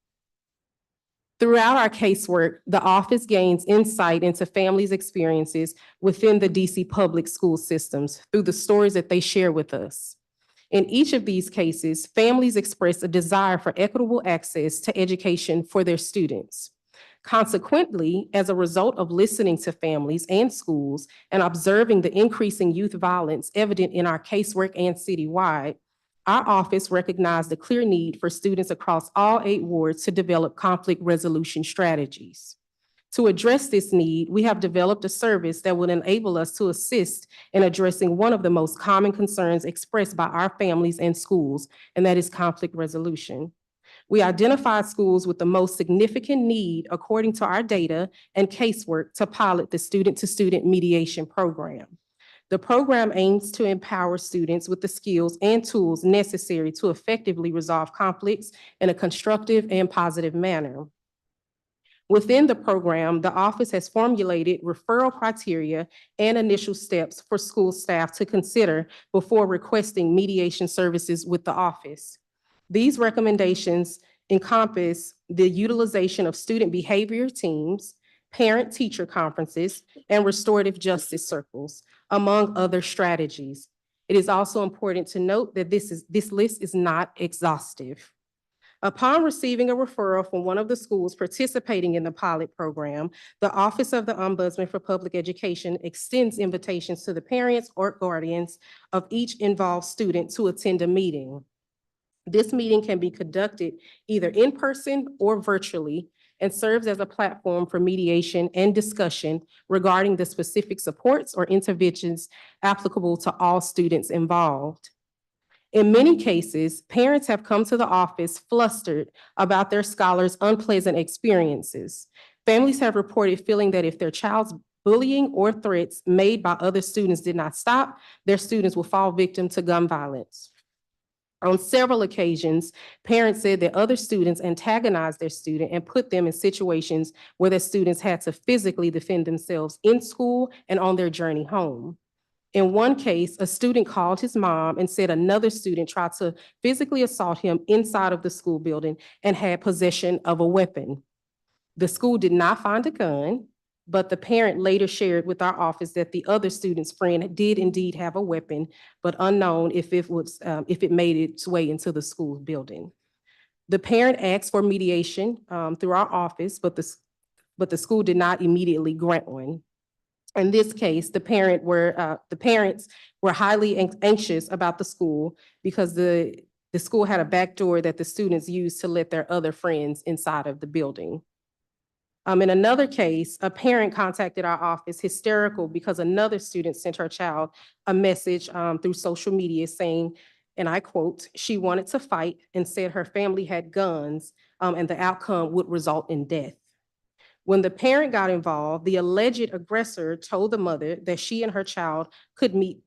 Throughout our casework, the office gains insight into families' experiences within the DC public school systems through the stories that they share with us. In each of these cases, families express a desire for equitable access to education for their students. Consequently, as a result of listening to families and schools and observing the increasing youth violence evident in our casework and citywide, our office recognized the clear need for students across all 8 wards to develop conflict resolution strategies. To address this need, we have developed a service that will enable us to assist in addressing one of the most common concerns expressed by our families and schools, and that is conflict resolution. We identified schools with the most significant need according to our data and casework to pilot the student-to-student mediation program. The program aims to empower students with the skills and tools necessary to effectively resolve conflicts in a constructive and positive manner. Within the program, the office has formulated referral criteria and initial steps for school staff to consider before requesting mediation services with the office. These recommendations encompass the utilization of student behavior teams, parent-teacher conferences, and restorative justice circles, among other strategies. It is also important to note that this list is not exhaustive. Upon receiving a referral from one of the schools participating in the pilot program, the Office of the Ombudsman for Public Education extends invitations to the parents or guardians of each involved student to attend a meeting. This meeting can be conducted either in person or virtually and serves as a platform for mediation and discussion regarding the specific supports or interventions applicable to all students involved. In many cases, parents have come to the office flustered about their scholars' unpleasant experiences. Families have reported feeling that if their child's bullying or threats made by other students did not stop, their students will fall victim to gun violence. On several occasions, parents said that other students antagonized their student and put them in situations where their students had to physically defend themselves in school and on their journey home. In one case, a student called his mom and said another student tried to physically assault him inside of the school building and had possession of a weapon. The school did not find a gun, but the parent later shared with our office that the other student's friend did indeed have a weapon, but unknown if it made its way into the school building. The parent asked for mediation through our office, but the school did not immediately grant one. In this case, the parents were highly anxious about the school because the school had a back door that the students used to let their other friends inside of the building. In another case, a parent contacted our office hysterical because another student sent her child a message through social media saying, and I quote, she wanted to fight and said her family had guns and the outcome would result in death. When the parent got involved, the alleged aggressor told the mother that she and her child could meet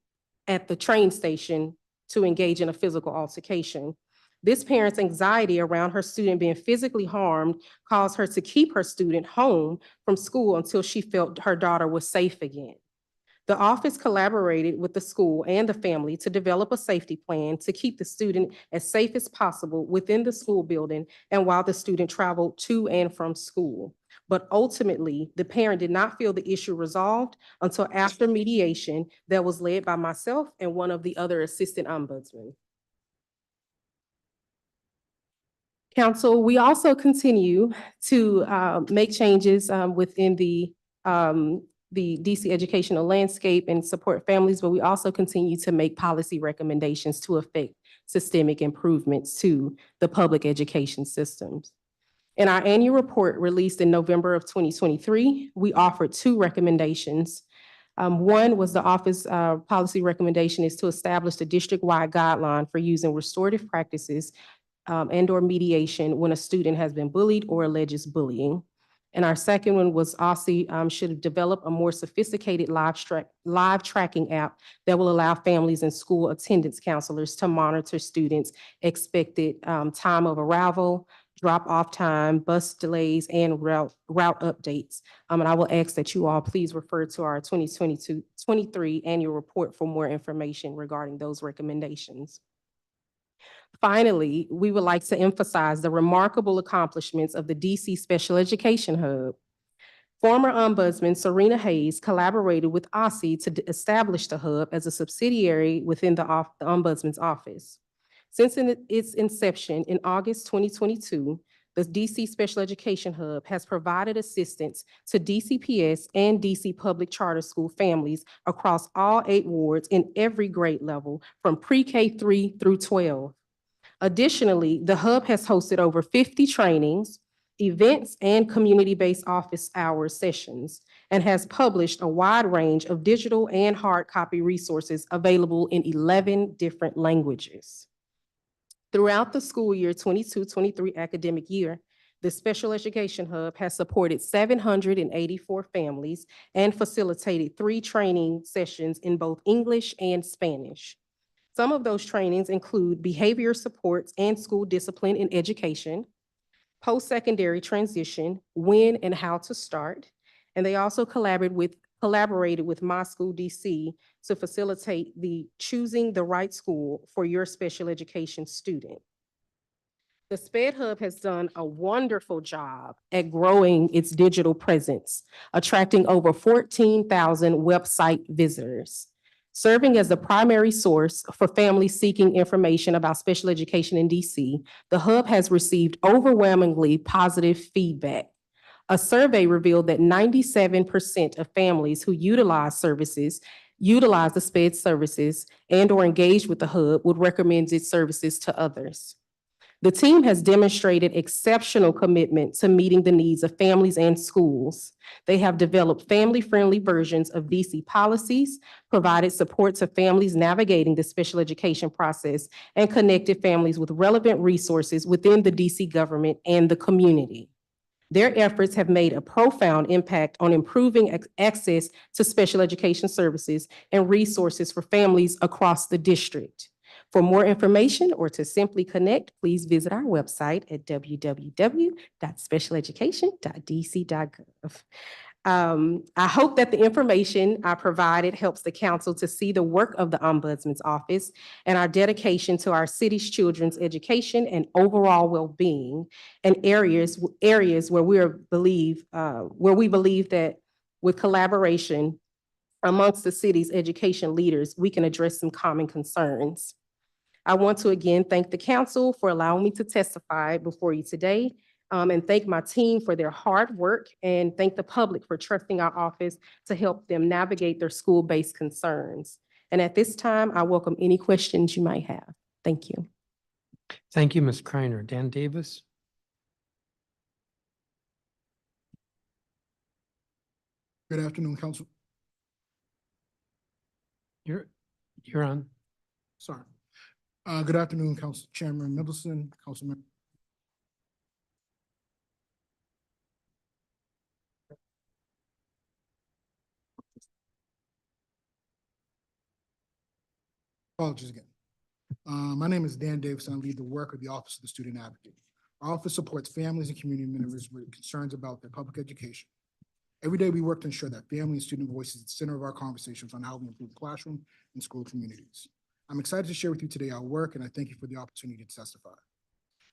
at the train station to engage in a physical altercation. This parent's anxiety around her student being physically harmed caused her to keep her student home from school until she felt her daughter was safe again. The office collaborated with the school and the family to develop a safety plan to keep the student as safe as possible within the school building and while the student traveled to and from school. But ultimately, the parent did not feel the issue resolved until after mediation that was led by myself and one of the other assistant ombudsmen. Council, we also continue to make changes within the DC educational landscape and support families, but we also continue to make policy recommendations to affect systemic improvements to the public education systems. In our annual report released in November of 2023, we offered 2 recommendations. One was the office policy recommendation is to establish a district-wide guideline for using restorative practices and/or mediation when a student has been bullied or alleges bullying. And our second one was OSSI should develop a more sophisticated live tracking app that will allow families and school attendance counselors to monitor students' expected time of arrival, drop-off time, bus delays, and route updates. And I will ask that you all please refer to our 2022-23 annual report for more information regarding those recommendations. Finally, we would like to emphasize the remarkable accomplishments of the DC Special Education Hub. Former Ombudsman Serena Hayes collaborated with OSSI to establish the hub as a subsidiary within the Ombudsman's office. Since its inception in August 2022, the DC Special Education Hub has provided assistance to DCPS and DC Public Charter School families across all 8 wards in every grade level from pre-K 3 through 12. Additionally, the hub has hosted over 50 trainings, events, and community-based office hour sessions, and has published a wide range of digital and hard copy resources available in 11 different languages. Throughout the school year 22-23 academic year, the Special Education Hub has supported 784 families and facilitated 3 training sessions in both English and Spanish. Some of those trainings include behavior supports and school discipline in education, post-secondary transition, when and how to start, and they also collaborated with My School DC to facilitate the choosing the right school for your special education student. The SPED Hub has done a wonderful job at growing its digital presence, attracting over 14,000 website visitors. Serving as the primary source for families seeking information about special education in DC, the Hub has received overwhelmingly positive feedback. A survey revealed that 97% of families who utilize the SPED services and/or engage with the Hub would recommend its services to others. The team has demonstrated exceptional commitment to meeting the needs of families and schools. They have developed family-friendly versions of DC policies, provided support to families navigating the special education process, and connected families with relevant resources within the DC government and the community. Their efforts have made a profound impact on improving access to special education services and resources for families across the district. For more information or to simply connect, please visit our website at www.specialeducation.dc.gov. I hope that the information I provided helps the council to see the work of the Ombudsman's office and our dedication to our city's children's education and overall well-being, and areas where we believe that With collaboration amongst the city's education leaders, we can address some common concerns. I want to again thank the council for allowing me to testify before you today, and thank my team for their hard work, and thank the public for trusting our office to help them navigate their school-based concerns. And at this time, I welcome any questions you might have. Thank you. Thank you, Ms. Kreiner. Dan Davis? Good afternoon, Council. You're on. Sorry. Good afternoon, Council Chairman Middleton, Councilman. Apologies again. My name is Dan Davis, and I lead the work of the Office of the Student Advocate. Our office supports families and community members with concerns about their public education. Every day, we work to ensure that family and student voice is at the center of our conversations on how we improve classroom and school communities. I'm excited to share with you today our work, and I thank you for the opportunity to testify.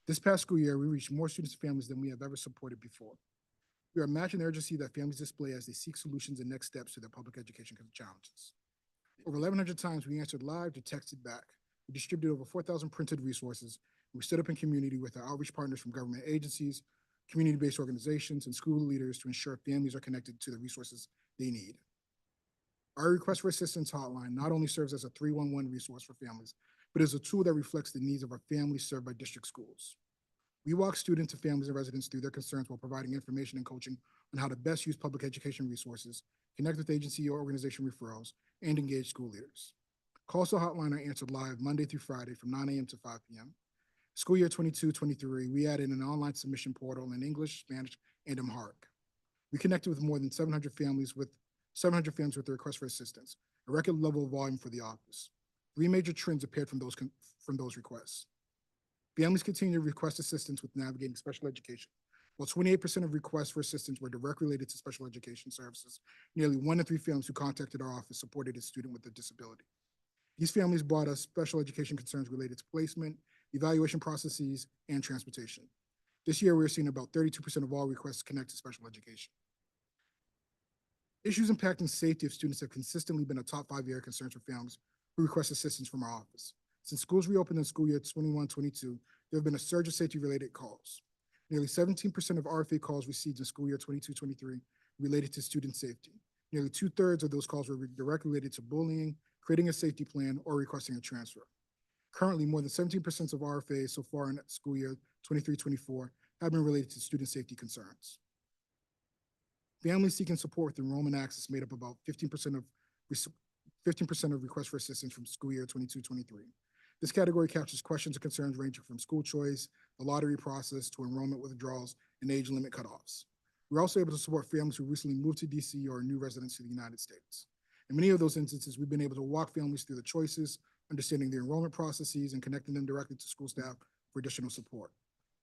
This past school year, we reached more students and families than we have ever supported before. We are matching the urgency that families display as they seek solutions and next steps to their public education challenges. Over 1,100 times, we answered live to texted back. We distributed over 4,000 printed resources. We stood up in community with our outreach partners from government agencies, community-based organizations, and school leaders to ensure families are connected to the resources they need. Our Request for Assistance hotline not only serves as a 311 resource for families, but is a tool that reflects the needs of our families served by district schools. We walk students and families and residents through their concerns while providing information and coaching on how to best use public education resources, connect with agency or organization referrals, and engage school leaders. Calls to the hotline are answered live Monday through Friday from 9 a.m. to 5 p.m. School year 22-23, we added an online submission portal in English, Spanish, and Amharic. We connected with more than 700 families with their request for assistance, a record level of volume for the office. 3 major trends appeared from those requests. Families continue to request assistance with navigating special education. While 28% of requests for assistance were directly related to special education services, nearly 1 in 3 families who contacted our office supported a student with a disability. These families brought us special education concerns related to placement, evaluation processes, and transportation. This year, we're seeing about 32% of all requests connect to special education. Issues impacting safety of students have consistently been a top 5 area of concerns for families who request assistance from our office. Since schools reopened in school year 21-22, there have been a surge of safety-related calls. Nearly 17% of RFA calls received in school year 22-23 related to student safety. Nearly 2/3 of those calls were directly related to bullying, creating a safety plan, or requesting a transfer. Currently, more than 17% of RFAs so far in school year 23-24 have been related to student safety concerns. Families seeking support with enrollment access made up about 15% of requests for assistance from school year 22-23. This category captures questions and concerns ranging from school choice, the lottery process, to enrollment withdrawals and age limit cutoffs. We're also able to support families who recently moved to DC or are new residents to the United States. In many of those instances, we've been able to walk families through the choices, understanding the enrollment processes, and connecting them directly to school staff for additional support.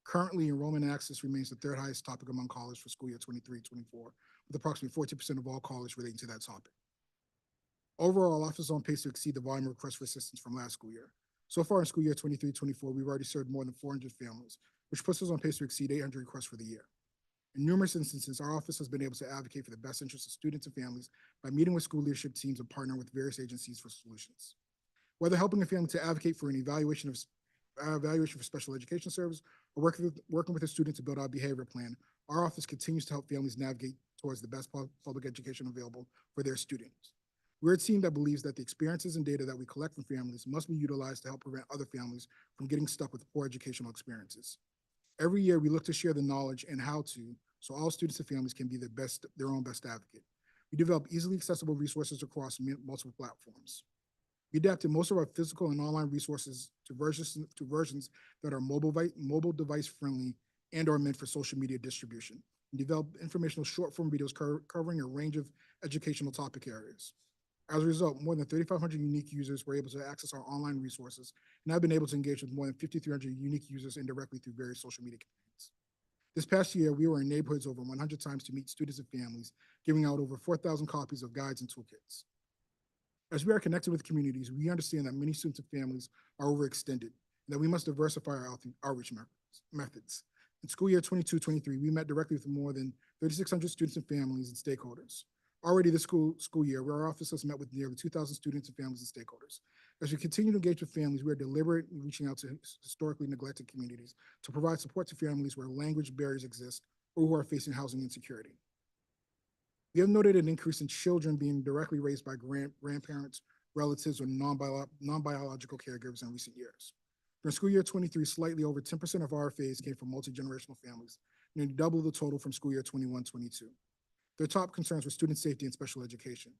Currently, enrollment access remains the 3rd highest topic among callers for school year 23-24, with approximately 14% of all callers relating to that topic. Overall, our office is on pace to exceed the volume of requests for assistance from last school year. So far in school year 23-24, we've already served more than 400 families, which puts us on pace to exceed 800 requests for the year. In numerous instances, our office has been able to advocate for the best interests of students and families by meeting with school leadership teams and partnering with various agencies for solutions. Whether helping a family to advocate for an evaluation for special education service or working with a student to build out a behavior plan, our office continues to help families navigate towards the best public education available for their students. We're a team that believes that the experiences and data that we collect from families must be utilized to help prevent other families from getting stuck with poor educational experiences. Every year, we look to share the knowledge and how to, so all students and families can be their own best advocate. We develop easily accessible resources across multiple platforms. We adapted most of our physical and online resources to versions that are mobile device friendly and are meant for social media distribution. We developed informational short form videos covering a range of educational topic areas. As a result, more than 3,500 unique users were able to access our online resources, and I've been able to engage with more than 5,300 unique users indirectly through various social media campaigns. This past year, we were in neighborhoods over 100 times to meet students and families, giving out over 4,000 copies of guides and toolkits. As we are connected with communities, we understand that many students and families are overextended, and that we must diversify our outreach methods. In school year 22-23, we met directly with more than 3,600 students and families and stakeholders. Already this school year, our office has met with nearly 2,000 students and families and stakeholders. As we continue to engage with families, we are deliberate in reaching out to historically neglected communities to provide support to families where language barriers exist or who are facing housing insecurity. We have noted an increase in children being directly raised by grandparents, relatives, or non-biological caregivers in recent years. During school year 23, slightly over 10% of RFAs came from multi-generational families, nearly double the total from school year 21-22. Their top concerns were student safety and special education.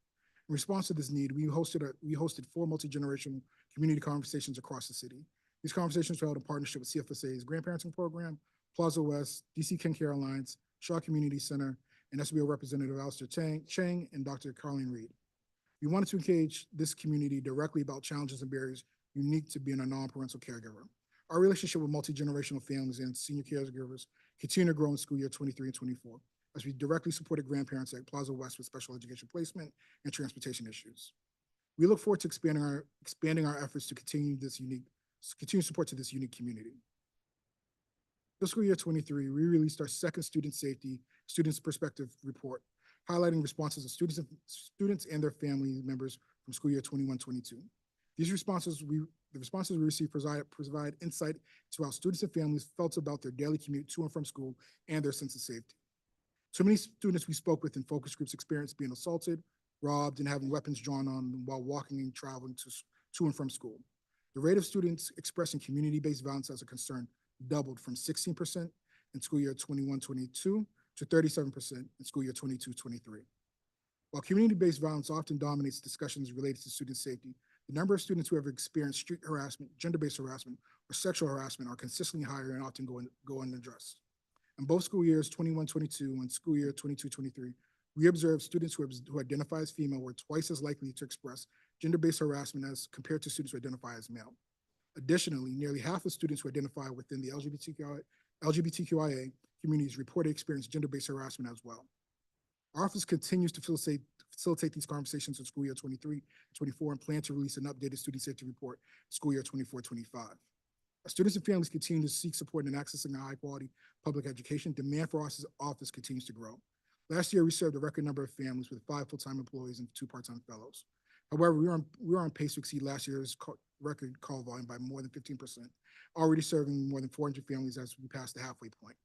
In response to this need, we hosted 4 multi-generational community conversations across the city. These conversations were held in partnership with CFSA's Grandparenting Program, Plaza West, DC Ken Care Alliance, Shaw Community Center, and SBO Representative Alistair Chang and Dr. Carleen Reed. We wanted to engage this community directly about challenges and barriers unique to being a non-parental caregiver. Our relationship with multi-generational families and senior caregivers continue to grow in school year 23 and 24, as we directly supported grandparents at Plaza West with special education placement and transportation issues. We look forward to expanding our efforts to continue support to this unique community. Fiscal year 23, we released our second Students' Perspective report, highlighting responses of students and their family members from school year 21-22. The responses we received provide insight to how students and families felt about their daily commute to and from school and their sense of safety. So many students we spoke with in focus groups experienced being assaulted, robbed, and having weapons drawn on them while walking and traveling to and from school. The rate of students expressing community-based violence as a concern doubled from 16% in school year 21-22 to 37% in school year 22-23. While community-based violence often dominates discussions related to student safety, the number of students who have experienced street harassment, gender-based harassment, or sexual harassment are consistently higher and often go unaddressed. In both school years 21-22 and school year 22-23, we observed students who identify as female were twice as likely to express gender-based harassment as compared to students who identify as male. Additionally, nearly half of students who identify within the LGBTQIA communities reported experiencing gender-based harassment as well. Our office continues to facilitate these conversations in school year 23-24 and plan to release an updated student safety report school year 24-25. As students and families continue to seek support in accessing a high-quality public education, demand for our office continues to grow. Last year, we served a record number of families with 5 full-time employees and 2 part-time fellows. However, we are on pace to exceed last year's record call volume by more than 15%, already serving more than 400 families as we pass the halfway point.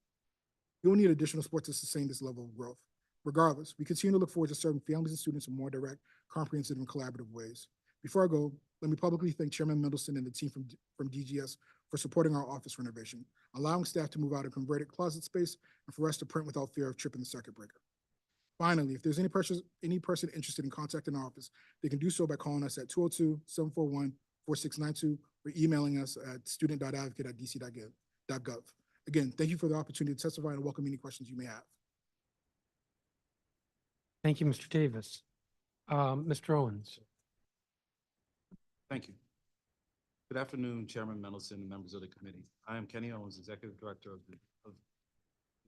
We will need additional support to sustain this level of growth. Regardless, we continue to look forward to serving families and students in more direct, comprehensive, and collaborative ways. Before I go, let me publicly thank Chairman Mendelson and the team from DGS for supporting our office renovation, allowing staff to move out of converted closet space, and for us to print without fear of tripping the circuit breaker. Finally, if there's any person interested in contacting our office, they can do so by calling us at 202-741-4692 or emailing us at student.advocate@dc.gov. Again, thank you for the opportunity to testify and welcome any questions you may have. Thank you, Mr. Davis. Mr. Owens. Thank you. Good afternoon, Chairman Mendelson and members of the committee. I am Kenny Owens, Executive Director of the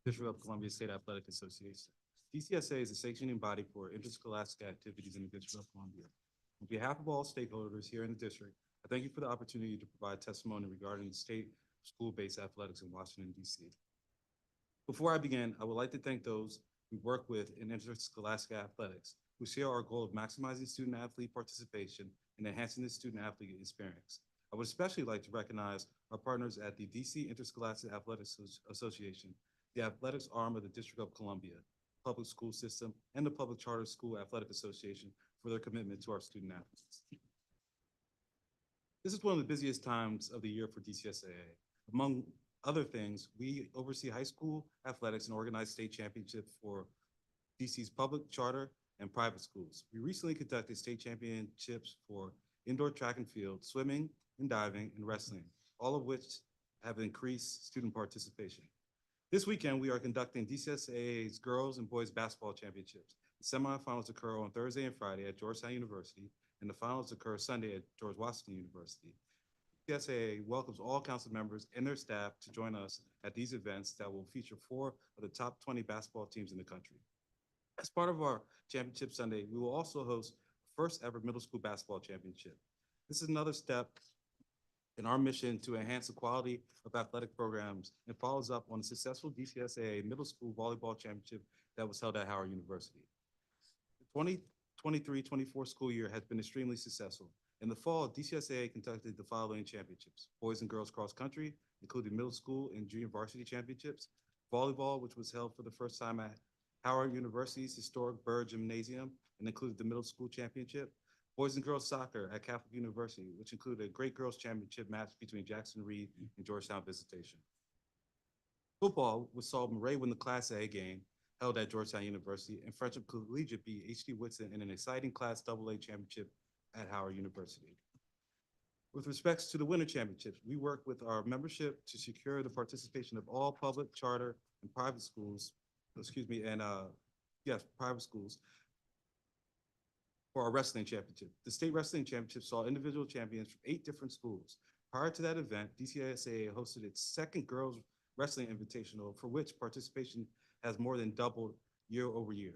District of Columbia State Athletic Association. DCSA is a sanctioning body for interscholastic activities in the District of Columbia. On behalf of all stakeholders here in the district, I thank you for the opportunity to provide testimony regarding the state school-based athletics in Washington, D.C. Before I begin, I would like to thank those we work with in interscholastic athletics who share our goal of maximizing student-athlete participation and enhancing the student-athlete experience. I would especially like to recognize our partners at the DC Interscholastic Athletics Association, the athletics arm of the District of Columbia, public school system, and the Public Charter School Athletic Association for their commitment to our student athletes. This is one of the busiest times of the year for DCSAA. Among other things, we oversee high school athletics and organize state championships for DC's public, charter, and private schools. We recently conducted state championships for indoor track and field, swimming and diving, and wrestling, all of which have increased student participation. This weekend, we are conducting DCSAA's girls and boys basketball championships. The semifinals occur on Thursday and Friday at Georgetown University, and the finals occur Sunday at George Washington University. DCSAA welcomes all council members and their staff to join us at these events that will feature 4 of the top 20 basketball teams in the country. As part of our Championship Sunday, we will also host the first ever middle school basketball championship. This is another step in our mission to enhance the quality of athletic programs and follows up on the successful DCSAA middle school volleyball championship that was held at Howard University. The 2023-24 school year has been extremely successful. In the fall, DCSAA conducted the following championships: boys and girls cross country, including middle school and junior varsity championships; volleyball, which was held for the first time at Howard University's historic Burr Gymnasium and included the middle school championship; boys and girls soccer at Catholic University, which included a great girls championship match between Jackson Reed and Georgetown Visitation; football, which saw Murray win the Class A game held at Georgetown University, and Frenship Collegiate beat H.D. Woodson in an exciting Class AA championship at Howard University. With respects to the Winter Championships, we work with our membership to secure the participation of all public, charter, and private schools, private schools for our wrestling championship. The state wrestling championship saw individual champions from 8 different schools. Prior to that event, DCSAA hosted its second girls wrestling invitational, for which participation has more than doubled year over year.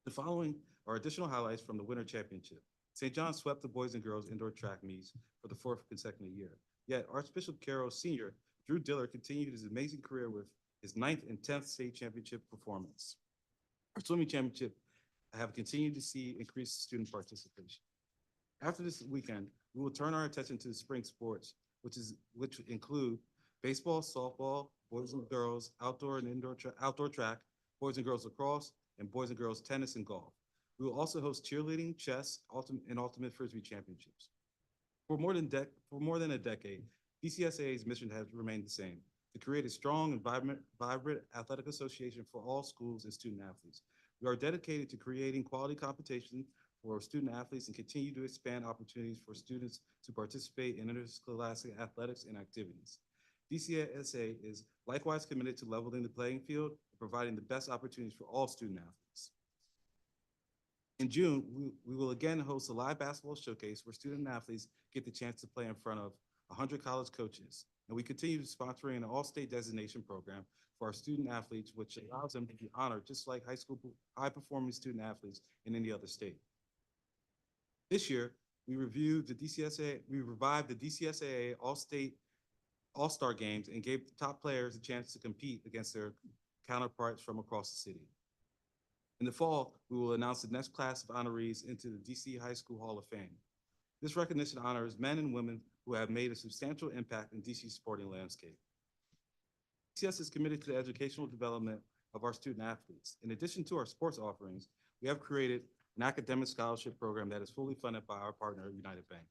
The following are additional highlights from the Winter Championship. St. John swept the boys and girls indoor track meets for the 4th consecutive year. Yet Archbishop Carroll Sr. Drew Diller continued his amazing career with his 9th and 10th state championship performance. Our swimming championship have continued to see increased student participation. After this weekend, we will turn our attention to the spring sports, which include baseball, softball, boys and girls outdoor and outdoor track, boys and girls lacrosse, and boys and girls tennis and golf. We will also host cheerleading, chess, and ultimate frisbee championships. For more than a decade, DCSAA's mission has remained the same: to create a strong and vibrant athletic association for all schools and student athletes. We are dedicated to creating quality competition for student athletes and continue to expand opportunities for students to participate in interscholastic athletics and activities. DCSA is likewise committed to leveling the playing field and providing the best opportunities for all student athletes. In June, we will again host a live basketball showcase where student athletes get the chance to play in front of 100 college coaches. And we continue sponsoring an all-state designation program for our student athletes, which allows them to be honored just like high-performing student athletes in any other state. This year, we revived the DCSAA All-State All-Star Games and gave the top players a chance to compete against their counterparts from across the city. In the fall, we will announce the next class of honorees into the DC High School Hall of Fame. This recognition honors men and women who have made a substantial impact in DC's sporting landscape. DCS is committed to the educational development of our student athletes. In addition to our sports offerings, we have created an academic scholarship program that is fully funded by our partner, United Bank.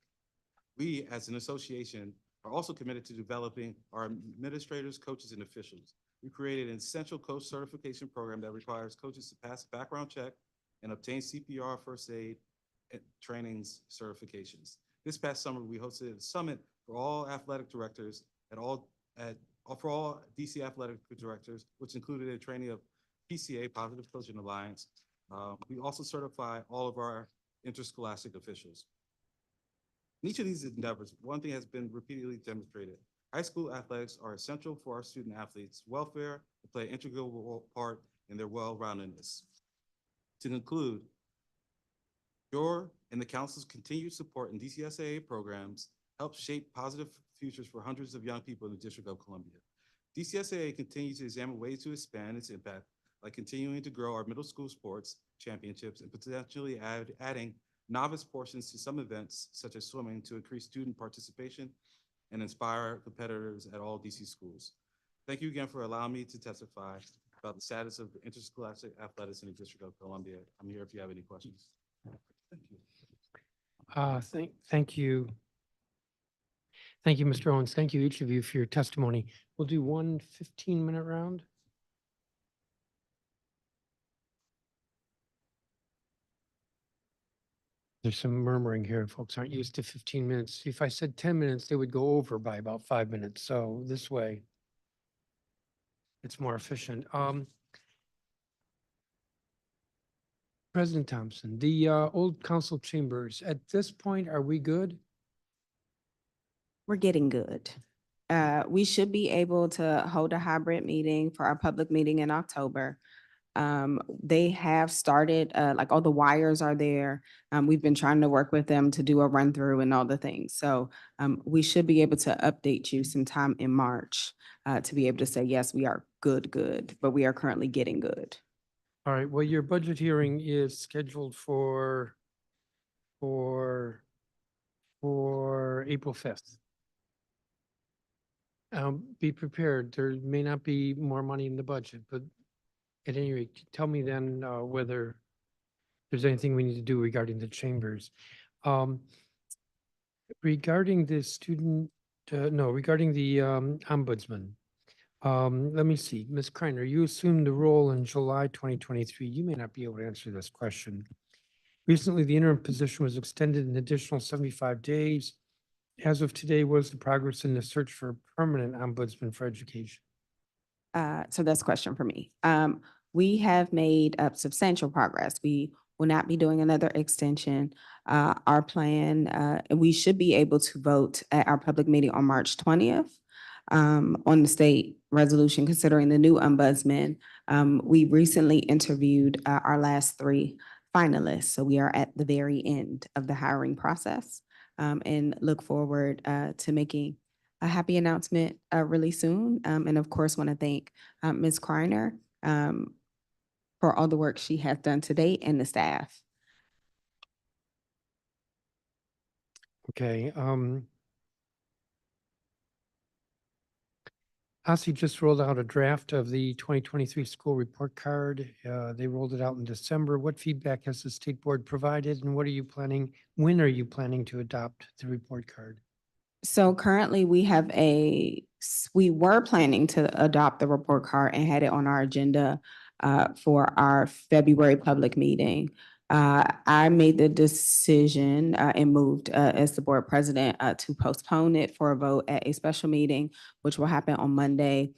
We, as an association, are also committed to developing our administrators, coaches, and officials. We created an essential coach certification program that requires coaches to pass a background check and obtain CPR, first aid, and trainings certifications. This past summer, we hosted a summit for all athletic directors for all DC athletic directors, which included a training of PCA, Positive Coaching Alliance. We also certify all of our interscholastic officials. In each of these endeavors, one thing has been repeatedly demonstrated: high school athletics are essential for our student athletes' welfare and play an integral part in their well-roundedness. To conclude, your and the council's continued support in DCSAA programs helps shape positive futures for hundreds of young people in the District of Columbia. DCSAA continues to examine ways to expand its impact, like continuing to grow our middle school sports championships and potentially adding novice portions to some events, such as swimming, to increase student participation and inspire competitors at all DC schools. Thank you again for allowing me to testify about the status of interscholastic athletics in the District of Columbia. I'm here if you have any questions. Thank you. Thank you. Thank you, Mr. Owens. Thank you, each of you, for your testimony. We'll do one 15-minute round. There's some murmuring here. Folks aren't used to 15 minutes. If I said 10 minutes, they would go over by about 5 minutes. So this way, it's more efficient. President Thompson, the old council chambers, at this point, are we good? We're getting good. We should be able to hold a hybrid meeting for our public meeting in October. They have started, like all the wires are there. We've been trying to work with them to do a run through and all the things. So we should be able to update you sometime in March to be able to say, yes, we are good, but we are currently getting good. All right, well, your budget hearing is scheduled for April 5th. Be prepared. There may not be more money in the budget, but at any rate, tell me then whether there's anything we need to do regarding the chambers. Regarding the student, no, regarding the ombudsman. Let me see, Ms. Kreiner, you assumed the role in July 2023. You may not be able to answer this question. Recently, the interim position was extended an additional 75 days. As of today, what is the progress in the search for a permanent ombudsman for education? So that's a question for me. We have made substantial progress. We will not be doing another extension. Our plan, and we should be able to vote at our public meeting on March 20th on the state resolution considering the new ombudsman. We recently interviewed our last 3 finalists, so we are at the very end of the hiring process and look forward to making a happy announcement really soon. And of course, want to thank Ms. Kreiner for all the work she has done to date and the staff. Okay. OSSI just rolled out a draft of the 2023 school report card. They rolled it out in December. What feedback has the state board provided, and what are you planning? When are you planning to adopt the report card? So currently we were planning to adopt the report card and had it on our agenda for our February public meeting. I made the decision and moved as the board president to postpone it for a vote at a special meeting, which will happen on Monday,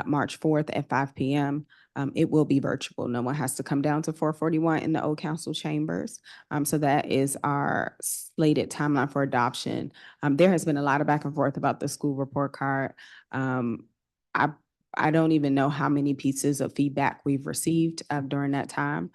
March 4th at 5 p.m. It will be virtual. No one has to come down to 441 in the old council chambers. So that is our slated timeline for adoption. There has been a lot of back and forth about the school report card. I don't even know how many pieces of feedback we've received during that time.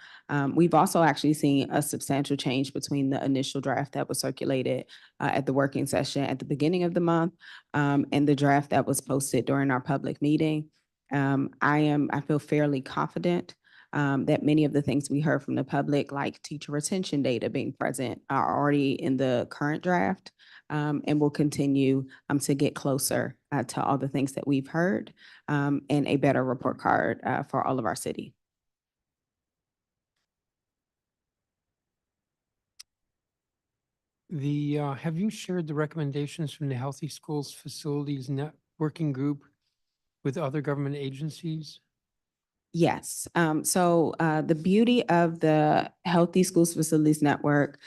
We've also actually seen a substantial change between the initial draft that was circulated at the working session at the beginning of the month and the draft that was posted during our public meeting. I feel fairly confident that many of the things we heard from the public, like teacher retention data being present, are already in the current draft and will continue to get closer to all the things that we've heard and a better report card for all of our city. Have you shared the recommendations from the Healthy Schools Facilities Networking Group with other government agencies? Yes. So the beauty of the Healthy Schools Facilities Network,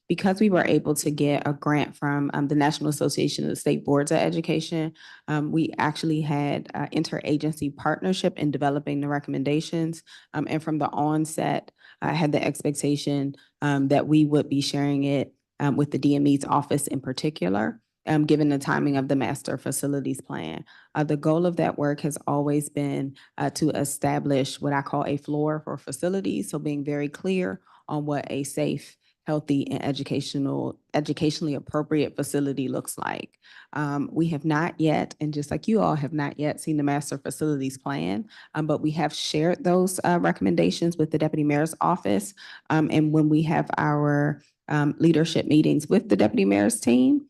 because we were able to get a grant from the National Association of the State Boards of Education, we actually had interagency partnership in developing the recommendations. And from the onset, I had the expectation that we would be sharing it with the DME's office in particular. Given the timing of the master facilities plan. The goal of that work has always been to establish what I call a floor for facilities. So being very clear on what a safe, healthy, and educationally appropriate facility looks like. We have not yet, and just like you all have not yet seen the master facilities plan, but we have shared those recommendations with the deputy mayor's office. And when we have our leadership meetings with the deputy mayor's team,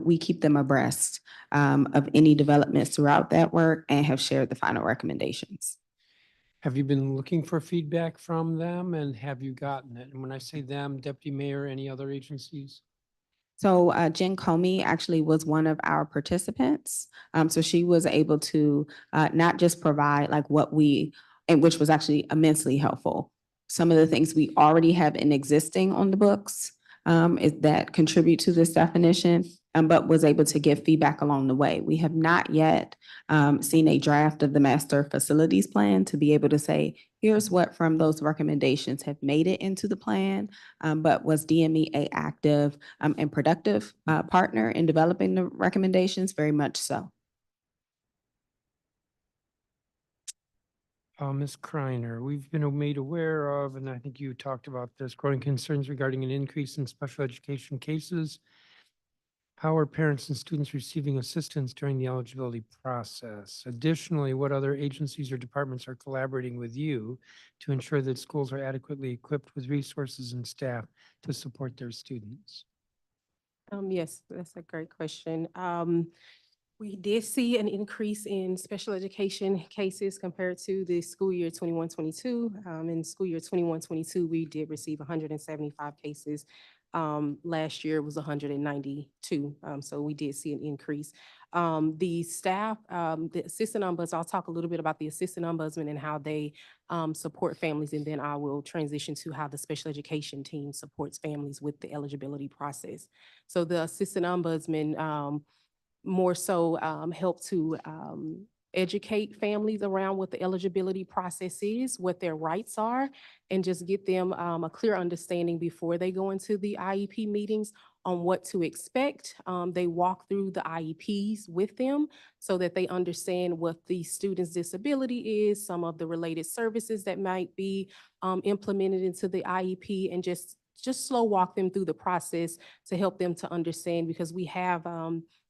we keep them abreast of any developments throughout that work and have shared the final recommendations. Have you been looking for feedback from them, and have you gotten it? And when I say them, deputy mayor, any other agencies? So Jen Comey actually was one of our participants. So she was able to not just provide like and which was actually immensely helpful. Some of the things we already have in existing on the books is that contribute to this definition, but was able to give feedback along the way. We have not yet seen a draft of the master facilities plan to be able to say, here's what from those recommendations have made it into the plan, but was DME a active and productive partner in developing the recommendations? Very much so. Ms. Kreiner, we've been made aware of, and I think you talked about this, growing concerns regarding an increase in special education cases. How are parents and students receiving assistance during the eligibility process? Additionally, what other agencies or departments are collaborating with you to ensure that schools are adequately equipped with resources and staff to support their students? Yes, that's a great question. We did see an increase in special education cases compared to the school year 21-22. In school year 21-22, we did receive 175 cases. Last year was 192. So we did see an increase. The staff, the assistant ombuds, I'll talk a little bit about the assistant ombudsman and how they support families, and then I will transition to how the special education team supports families with the eligibility process. So the assistant ombudsman more so help to educate families around what the eligibility process is, what their rights are, and just get them a clear understanding before they go into the IEP meetings on what to expect. They walk through the IEPs with them so that they understand what the student's disability is, some of the related services that might be implemented into the IEP, and just slow walk them through the process to help them to understand, because we have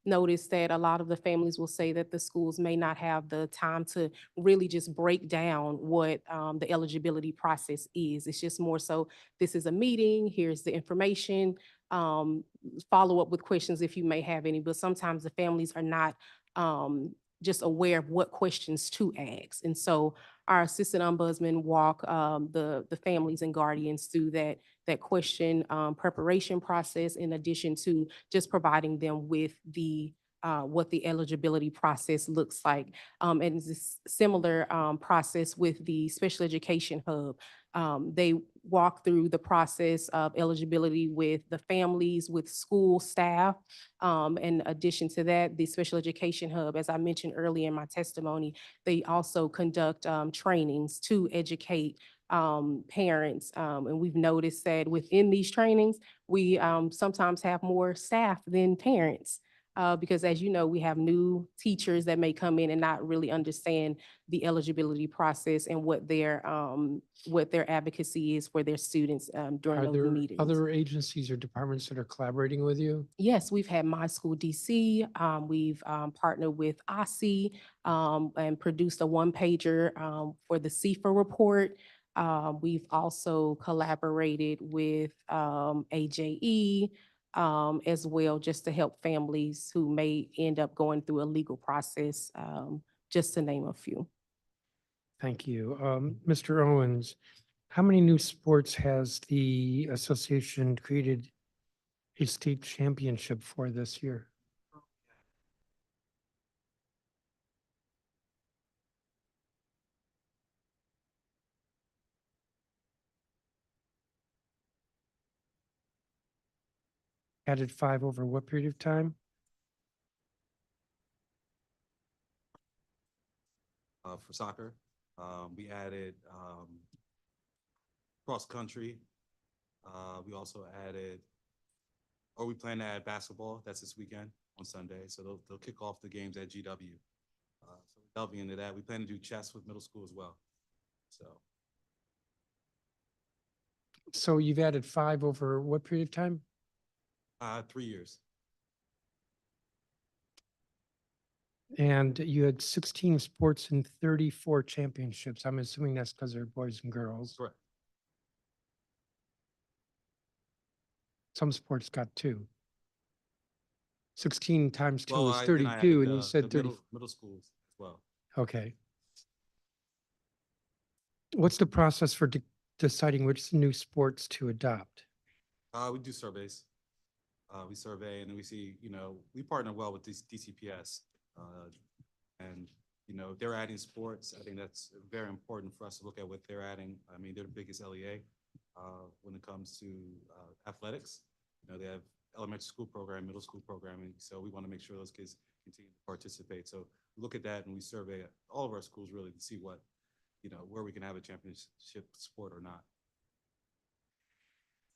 noticed that a lot of the families will say that the schools may not have the time to really just break down what the eligibility process is. It's just more so, this is a meeting, here's the information, follow up with questions if you may have any, but sometimes the families are not just aware of what questions to ask. And so our assistant ombudsman walk the families and guardians through that question preparation process, in addition to just providing them with the what the eligibility process looks like. And it's a similar process with the special education hub. They walk through the process of eligibility with the families, with school staff. In addition to that, the special education hub, as I mentioned earlier in my testimony, they also conduct trainings to educate parents. And we've noticed that within these trainings, we sometimes have more staff than parents. Because as you know, we have new teachers that may come in and not really understand the eligibility process and what their advocacy is for their students during Are those there meetings. other agencies or departments that are collaborating with you? Yes, we've had My School DC. We've partnered with OSSI and produced a one-pager for the CFA report. We've also collaborated with AJE as well, just to help families who may end up going through a legal process, just to name a few. Thank you. Mr. Owens, how many new sports has the association created a state championship for this year? Added 5 over what period of time? For soccer, we added cross country. We also added, or we plan to add basketball. That's this weekend on Sunday. So they'll kick off the games at GW. So we're delving into that. We plan to do chess with middle school as well. So you've added 5 over what period of time? 3 years. And you had 16 sports and 34 championships. I'm assuming that's because they're boys and girls. Correct. Some sports got 2. 16 times 2 Well, is then I 32, added and you said 30. middle schools as well. Okay. What's the process for deciding which new sports to adopt? We do surveys. We survey and then we see, we partner well with DCPS. And, if they're adding sports, I think that's very important for us to look at what they're adding. I mean, they're the biggest LEA when it comes to athletics. They have elementary school program, middle school programming. So we want to make sure those kids continue to participate. So we look at that and we survey all of our schools really to see what, where we can have a championship sport or not.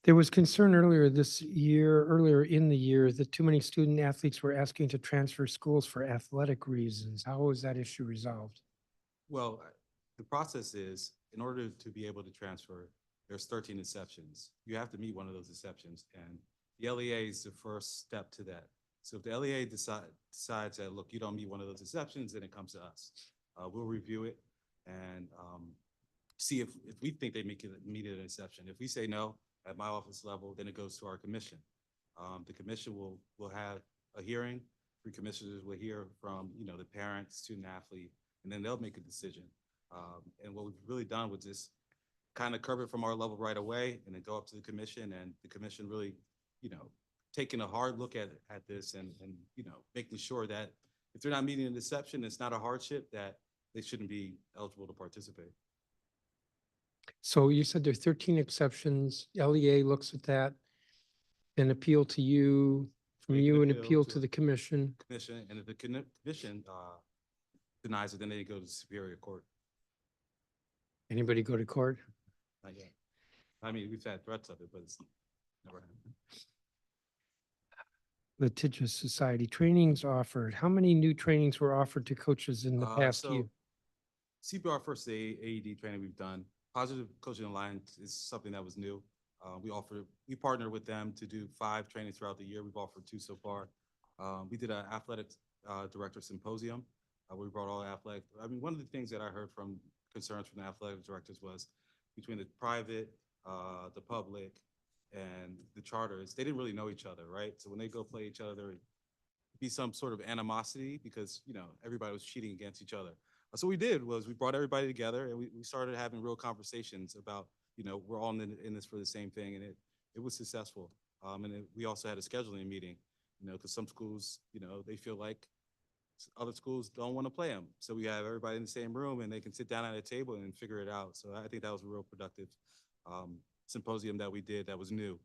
There was concern earlier in the year, that too many student athletes were asking to transfer schools for athletic reasons. How was that issue resolved? Well, the process is, in order to be able to transfer, there's 13 exceptions. You have to meet one of those exceptions, and the LEA is the first step to that. So if the LEA decides that, look, you don't meet one of those exceptions, then it comes to us. We'll review it and see if we think they meet an exception. If we say no at my office level, then it goes to our commission. The commission will have a hearing. 3 commissioners will hear from, the parent, student, athlete, and then they'll make a decision. And what we've really done was just kind of curb it from our level right away and then go up to the commission, and the commission really, taking a hard look at this and making sure that if they're not meeting an exception, it's not a hardship, that they shouldn't be eligible to participate. So you said there are 13 exceptions. LEA looks at that, then appeal to you, from Make an you an appeal appeal to to the commission. Commission, and if the commission denies it, then they go to Superior Court. Anybody go to court? Not yet. I mean, we've had threats of it, but it's never happened. Litigious society trainings offered. How many new trainings were offered to coaches in the past So year? CPR first aid, AED training we've done. Positive Coaching Alliance is something that was new. We partnered with them to do 5 trainings throughout the year. We've offered 2 so far. We did an athletics director symposium. We brought all athletic. I mean, one of the things that I heard from concerns from the athletic directors was between the private, the public, and the charters, they didn't really know each other, right? So when they go play each other, there would be some sort of animosity because, everybody was cheating against each other. So what we did was we brought everybody together and we started having real conversations about, we're all in this for the same thing, and it was successful. We also had a scheduling meeting, because some schools, they feel like other schools don't want to play them. So we have everybody in the same room and they can sit down at a table and figure it out. So I think that was a real productive symposium that we did that was new.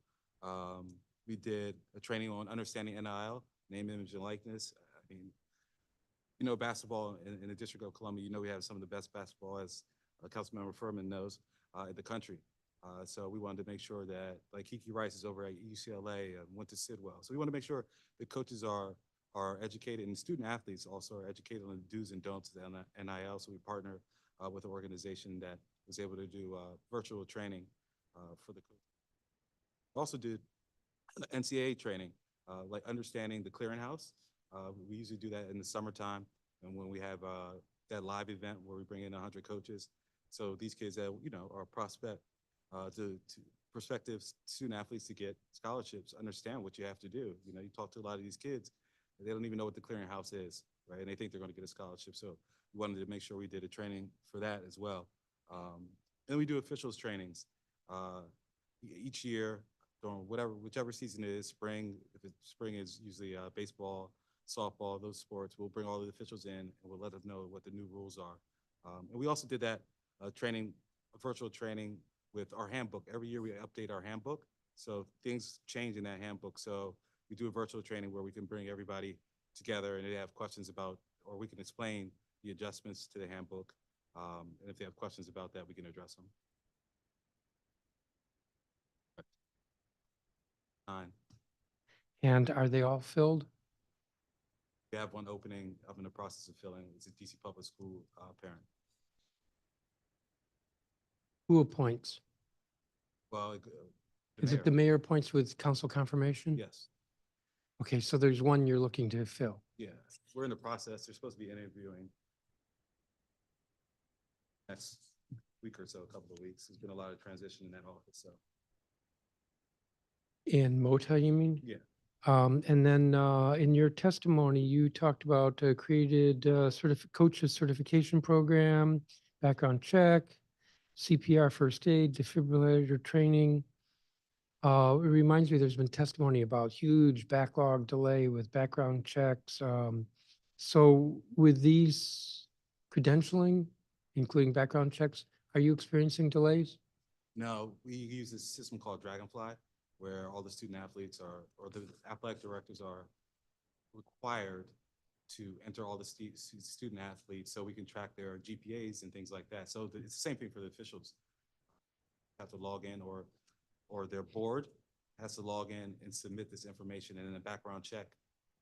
We did a training on understanding NIL, name, image, and likeness. I mean, basketball in the District of Columbia, we have some of the best basketball, as Councilmember Furman knows, in the country. So we wanted to make sure that, like Kiki Rice is over at UCLA, went to Sidwell. So we want to make sure the coaches are educated, and student athletes also are educated on the do's and don'ts of the NIL. So we partner with an organization that was able to do virtual training for the coaches. Also did NCAA training, like understanding the clearinghouse. We usually do that in the summertime, and when we have that live event where we bring in 100 coaches. So these kids that are prospective student athletes to get scholarships understand what you have to do. You talk to a lot of these kids, they don't even know what the clearinghouse is, right? And they think they're going to get a scholarship. So we wanted to make sure we did a training for that as well. And we do officials trainings each year during whichever season it is. Spring, if it's spring, is usually baseball, softball, those sports. We'll bring all the officials in and we'll let them know what the new rules are. And we also did that training, a virtual training with our handbook. Every year we update our handbook. So things change in that handbook. So we do a virtual training where we can bring everybody together and they have questions about, or we can explain the adjustments to the handbook. And if they have questions about that, we can address them. 9. And are they all filled? We have one opening. I'm in the process of filling. It's a DC public school parent. Who appoints? Well, Is it the mayor appoints with council confirmation? Yes. Okay, so there's one you're looking to fill. Yeah, we're in the process. They're supposed to be interviewing next week or so, a couple of weeks. There's been a lot of transition in that office, so. In MOTA, you mean? Yeah. And then in your testimony, you talked about created coaches certification program, background check, CPR first aid, defibrillator training. It reminds me there's been testimony about huge backlog delay with background checks. So with these credentialing, including background checks, are you experiencing delays? No, we use a system called Dragonfly, where all the student athletes or the athletic directors are required to enter all the student athletes so we can track their GPAs and things like that. So it's the same thing for the officials. Have to log in, or their board has to log in and submit this information, and then a background check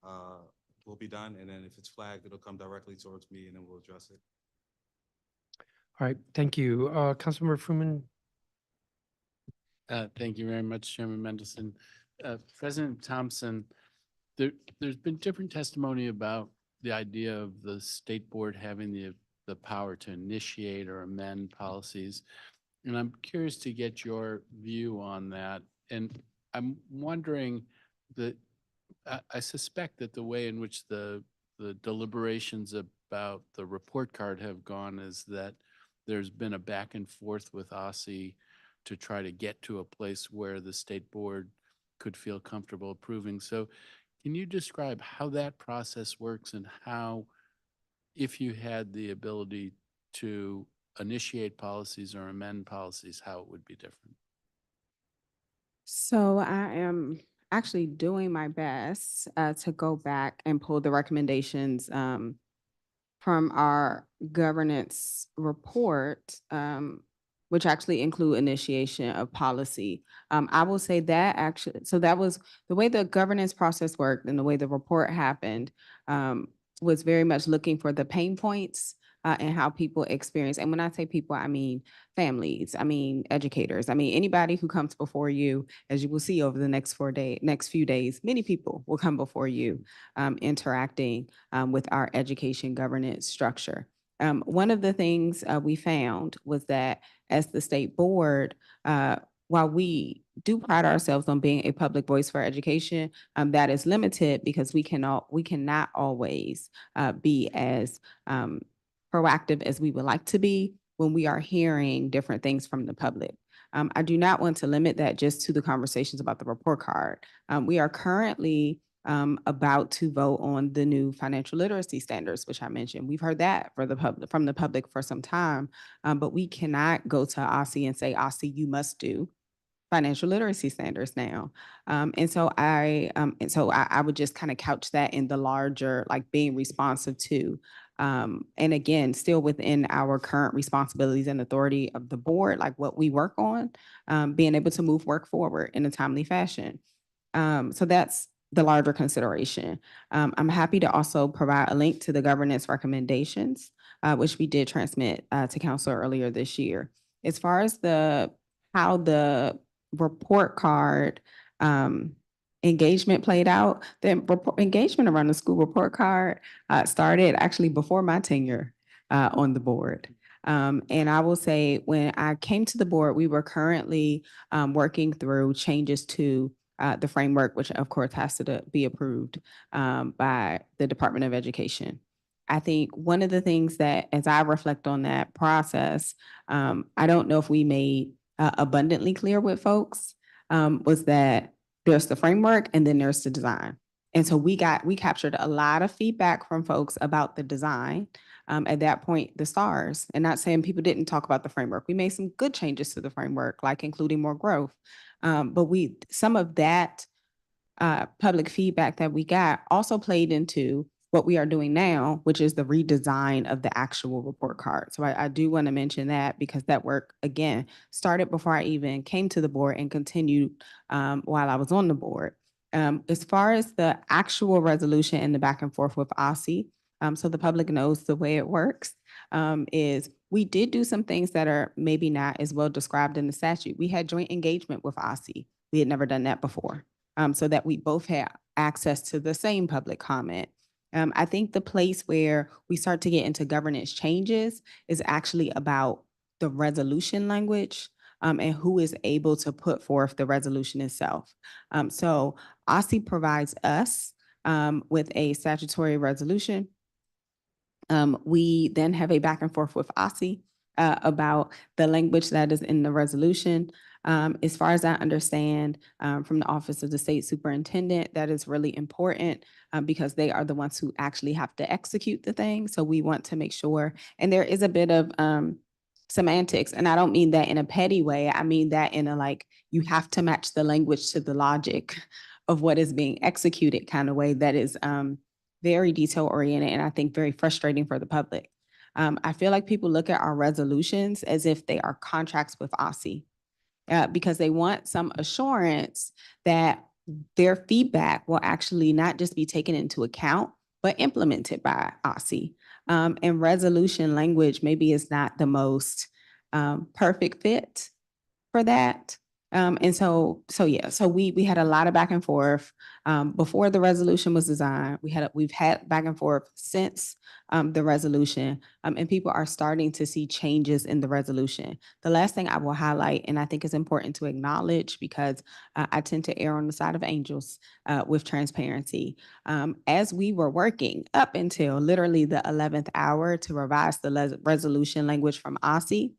will be done. And then if it's flagged, it'll come directly towards me and then we'll address it. All right, thank you. Councilmember Fruman. Thank you very much, Chairman Mendelson. President Thompson, there's been different testimony about the idea of the state board having the power to initiate or amend policies. And I'm curious to get your view on that. And I'm wondering that I suspect that the way in which the deliberations about the report card have gone is that there's been a back and forth with OSSI to try to get to a place where the state board could feel comfortable approving. So can you describe how that process works and how, if you had the ability to initiate policies or amend policies, how it would be different? So I am actually doing my best to go back and pull the recommendations from our governance report, which actually include initiation of policy. I will say that actually, so that was the way the governance process worked and the way the report happened, was very much looking for the pain points and how people experience. And when I say people, I mean families, I mean educators, I mean anybody who comes before you, as you will see over the next few days, many people will come before you interacting with our education governance structure. One of the things we found was that as the state board, while we do pride ourselves on being a public voice for education, that is limited because we cannot always be as proactive as we would like to be when we are hearing different things from the public. I do not want to limit that just to the conversations about the report card. We are currently about to vote on the new financial literacy standards, which I mentioned. We've heard that from the public for some time, but we cannot go to OSSI and say, OSSI, you must do financial literacy standards now. And so I would just kind of couch that in the larger, like being responsive to, and again, still within our current responsibilities and authority of the board, like what we work on, being able to move work forward in a timely fashion. So that's the larger consideration. I'm happy to also provide a link to the governance recommendations, which we did transmit to council earlier this year. As far as how the report card engagement played out, the engagement around the school report card started actually before my tenure on the board. And I will say, when I came to the board, we were currently working through changes to the framework, which of course has to be approved by the Department of Education. I think one of the things that, as I reflect on that process, I don't know if we made abundantly clear with folks, was that there's the framework and then there's the design. And so we captured a lot of feedback from folks about the design. At that point, the stars, and not saying people didn't talk about the framework. We made some good changes to the framework, like including more growth. But some of that public feedback that we got also played into what we are doing now, which is the redesign of the actual report card. So I do want to mention that, because that work, again, started before I even came to the board and continued while I was on the board. As far as the actual resolution and the back and forth with OSSI, so the public knows the way it works, is we did do some things that are maybe not as well described in the statute. We had joint engagement with OSSI. We had never done that before, so that we both had access to the same public comment. I think the place where we start to get into governance changes is actually about the resolution language and who is able to put forth the resolution itself. So OSSI provides us with a statutory resolution. We then have a back and forth with OSSI about the language that is in the resolution. As far as I understand from the Office of the State Superintendent, that is really important because they are the ones who actually have to execute the thing. So we want to make sure, and there is a bit of semantics, and I don't mean that in a petty way. I mean that in a, like, you have to match the language to the logic of what is being executed kind of way that is very detail oriented, and I think very frustrating for the public. I feel like people look at our resolutions as if they are contracts with OSSI because they want some assurance that their feedback will actually not just be taken into account, but implemented by OSSI. And resolution language maybe is not the most perfect fit for that. And so yeah, so we had a lot of back and forth. Before the resolution was designed, we've had back and forth since the resolution, and people are starting to see changes in the resolution. The last thing I will highlight, and I think is important to acknowledge because I tend to err on the side of angels with transparency. As we were working up until literally the 11th hour to revise the resolution language from OSSI,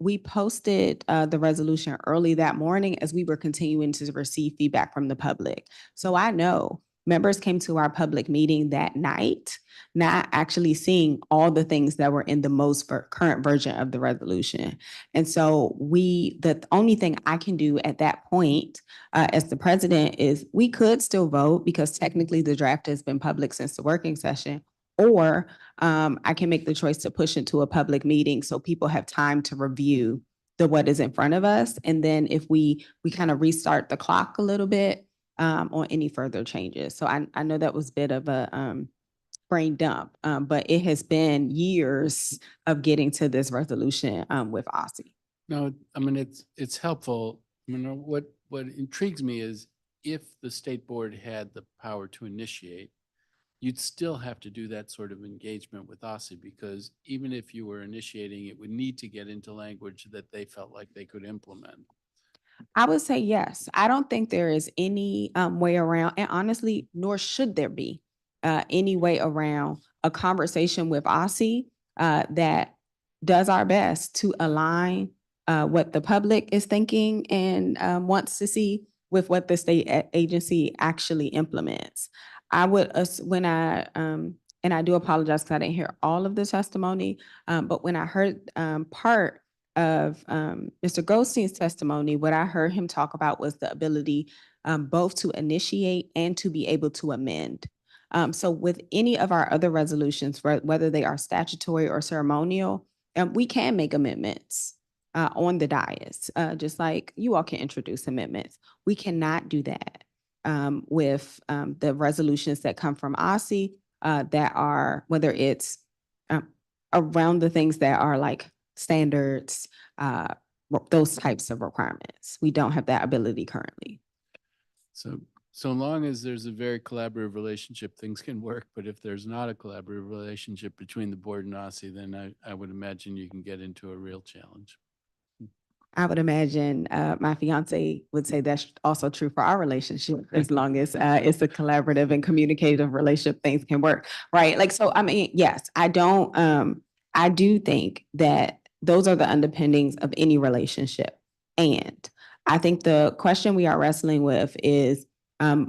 we posted the resolution early that morning as we were continuing to receive feedback from the public. So I know members came to our public meeting that night, not actually seeing all the things that were in the most current version of the resolution. And so the only thing I can do at that point as the president is we could still vote because technically the draft has been public since the working session, or I can make the choice to push into a public meeting so people have time to review what is in front of us. And then if we kind of restart the clock a little bit on any further changes. So I know that was a bit of a brain dump, but it has been years of getting to this resolution with OSSI. No, I mean, it's helpful. You know, what intrigues me is if the state board had the power to initiate, you'd still have to do that sort of engagement with OSSI, because even if you were initiating, it would need to get into language that they felt like they could implement. I would say yes. I don't think there is any way around, and honestly, nor should there be any way around a conversation with OSSI that does our best to align what the public is thinking and wants to see with what the state agency actually implements. I would, and I do apologize because I didn't hear all of the testimony, but when I heard part of Mr. Goldstein's testimony, what I heard him talk about was the ability both to initiate and to be able to amend. So with any of our other resolutions, whether they are statutory or ceremonial, we can make amendments on the dais, just like you all can introduce amendments. We cannot do that with the resolutions that come from OSSI that are, whether it's around the things that are like standards, those types of requirements. We don't have that ability currently. So long as there's a very collaborative relationship, things can work. But if there's not a collaborative relationship between the board and OSSI, then I would imagine you can get into a real challenge. I would imagine my fiance would say that's also true for our relationship. As long as it's a collaborative and communicative relationship, things can work, right? Like, so, I mean, yes, I do think that those are the underpinnings of any relationship. And I think the question we are wrestling with is,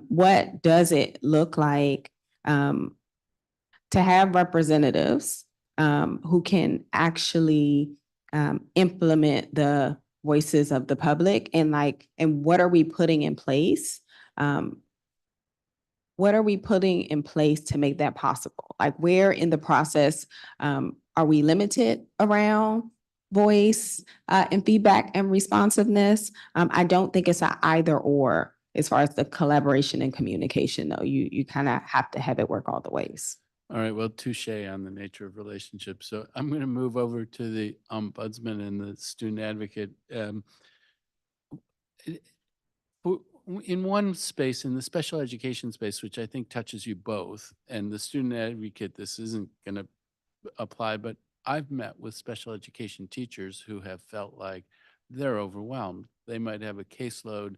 what does it look like to have representatives who can actually implement the voices of the public, and what are we putting in place? What are we putting in place to make that possible? Like, where in the process are we limited around voice and feedback and responsiveness? I don't think it's an either or as far as the collaboration and communication, though. You kind of have to have it work all the ways. All right, well, touche on the nature of relationships. So I'm going to move over to the ombudsman and the student advocate. In one space, in the special education space, which I think touches you both, and the student advocate, this isn't going to apply, but I've met with special education teachers who have felt like they're overwhelmed. They might have a caseload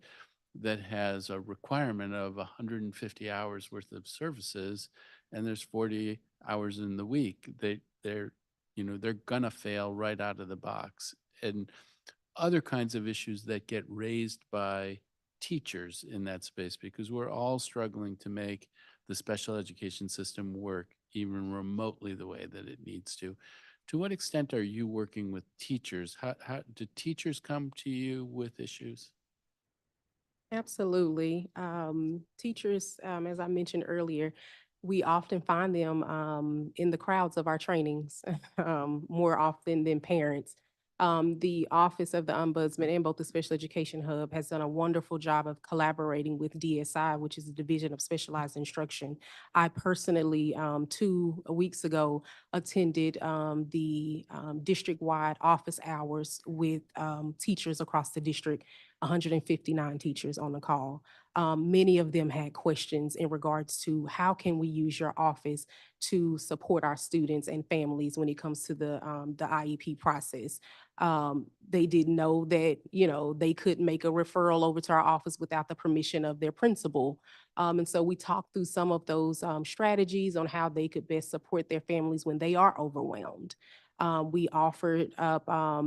that has a requirement of 150 hours worth of services, and there's 40 hours in the week. They're gonna fail right out of the box. And other kinds of issues that get raised by teachers in that space, because we're all struggling to make the special education system work even remotely the way that it needs to. To what extent are you working with teachers? How do teachers come to you with issues? Absolutely. Teachers, as I mentioned earlier, we often find them in the crowds of our trainings more often than parents. The Office of the Ombudsman and both the Special Education Hub has done a wonderful job of collaborating with DSI, which is the Division of Specialized Instruction. I personally, 2 weeks ago, attended the district-wide office hours with teachers across the district 159 teachers on the call. Many of them had questions in regards to how can we use your office to support our students and families when it comes to the IEP process. They didn't know that, they couldn't make a referral over to our office without the permission of their principal. And so we talked through some of those strategies on how they could best support their families when they are overwhelmed. We offered up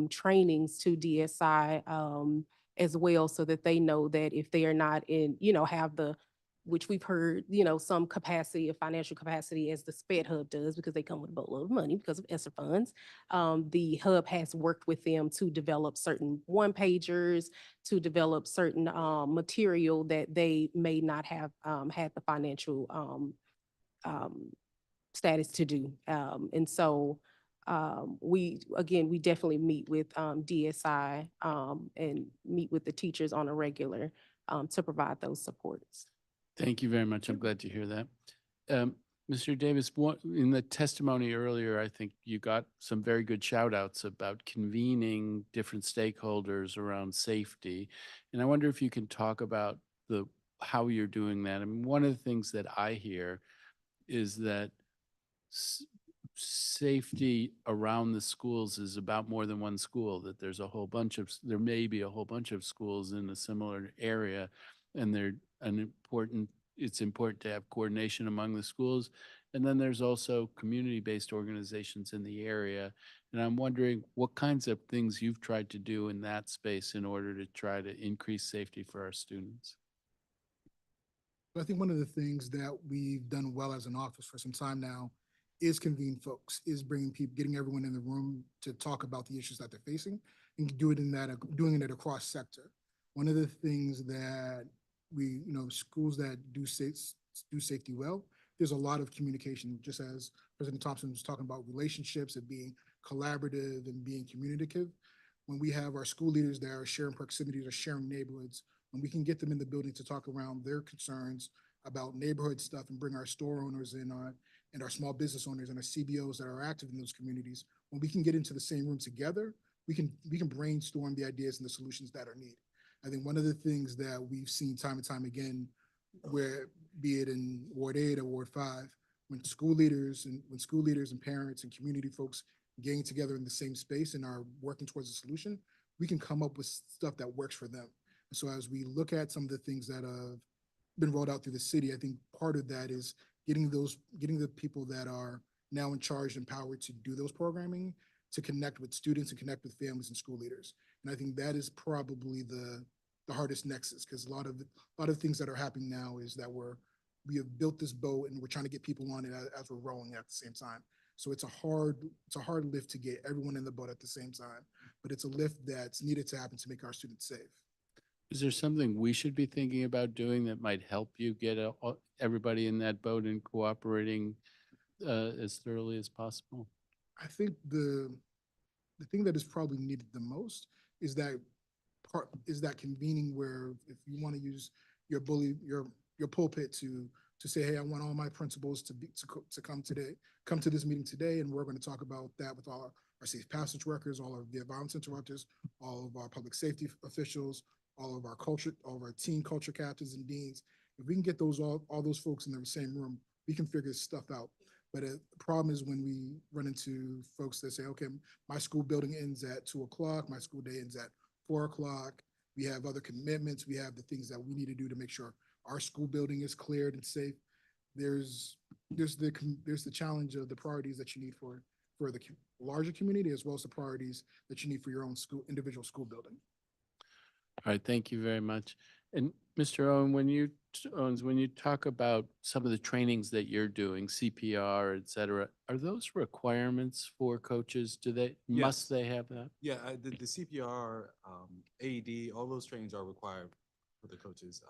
trainings to DSI as well, so that they know that if they are not in, have the, which we've heard, some capacity of financial capacity as the SPED Hub does, because they come with a boatload of money because of ESSER funds. The hub has worked with them to develop certain one-pagers, to develop certain material that they may not have had the financial status to do. And so we definitely meet with DSI and meet with the teachers on a regular to provide those supports. Thank you very much. I'm glad to hear that. Mr. Davis, in the testimony earlier, I think you got some very good shout outs about convening different stakeholders around safety. And I wonder if you can talk about how you're doing that. I mean, one of the things that I hear is that safety around the schools is about more than one school, that there may be a whole bunch of schools in a similar area, and it's important to have coordination among the schools. And then there's also community-based organizations in the area. And I'm wondering what kinds of things you've tried to do in that space in order to try to increase safety for our students. I think one of the things that we've done well as an office for some time now is convene folks, is bringing people, getting everyone in the room to talk about the issues that they're facing and doing it across sector. One of the things that schools that do safety well, there's a lot of communication, just as President Thompson was talking about relationships and being collaborative and being communicative. When we have our school leaders that are sharing proximities or sharing neighborhoods, when we can get them in the building to talk around their concerns about neighborhood stuff and bring our store owners in and our small business owners and our CBOs that are active in those communities, when we can get into the same room together, we can brainstorm the ideas and the solutions that are needed. I think one of the things that we've seen time and time again, where be it in Ward 8 or Ward 5, when school leaders and parents and community folks getting together in the same space and are working towards a solution, we can come up with stuff that works for them. And so as we look at some of the things that have been rolled out through the city, I think part of that is getting the people that are now in charge and empowered to do those programming to connect with students and connect with families and school leaders. And I think that is probably the hardest nexus, because a lot of things that are happening now is that we have built this boat and we're trying to get people on it as we're rowing at the same time. So it's a hard lift to get everyone in the boat at the same time, but it's a lift that's needed to happen to make our students safe. Is there something we should be thinking about doing that might help you get everybody in that boat and cooperating as thoroughly as possible? I think the thing that is probably needed the most is that convening, where if you want to use your pulpit to say, hey, I want all my principals to come to this meeting today, and we're going to talk about that with all our safe passage workers, all of the violence interrupters, all of our public safety officials, all of our teen culture captains and deans. If we can get all those folks in the same room, we can figure stuff out. But the problem is when we run into folks that say, okay, my school building ends at 2 o'clock, my school day ends at 4 o'clock. We have other commitments. We have the things that we need to do to make sure our school building is cleared and safe. There's the challenge of the priorities that you need for the larger community, as well as the priorities that you need for your own individual school building. All right, thank you very much. And Mr. Owen, when you talk about some of the trainings that you're doing, CPR, et cetera, are those requirements for coaches? Must they have that? Yeah, the CPR, AED, all those trainings are required for the coaches.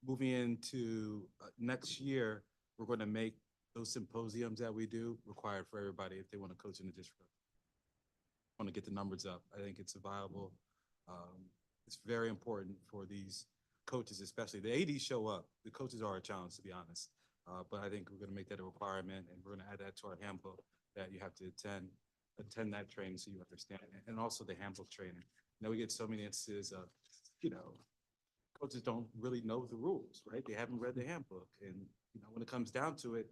Moving into next year, we're going to make those symposiums that we do required for everybody if they want to coach in the district. I want to get the numbers up. I think it's viable. It's very important for these coaches, especially. The ADs show up. The coaches are a challenge, to be honest. But I think we're going to make that a requirement, and we're going to add that to our handbook, that you have to attend that training so you understand, and also the handbook training. We get so many instances of, coaches don't really know the rules, right? They haven't read the handbook. And, when it comes down to it,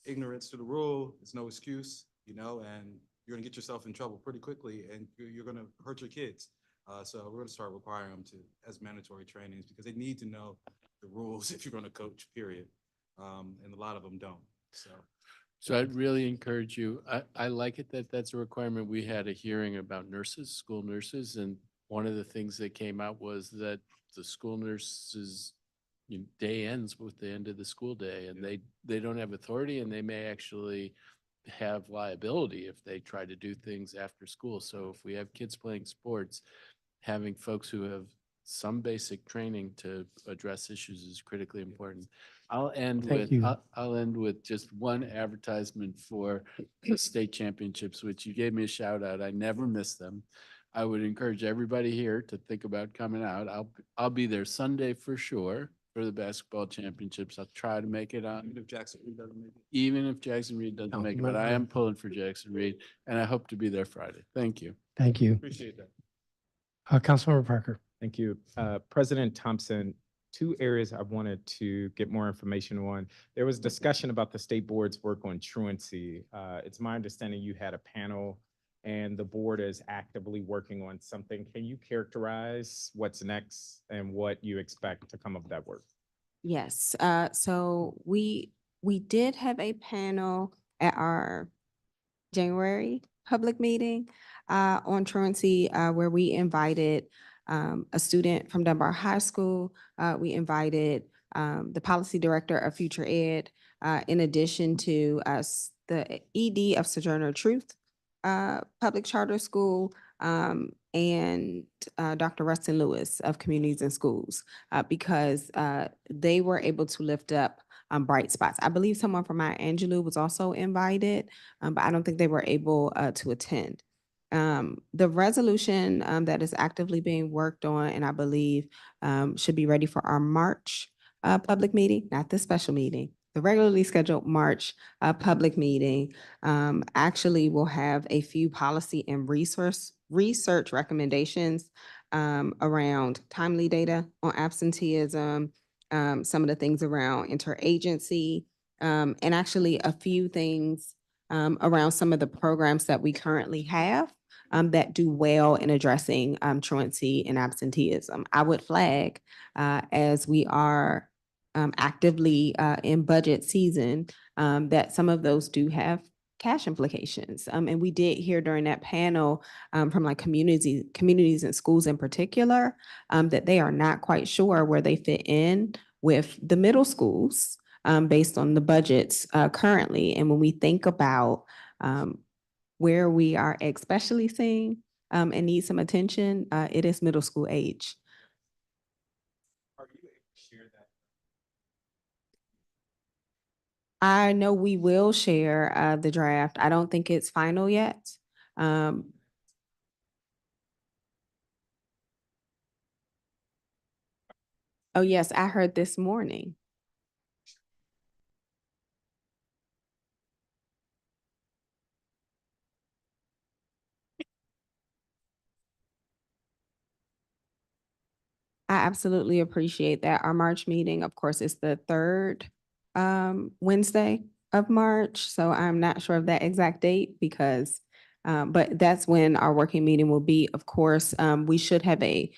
ignorance to the rule is no excuse, and you're gonna get yourself in trouble pretty quickly and you're gonna hurt your kids. So we're gonna start requiring them to, as mandatory trainings, because they need to know the rules if you're gonna coach, period. And a lot of them don't, so. So I'd really encourage you, I like it that that's a requirement. We had a hearing about nurses, school nurses, and one of the things that came out was that the school nurses, day ends with the end of the school day, and they don't have authority, and they may actually have liability if they try to do things after school. So if we have kids playing sports, having folks who have some basic training to address issues is critically important. I'll end with just one advertisement for the state championships, which you gave me a shout out. I never miss them. I would encourage everybody here to think about coming out. I'll be there Sunday for sure for the basketball championships. I'll try to make it on. Even if Jackson Reed doesn't make it. Even if Jackson Reed doesn't make it, but I am pulling for Jackson Reed, and I hope to be there Friday. Thank you. Thank you. Appreciate that. Councilmember Parker. Thank you. President Thompson, two areas I wanted to get more information on. There was discussion about the state board's work on truancy. It's my understanding you had a panel and the board is actively working on something. Can you characterize what's next and what you expect to come of that work? Yes, so we did have a panel at our January public meeting on truancy, where we invited a student from Dunbar High School. We invited the policy director of Future Ed, in addition to us, the ED of Sojourner Truth Public Charter School, and Dr. Rustin Lewis of Communities and Schools, because they were able to lift up bright spots. I believe someone from Maya Angelou was also invited, but I don't think they were able to attend. The resolution that is actively being worked on, and I believe should be ready for our March public meeting, not the special meeting, the regularly scheduled March public meeting, actually will have a few policy and research recommendations around timely data on absenteeism, some of the things around interagency, and actually a few things around some of the programs that we currently have that do well in addressing truancy and absenteeism. I would flag, as we are actively in budget season, that some of those do have cash implications. And we did hear during that panel from like communities and schools in particular, that they are not quite sure where they fit in with the middle schools based on the budgets currently. And when we think about where we are especially seeing and need some attention, it is middle school age. Are you able to share that? I know we will share the draft. I don't think it's final yet. Oh, yes, I heard this morning. I absolutely appreciate that. Our March meeting, of course, is the third Wednesday of March. So I'm not sure of that exact date because, but that's when our working meeting will be. Of course, we should have a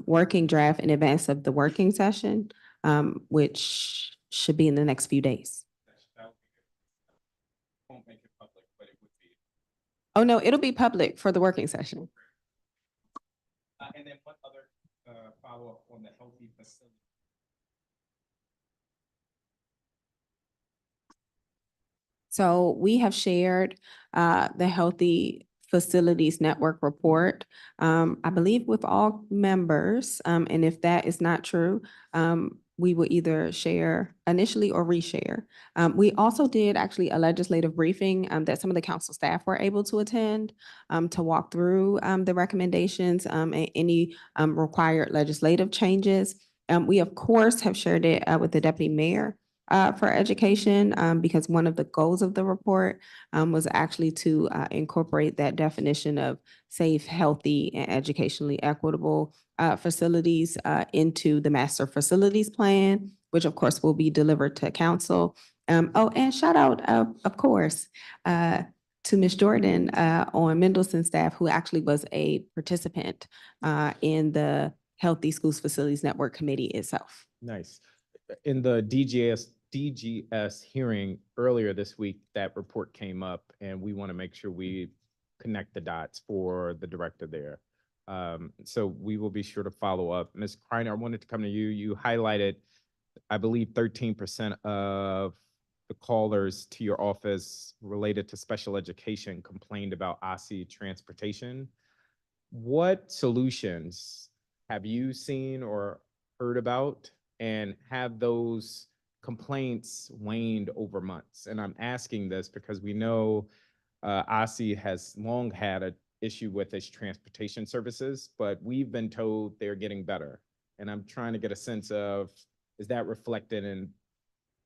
working draft in advance of the working session, which should be in the next few days. Won't make it public, but it would be. Oh, no, it'll be public for the working session. And then what other follow-up on the healthy facility? So we have shared the Healthy Facilities Network report, I believe with all members. And if that is not true, we will either share initially or reshare. We also did actually a legislative briefing that some of the council staff were able to attend to walk through the recommendations and any required legislative changes. We, of course, have shared it with the deputy mayor for education, because one of the goals of the report was actually to incorporate that definition of safe, healthy, and educationally equitable facilities into the master facilities plan, which of course will be delivered to council. Oh, and shout out, of course, to Ms. Jordan on Mendelsohn staff, who actually was a participant in the Healthy Schools Facilities Network Committee itself. Nice. In the DGS hearing earlier this week, that report came up, and we want to make sure we connect the dots for the director there. So we will be sure to follow up. Ms. Kreiner, I wanted to come to you. You highlighted, I believe, 13% of the callers to your office related to special education complained about OSSI transportation. What solutions have you seen or heard about, and have those complaints waned over months? And I'm asking this because we know OSSI has long had an issue with its transportation services, but we've been told they're getting better. And I'm trying to get a sense of, is that reflected in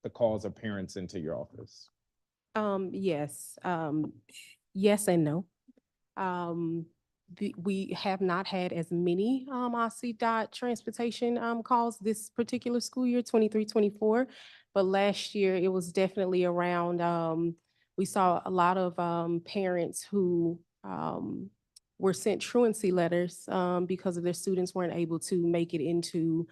the calls of parents into your office? Yes, yes and no. We have not had as many OSSI dot transportation calls this particular school year, 23-24, but last year it was definitely around, we saw a lot of parents who were sent truancy letters because of their students weren't able to make it into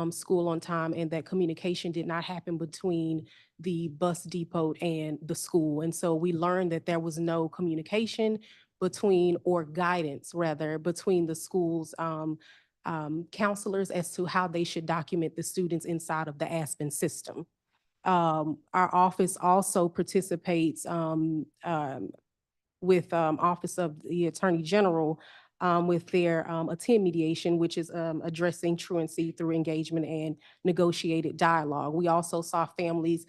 school on time, and that communication did not happen between the bus depot and the school. And so we learned that there was no communication between, or guidance rather, between the school's counselors as to how they should document the students inside of the Aspen system. Our office also participates with Office of the Attorney General with their attend mediation, which is addressing truancy through engagement and negotiated dialogue. We also saw families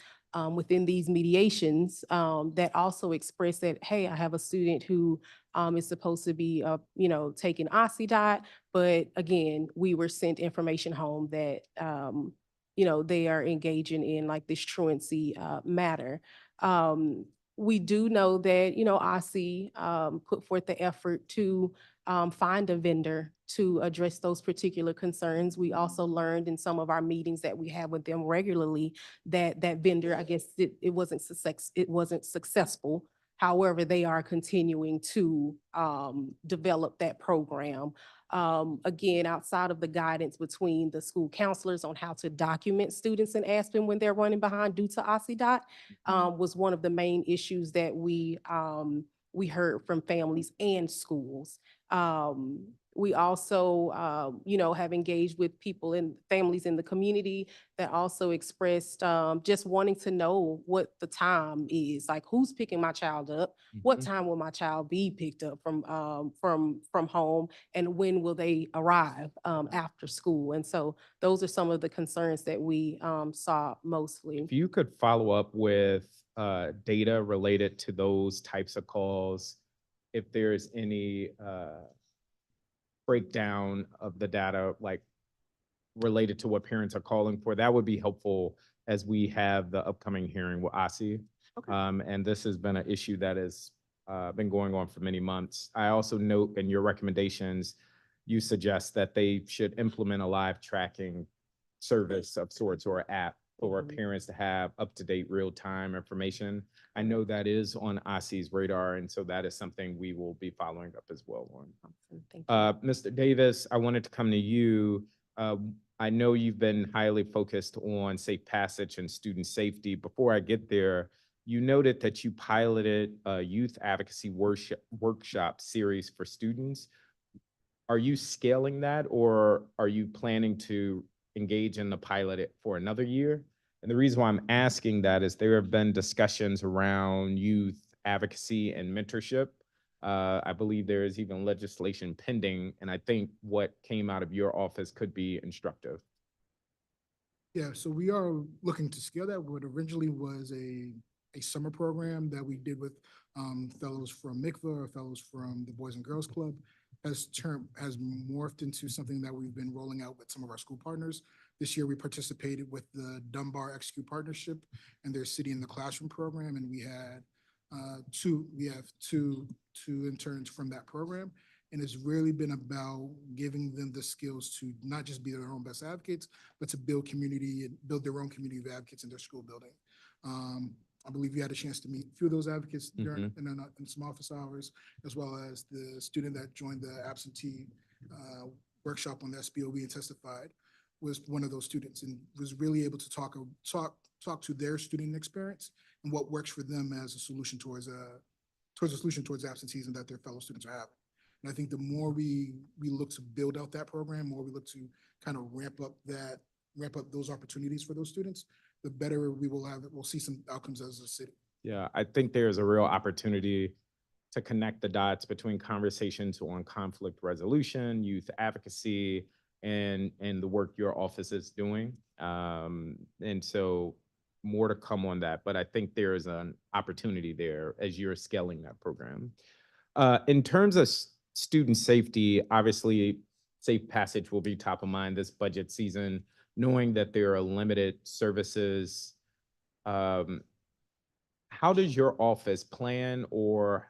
within these mediations that also express that, hey, I have a student who is supposed to be, taking OSSI dot, but again, we were sent information home that, they are engaging in like this truancy matter. We do know that, OSSI put forth the effort to find a vendor to address those particular concerns. We also learned in some of our meetings that we have with them regularly that that vendor, I guess it wasn't successful. However, they are continuing to develop that program. Again, outside of the guidance between the school counselors on how to document students in Aspen when they're running behind due to OSSI dot, was one of the main issues that we heard from families and schools. We also, have engaged with people and families in the community that also expressed just wanting to know what the time is, like who's picking my child up, what time will my child be picked up from home, and when will they arrive after school. And so those are some of the concerns that we saw mostly. If you could follow up with data related to those types of calls, if there's any breakdown of the data, like related to what parents are calling for, that would be helpful as we have the upcoming hearing with OSSI. Okay. And this has been an issue that has been going on for many months. I also note in your recommendations, you suggest that they should implement a live tracking service of sorts or app for parents to have up-to-date real-time information. I know that is on OSSI's radar, and so that is something we will be following up as well on. Thank you. Mr. Davis, I wanted to come to you. I know you've been highly focused on safe passage and student safety. Before I get there, you noted that you piloted a youth advocacy workshop series for students. Are you scaling that, or are you planning to engage in the pilot for another year? And the reason why I'm asking that is there have been discussions around youth advocacy and mentorship. I believe there is even legislation pending, and I think what came out of your office could be instructive. Yeah, so we are looking to scale that. What originally was a summer program that we did with fellows from MICVA, fellows from the Boys and Girls Club, has morphed into something that we've been rolling out with some of our school partners This year, we participated with the Dunbar Execute Partnership and their City in the Classroom program, and we have two interns from that program. And it's really been about giving them the skills to not just be their own best advocates, but to build community and build their own community of advocates in their school building. I believe we had a chance to meet a few of those advocates during in some office hours, as well as the student that joined the absentee workshop on the SBOB and testified was one of those students, and was really able to talk to their student experience and what works for them as a solution towards absenteeism that their fellow students are having. And I think the more we look to build out that program, more we look to kind of ramp up those opportunities for those students, the better we'll see some outcomes as a city. Yeah, I think there's a real opportunity to connect the dots between conversations on conflict resolution, youth advocacy, and the work your office is doing. And so more to come on that, but I think there is an opportunity there as you're scaling that program. In terms of student safety, obviously, safe passage will be top of mind this budget season, knowing that there are limited services. How does your office plan, or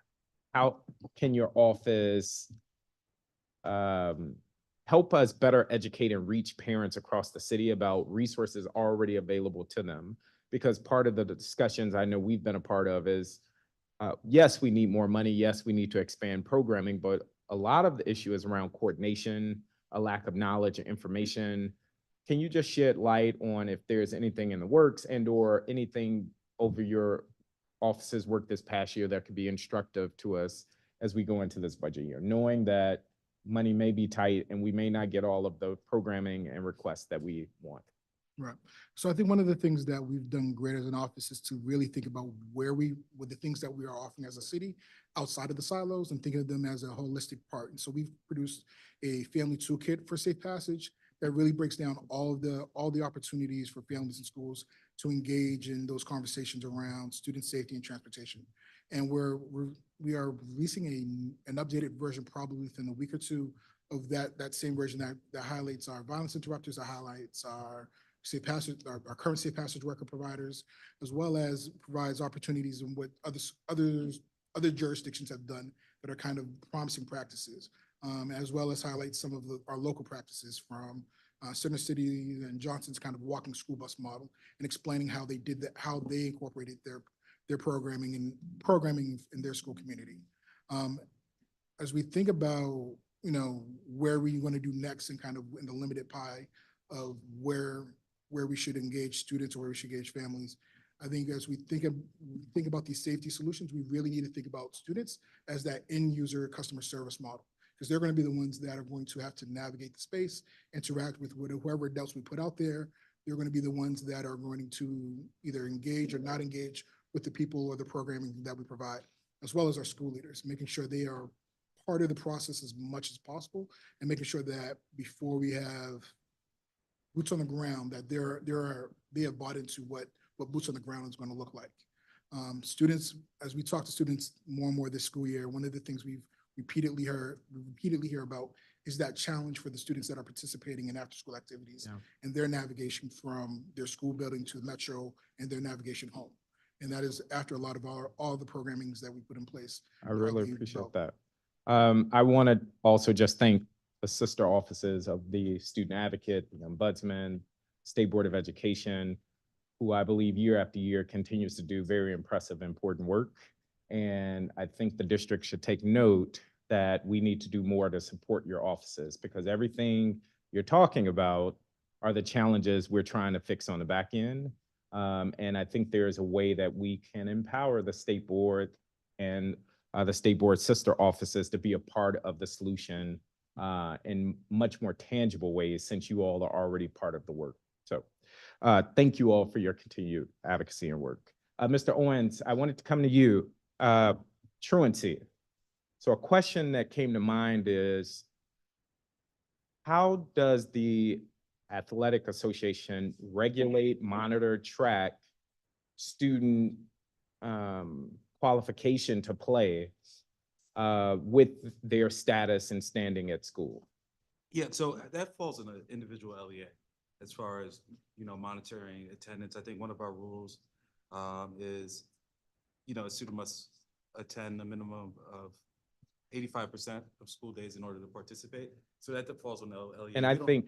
how can your office help us better educate and reach parents across the city about resources already available to them? Because part of the discussions I know we've been a part of is, yes, we need more money. Yes, we need to expand programming, but a lot of the issue is around coordination, a lack of knowledge and information. Can you just shed light on if there's anything in the works or anything over your office's work this past year that could be instructive to us as we go into this budget year, knowing that money may be tight and we may not get all of the programming and requests that we want? Right. So I think one of the things that we've done great as an office is to really think about with the things that we are offering as a city outside of the silos and think of them as a holistic part. And so we've produced a family toolkit for safe passage that really breaks down all the opportunities for families and schools to engage in those conversations around student safety and transportation. And we are releasing an updated version probably within a week or two of that same version that highlights our violence interrupters, that highlights our safe passage, our current safe passage worker providers, as well as provides opportunities in what other jurisdictions have done that are kind of promising practices, as well as highlights some of our local practices from Center City and Johnson's kind of walking school bus model, and explaining how they did that, how they incorporated their programming in their school community. As we think about where we want to do next and kind of in the limited pie of where we should engage students or where we should engage families, I think as we think about these safety solutions, we really need to think about students as that end user customer service model, because they're going to be the ones that are going to have to navigate the space, interact with whoever else we put out there. They're going to be the ones that are going to either engage or not engage with the people or the programming that we provide, as well as our school leaders, making sure they are part of the process as much as possible, and making sure that before we have boots on the ground, that they have bought into what boots on the ground is going to look like. Students, as we talk to students more and more this school year, one of the things we repeatedly hear about is that challenge for the students that are participating in after-school activities and their navigation from their school building to the metro and their navigation home. And that is after a lot of all the programmings that we put in place. I really appreciate that. I want to also just thank the sister offices of the Student Advocate, the Ombudsman, State Board of Education, who I believe year after year continues to do very impressive, important work. And I think the district should take note that we need to do more to support your offices, because everything you're talking about are the challenges we're trying to fix on the back end. And I think there is a way that we can empower the state board and the state board sister offices to be a part of the solution in much more tangible ways, since you all are already part of the work. So thank you all for your continued advocacy and work. Mr. Owens, I wanted to come to you. Truancy. So a question that came to mind is, how does the Athletic Association regulate, monitor, track student qualification to play with their status and standing at school? Yeah, so that falls in an individual LEA. as far as, monitoring attendance. I think one of our rules is, a student must attend a minimum of 85% of school days in order to participate. So that falls on the LEA. And I We don't- think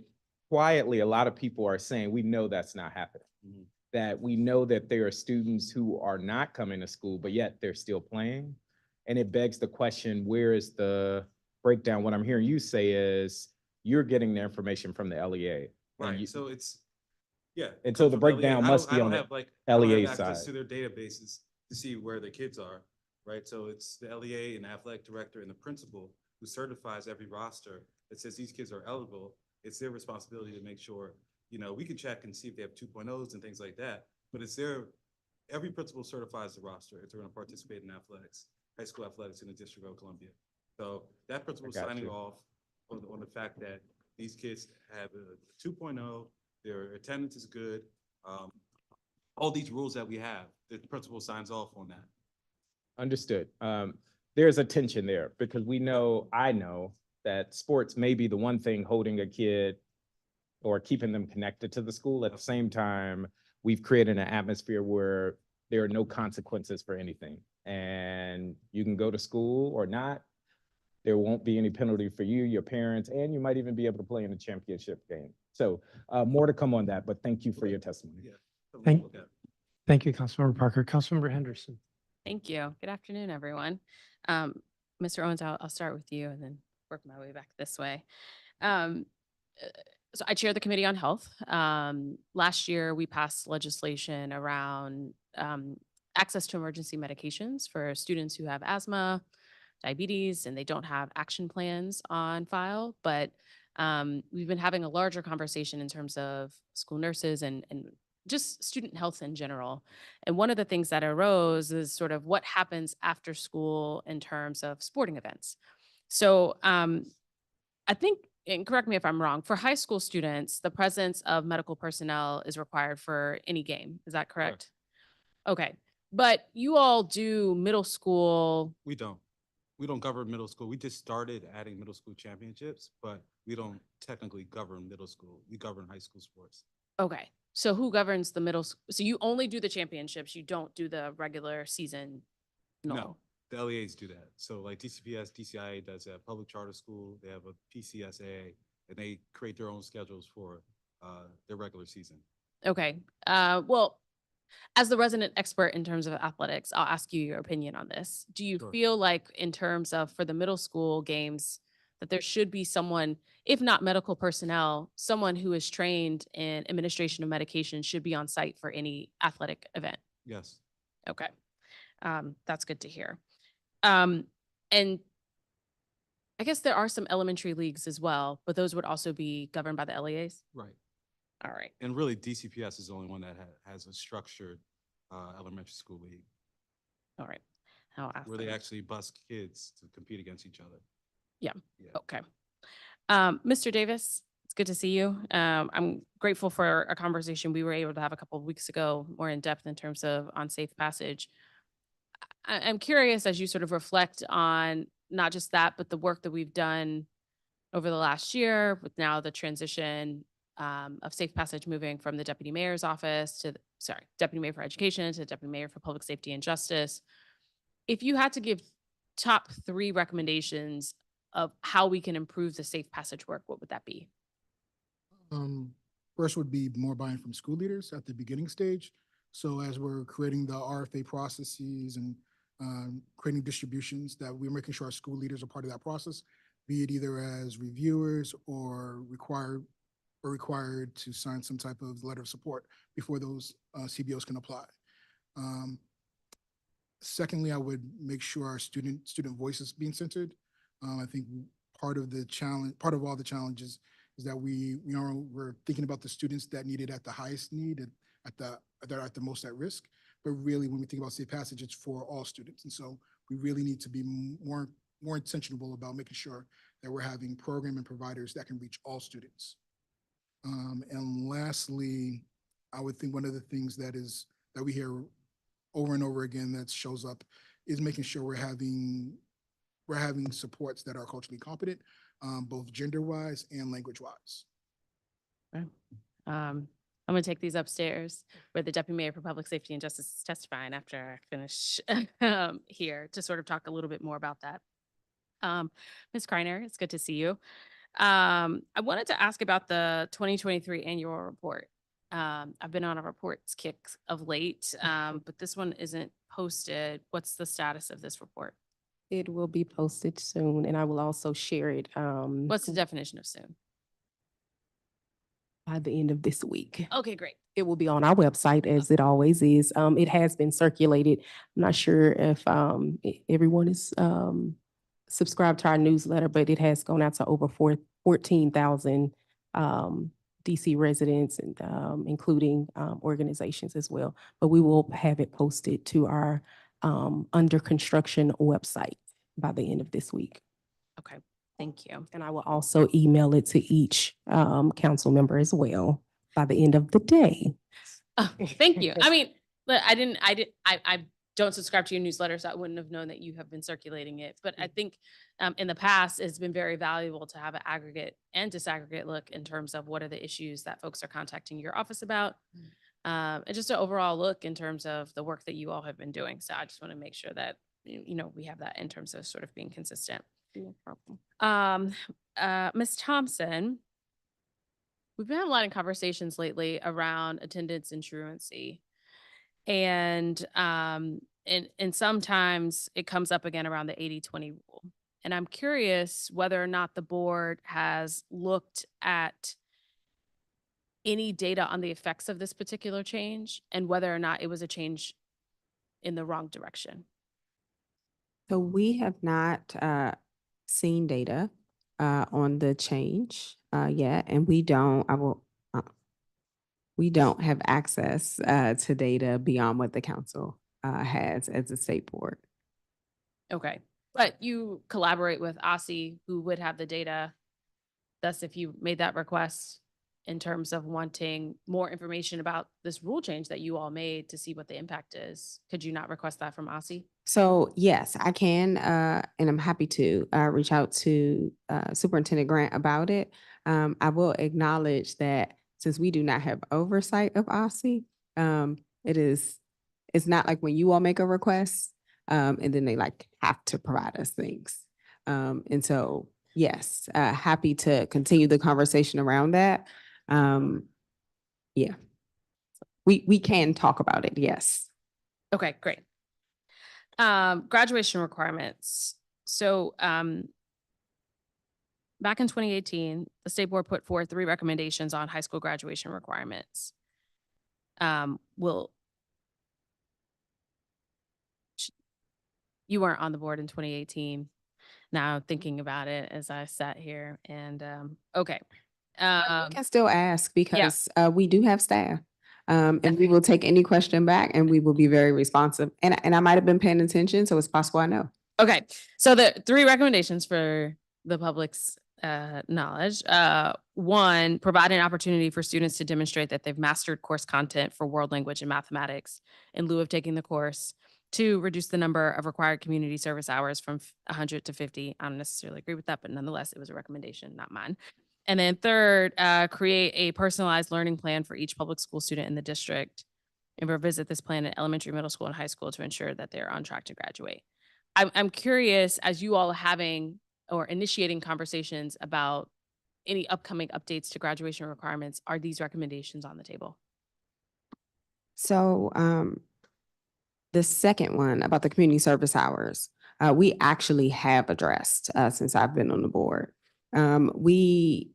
quietly, a lot of people are saying, we know that's not happening. Mhm. That we know that there are students who are not coming to school, but yet they're still playing. And it begs the question, where is the breakdown? What I'm hearing you say is you're getting the information from the LEA. and Right, you- so it's, yeah. And it so comes the from LEA. breakdown I must don't- be I on don't the have, I don't LEA have access side. to their databases to see where the kids are, right? So it's the LEA and the athletic director and the principal who certifies every roster that says these kids are eligible. It's their responsibility to make sure, we can check and see if they have 2.0s and things like that, but every principal certifies the roster if they're gonna participate in athletics, high school athletics in the District of Columbia. So that principal got signing you. off on the fact that these kids have a 2.0, their attendance is good. All these rules that we have, the principal signs off on that. Understood. There's a tension there because I know that sports may be the one thing holding a kid or keeping them connected to the school. At the same time, we've created an atmosphere where there are no consequences for anything. And you can go to school or not. There won't be any penalty for you, your parents, and you might even be able to play in the championship game. So more to come on that, but thank you for your testimony. Yeah. something to Thank- look at. Thank you, Councilmember Parker. Councilmember Henderson. Thank you. Good afternoon, everyone. Mr. Owens, I'll start with you and then work my way back this way. Um, so I chair the Committee on Health. Last year, we passed legislation around access to emergency medications for students who have asthma, diabetes, and they don't have action plans on file. But we've been having a larger conversation in terms of school nurses and just student health in general. And one of the things that arose is sort of what happens after school in terms of sporting events. So I think, and correct me if I'm wrong, for high school students, the presence of medical personnel is required for any game. Is that correct? Okay. But you all do middle school. We don't. We don't govern middle school. We just started adding middle school championships, but we don't technically govern middle school. We govern high school sports. Okay. So who governs the middle? So you only do the championships. You don't do the regular season. No, the LEAs do that. So like DCPS, DCIA does that. Public charter school, they have a PCSA, and they create their own schedules for their regular season. Okay. Well, as the resident expert in terms of athletics, I'll ask you your opinion on this. Do you Sure. feel like in terms of for the middle school games that there should be someone, if not medical personnel, someone who is trained in administration of medication should be on site for any athletic event? Yes. Okay. That's good to hear. And I guess there are some elementary leagues as well, but those would also be governed by the LEAs? Right. All right. And really DCPS is the only one that has a structured elementary school league All right. I'll ask where they them. actually bus kids to compete against each other. Yeah. Yeah. Okay. Mr. Davis, it's good to see you. I'm grateful for a conversation we were able to have a couple of weeks ago, more in depth in terms of on safe passage. I'm curious as you sort of reflect on not just that, but the work that we've done over the last year with now the transition of safe passage moving from the deputy mayor's office to, deputy mayor for education to deputy mayor for public safety and justice. If you had to give top 3 recommendations of how we can improve the safe passage work, what would that be? First would be more buy-in from school leaders at the beginning stage. So as we're creating the RFA processes and creating distributions, that we're making sure our school leaders are part of that process, be it either as reviewers or required to sign some type of letter of support before those CBOs can apply. Secondly, I would make sure our student voice is being centered. I think part of all the challenges is that we're thinking about the students that need it at the highest need and that are at the most at risk. But really, when we think about safe passage, it's for all students. And so we really need to be more intentional about making sure that we're having program and providers that can reach all students. And lastly, I would think one of the things that we hear over and over again that shows up is making sure we're having supports that are culturally competent, both gender-wise and language-wise. Okay. I'm gonna take these upstairs where the Deputy Mayor for Public Safety and Justice is testifying after I finish here to sort of talk a little bit more about that. Ms. Kreiner, it's good to see you. I wanted to ask about the 2023 annual report. I've been on a reports kick of late, but this one isn't posted. What's the status of this report? It will be posted soon, and I will also share it What's the definition of soon? by the end of this week. Okay, great. It will be on our website as it always is. It has been circulated. I'm not sure if everyone is subscribed to our newsletter, but it has gone out to over 14,000 DC residents and including organizations as well. But we will have it posted to our under construction website by the end of this week. Okay, thank you. And I will also email it to each council member as well by the end of the day. Oh, thank you. I mean, but I don't subscribe to your newsletter, so I wouldn't have known that you have been circulating it. But I think in the past, it's been very valuable to have an aggregate and disaggregate look in terms of what are the issues that folks are contacting your office about. And just an overall look in terms of the work that you all have been doing. So I just want to make sure that, we have that in terms of sort of being consistent. No problem. Ms. Thompson, we've been having a lot of conversations lately around attendance and truancy. And sometimes it comes up again around the 80-20 rule. And I'm curious whether or not the board has looked at any data on the effects of this particular change and whether or not it was a change in the wrong direction. So we have not seen data on the change yet, and we don't have access to data beyond what the council has as a state board. Okay, but you collaborate with OSSI, who would have the data. Thus, if you made that request in terms of wanting more information about this rule change that you all made to see what the impact is, could you not request that from OSSI? So yes, I can, and I'm happy to reach out to Superintendent Grant about it. I will acknowledge that since we do not have oversight of OSSI, it's not like when you all make a request and then they have to provide us things. And so, yes, happy to continue the conversation around that. Yeah, we can talk about it. Yes. Okay, great. Graduation requirements. So back in 2018, the state board put forth 3 recommendations on high school graduation requirements. You weren't on the board in 2018. Now thinking about it as I sat here and okay. We can still ask because we do have staff. And we will take any question back and we will be very responsive. And I might have been paying attention, so it's possible I know. Okay, so the 3 recommendations for the public's knowledge. 1, provide an opportunity for students to demonstrate that they've mastered course content for world language and mathematics in lieu of taking the course. 2, reduce the number of required community service hours from 100 to 50. I don't necessarily agree with that, but nonetheless, it was a recommendation, not mine. And then 3rd, create a personalized learning plan for each public school student in the district and revisit this plan in elementary, middle school, and high school to ensure that they're on track to graduate. I'm curious, as you all are having or initiating conversations about any upcoming updates to graduation requirements, are these recommendations on the table? So the second one about the community service hours, we actually have addressed since I've been on the board. We,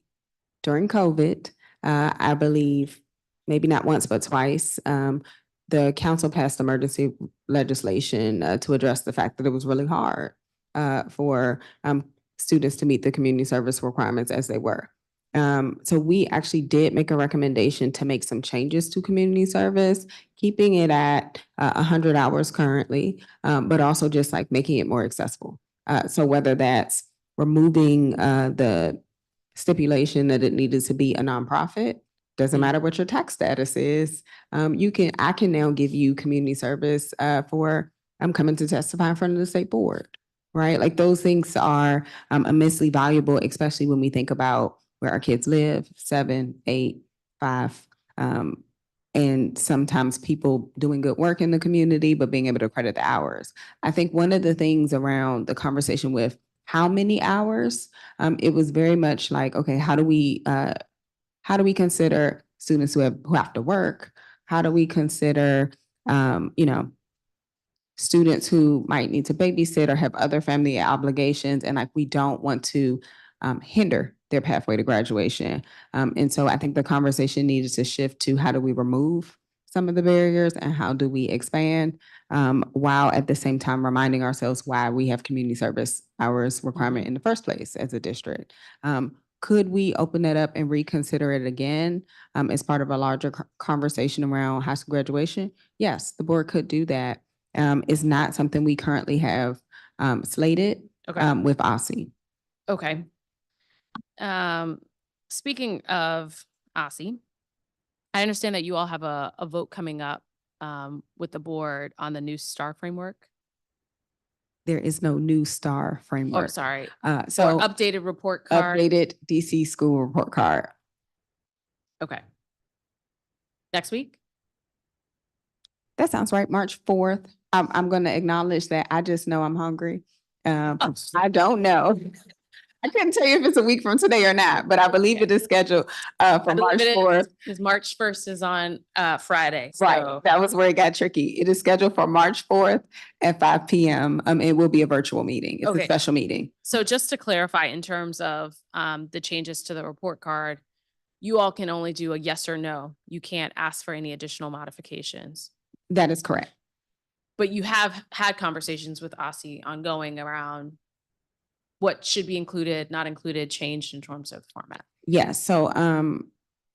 during COVID, I believe, maybe not once, but twice, the council passed emergency legislation to address the fact that it was really hard for students to meet the community service requirements as they were. So we actually did make a recommendation to make some changes to community service, keeping it at 100 hours currently, but also just making it more accessible. So whether that's removing the stipulation that it needed to be a nonprofit, doesn't matter what your tax status is. I can now give you community service for I'm coming to testify in front of the state board, right? Those things are immensely valuable, especially when we think about where our kids live, 7, 8, 5. And sometimes people doing good work in the community, but being able to credit the hours. I think one of the things around the conversation with how many hours, it was very much like, okay, how do we consider students who have to work? How do we consider, students who might need to babysit or have other family obligations, and like we don't want to hinder their pathway to graduation. And so I think the conversation needed to shift to how do we remove some of the barriers and how do we expand, while at the same time reminding ourselves why we have community service hours requirement in the first place as a district. Could we open that up and reconsider it again as part of a larger conversation around high school graduation? Yes, the board could do that. It's not something we currently have slated with OSSI. Okay. Speaking of OSSI, I understand that you all have a vote coming up with the board on the new STAR framework. There is no new STAR framework. Oh, sorry. So Or updated report card. updated DC school report card. Okay. Next week? That sounds right, March 4th. I'm going to acknowledge that. I just know I'm hungry. I don't know. I couldn't tell you if it's a week from today or not, but I believe it is scheduled for March 4th. Because March 1st is on Friday. Right, So that was where it got tricky. It is scheduled for March 4th at 5 p.m. It will be a virtual meeting. It's a Okay. special meeting. So just to clarify, in terms of the changes to the report card, you all can only do a yes or no. You can't ask for any additional modifications. That is correct. But you have had conversations with OSSI ongoing around what should be included, not included, changed in terms of format. Yes, so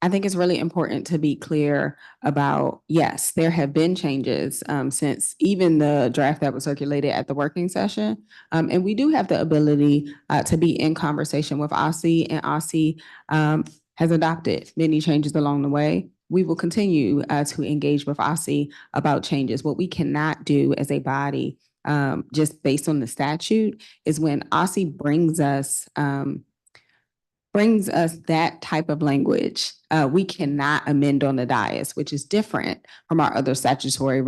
I think it's really important to be clear about, yes, there have been changes since even the draft that was circulated at the working session. And we do have the ability to be in conversation with OSSI, and OSSI has adopted many changes along the way. We will continue to engage with OSSI about changes. What we cannot do as a body, just based on the statute, is when OSSI brings us that type of language, we cannot amend on the dais, which is different from our other statutory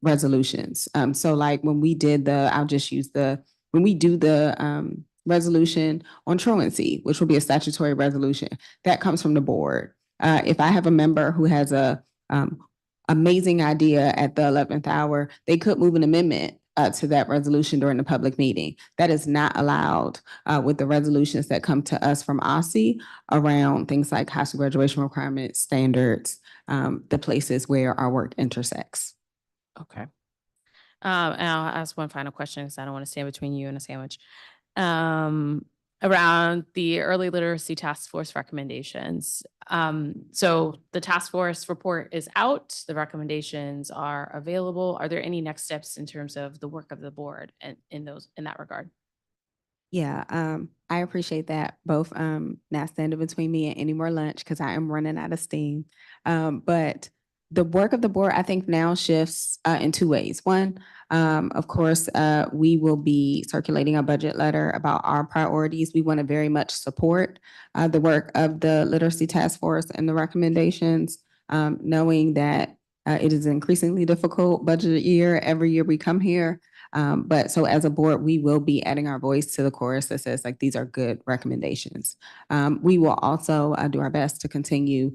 resolutions. So like when we did when we do the resolution on truancy, which will be a statutory resolution, that comes from the board. If I have a member who has a amazing idea at the 11th hour, they could move an amendment to that resolution during the public meeting. That is not allowed with the resolutions that come to us from OSSI around things like high school graduation requirements, standards, the places where our work intersects. Okay. And I'll ask one final question because I don't want to stand between you and a sandwich. Around the early literacy task force recommendations. So the task force report is out, the recommendations are available. Are there any next steps in terms of the work of the board and in that regard? Yeah, I appreciate that. Both not standing between me and any more lunch because I am running out of steam. But the work of the board, I think now shifts in two ways. One, of course, we will be circulating a budget letter about our priorities. We want to very much support the work of the literacy task force and the recommendations, knowing that it is an increasingly difficult budget year. Every year we come here. But so as a board, we will be adding our voice to the chorus that says like, these are good recommendations. We will also do our best to continue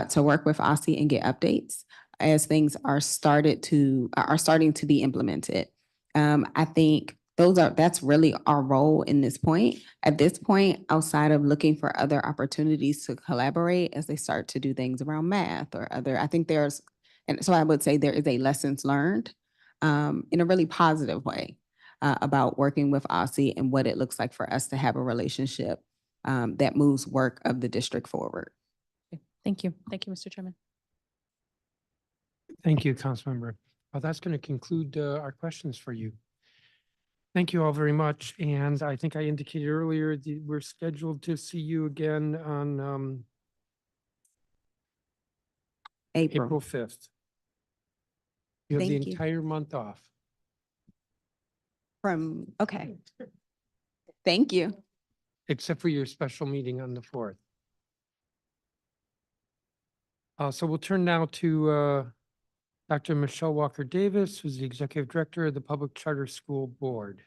to work with OSSI and get updates as things are starting to be implemented. I think that's really our role in this point. At this point, outside of looking for other opportunities to collaborate as they start to do things around math or other, I think and so I would say there is a lessons learned in a really positive way about working with OSSI and what it looks like for us to have a relationship that moves work of the district forward. Thank you. Thank you, Mr. Chairman. Thank you, Councilmember. Well, that's going to conclude our questions for you. Thank you all very much. And I think I indicated earlier that we're scheduled to see you again on April 5th. You have the Thank you. entire month off. Okay. Thank you. Except for your special meeting on the 4th. So we'll turn now to Dr. Michelle Walker Davis, who's the Executive Director of the Public Charter School Board.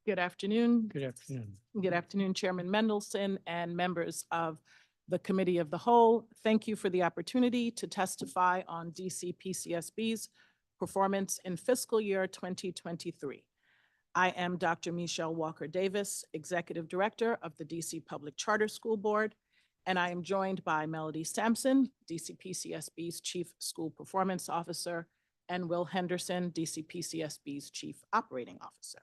Good afternoon. Good afternoon. Good afternoon, Chairman Mendelson and members of the Committee of the Whole. Thank you for the opportunity to testify on DC PCSB's performance in fiscal year 2023. I am Dr. Michelle Walker Davis, Executive Director of the DC Public Charter School Board, and I am joined by Melody Sampson, DC PCSB's Chief School Performance Officer, and Will Henderson, DC PCSB's Chief Operating Officer.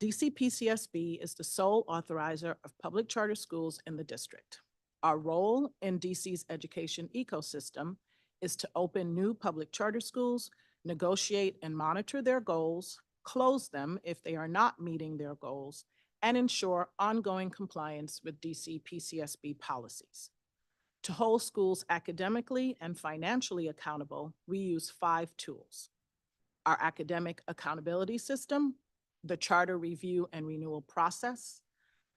DC PCSB is the sole authorizer of public charter schools in the district. Our role in DC's education ecosystem is to open new public charter schools, negotiate and monitor their goals, close them if they are not meeting their goals, and ensure ongoing compliance with DC PCSB policies. To hold schools academically and financially accountable, we use 5 tools: our academic accountability system, the charter review and renewal process,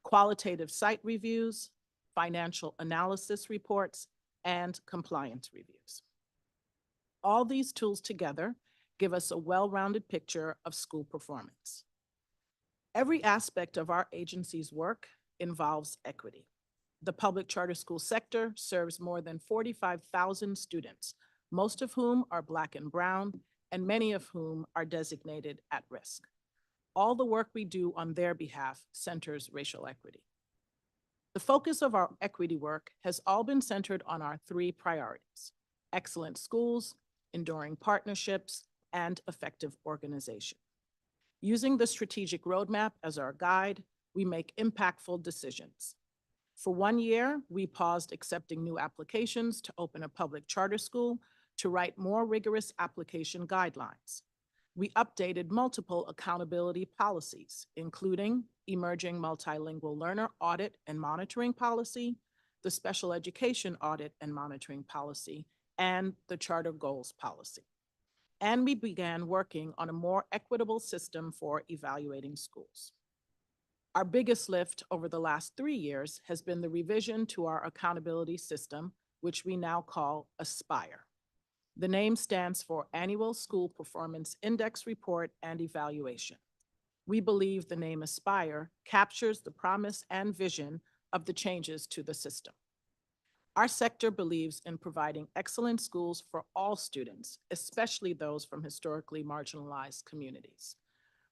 qualitative site reviews, financial analysis reports, and compliance reviews. All these tools together give us a well-rounded picture of school performance. Every aspect of our agency's work involves equity. The public charter school sector serves more than 45,000 students, most of whom are Black and Brown, and many of whom are designated at risk. All the work we do on their behalf centers racial equity. The focus of our equity work has all been centered on our 3 priorities: excellent schools, enduring partnerships, and effective organization. Using the strategic roadmap as our guide, we make impactful decisions. For 1 year, we paused accepting new applications to open a public charter school to write more rigorous application guidelines. We updated multiple accountability policies, including emerging multilingual learner audit and monitoring policy, the special education audit and monitoring policy, and the charter goals policy. And we began working on a more equitable system for evaluating schools. Our biggest lift over the last 3 years has been the revision to our accountability system, which we now call Aspire. The name stands for Annual School Performance Index Report and Evaluation. We believe the name Aspire captures the promise and vision of the changes to the system. Our sector believes in providing excellent schools for all students, especially those from historically marginalized communities.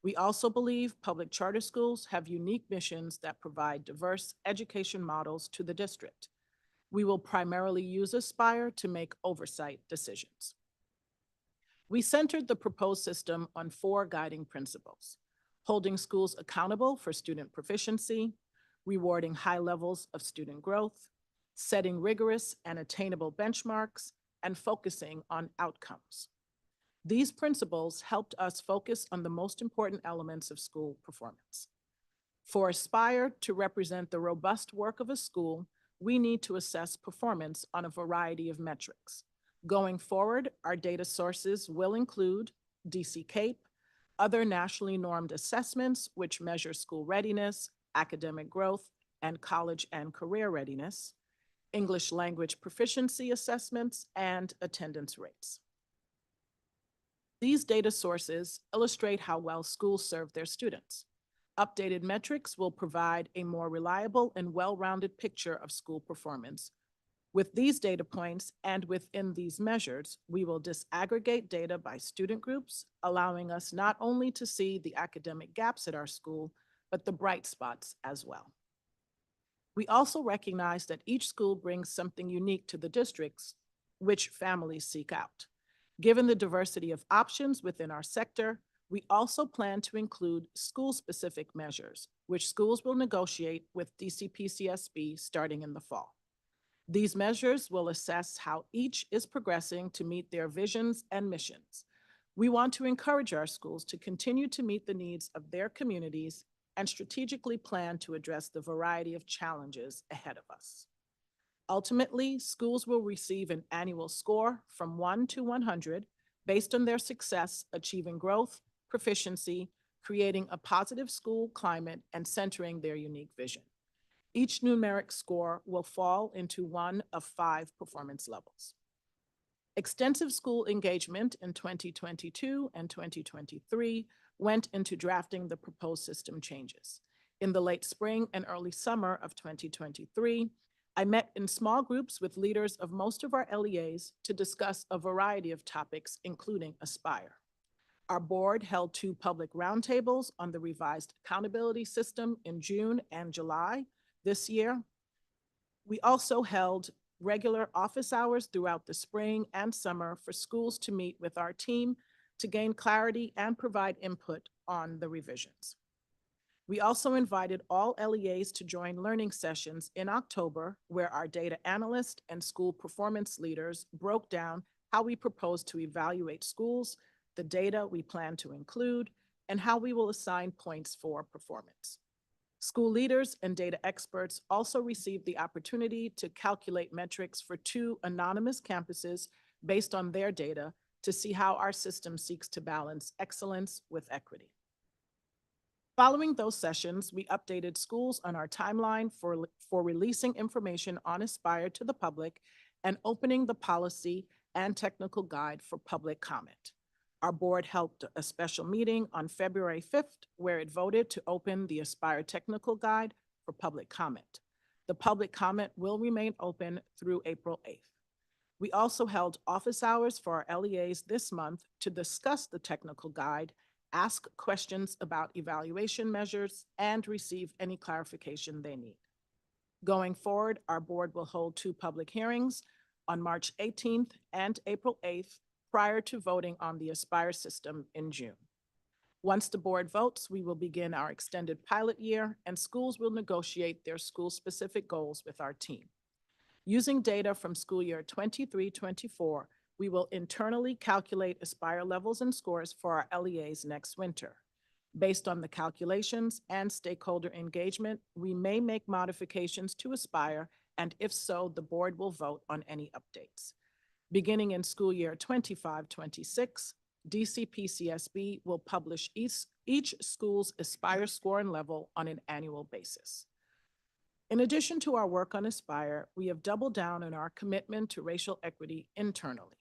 We also believe public charter schools have unique missions that provide diverse education models to the district. We will primarily use Aspire to make oversight decisions. We centered the proposed system on 4 guiding principles: holding schools accountable for student proficiency, rewarding high levels of student growth, setting rigorous and attainable benchmarks, and focusing on outcomes. These principles helped us focus on the most important elements of school performance. For Aspire to represent the robust work of a school, we need to assess performance on a variety of metrics. Going forward, our data sources will include DC CAPE, other nationally normed assessments which measure school readiness, academic growth, and college and career readiness, English language proficiency assessments, and attendance rates. These data sources illustrate how well schools serve their students. Updated metrics will provide a more reliable and well-rounded picture of school performance. With these data points and within these measures, we will disaggregate data by student groups, allowing us not only to see the academic gaps at our school, but the bright spots as well. We also recognize that each school brings something unique to the districts, which families seek out. Given the diversity of options within our sector, We also plan to include school-specific measures, which schools will negotiate with DCPCSB starting in the fall. These measures will assess how each is progressing to meet their visions and missions. We want to encourage our schools to continue to meet the needs of their communities and strategically plan to address the variety of challenges ahead of us. Ultimately, schools will receive an annual score from 1 to 100 based on their success achieving growth, proficiency, creating a positive school climate, and centering their unique vision. Each numeric score will fall into one of 5 performance levels. Extensive school engagement in 2022 and 2023 went into drafting the proposed system changes. In the late spring and early summer of 2023, I met in small groups with leaders of most of our LEAs to discuss a variety of topics, including Aspire. Our board held 2 public roundtables on the revised accountability system in June and July this year. We also held regular office hours throughout the spring and summer for schools to meet with our team to gain clarity and provide input on the revisions. We also invited all LEAs to join learning sessions in October, where our data analyst and school performance leaders broke down how we propose to evaluate schools, the data we plan to include, and how we will assign points for performance. School leaders and data experts also received the opportunity to calculate metrics for 2 anonymous campuses based on their data to see how our system seeks to balance excellence with equity. Following those sessions, we updated schools on our timeline for releasing information on Aspire to the public and opening the policy and technical guide for public comment. Our board held a special meeting on February 5th, where it voted to open the Aspire technical guide for public comment. The public comment will remain open through April 8th. We also held office hours for our LEAs this month to discuss the technical guide, ask questions about evaluation measures, and receive any clarification they need. Going forward, our board will hold 2 public hearings on March 18th and April 8th prior to voting on the Aspire system in June. Once the board votes, we will begin our extended pilot year, and schools will negotiate their school-specific goals with our team. Using data from school year 23-24, we will internally calculate Aspire levels and scores for our LEAs next winter. Based on the calculations and stakeholder engagement, we may make modifications to Aspire, and if so, the board will vote on any updates. Beginning in school year 25-26, DCPCSB will publish each school's Aspire score and level on an annual basis. In addition to our work on Aspire, we have doubled down on our commitment to racial equity internally.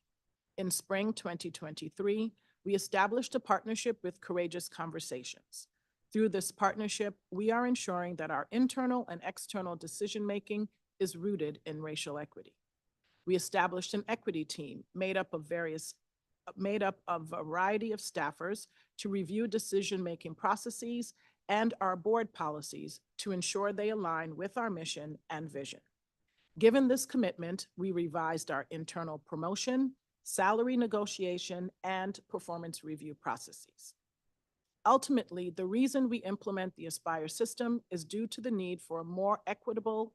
In spring 2023, we established a partnership with Courageous Conversations. Through this partnership, we are ensuring that our internal and external decision-making is rooted in racial equity. We established an equity team made up of a variety of staffers to review decision-making processes and our board policies to ensure they align with our mission and vision. Given this commitment, we revised our internal promotion, salary negotiation, and performance review processes. Ultimately, the reason we implement the Aspire system is due to the need for more equitable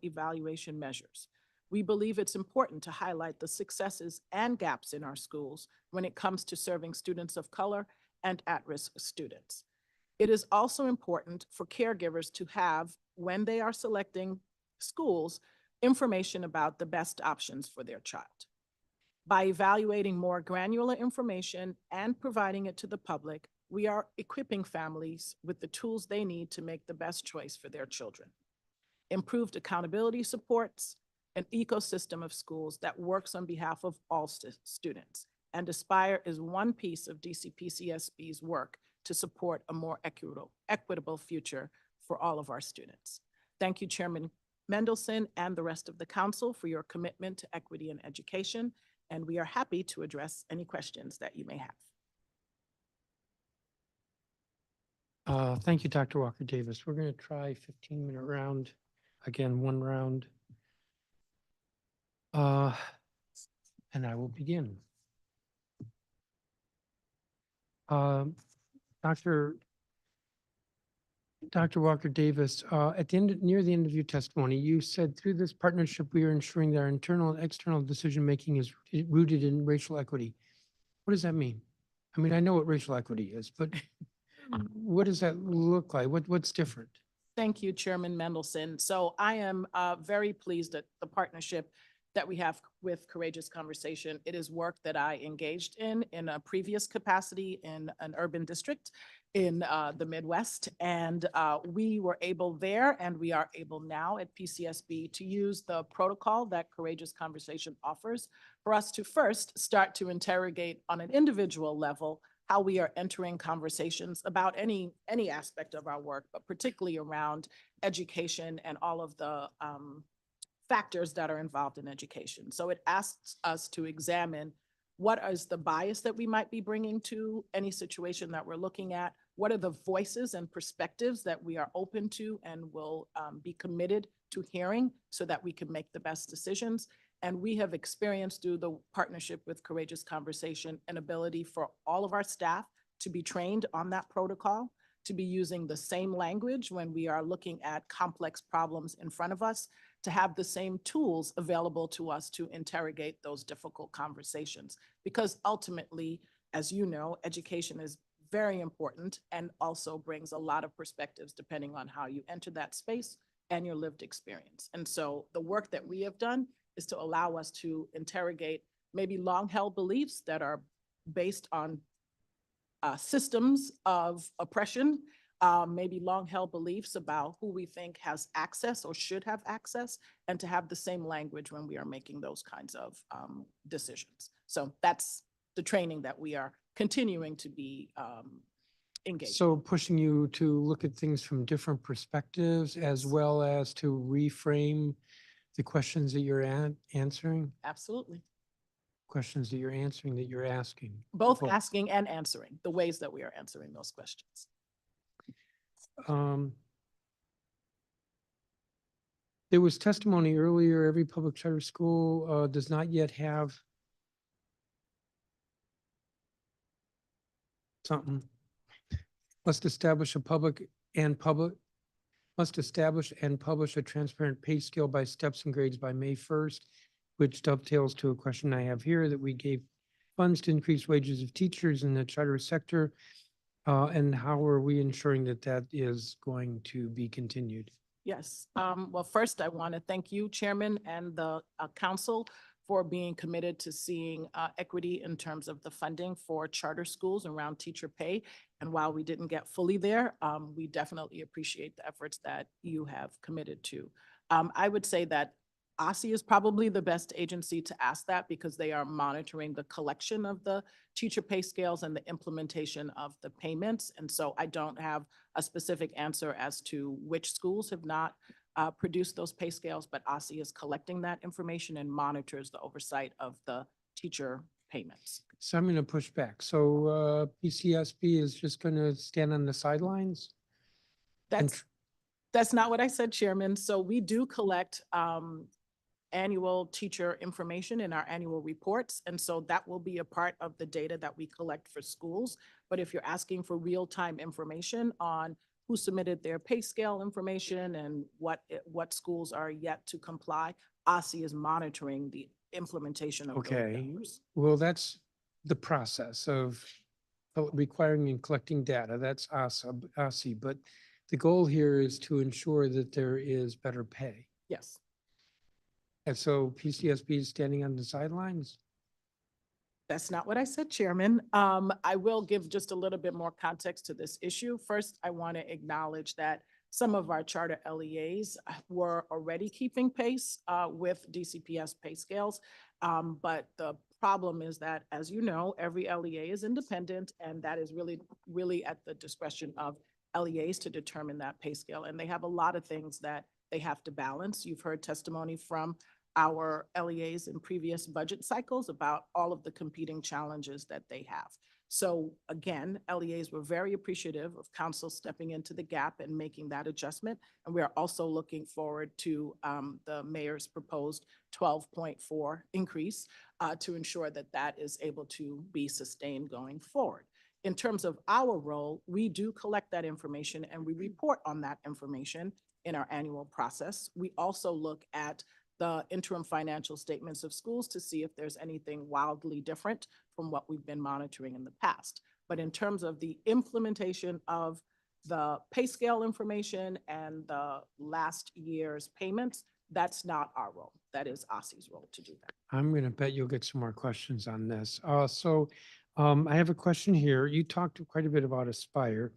evaluation measures. We believe it's important to highlight the successes and gaps in our schools when it comes to serving students of color and at-risk students. It is also important for caregivers to have, when they are selecting schools, information about the best options for their child. By evaluating more granular information and providing it to the public, we are equipping families with the tools they need to make the best choice for their children. Improved accountability supports an ecosystem of schools that works on behalf of all students, and Aspire is one piece of DCPCSB's work to support a more equitable future for all of our students. Thank you, Chairman Mendelson and the rest of the council for your commitment to equity in education, and we are happy to address any questions that you may have. Thank you, Dr. Walker Davis. We're going to try a 15-minute round. Again, one round. And I will begin. Dr. Walker Davis, at the end, near the end of your testimony, you said through this partnership, we are ensuring that our internal and external decision-making is rooted in racial equity. What does that mean? I mean, I know what racial equity is, but what does that look like? What's different? Thank you, Chairman Mendelson. So I am very pleased at the partnership that we have with Courageous Conversation. It is work that I engaged in a previous capacity in an urban district in the Midwest. And we were able there, and we are able now at PCSB to use the protocol that Courageous Conversation offers for us to first start to interrogate on an individual level how we are entering conversations about any aspect of our work, but particularly around education and all of the factors that are involved in education. So it asks us to examine what is the bias that we might be bringing to any situation that we're looking at. What are the voices and perspectives that we are open to and will be committed to hearing so that we can make the best decisions? And we have experienced through the partnership with Courageous Conversation an ability for all of our staff to be trained on that protocol, to be using the same language when we are looking at complex problems in front of us, to have the same tools available to us to interrogate those difficult conversations. Because ultimately, as you know, education is very important and also brings a lot of perspectives depending on how you enter that space and your lived experience. And so the work that we have done is to allow us to interrogate maybe long-held beliefs that are based on systems of oppression, maybe long-held beliefs about who we think has access or should have access, and to have the same language when we are making those kinds of decisions. So that's the training that we are continuing to be engaged. So pushing you to look at things from different perspectives as well as to reframe the questions that you're answering, Absolutely. questions that you're answering, that you're asking. Both asking and answering, the ways that we are answering those questions. There was testimony earlier, every public charter school does not yet have something. Must establish and publish a transparent pay scale by steps and grades by May 1st, which dovetails to a question I have here that we gave funds to increase wages of teachers in the charter sector. And how are we ensuring that that is going to be continued? Yes. Well, first, I want to thank you, Chairman, and the council for being committed to seeing equity in terms of the funding for charter schools around teacher pay. And while we didn't get fully there, we definitely appreciate the efforts that you have committed to. I would say that OSSI is probably the best agency to ask that because they are monitoring the collection of the teacher pay scales and the implementation of the payments. And so I don't have a specific answer as to which schools have not produced those pay scales, but OSSI is collecting that information and monitors the oversight of the teacher payments. So I'm going to push back. So PCSB is just going to stand on the sidelines? That's not what I said, Chairman. So we do collect annual teacher information in our annual reports. And so that will be a part of the data that we collect for schools. But if you're asking for real-time information on who submitted their pay scale information and what schools are yet to comply, OSSI is monitoring the implementation of those Okay, numbers. well, that's the process of requiring and collecting data. That's OSSI, but the goal here is to ensure that there is better pay. Yes. And so PCSB is standing on the sidelines? That's not what I said, Chairman. I will give just a little bit more context to this issue. First, I want to acknowledge that some of our charter LEAs were already keeping pace with DCPS pay scales. But the problem is that, as you know, every LEA is independent, and that is really at the discretion of LEAs to determine that pay scale. And they have a lot of things that they have to balance. You've heard testimony from our LEAs in previous budget cycles about all of the competing challenges that they have. So again, LEAs were very appreciative of council stepping into the gap and making that adjustment. And we are also looking forward to the mayor's proposed 12.4 increase to ensure that that is able to be sustained going forward. in terms of our role, we do collect that information and we report on that information in our annual process. We also look at the interim financial statements of schools to see if there's anything wildly different from what we've been monitoring in the past. But in terms of the implementation of the pay scale information and the last year's payments, that's not our role. That is OSSI's role to do that. I'm going to bet you'll get some more questions on this. I have a question here. You talked quite a bit about Aspire.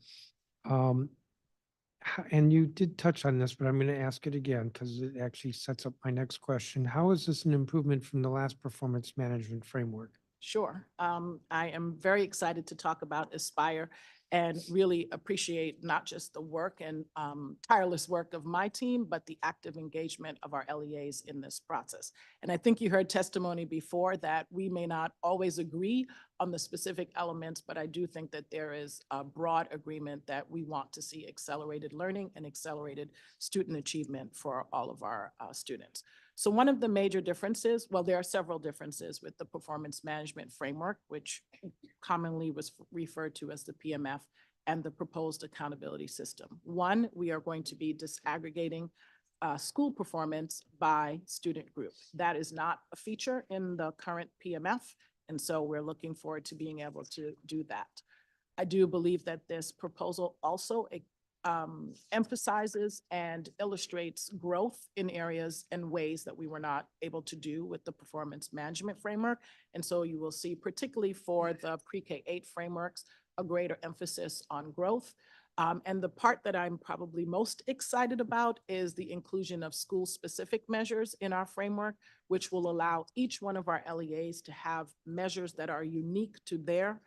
And you did touch on this, but I'm going to ask it again because it actually sets up my next question. How is this an improvement from the last performance management framework? Sure. I am very excited to talk about Aspire and really appreciate not just the work and tireless work of my team, but the active engagement of our LEAs in this process. And I think you heard testimony before that we may not always agree on the specific elements, but I do think that there is a broad agreement that we want to see accelerated learning and accelerated student achievement for all of our students. So one of the major differences, well, there are several differences with the performance management framework, which commonly was referred to as the PMF, and the proposed accountability system. One, we are going to be disaggregating school performance by student group. That is not a feature in the current PMF, and so we're looking forward to being able to do that. I do believe that this proposal also emphasizes and illustrates growth in areas and ways that we were not able to do with the performance management framework. And so you will see, particularly for the pre-K-8 frameworks, a greater emphasis on growth. And the part that I'm probably most excited about is the inclusion of school-specific measures in our framework, which will allow each one of our LEAs to have measures that are unique to their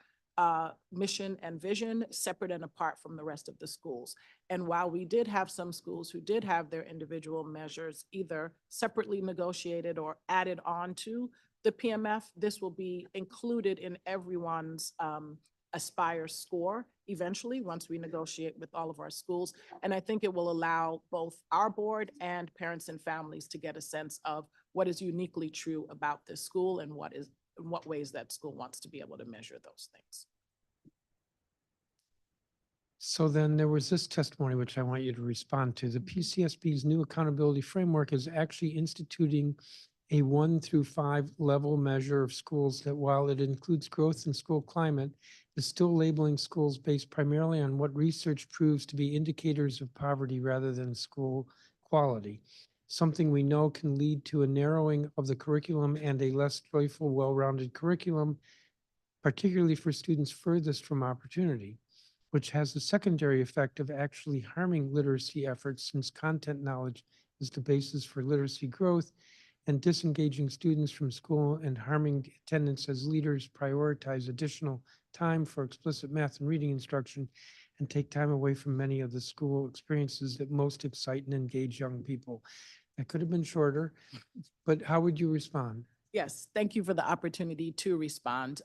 mission and vision, separate and apart from the rest of the schools. And while we did have some schools who did have their individual measures either separately negotiated or added on to the PMF, this will be included in everyone's Aspire score eventually, once we negotiate with all of our schools. And I think it will allow both our board and parents and families to get a sense of what is uniquely true about this school and what ways that school wants to be able to measure those things. So then there was this testimony, which I want you to respond to. The PCSB's new accountability framework is actually instituting a 1 through 5 level measure of schools that, while it includes growth and school climate, is still labeling schools based primarily on what research proves to be indicators of poverty rather than school quality. Something we know can lead to a narrowing of the curriculum and a less joyful, well-rounded curriculum, particularly for students furthest from opportunity, which has the secondary effect of actually harming literacy efforts, since content knowledge is the basis for literacy growth, and disengaging students from school and harming attendance as leaders prioritize additional time for explicit math and reading instruction and take time away from many of the school experiences that most excite and engage young people. That could have been shorter, but how would you respond? Yes, thank you for the opportunity to respond.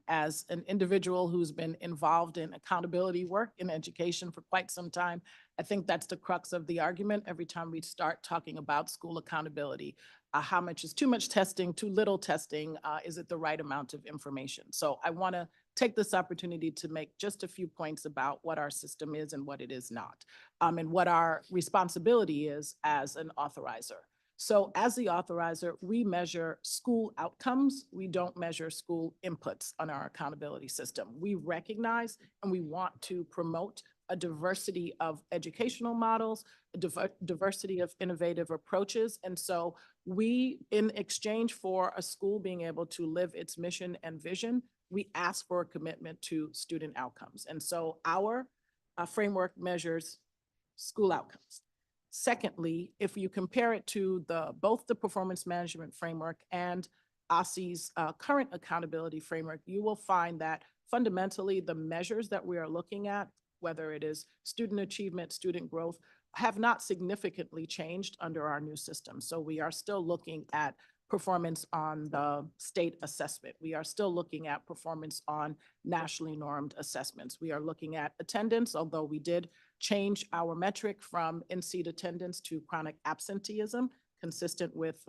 As an individual who's been involved in accountability work in education for quite some time, I think that's the crux of the argument every time we start talking about school accountability. How much is too much testing, too little testing? Is it the right amount of information? So I want to take this opportunity to make just a few points about what our system is and what it is not, and what our responsibility is as an authorizer. So as the authorizer, we measure school outcomes. We don't measure school inputs on our accountability system. We recognize and we want to promote a diversity of educational models, a diversity of innovative approaches. And so we, in exchange for a school being able to live its mission and vision, we ask for a commitment to student outcomes. And so our framework measures school outcomes. Secondly, if you compare it to both the performance management framework and OSSI's current accountability framework, you will find that fundamentally the measures that we are looking at, whether it is student achievement, student growth, have not significantly changed under our new system. So we are still looking at performance on the state assessment. We are still looking at performance on nationally normed assessments. We are looking at attendance, although we did change our metric from in-seat attendance to chronic absenteeism. consistent with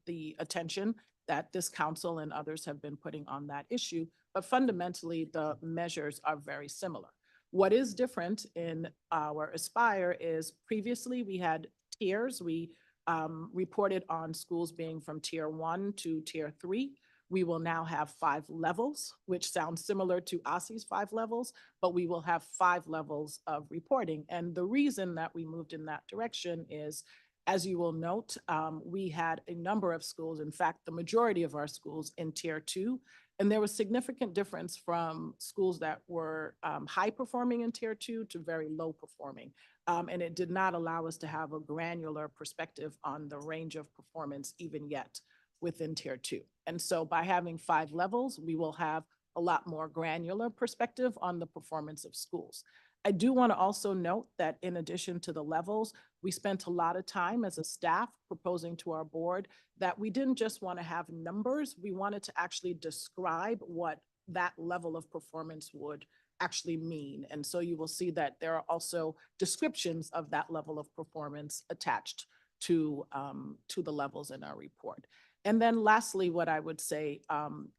the attention that this council and others have been putting on that issue. But fundamentally, the measures are very similar. What is different in our Aspire is previously we had tiers. We reported on schools being from tier 1 to tier 3. We will now have 5 levels, which sounds similar to OSSI's 5 levels, but we will have 5 levels of reporting. And the reason that we moved in that direction is, as you will note, we had a number of schools, in fact, the majority of our schools in tier 2, and there was significant difference from schools that were high performing in tier 2 to very low performing. And it did not allow us to have a granular perspective on the range of performance even yet within tier 2. And so by having 5 levels, we will have a lot more granular perspective on the performance of schools. I do want to also note that in addition to the levels, we spent a lot of time as a staff proposing to our board that we didn't just want to have numbers, we wanted to actually describe what that level of performance would actually mean. And so you will see that there are also descriptions of that level of performance attached to the levels in our report. And then lastly, what I would say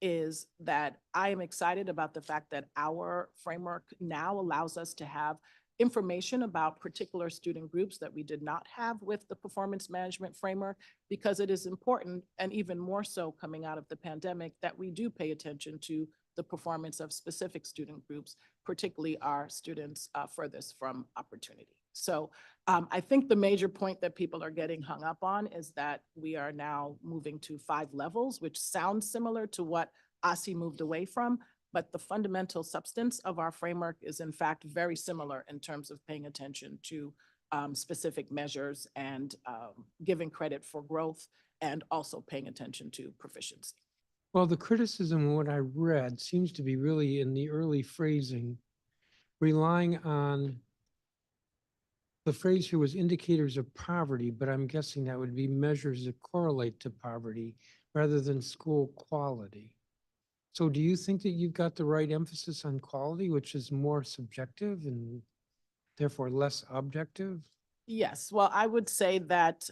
is that I am excited about the fact that our framework now allows us to have information about particular student groups that we did not have with the performance management framework, because it is important, and even more so coming out of the pandemic, that we do pay attention to the performance of specific student groups, particularly our students furthest from opportunity. So I think the major point that people are getting hung up on is that we are now moving to 5 levels, which sounds similar to what OSSI moved away from, but the fundamental substance of our framework is in fact very similar in terms of paying attention to specific measures and giving credit for growth and also paying attention to proficiency. Well, the criticism of what I read seems to be really in the early phrasing, relying on the phrase here was indicators of poverty, but I'm guessing that would be measures that correlate to poverty rather than school quality. So do you think that you've got the right emphasis on quality, which is more subjective and therefore less objective? Yes, well, I would say that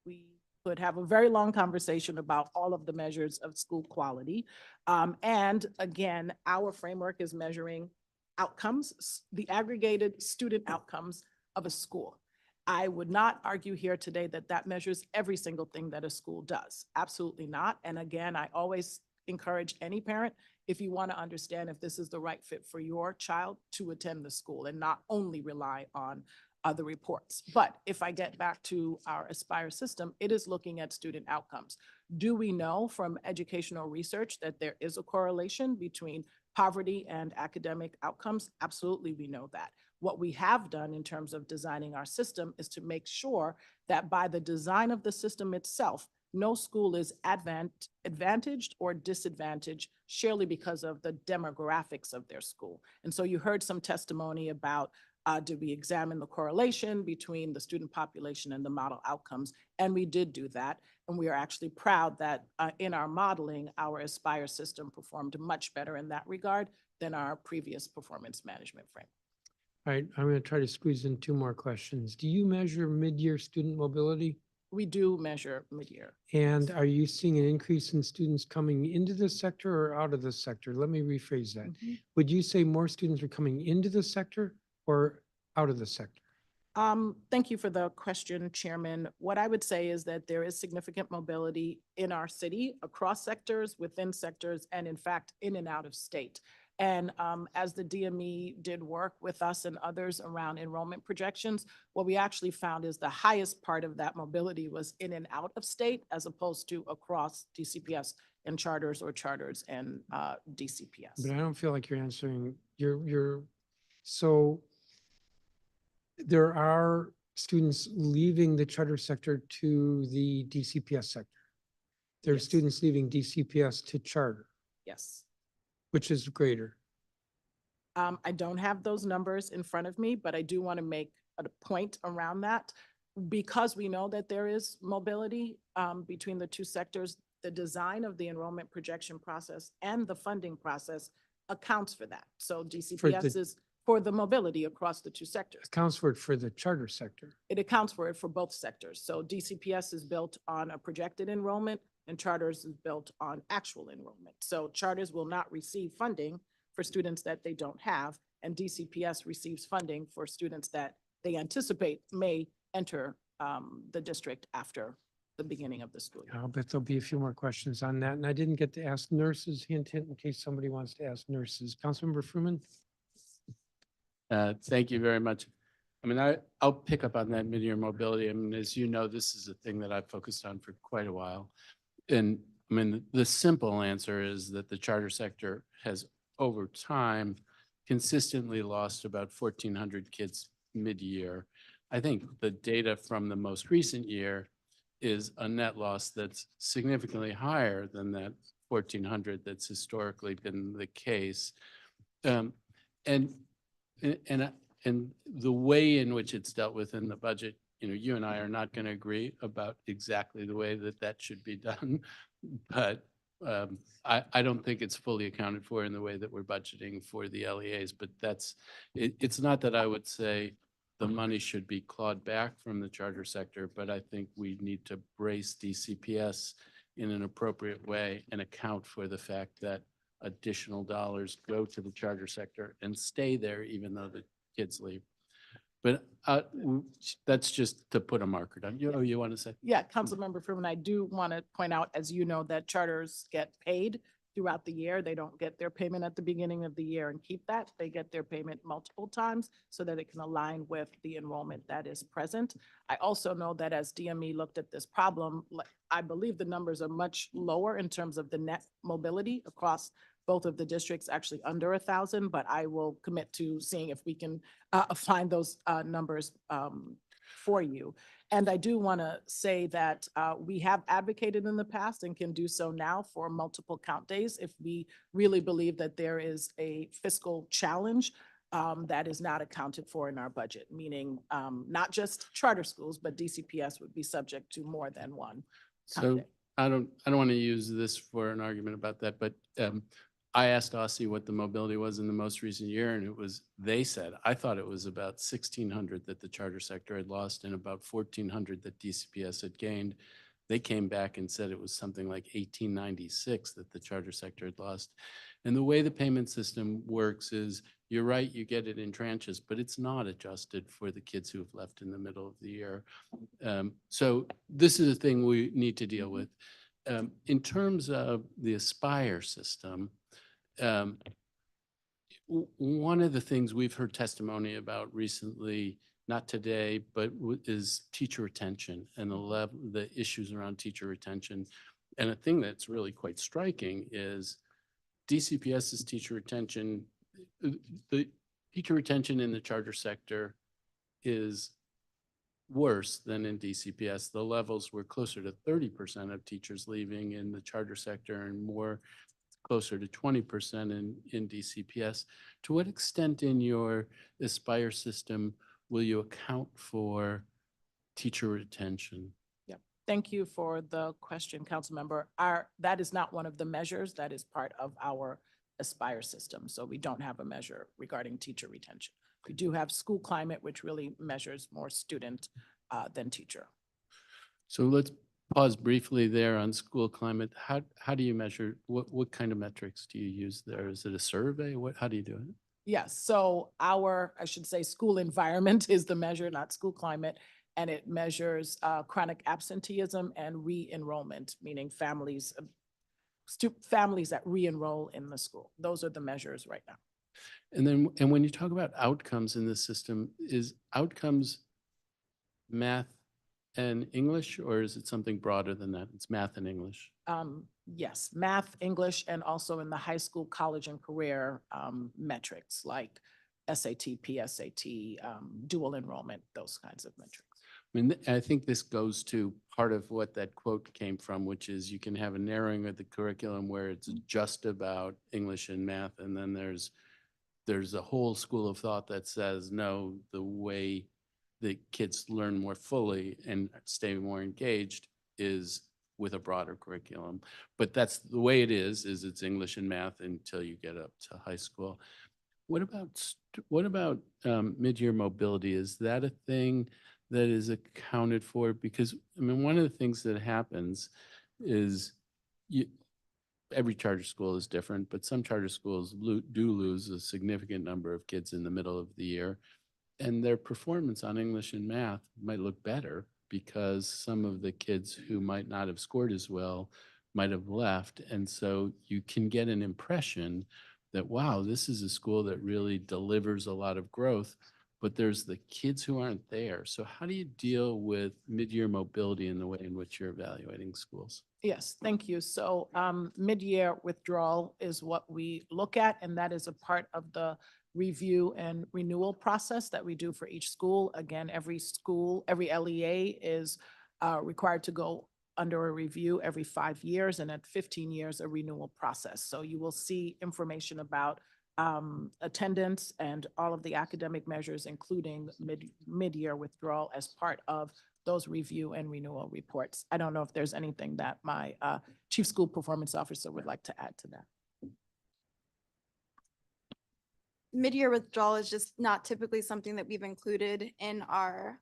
we could have a very long conversation about all of the measures of school quality. And again, our framework is measuring outcomes, the aggregated student outcomes of a school. I would not argue here today that that measures every single thing that a school does. Absolutely not. And again, I always encourage any parent, if you want to understand if this is the right fit for your child, to attend the school and not only rely on other reports. But if I get back to our Aspire system, it is looking at student outcomes. Do we know from educational research that there is a correlation between poverty and academic outcomes? Absolutely, we know that. What we have done in terms of designing our system is to make sure that by the design of the system itself, no school is advantaged or disadvantaged surely because of the demographics of their school. And so you heard some testimony about did we examine the correlation between the student population and the model outcomes? And we did do that. And we are actually proud that in our modeling, our Aspire system performed much better in that regard than our previous performance management framework. All right, I'm going to try to squeeze in 2 more questions. Do you measure mid-year student mobility? We do measure mid-year. And are you seeing an increase in students coming into the sector or out of the sector? Let me rephrase that. Would you say more students are coming into the sector or out of the sector? Thank you for the question, Chairman. What I would say is that there is significant mobility in our city across sectors, within sectors, and in fact, in and out of state. And as the DME did work with us and others around enrollment projections, what we actually found is the highest part of that mobility was in and out of state as opposed to across DCPS and charters or charters and DCPS. But I don't feel like you're answering so there are students leaving the charter sector to the DCPS sector. There are students leaving DCPS to charter. Yes. Which is greater? I don't have those numbers in front of me, but I do want to make a point around that. Because we know that there is mobility between the 2 sectors, the design of the enrollment projection process and the funding process accounts for that. So DCPS is for the mobility across the two sectors. Accounts for it for the charter sector. It accounts for it for both sectors. So DCPS is built on a projected enrollment and charters is built on actual enrollment. So charters will not receive funding for students that they don't have, and DCPS receives funding for students that they anticipate may enter the district after the beginning of the school year. I'll bet there'll be a few more questions on that. And I didn't get to ask nurses, hint, hint, in case somebody wants to ask nurses. Councilmember Fruman? Thank you very much. I mean, I'll pick up on that mid-year mobility. I mean, as you know, this is a thing that I've focused on for quite a while. And I mean, the simple answer is that the charter sector has over time consistently lost about 1,400 kids mid-year. I think the data from the most recent year is a net loss that's significantly higher than that 1,400 that's historically been the case. And the way in which it's dealt with in the budget, you know, you and I are not going to agree about exactly the way that that should be done, but I don't think it's fully accounted for in the way that we're budgeting for the LEAs. But it's not that I would say the money should be clawed back from the charter sector, but I think we need to brace DCPS in an appropriate way and account for the fact that additional dollars go to the charter sector and stay there even though the kids leave. But that's just to put a marker down. You want to say? Yeah, Councilmember Freeman, I do want to point out, as you know, that charters get paid throughout the year. They don't get their payment at the beginning of the year and keep that. They get their payment multiple times so that it can align with the enrollment that is present. I also know that as DME looked at this problem, I believe the numbers are much lower in terms of the net mobility across both of the districts, actually under 1,000, but I will commit to seeing if we can find those numbers for you. And I do want to say that we have advocated in the past and can do so now for multiple count days if we really believe that there is a fiscal challenge that is not accounted for in our budget, meaning not just charter schools, but DCPS would be subject to more than one count So day. I don't want to use this for an argument about that, but I asked Aussie what the mobility was in the most recent year, and they said, I thought it was about 1,600 that the charter sector had lost and about 1,400 that DCPS had gained. They came back and said it was something like 1,896 that the charter sector had lost. And the way the payment system works is, you're right, you get it in tranches, but it's not adjusted for the kids who have left in the middle of the year. So this is a thing we need to deal with. In terms of the Aspire system, one of the things we've heard testimony about recently, not today, but is teacher retention and the issues around teacher retention. And a thing that's really quite striking is DCPS's teacher retention. The teacher retention in the charter sector is worse than in DCPS. The levels were closer to 30% of teachers leaving in the charter sector and more closer to 20% in DCPS. To what extent in your Aspire system will you account for teacher retention? Yeah, thank you for the question, Councilmember. That is not one of the measures that is part of our Aspire system. So we don't have a measure regarding teacher retention. We do have school climate, which really measures more student than teacher. So let's pause briefly there on school climate. How do you measure, what kind of metrics do you use there? Is it a survey? How do you do it? Yes, so I should say, school environment is the measure, not school climate. And it measures chronic absenteeism and re-enrollment, meaning families that re-enroll in the school. Those are the measures right now. And when you talk about outcomes in the system, is outcomes math and English, or is it something broader than that? It's math and English. Yes, math, English, and also in the high school, college, and career metrics like SAT, PSAT, dual enrollment, those kinds of metrics. I mean, I think this goes to part of what that quote came from, which is you can have a narrowing of the curriculum where it's just about English and math, and then there's a whole school of thought that says, no, the way the kids learn more fully and stay more engaged is with a broader curriculum. But that's the way it is it's English and math until you get up to high school. What about mid-year mobility? Is that a thing that is accounted for? Because, I mean, one of the things that happens is every charter school is different, but some charter schools do lose a significant number of kids in the middle of the year. And their performance on English and math might look better because some of the kids who might not have scored as well might have left. And so you can get an impression that, wow, this is a school that really delivers a lot of growth, but there's the kids who aren't there. So how do you deal with mid-year mobility in the way in which you're evaluating schools? Yes, thank you. So mid-year withdrawal is what we look at, and that is a part of the review and renewal process that we do for each school. Again, every school, every LEA is required to go under a review every 5 years, and at 15 years, a renewal process. So you will see information about attendance and all of the academic measures, including mid-year withdrawal as part of those review and renewal reports. I don't know if there's anything that my Chief School Performance Officer would like to add to that. Mid-year withdrawal is just not typically something that we've included in our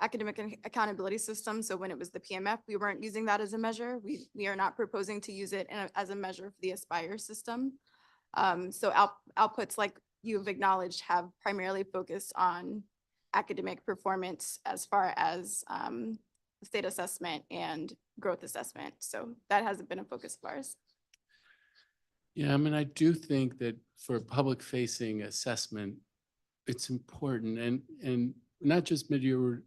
academic accountability system. So when it was the PMF, we weren't using that as a measure. We are not proposing to use it as a measure for the Aspire system. So outputs, like you've acknowledged, have primarily focused on academic performance as far as state assessment and growth assessment. So that hasn't been a focus of ours. Yeah, I mean, I do think that for public facing assessment, it's important and not just mid-year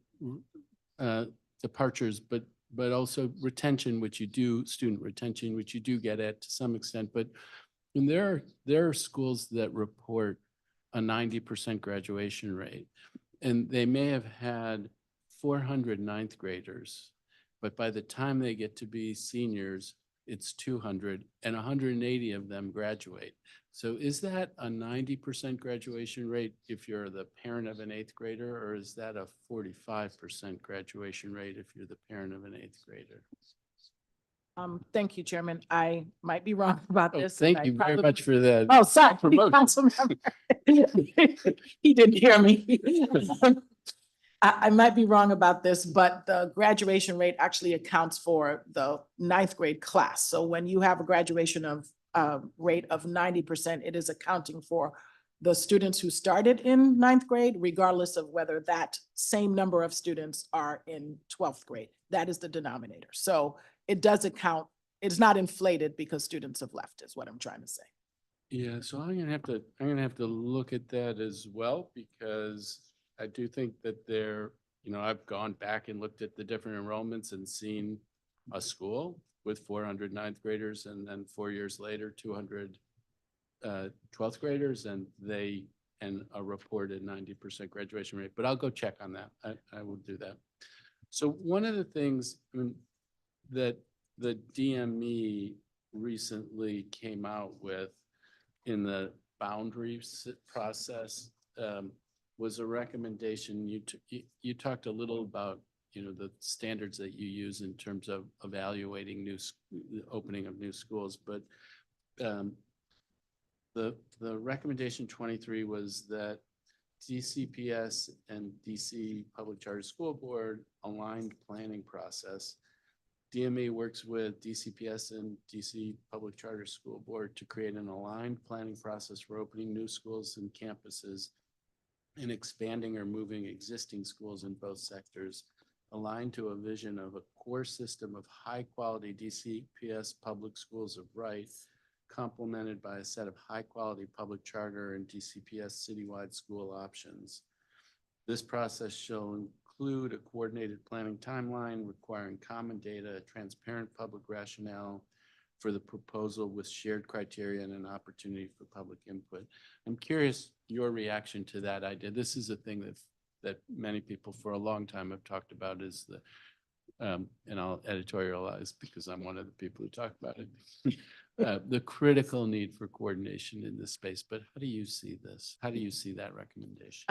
departures, but also retention, which you do, student retention, which you do get at to some extent. But and there are schools that report a 90% graduation rate, and they may have had 400 ninth graders, but by the time they get to be seniors, it's 200 and 180 of them graduate. So is that a 90% graduation rate if you're the parent of an 8th grader, or is that a 45% graduation rate if you're the parent of an 8th grader? Thank you, Chairman. I might be wrong about this. Thank you very much for that. Oh, sorry, promotion. Councilmember. He didn't hear me. I might be wrong about this, but the graduation rate actually accounts for the 9th grade class. So when you have a graduation of rate of 90%, it is accounting for the students who started in 9th grade, regardless of whether that same number of students are in 12th grade. That is the denominator. So it does account, it's not inflated because students have left, is what I'm trying to say. Yeah, so I'm gonna have to look at that as well, because I do think that I've gone back and looked at the different enrollments and seen a school with 400 ninth graders, and then 4 years later, 200 12th graders, and a reported 90% graduation rate. But I'll go check on that. I will do that. So one of the things that the DME recently came out with in the boundaries process was a recommendation. You talked a little about the standards that you use in terms of evaluating the opening of new schools, but the recommendation 23 was that DCPS and DC Public Charter School Board aligned planning process. DME works with DCPS and DC Public Charter School Board to create an aligned planning process for opening new schools and campuses and expanding or moving existing schools in both sectors, aligned to a vision of a core system of high-quality DCPS public schools of right, complemented by a set of high-quality public charter and DCPS citywide school options. This process shall include a coordinated planning timeline requiring common data, transparent public rationale for the proposal with shared criteria and an opportunity for public input. I'm curious your reaction to that idea. This is a thing that many people for a long time have talked about, is the and I'll editorialize because I'm one of the people who talk about it. The critical need for coordination in this space. But how do you see this? How do you see that recommendation?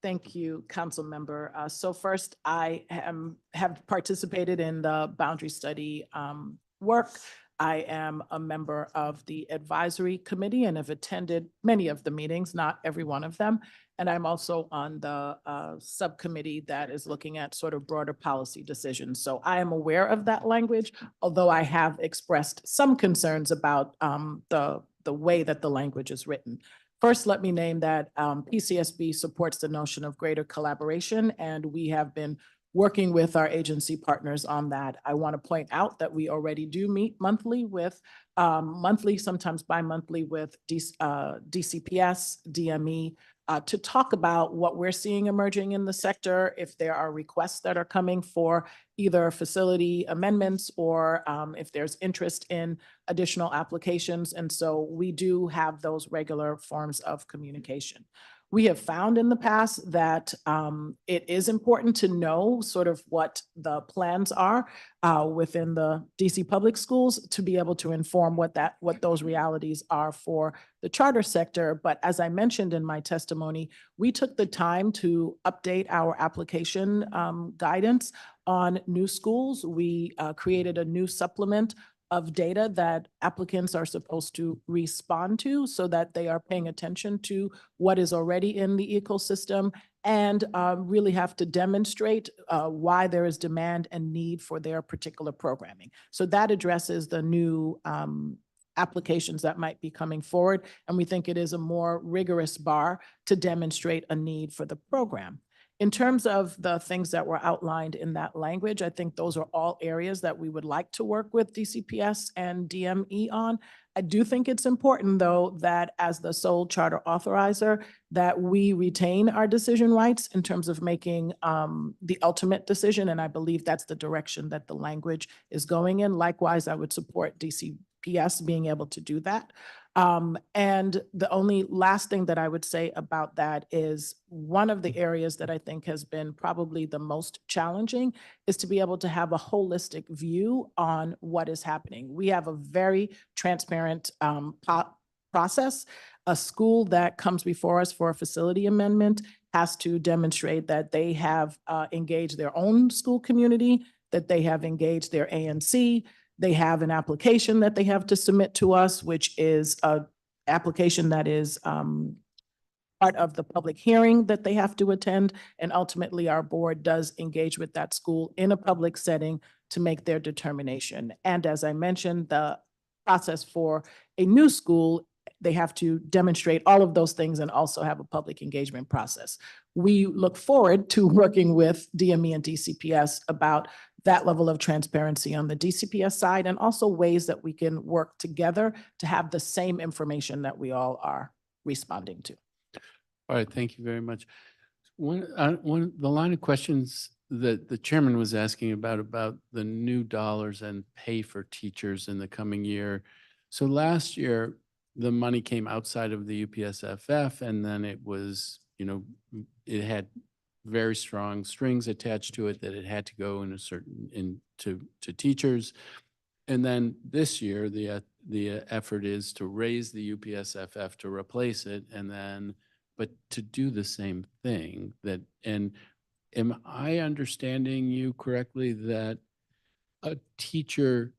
Thank you, Council Member. So first, I have participated in the boundary study work. I am a member of the advisory committee and have attended many of the meetings, not every one of them. And I'm also on the subcommittee that is looking at sort of broader policy decisions. So I am aware of that language, although I have expressed some concerns about the way that the language is written. First, let me name that PCSB supports the notion of greater collaboration, and we have been working with our agency partners on that. I want to point out that we already do meet monthly with, sometimes bi-monthly with DCPS, DME, to talk about what we're seeing emerging in the sector, if there are requests that are coming for either facility amendments or if there's interest in additional applications. And so we do have those regular forms of communication. We have found in the past that it is important to know sort of what the plans are within the DC public schools to be able to inform what those realities are for the charter sector. But as I mentioned in my testimony, we took the time to update our application guidance on new schools. We created a new supplement of data that applicants are supposed to respond to so that they are paying attention to what is already in the ecosystem and really have to demonstrate why there is demand and need for their particular programming. So that addresses the new applications that might be coming forward. And we think it is a more rigorous bar to demonstrate a need for the program. In terms of the things that were outlined in that language, I think those are all areas that we would like to work with DCPS and DME on. I do think it's important, though, that as the sole charter authorizer, that we retain our decision rights in terms of making the ultimate decision. And I believe that's the direction that the language is going in. Likewise, I would support DCPS being able to do that. And the only last thing that I would say about that is one of the areas that I think has been probably the most challenging is to be able to have a holistic view on what is happening. We have a very transparent process. A school that comes before us for a facility amendment has to demonstrate that they have engaged their own school community, that they have engaged their ANC. They have an application that they have to submit to us, which is an application that is part of the public hearing that they have to attend. And ultimately, our board does engage with that school in a public setting to make their determination. And as I mentioned, the process for a new school, they have to demonstrate all of those things and also have a public engagement process. We look forward to working with DME and DCPS about that level of transparency on the DCPS side and also ways that we can work together to have the same information that we all are responding to. All right, thank you very much. The line of questions that the chairman was asking about the new dollars and pay for teachers in the coming year. So last year, the money came outside of the UPSFF, and then it was, it had very strong strings attached to it that it had to go in a certain to teachers. And then this year, the effort is to raise the UPSFF to replace it, and then but to do the same thing. And am I understanding you correctly that a teacher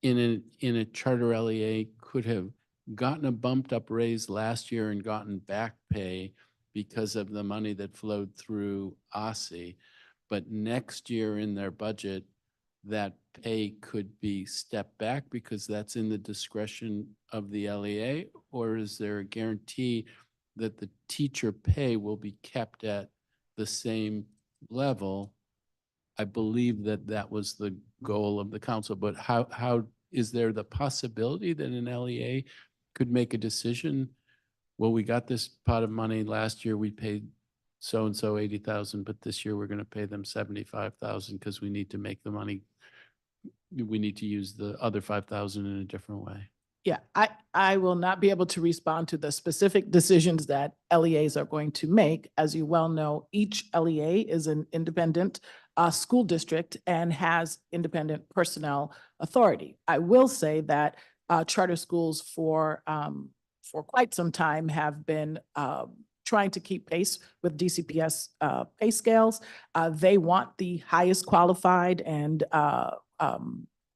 in a charter LEA could have gotten a bumped up raise last year and gotten back pay because of the money that flowed through OSSI, but next year in their budget, that pay could be stepped back because that's in the discretion of the LEA? Or is there a guarantee that the teacher pay will be kept at the same level? I believe that was the goal of the council, but how is there the possibility that an LEA could make a decision? Well, we got this pot of money last year, we paid so-and-so 80,000, but this year we're going to pay them 75,000 because we need to make the money. We need to use the other 5,000 in a different way. Yeah, I will not be able to respond to the specific decisions that LEAs are going to make. As you well know, each LEA is an independent school district and has independent personnel authority. I will say that charter schools for quite some time have been trying to keep pace with DCPS pay scales. They want the highest qualified and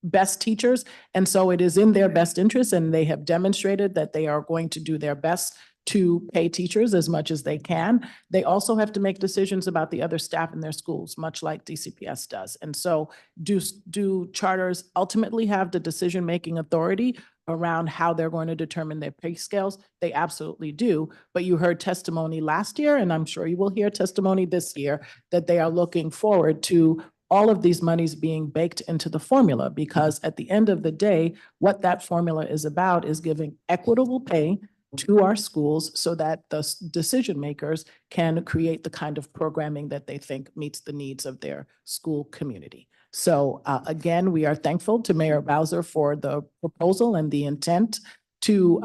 best teachers. And so it is in their best interest, and they have demonstrated that they are going to do their best to pay teachers as much as they can. They also have to make decisions about the other staff in their schools, much like DCPS does. And so do charters ultimately have the decision-making authority around how they're going to determine their pay scales? They absolutely do. But you heard testimony last year, and I'm sure you will hear testimony this year, that they are looking forward to all of these monies being baked into the formula, because at the end of the day, what that formula is about is giving equitable pay to our schools so that the decision makers can create the kind of programming that they think meets the needs of their school community. So again, we are thankful to Mayor Bowser for the proposal and the intent to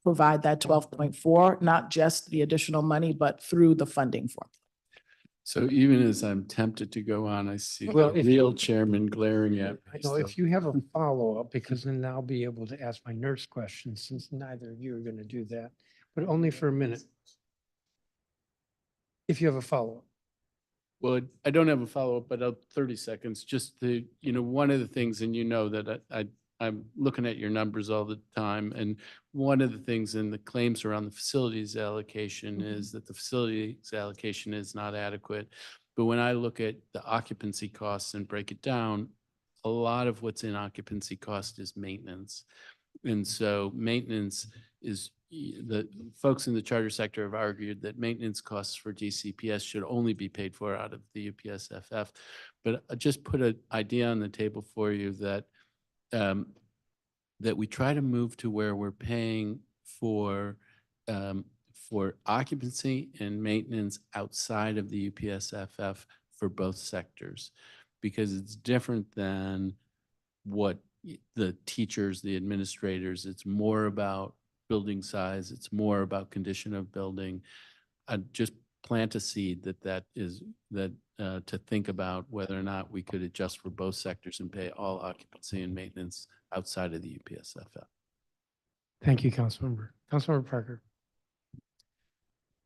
provide that 12.4, not just the additional money, but through the funding formula. So even as I'm tempted to go on, I see Well, the if real you- chairman glaring at I me. know so- if you have a follow-up, because then I'll be able to ask my nurse questions, since neither of you are going to do that, but only for a minute. If you have a follow-up. Well, I don't have a follow-up, but 30 seconds, just to, one of the things, and that I'm looking at your numbers all the time, and one of the things in the claims around the facilities allocation is that the facilities allocation is not adequate. But when I look at the occupancy costs and break it down, a lot of what's in occupancy cost is maintenance. And so maintenance is, the folks in the charter sector have argued that maintenance costs for DCPS should only be paid for out of the UPSFF. But I just put an idea on the table for you that that we try to move to where we're paying for occupancy and maintenance outside of the UPSFF for both sectors, because it's different than what the teachers, the administrators, it's more about building size, it's more about condition of building. Just plant a seed to think about whether or not we could adjust for both sectors and pay all occupancy and maintenance outside of the UPSFF. Thank you, Councilmember. Councilmember Parker.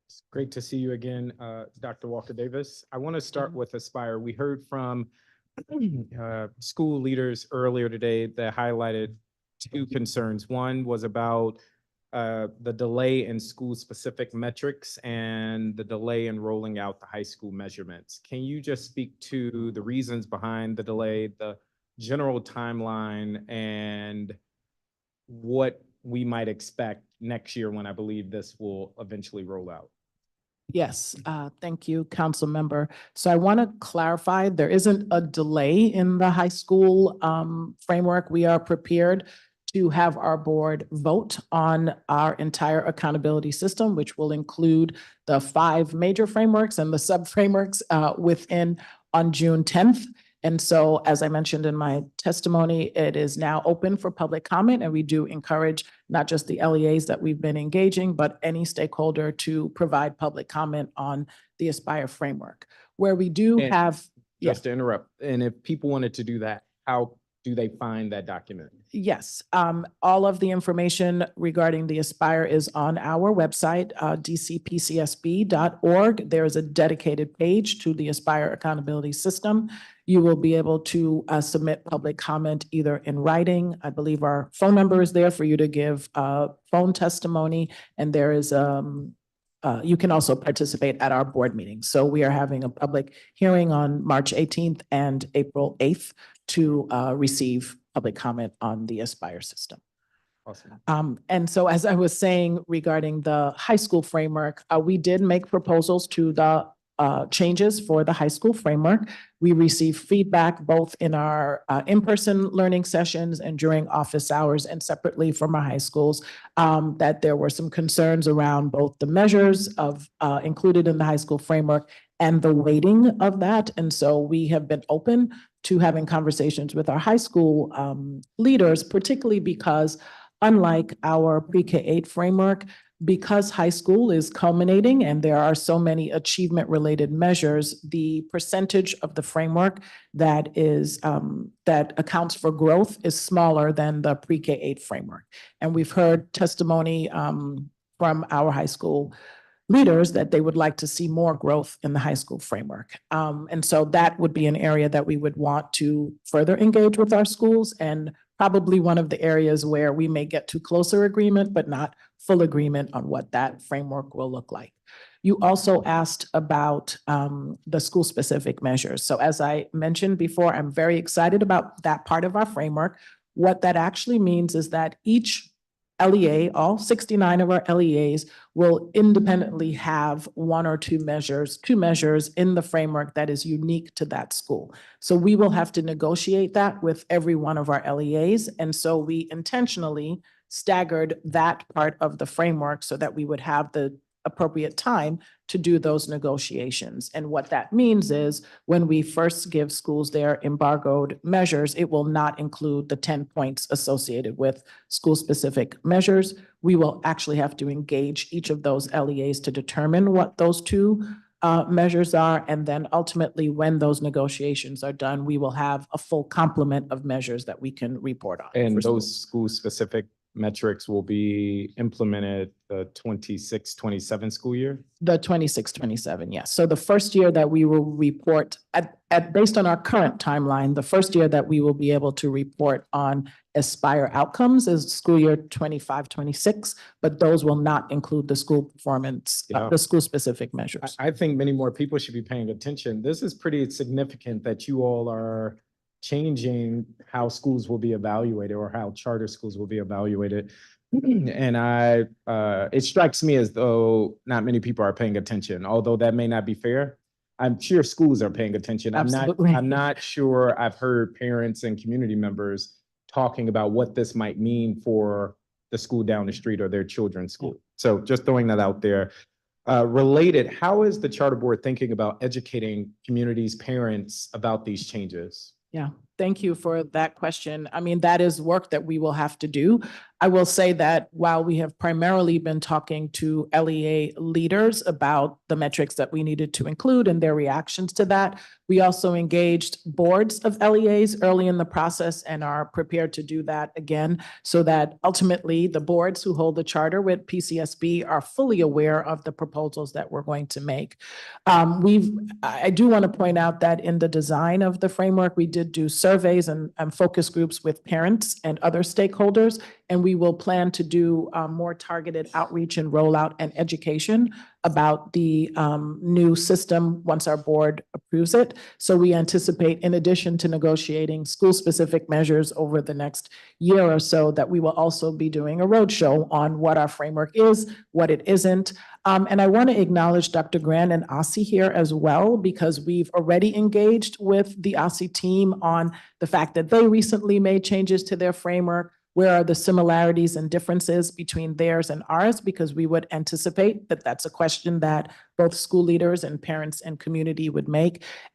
It's great to see you again, Dr. Walker Davis. I want to start with Aspire. We heard from school leaders earlier today that highlighted two concerns. One was about the delay in school-specific metrics and the delay in rolling out the high school measurements. Can you just speak to the reasons behind the delay, the general timeline, and what we might expect next year when I believe this will eventually roll out? Yes, thank you, council member. So I want to clarify, there isn't a delay in the high school framework. We are prepared to have our board vote on our entire accountability system, which will include the 5 major frameworks and the sub-frameworks within on June 10th. And so, as I mentioned in my testimony, it is now open for public comment, and we do encourage not just the LEAs that we've been engaging, but any stakeholder to provide public comment on the Aspire framework. Where we do And have, Just to interrupt, and if people wanted to do that, how do they find that document? yes, all of the information regarding the Aspire is on our website, dcpcsb.org. There is a dedicated page to the Aspire accountability system. You will be able to submit public comment either in writing. I believe our phone number is there for you to give phone testimony, and there is you can also participate at our board meeting. So we are having a public hearing on March 18th and April 8th to receive public comment on the Aspire system. Awesome. And so as I was saying regarding the high school framework, we did make proposals to the changes for the high school framework. We received feedback both in our in-person learning sessions and during office hours and separately from our high schools, that there were some concerns around both the measures of included in the high school framework and the weighting of that. And so we have been open to having conversations with our high school leaders, particularly because unlike our pre-K-8 framework, because high school is culminating and there are so many achievement-related measures, the percentage of the framework that is that accounts for growth is smaller than the pre-K-8 framework. And we've heard testimony from our high school leaders that they would like to see more growth in the high school framework. And so that would be an area that we would want to further engage with our schools, and probably one of the areas where we may get to closer agreement, but not full agreement on what that framework will look like. You also asked about the school-specific measures. So as I mentioned before, I'm very excited about that part of our framework. What that actually means is that each LEA, all 69 of our LEAs, will independently have one or two measures in the framework that is unique to that school. So we will have to negotiate that with every one of our LEAs. And so we intentionally staggered that part of the framework so that we would have the appropriate time to do those negotiations. And what that means is when we first give schools their embargoed measures, it will not include the 10 points associated with school-specific measures. We will actually have to engage each of those LEAs to determine what those two measures are. And then ultimately, when those negotiations are done, we will have a full complement of measures that we can report on. And for those school-specific metrics will be implemented the 26-27 school year? The 26-27, yes. So the first year that we will report based on our current timeline, the first year that we will be able to report on Aspire outcomes is school year 25-26, but those will not include the school performance, the school-specific measures. I think many more people should be paying attention. This is pretty significant that you all are changing how schools will be evaluated or how charter schools will be evaluated. And it strikes me as though not many people are paying attention, although that may not be fair. I'm sure schools are paying attention. Absolutely. I'm not sure I've heard parents and community members talking about what this might mean for the school down the street or their children's school. So just throwing that out there. Related, how is the charter board thinking about educating communities, parents about these changes? Yeah, thank you for that question. I mean, that is work that we will have to do. I will say that while we have primarily been talking to LEA leaders about the metrics that we needed to include and their reactions to that, we also engaged boards of LEAs early in the process and are prepared to do that again, so that ultimately the boards who hold the charter with PCSB are fully aware of the proposals that we're going to make. I do want to point out that in the design of the framework, we did do surveys and focus groups with parents and other stakeholders, and we will plan to do more targeted outreach and rollout and education about the new system once our board approves it. So we anticipate, in addition to negotiating school-specific measures over the next year or so, that we will also be doing a roadshow on what our framework is, what it isn't. And I want to acknowledge Dr. Grant and OSSI here as well, because we've already engaged with the OSSI team on the fact that they recently made changes to their framework. Where are the similarities and differences between theirs and ours? Because we would anticipate that that's a question that both school leaders and parents and community would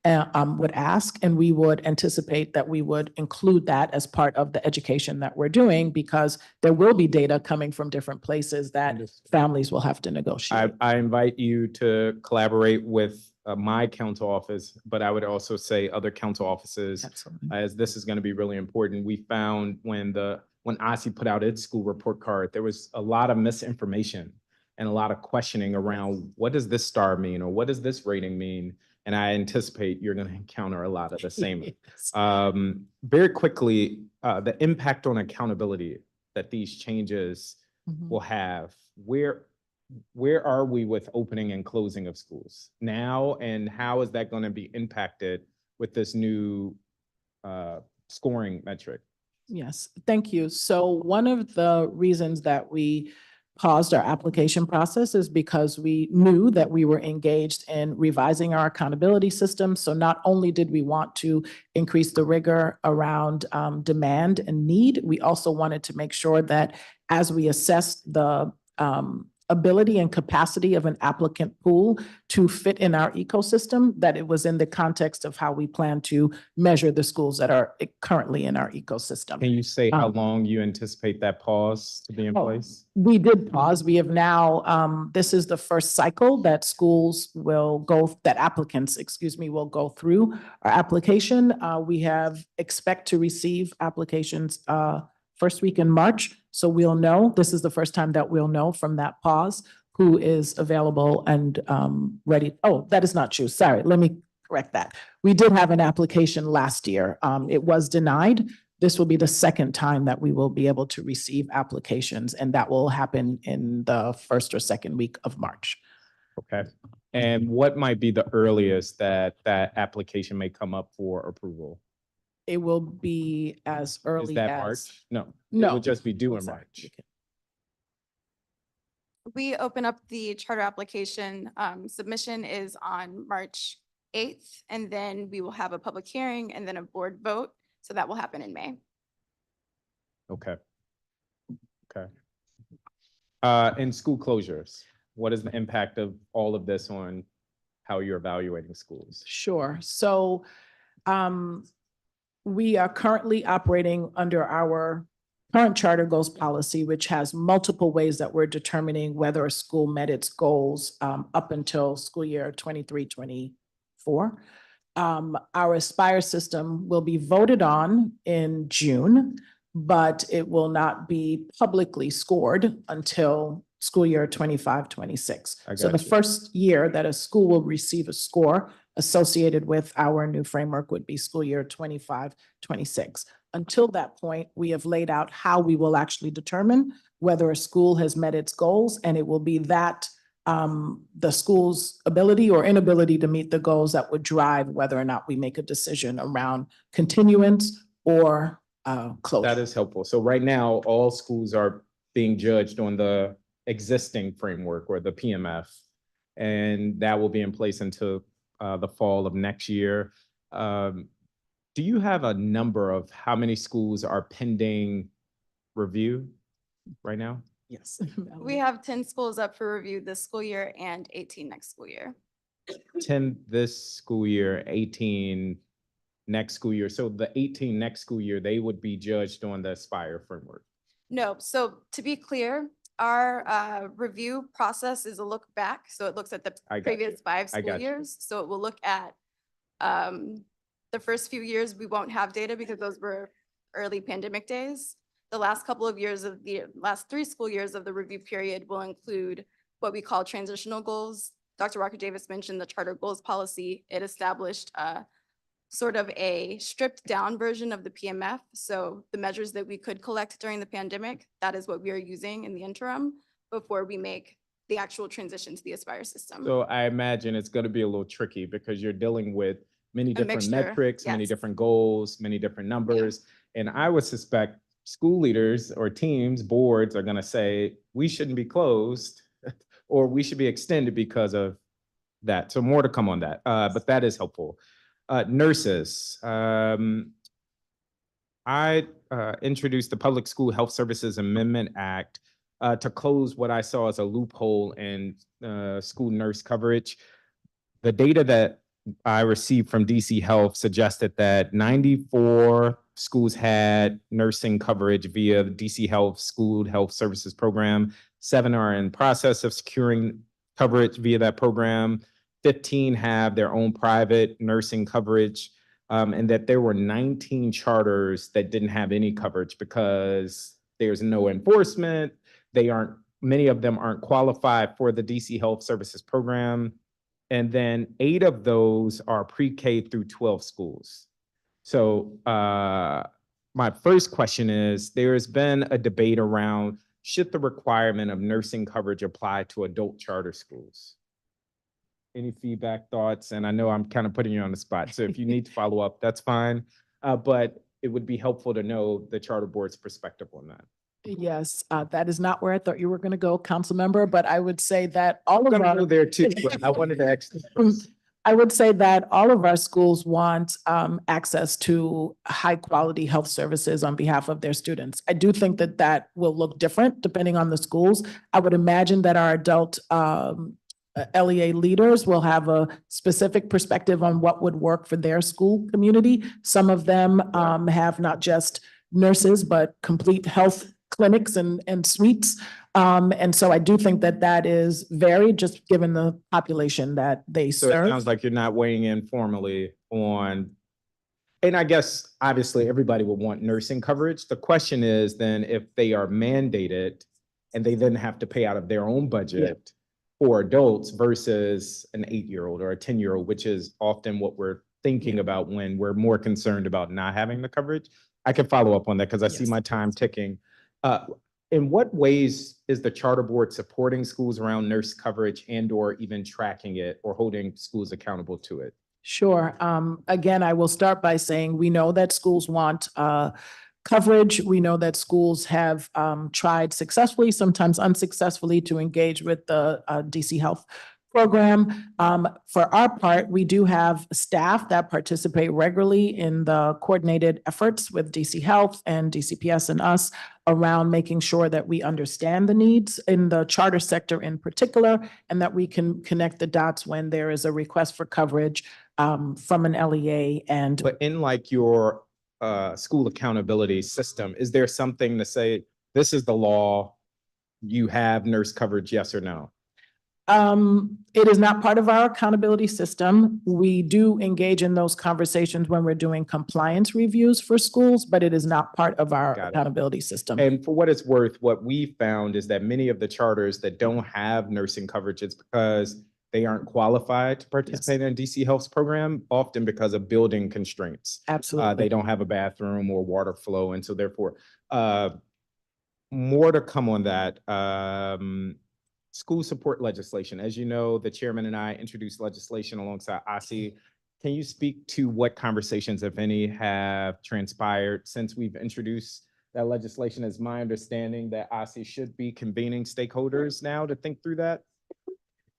ask, and we would anticipate that we would include that as part of the education that we're doing, because there will be data coming from different places that families will have to negotiate. I invite you to collaborate with my council office, but I would also say other council offices, as this is going to be really important. We found when OSSI put out its school report card, there was a lot of misinformation and a lot of questioning around what does this star mean or what does this rating mean? And I anticipate you're going to encounter a lot of the same. Very quickly, the impact on accountability that these changes will have. Where are we with opening and closing of schools now, and how is that going to be impacted with this new scoring metric? Yes, thank you. So one of the reasons that we paused our application process is because we knew that we were engaged in revising our accountability system. So not only did we want to increase the rigor around demand and need, we also wanted to make sure that as we assessed the ability and capacity of an applicant pool to fit in our ecosystem, that it was in the context of how we plan to measure the schools that are currently in our ecosystem. Can you say how long you anticipate that pause to be in place? We did pause. We have now, this is the first cycle that applicants, will go through our application. We expect to receive applications first week in March. So we'll know, this is the first time that we'll know from that pause who is available and ready. Oh, that is not true. Sorry, let me correct that. We did have an application last year. It was denied. This will be the second time that we will be able to receive applications, and that will happen in the first or second week of March. Okay. And what might be the earliest that that application may come up for approval? It will be as early Is that as. March? No. It No. will just be due Oh, in sorry. March. We open up the charter application. Submission is on March 8th, and then we will have a public hearing and then a board vote. So that will happen in May. Okay. Okay. And school closures, what is the impact of all of this on how you're evaluating schools? Sure. So we are currently operating under our current charter goals policy, which has multiple ways that we're determining whether a school met its goals up until school year 23-24. Our Aspire system will be voted on in June, but it will not be publicly scored until school year 25-26. So the first year that a school will receive a score associated with our new framework would be school year 25-26. Until that point, we have laid out how we will actually determine whether a school has met its goals, and it will be that the school's ability or inability to meet the goals that would drive whether or not we make a decision around continuance or closure. That is helpful. So right now, all schools are being judged on the existing framework or the PMF, and that will be in place until the fall of next year. Do you have a number of how many schools are pending review right now? Yes. We have 10 schools up for review this school year and 18 next school year. 10 this school year, 18 next school year. So the 18 next school year, they would be judged on the Aspire framework. No, so to be clear, our review process is a look back. So it looks at the I got previous you. 5 I school got you. years. So it will look at the first few years, we won't have data because those were early pandemic days. The last couple of years of the last 3 school years of the review period will include what we call transitional goals. Dr. Walker Davis mentioned the charter goals policy. It established sort of a stripped down version of the PMF. So the measures that we could collect during the pandemic, that is what we are using in the interim before we make the actual transition to the Aspire system. So I imagine it's going to be a little tricky because you're dealing with many different mixture, metrics, many yes. different goals, many different numbers. And I would suspect school leaders or teams, boards are going to say, we shouldn't be closed or we should be extended because of that. So more to come on that, but that is helpful. Nurses. I introduced the Public School Health Services Amendment Act to close what I saw as a loophole in school nurse coverage. The data that I received from DC Health suggested that 94 schools had nursing coverage via the DC Health School Health Services Program. 7 are in process of securing coverage via that program. 15 have their own private nursing coverage, and that there were 19 charters that didn't have any coverage because there's no enforcement. Many of them aren't qualified for the DC Health Services Program. And then 8 of those are pre-K through 12 schools. So my first question is, there has been a debate around, should the requirement of nursing coverage apply to adult charter schools? Any feedback, thoughts? And I know I'm kind of putting you on the spot, so if you need to follow up, that's fine. But it would be helpful to know the charter board's perspective on that. Yes, that is not where I thought you were going to go, council member, but I would say that all of I'm our. gonna go there too, but I wanted to actually. I would say that all of our schools want access to high quality health services on behalf of their students. I do think that that will look different depending on the schools. I would imagine that our adult LEA leaders will have a specific perspective on what would work for their school community. Some of them have not just nurses, but complete health clinics and suites. And so I do think that that is varied, just given the population that they So it serve. sounds like you're not weighing in formally on, and I guess obviously everybody would want nursing coverage. The question is then if they are mandated and they then have to pay out of their own budget, for adults versus an 8-year-old or a 10-year-old, which is often what we're thinking about when we're more concerned about not having the coverage. I can follow up on that because I see my time ticking. In what ways is the charter board supporting schools around nurse coverage and/or even tracking it or holding schools accountable to it? Sure. Again, I will start by saying we know that schools want coverage. We know that schools have tried successfully, sometimes unsuccessfully, to engage with the DC Health program. For our part, we do have staff that participate regularly in the coordinated efforts with DC Health and DCPS and us around making sure that we understand the needs in the charter sector in particular, and that we can connect the dots when there is a request for coverage from an LEA. And But in like your school accountability system, is there something to say, this is the law, you have nurse coverage, yes or no? It is not part of our accountability system. We do engage in those conversations when we're doing compliance reviews for schools, but it is not part of our Got it. accountability system. And for what it's worth, what we found is that many of the charters that don't have nursing coverage, it's because they aren't qualified to participate in DC Health's program, often because of building constraints. Absolutely. They don't have a bathroom or water flow, and so therefore, more to come on that. School support legislation. As you know, the chairman and I introduced legislation alongside OSSI. Can you speak to what conversations, if any, have transpired since we've introduced that legislation? Is my understanding that OSSI should be convening stakeholders now to think through that?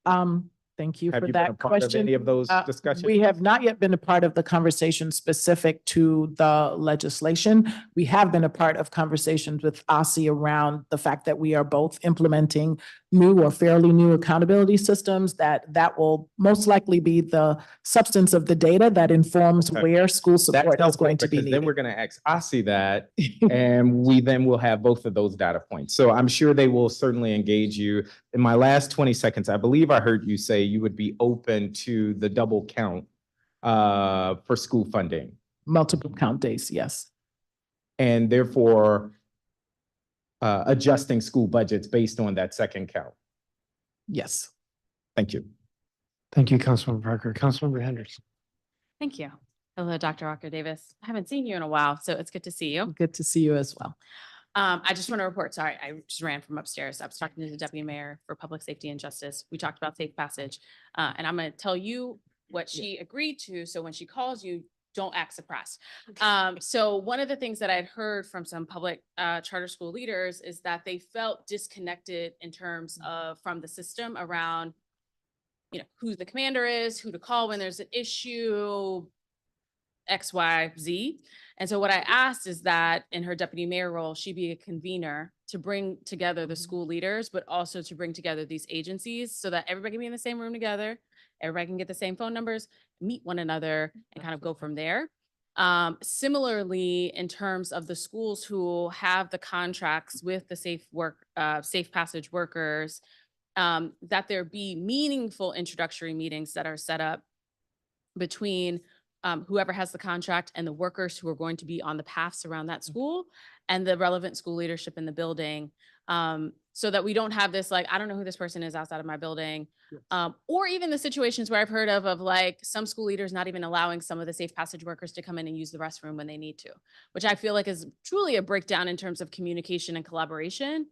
Thank you Have for you been a that part of question. any of those discussions? We have not yet been a part of the conversation specific to the legislation. We have been a part of conversations with OSSI around the fact that we are both implementing new or fairly new accountability systems, that will most likely be the substance of the data that informs Okay. where school That's support is helpful going to be because then needed. we're going to ask OSSI that, and we then will have both of those data points. So I'm sure they will certainly engage you. In my last 20 seconds, I believe I heard you say you would be open to the double count for school funding. Multiple count days, yes. And therefore adjusting school budgets based on that second count. Yes. Thank you. Thank you, Councilmember Parker. Councilmember Henderson. Thank you. Hello, Dr. Walker Davis. I haven't seen you in a while, so it's good to see you. Good to see you as well. I just want to report, sorry, I just ran from upstairs. I was talking to the Deputy Mayor for Public Safety and Justice. We talked about safe passage. And I'm going to tell you what she agreed to. So when she calls you, don't act surprised. So one of the things that I'd heard from some public charter school leaders is that they felt disconnected in terms of from the system around, who the commander is, who to call when there's an issue, X, Y, Z. And so what I asked is that in her deputy mayor role, she be a convener to bring together the school leaders, but also to bring together these agencies so that everybody can be in the same room together. Everybody can get the same phone numbers, meet one another, and kind of go from there. Similarly, in terms of the schools who have the contracts with the safe passage workers, that there be meaningful introductory meetings that are set up between whoever has the contract and the workers who are going to be on the paths around that school and the relevant school leadership in the building. So that we don't have this, like, I don't know who this person is outside of my building. Or even the situations where I've heard of like some school leaders not even allowing some of the safe passage workers to come in and use the restroom when they need to, which I feel like is truly a breakdown in terms of communication and collaboration,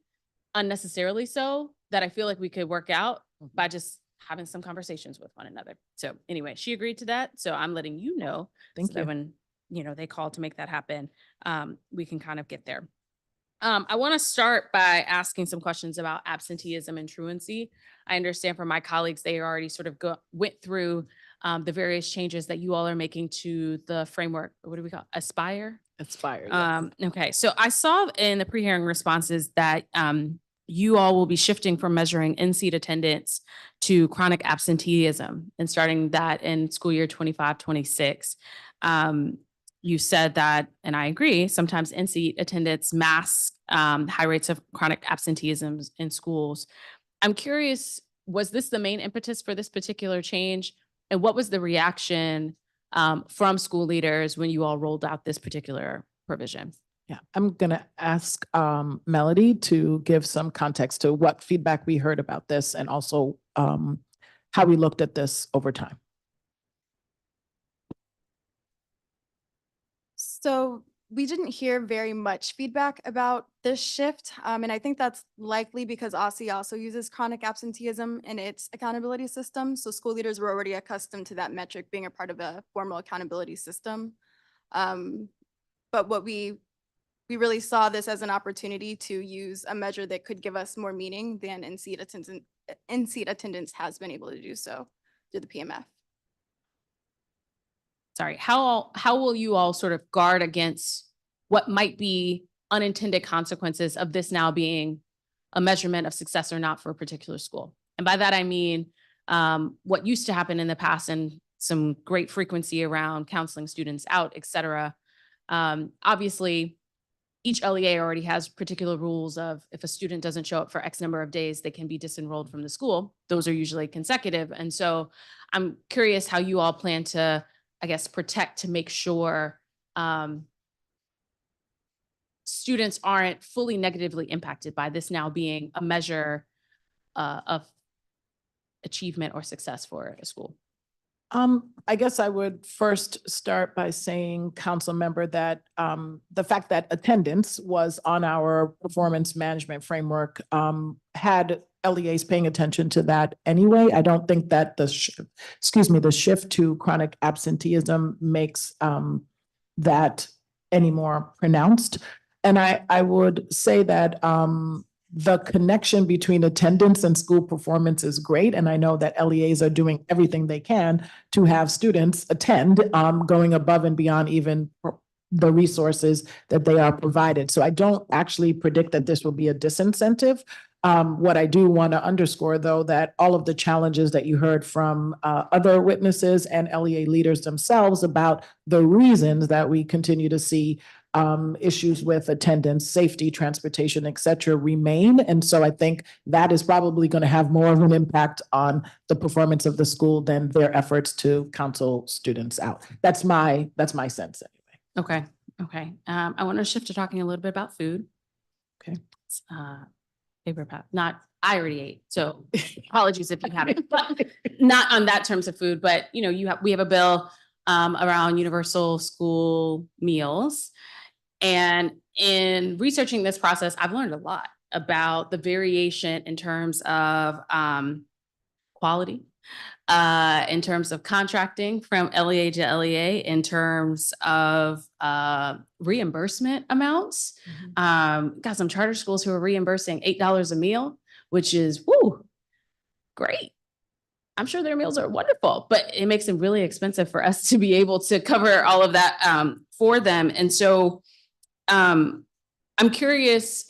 unnecessarily so, that I feel like we could work out by just having some conversations with one another. So anyway, she agreed to that. So I'm letting you know so that when, they call to make that happen, we can kind of get there. I want to start by asking some questions about absenteeism and truancy. I understand from my colleagues, they already sort of went through the various changes that you all are making to the framework. What do we call it? Aspire? Aspire. Yes. Okay. So I saw in the pre-hearing responses that you all will be shifting from measuring in-seat attendance to chronic absenteeism and starting that in school year 25-26. You said that, and I agree, sometimes in-seat attendance masks high rates of chronic absenteeism in schools. I'm curious, was this the main impetus for this particular change? And what was the reaction from school leaders when you all rolled out this particular provision? Yeah, I'm gonna ask Melody to give some context to what feedback we heard about this and also how we looked at this over time. So we didn't hear very much feedback about this shift. And I think that's likely because OSSI also uses chronic absenteeism in its accountability system. So school leaders were already accustomed to that metric being a part of a formal accountability system. But what we really saw this as an opportunity to use a measure that could give us more meaning than in-seat attendance has been able to do so through the PMF. Sorry, how will you all sort of guard against what might be unintended consequences of this now being a measurement of success or not for a particular school? And by that, I mean, what used to happen in the past and some great frequency around counseling students out, et cetera. Obviously, each LEA already has particular rules of if a student doesn't show up for X number of days, they can be disenrolled from the school. Those are usually consecutive. And so I'm curious how you all plan to, I guess, protect to make sure students aren't fully negatively impacted by this now being a measure of achievement or success for a school. I guess I would first start by saying, council member, that the fact that attendance was on our performance management framework had LEAs paying attention to that anyway. I don't think that the shift to chronic absenteeism makes that any more pronounced. And I would say that the connection between attendance and school performance is great. And I know that LEAs are doing everything they can to have students attend, going above and beyond even the resources that they are provided. So I don't actually predict that this will be a disincentive. What I do want to underscore, though, that all of the challenges that you heard from other witnesses and LEA leaders themselves about the reasons that we continue to see issues with attendance, safety, transportation, et cetera, remain. And so I think that is probably going to have more of an impact on the performance of the school than their efforts to counsel students out. That's my sense anyway. Okay. I want to shift to talking a little bit about food. Okay. Paper path, I already ate, so apologies if you haven't, but not on that terms of food, but we have a bill around universal school meals. And in researching this process, I've learned a lot about the variation in terms of quality, in terms of contracting from LEA to LEA, in terms of reimbursement amounts. Got some charter schools who are reimbursing $8 a meal, which is, great. I'm sure their meals are wonderful, but it makes them really expensive for us to be able to cover all of that for them. And so I'm curious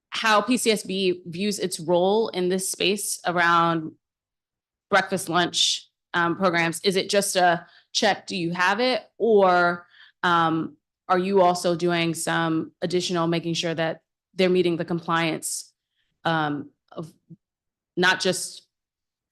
how PCSB views its role in this space around breakfast, lunch programs. Is it just a check, do you have it? Or are you also doing some additional, making sure that they're meeting the compliance of not just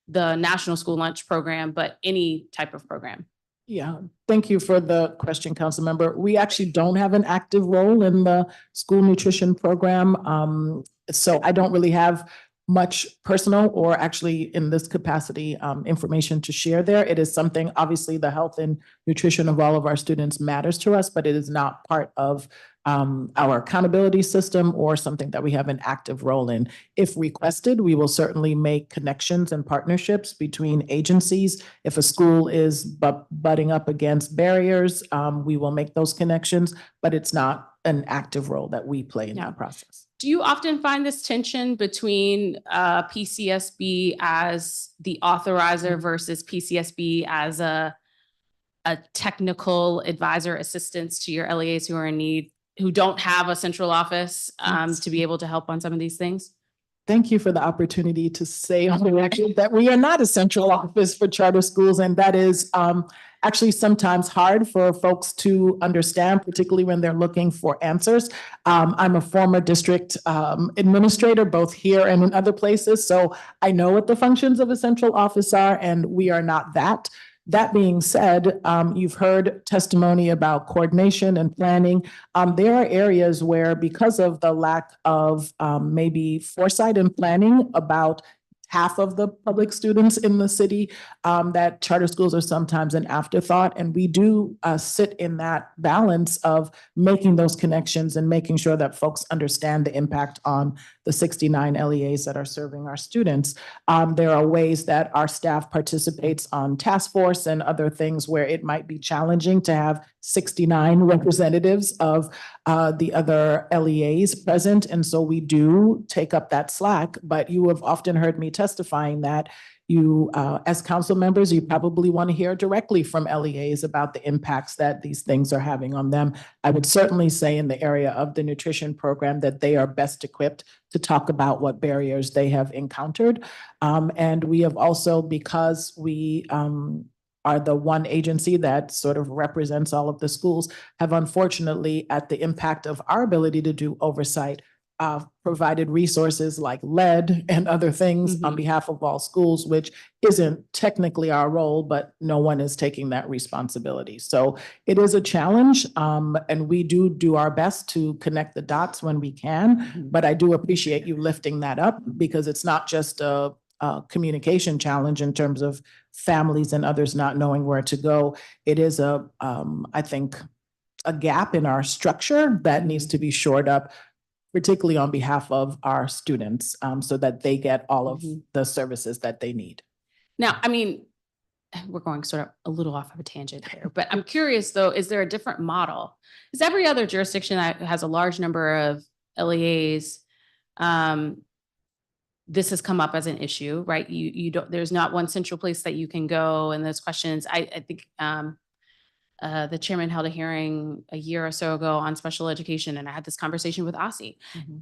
the National School Lunch Program, but any type of program? Yeah, thank you for the question, council member. We actually don't have an active role in the school nutrition program. So I don't really have much personal or actually in this capacity information to share there. It is something, obviously, the health and nutrition of all of our students matters to us, but it is not part of our accountability system or something that we have an active role in. If requested, we will certainly make connections and partnerships between agencies. If a school is butting up against barriers, we will make those connections, but it's not an active role that we play in that process. Do you often find this tension between PCSB as the authorizer versus PCSB as a technical advisor assistance to your LEAs who are in need, who don't have a central office to be able to help on some of these things? Thank you for the opportunity to say on the record that we are not a central office for charter schools, and that is actually sometimes hard for folks to understand, particularly when they're looking for answers. I'm a former district administrator, both here and in other places, so I know what the functions of a central office are, and we are not that. That being said, you've heard testimony about coordination and planning. There are areas where, because of the lack of maybe foresight and planning about half of the public students in the city, that charter schools are sometimes an afterthought. And we do sit in that balance of making those connections and making sure that folks understand the impact on the 69 LEAs that are serving our students. There are ways that our staff participates on task force and other things where it might be challenging to have 69 representatives of the other LEAs present. And so we do take up that slack, but you have often heard me testifying that you, as council members, you probably want to hear directly from LEAs about the impacts that these things are having on them. I would certainly say in the area of the nutrition program that they are best equipped to talk about what barriers they have encountered. And we have also, because we are the one agency that sort of represents all of the schools, have unfortunately, at the impact of our ability to do oversight, provided resources like lead and other things on behalf of all schools, which isn't technically our role, but no one is taking that responsibility. So it is a challenge, and we do our best to connect the dots when we can, but I do appreciate you lifting that up, because it's not just a communication challenge in terms of families and others not knowing where to go. It is I think, a gap in our structure that needs to be shored up, particularly on behalf of our students, so that they get all of the services that they need. Now, I mean, we're going sort of a little off of a tangent here, but I'm curious though, is there a different model? Is every other jurisdiction that has a large number of LEAs, this has come up as an issue, right? You don't, there's not one central place that you can go and those questions. I think the chairman held a hearing a year or so ago on special education, and I had this conversation with Asi.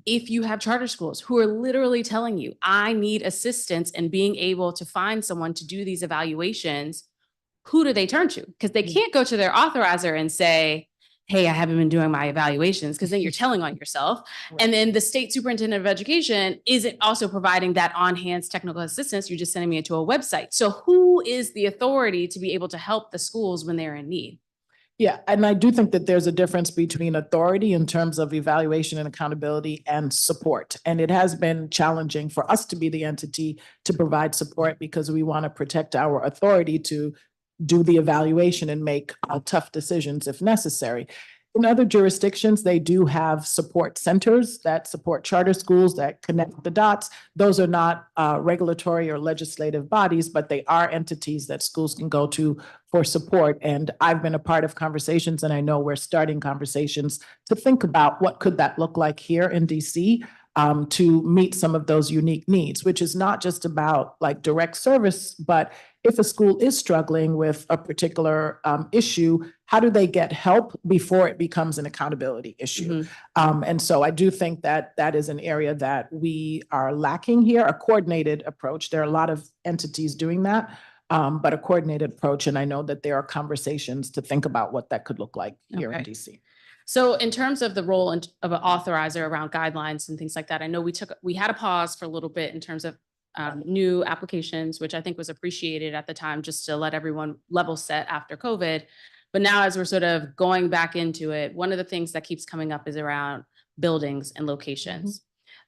If you have charter schools who are literally telling you, I need assistance in being able to find someone to do these evaluations, who do they turn to? Because they can't go to their authorizer and say, hey, I haven't been doing my evaluations, because then you're telling on yourself. And then the state superintendent of education isn't also providing that on-hand technical assistance. You're just sending me to a website. So who is the authority to be able to help the schools when they're in need? Yeah, and I do think that there's a difference between authority in terms of evaluation and accountability and support. And it has been challenging for us to be the entity to provide support, because we want to protect our authority to do the evaluation and make tough decisions if necessary. In other jurisdictions, they do have support centers that support charter schools, that connect the dots. Those are not regulatory or legislative bodies, but they are entities that schools can go to for support. And I've been a part of conversations, and I know we're starting conversations to think about what could that look like here in DC, to meet some of those unique needs, which is not just about like direct service, but if a school is struggling with a particular issue, how do they get help before it becomes an accountability issue? And so I do think that that is an area that we are lacking here, a coordinated approach. There are a lot of entities doing that, but a coordinated approach. And I know that there are conversations to think about what that could look like here in DC. So in terms of the role of an authorizer around guidelines and things like that, I know we had a pause for a little bit in terms of new applications, which I think was appreciated at the time, just to let everyone level set after COVID. But now as we're sort of going back into it, one of the things that keeps coming up is around buildings and locations.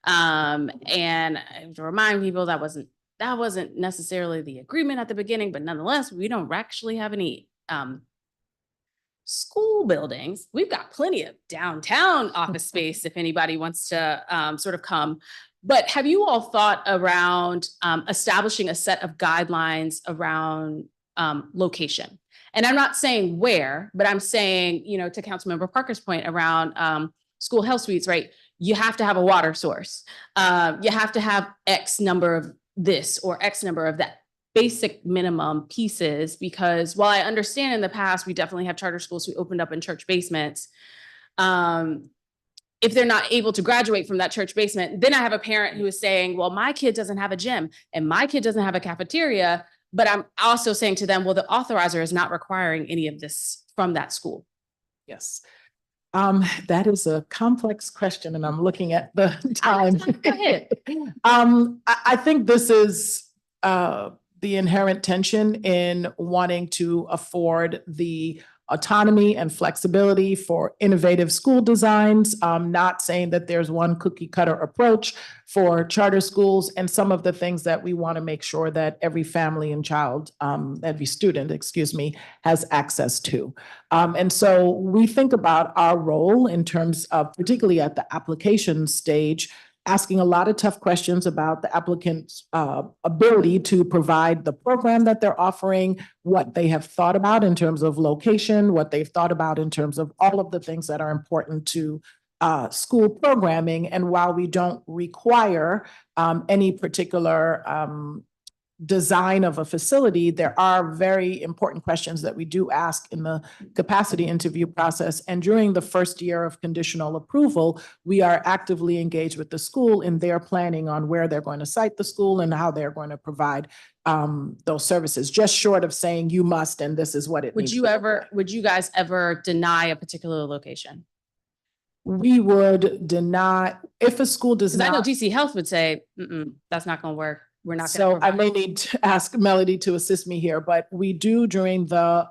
And I have to remind people that wasn't necessarily the agreement at the beginning, but nonetheless, we don't actually have any school buildings. We've got plenty of downtown office space if anybody wants to sort of come. But have you all thought around establishing a set of guidelines around location? And I'm not saying where, but I'm saying, you know, to Councilmember Parker's point around school health suites, right? You have to have a water source. You have to have X number of this or X number of that. Basic minimum pieces, because while I understand in the past, we definitely have charter schools who opened up in church basements. If they're not able to graduate from that church basement, then I have a parent who is saying, well, my kid doesn't have a gym and my kid doesn't have a cafeteria, but I'm also saying to them, well, the authorizer is not requiring any of this from that school. Yes. That is a complex question, and I'm looking at the time. Go ahead. I think this is the inherent tension in wanting to afford the autonomy and flexibility for innovative school designs. Not saying that there's one cookie cutter approach for charter schools, and some of the things that we want to make sure that every family and child, every student, excuse me, has access to. And so we think about our role in terms of, particularly at the application stage, asking a lot of tough questions about the applicant's ability to provide the program that they're offering, what they have thought about in terms of location, what they've thought about in terms of all of the things that are important to school programming. And while we don't require any particular design of a facility, there are very important questions that we do ask in the capacity interview process. And during the first year of conditional approval, we are actively engaged with the school in their planning on where they're going to site the school and how they're going to provide those services, just short of saying you must, and this is what it Would needs you to look ever, like. would you guys ever deny a particular location? We would deny, if a school does Because I know not. DC Health would say, that's not gonna work. We're not So gonna I provide. may need to ask Melody to assist me here, but we do during the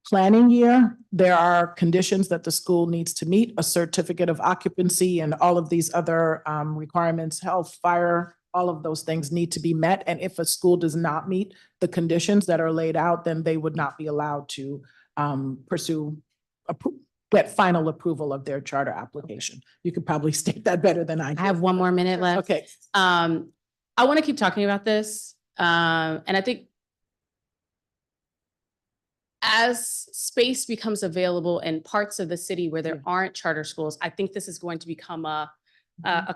planning year, there are conditions that the school needs to meet, a certificate of occupancy and all of these other requirements, health, fire, all of those things need to be met. And if a school does not meet the conditions that are laid out, then they would not be allowed to pursue get final approval of their charter application. You could probably state that better than I I can. have one more minute left. Okay. I want to keep talking about this. And I think as space becomes available in parts of the city where there aren't charter schools, I think this is going to become a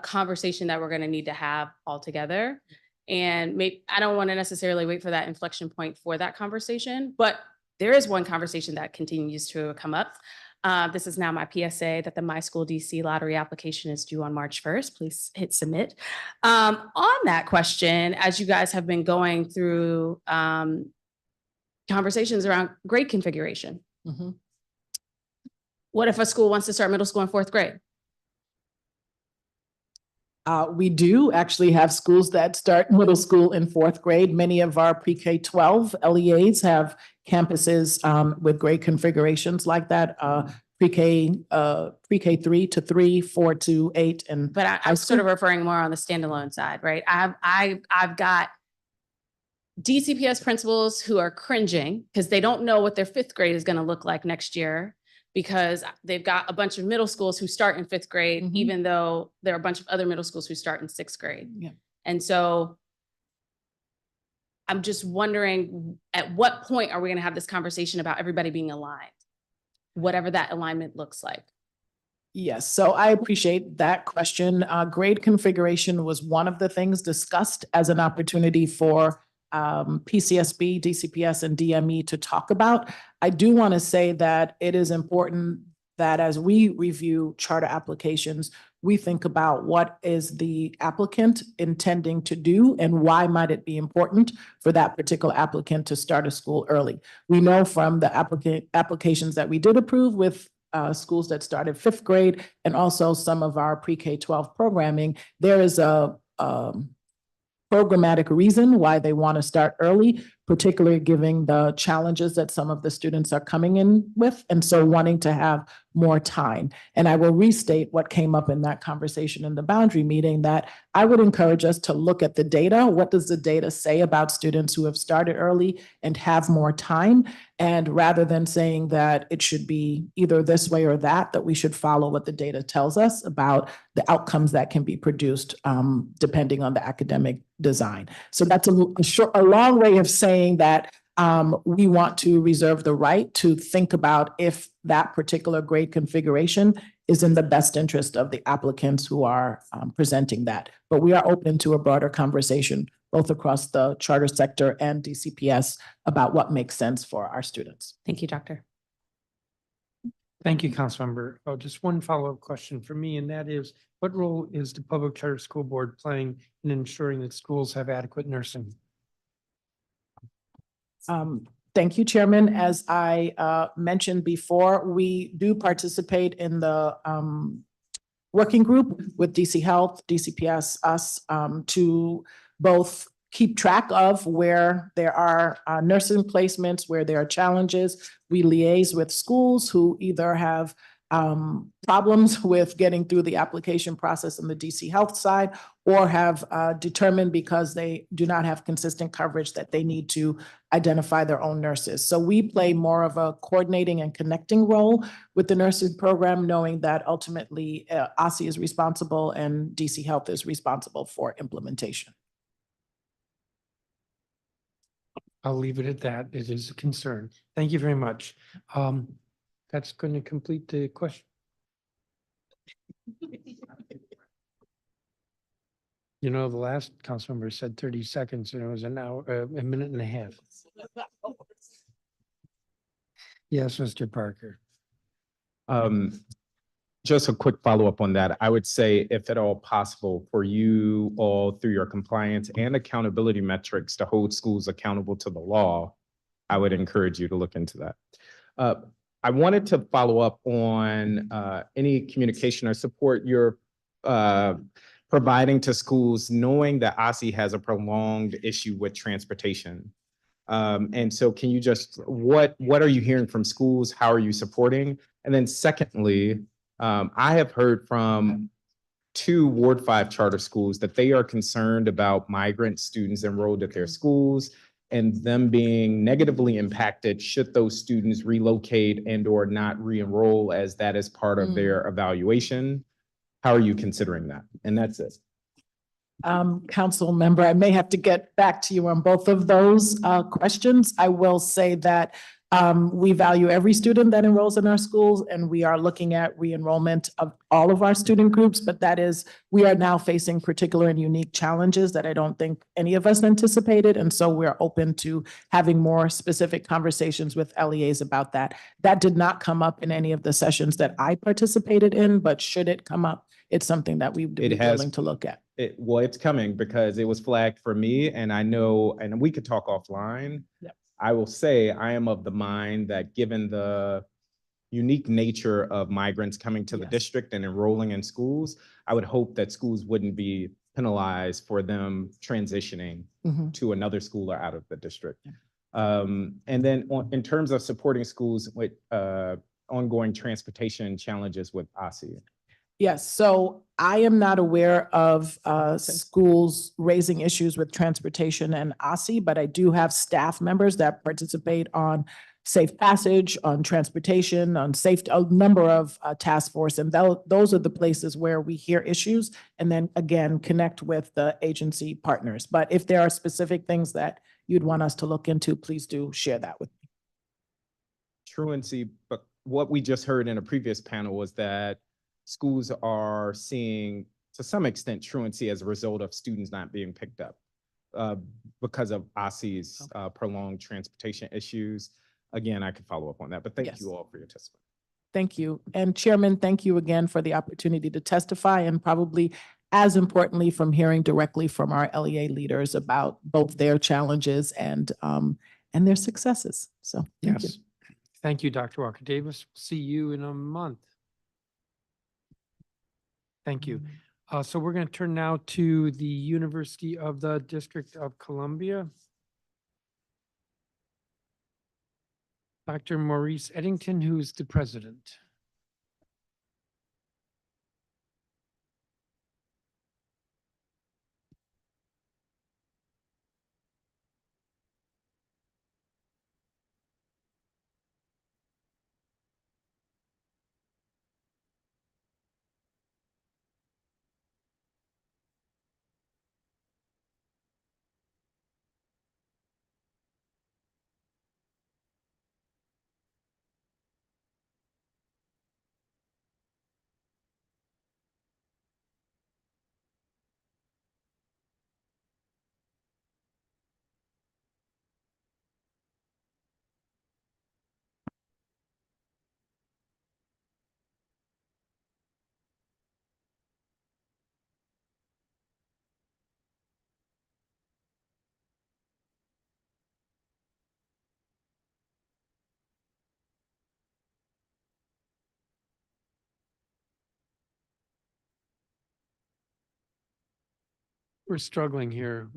conversation that we're going to need to have all together. And I don't want to necessarily wait for that inflection point for that conversation, but there is one conversation that continues to come up. This is now my PSA that the My School DC lottery application is due on March 1st. Please hit submit. On that question, as you guys have been going through conversations around grade configuration, what if a school wants to start middle school in 4th grade? We do actually have schools that start middle school in 4th grade. Many of our pre-K-12 LEAs have campuses with grade configurations like that. Pre-K 3 to 3, 4 to 8, and But I'm sort of referring more on the standalone side, right? I've got DCPS principals who are cringing because they don't know what their 5th grade is going to look like next year, because they've got a bunch of middle schools who start in 5th grade, even though there are a bunch of other middle schools who start in 6th grade. Yeah. And so I'm just wondering, at what point are we going to have this conversation about everybody being aligned, whatever that alignment looks like? Yes, so I appreciate that question. Grade configuration was one of the things discussed as an opportunity for PCSB, DCPS, and DME to talk about. I do want to say that it is important that as we review charter applications, we think about what is the applicant intending to do and why might it be important for that particular applicant to start a school early. We know from the applications that we did approve with schools that started 5th grade and also some of our pre-K-12 programming, there is a programmatic reason why they want to start early, particularly given the challenges that some of the students are coming in with, and so wanting to have more time. And I will restate what came up in that conversation in the boundary meeting, that I would encourage us to look at the data. What does the data say about students who have started early and have more time? And rather than saying that it should be either this way or that we should follow what the data tells us about the outcomes that can be produced depending on the academic design. So that's a long way of saying that we want to reserve the right to think about if that particular grade configuration is in the best interest of the applicants who are presenting that. But we are open to a broader conversation, both across the charter sector and DCPS, about what makes sense for our students. Thank you, Doctor. Thank you, Councilmember. Oh, just one follow-up question for me, and that is, what role is the Public Charter School Board playing in ensuring that schools have adequate nursing? Thank you, Chairman. As I mentioned before, we do participate in the working group with DC Health, DCPS, us, to both keep track of where there are nursing placements, where there are challenges. We liaise with schools who either have problems with getting through the application process on the DC Health side, or have determined because they do not have consistent coverage that they need to identify their own nurses. So we play more of a coordinating and connecting role with the nursing program, knowing that ultimately OSSI is responsible and DC Health is responsible for implementation. I'll leave it at that. It is a concern. Thank you very much. That's going to complete the question. You know, the last council member said 30 seconds and it was an hour, a minute and a half. Yes, Mr. Parker. Just a quick follow-up on that. I would say, if at all possible, for you all through your compliance and accountability metrics to hold schools accountable to the law, I would encourage you to look into that. I wanted to follow up on any communication or support you're providing to schools, knowing that OSSI has a prolonged issue with transportation. And so can you just, what are you hearing from schools? How are you supporting? And then secondly, I have heard from 2 Ward 5 charter schools that they are concerned about migrant students enrolled at their schools and them being negatively impacted should those students relocate and or not re-enroll, as that is part of their evaluation. How are you considering that? And that's it. Council member, I may have to get back to you on both of those questions. I will say that we value every student that enrolls in our schools, and we are looking at re-enrollment of all of our student groups, but we are now facing particular and unique challenges that I don't think any of us anticipated. And so we're open to having more specific conversations with LEAs about that. That did not come up in any of the sessions that I participated in, but should it come up, it's something that we would be willing to look at. Well, it's coming because it was flagged for me, and I know, and we could talk offline. Yep. I will say I am of the mind that given the unique nature of migrants coming to the district and enrolling in schools, I would hope that schools wouldn't be penalized for them transitioning to another school or out of the district. And then in terms of supporting schools with ongoing transportation challenges with OSSI. Yes, so I am not aware of schools raising issues with transportation and OSSI, but I do have staff members that participate on safe passage, on transportation, on safety, a number of task force. And those are the places where we hear issues and then again, connect with the agency partners. But if there are specific things that you'd want us to look into, please do share that with me. Truancy, but what we just heard in a previous panel was that schools are seeing, to some extent, truancy as a result of students not being picked up because of OSSI's prolonged transportation issues. Again, I could follow up on that, but thank you all for your testimony. Thank you. And Chairman, thank you again for the opportunity to testify, and probably as importantly, from hearing directly from our LEA leaders about both their challenges and their successes. So thank you. Thank you, Dr. Walker Davis. See you in a month. Thank you. So we're going to turn now to the University of the District of Columbia. Dr. Maurice Eddington, who's the president. We're struggling here.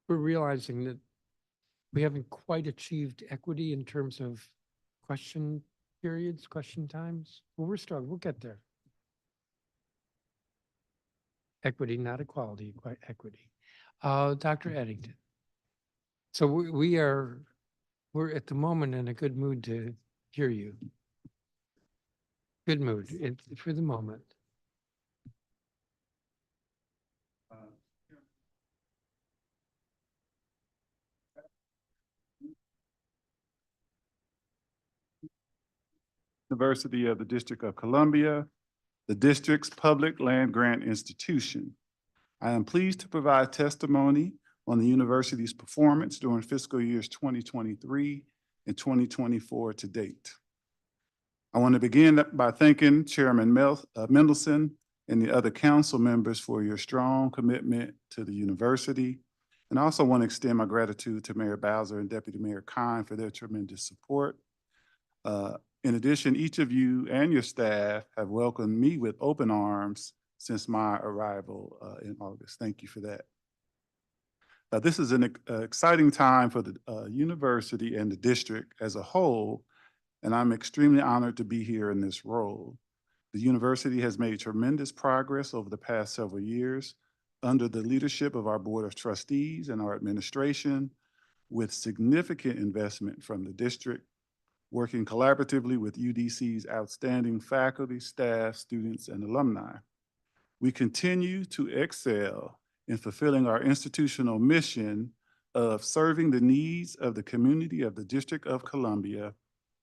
we're realizing that we haven't quite achieved equity in terms of question periods, question times. Well, we're struggling, we'll get there. Equity, not equality, quite equity. Dr. Eddington. So we're at the moment in a good mood to hear you. Good mood for the moment. University of the District of Columbia, the district's public land grant institution. I am pleased to provide testimony on the university's performance during fiscal years 2023 and 2024 to date. I want to begin by thanking Chairman Mendelson and the other council members for your strong commitment to the university. And I also want to extend my gratitude to Mayor Bowser and Deputy Mayor Kine for their tremendous support. In addition, each of you and your staff have welcomed me with open arms since my arrival in August. Thank you for that. This is an exciting time for the university and the district as a whole, and I'm extremely honored to be here in this role. The university has made tremendous progress over the past several years under the leadership of our Board of Trustees and our administration, with significant investment from the district, working collaboratively with UDC's outstanding faculty, staff, students, and alumni. We continue to excel in fulfilling our institutional mission of serving the needs of the community of the District of Columbia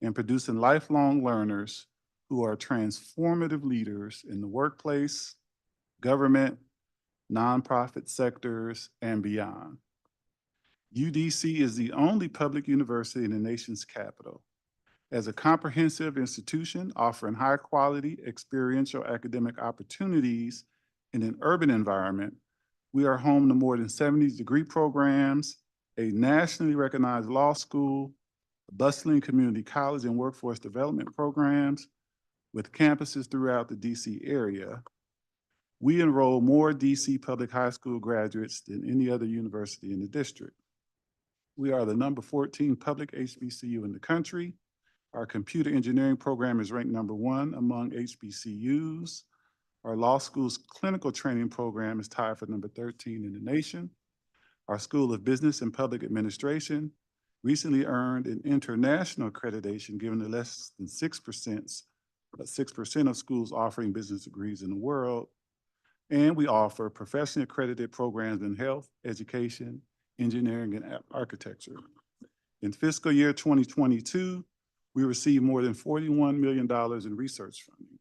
and producing lifelong learners who are transformative leaders in the workplace, government, nonprofit sectors, and beyond. UDC is the only public university in the nation's capital. As a comprehensive institution offering high-quality experiential academic opportunities in an urban environment, we are home to more than 70 degree programs, a nationally recognized law school, a bustling community college and workforce development programs with campuses throughout the DC area. We enroll more DC public high school graduates than any other university in the district. We are the number 14 public HBCU in the country. Our computer engineering program is ranked #1 among HBCUs. Our law school's clinical training program is tied for number 13 in the nation. Our School of Business and Public Administration recently earned an international accreditation, given the less than 6% of schools offering business degrees in the world. And we offer professionally accredited programs in health, education, engineering, and architecture. In fiscal year 2022, we received more than $41 million in research funding.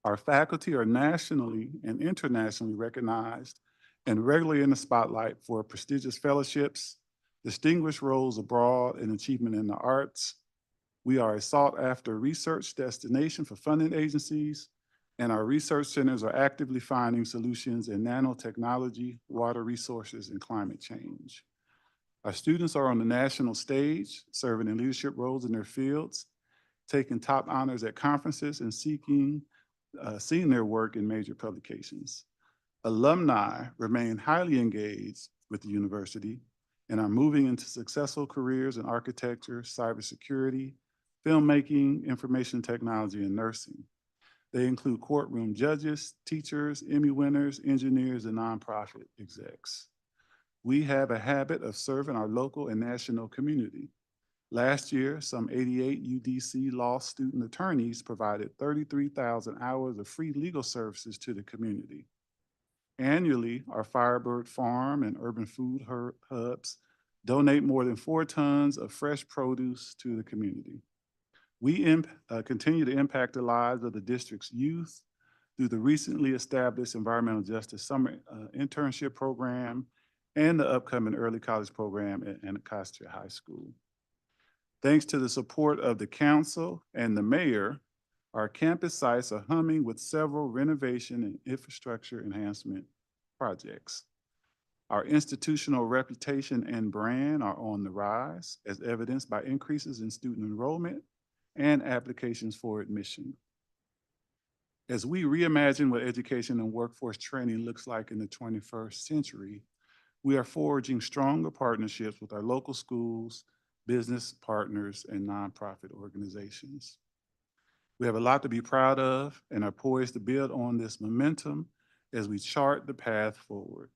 Our faculty are nationally and internationally recognized and regularly in the spotlight for prestigious fellowships, distinguished roles abroad, and achievement in the arts. We are a sought-after research destination for funding agencies, and our research centers are actively finding solutions in nanotechnology, water resources, and climate change. Our students are on the national stage, serving in leadership roles in their fields, taking top honors at conferences, and seeing their work in major publications. Alumni remain highly engaged with the university and are moving into successful careers in architecture, cybersecurity, filmmaking, information technology, and nursing. They include courtroom judges, teachers, Emmy winners, engineers, and nonprofit execs. We have a habit of serving our local and national community. Last year, some 88 UDC law student attorneys provided 33,000 hours of free legal services to the community. Annually, our Firebird Farm and urban food hubs donate more than 4 tons of fresh produce to the community. We continue to impact the lives of the district's youth through the recently established Environmental Justice Summer Internship Program and the upcoming Early College Program at Anacostia High School. Thanks to the support of the council and the mayor, our campus sites are humming with several renovation and infrastructure enhancement projects. Our institutional reputation and brand are on the rise, as evidenced by increases in student enrollment and applications for admission. As we reimagine what education and workforce training looks like in the 21st century, We are forging stronger partnerships with our local schools, business partners, and nonprofit organizations. We have a lot to be proud of and are poised to build on this momentum as we chart the path forward.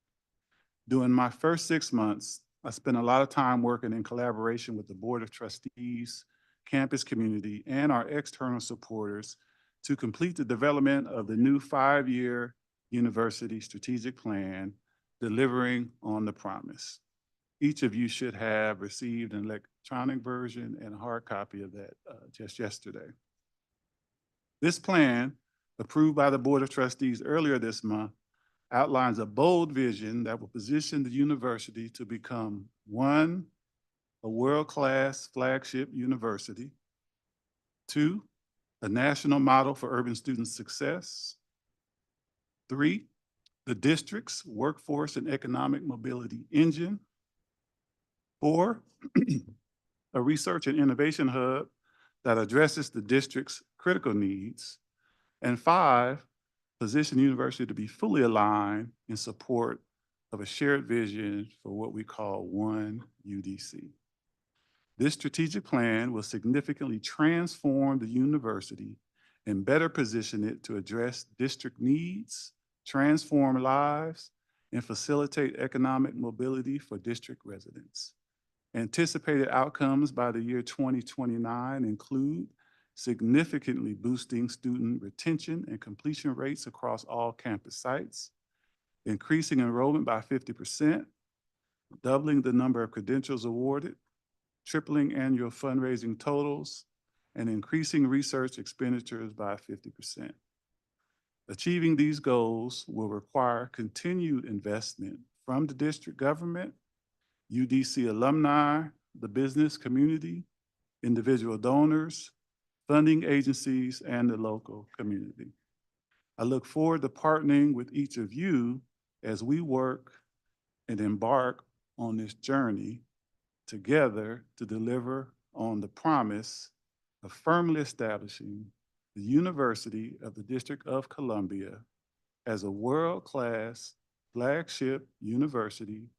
During my first 6 months, I spent a lot of time working in collaboration with the Board of Trustees, campus community, and our external supporters to complete the development of the new 5-year university strategic plan, delivering on the promise. Each of you should have received an electronic version and a hard copy of that just yesterday. This plan, approved by the Board of Trustees earlier this month, outlines a bold vision that will position the university to become 1, a world-class flagship university, 2, a national model for urban student success, 3, the district's workforce and economic mobility engine, 4, a research and innovation hub that addresses the district's critical needs, and 5, position the university to be fully aligned in support of a shared vision for what we call One UDC. This strategic plan will significantly transform the university and better position it to address district needs, transform lives, and facilitate economic mobility for district residents. Anticipated outcomes by the year 2029 include significantly boosting student retention and completion rates across all campus sites, increasing enrollment by 50%, doubling the number of credentials awarded, tripling annual fundraising totals, and increasing research expenditures by 50%. Achieving these goals will require continued investment from the district government, UDC alumni, the business community, individual donors, funding agencies, and the local community. I look forward to partnering with each of you as we work and embark on this journey together to deliver on the promise of firmly establishing the University of the District of Columbia as a world-class flagship university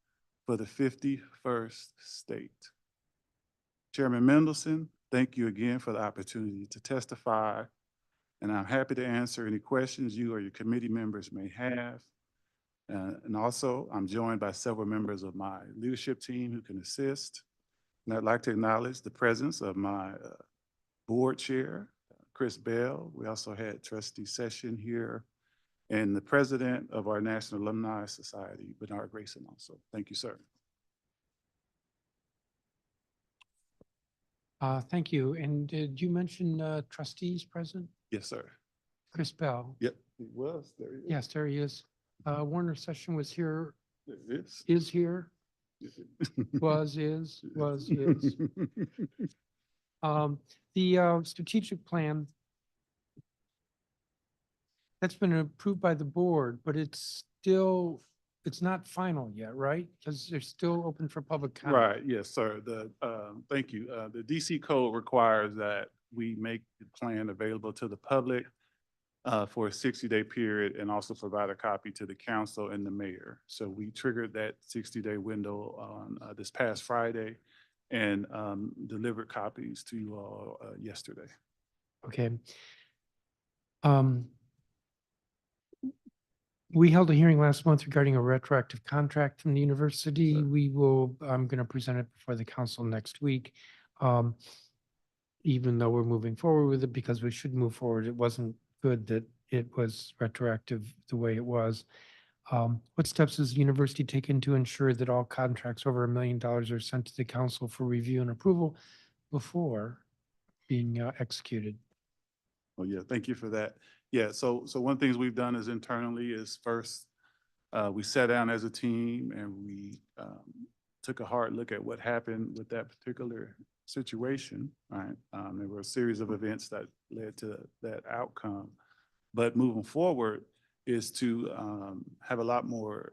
for the 51st state. Chairman Mendelson, thank you again for the opportunity to testify, and I'm happy to answer any questions you or your committee members may have. And also, I'm joined by several members of my leadership team who can assist. And I'd like to acknowledge the presence of my board chair, Chris Bell. We also had trustee session here, and the president of our National Alumni Society, Bernard Grayson also. Thank you, sir. Thank you. And did you mention trustees present? Yes, sir. Chris Bell? Yep, he was. There he is. Yes, there he is. Warner Session was here, There it is. is here, was, is. The strategic plan, that's been approved by the board, but it's not final yet, right? Because they're still open for public comment. Right, yes, sir. Thank you. The DC code requires that we make the plan available to the public for a 60-day period and also provide a copy to the council and the mayor. So we triggered that 60-day window on this past Friday and delivered copies to you all yesterday. Okay. We held a hearing last month regarding a retroactive contract from the university. I'm going to present it before the council next week. Even though we're moving forward with it because we should move forward, it wasn't good that it was retroactive the way it was. What steps does the university taken to ensure that all contracts over $1 million are sent to the council for review and approval before being executed? Oh yeah, thank you for that. Yeah, so one of the things we've done is internally is first, we sat down as a team and we took a hard look at what happened with that particular situation, right? There were a series of events that led to that outcome. But moving forward is to have a lot more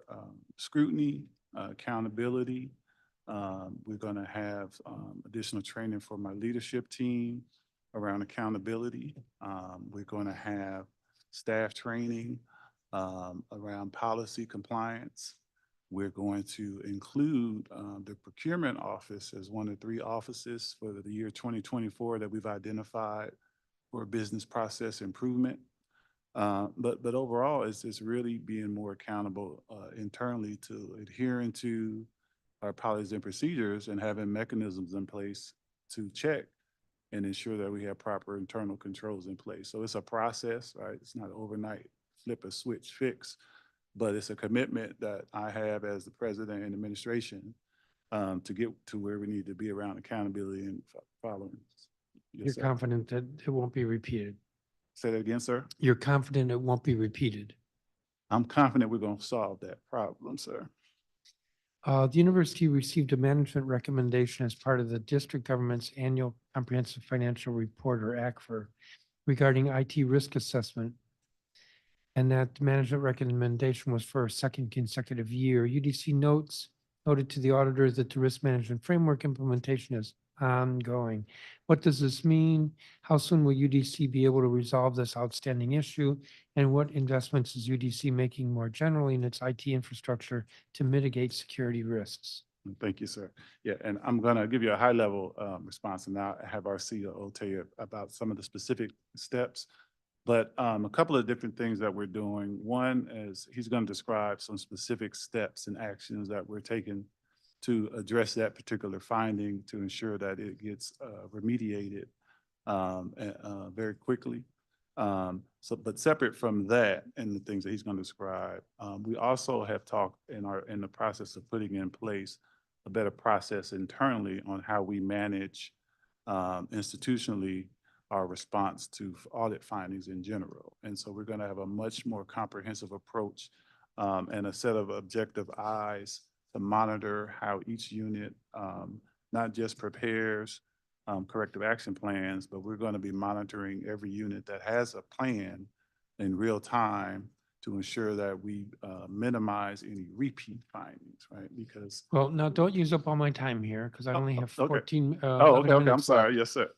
scrutiny, accountability. We're gonna have additional training for my leadership team around accountability. We're going to have staff training around policy compliance. We're going to include the procurement office as one of 3 offices for the year 2024 that we've identified for business process improvement. But overall, it's really being more accountable internally to adhering to our policies and procedures and having mechanisms in place to check and ensure that we have proper internal controls in place. So it's a process, right? It's not overnight, flip a switch fix, but it's a commitment that I have as the president and administration to get to where we need to be around accountability and following. Yes, You're sir. confident that it won't be repeated. Say that again, sir. You're confident it won't be repeated. I'm confident we're going to solve that problem, sir. The university received a management recommendation as part of the district government's annual comprehensive financial report, or ACFR, regarding IT risk assessment. And that management recommendation was for a second consecutive year. UDC noted to the auditor that the risk management framework implementation is ongoing. What does this mean? How soon will UDC be able to resolve this outstanding issue? And what investments is UDC making more generally in its IT infrastructure to mitigate security risks? Thank you, sir. Yeah, and I'm going to give you a high-level response, and now have our COO tell you about some of the specific steps. But a couple of different things that we're doing. One is he's going to describe some specific steps and actions that we're taking to address that particular finding to ensure that it gets remediated very quickly. But separate from that and the things that he's going to describe, we also have talked in the process of putting in place a better process internally on how we manage institutionally our response to audit findings in general. And so we're going to have a much more comprehensive approach and a set of objective eyes to monitor how each unit not just prepares corrective action plans, but we're going to be monitoring every unit that has a plan in real time to ensure that we minimize any repeat findings, right? Because Well, now don't use up all my time here because I only have okay. 14. Oh, 11 okay, I'm minutes sorry. left. Yes, sir.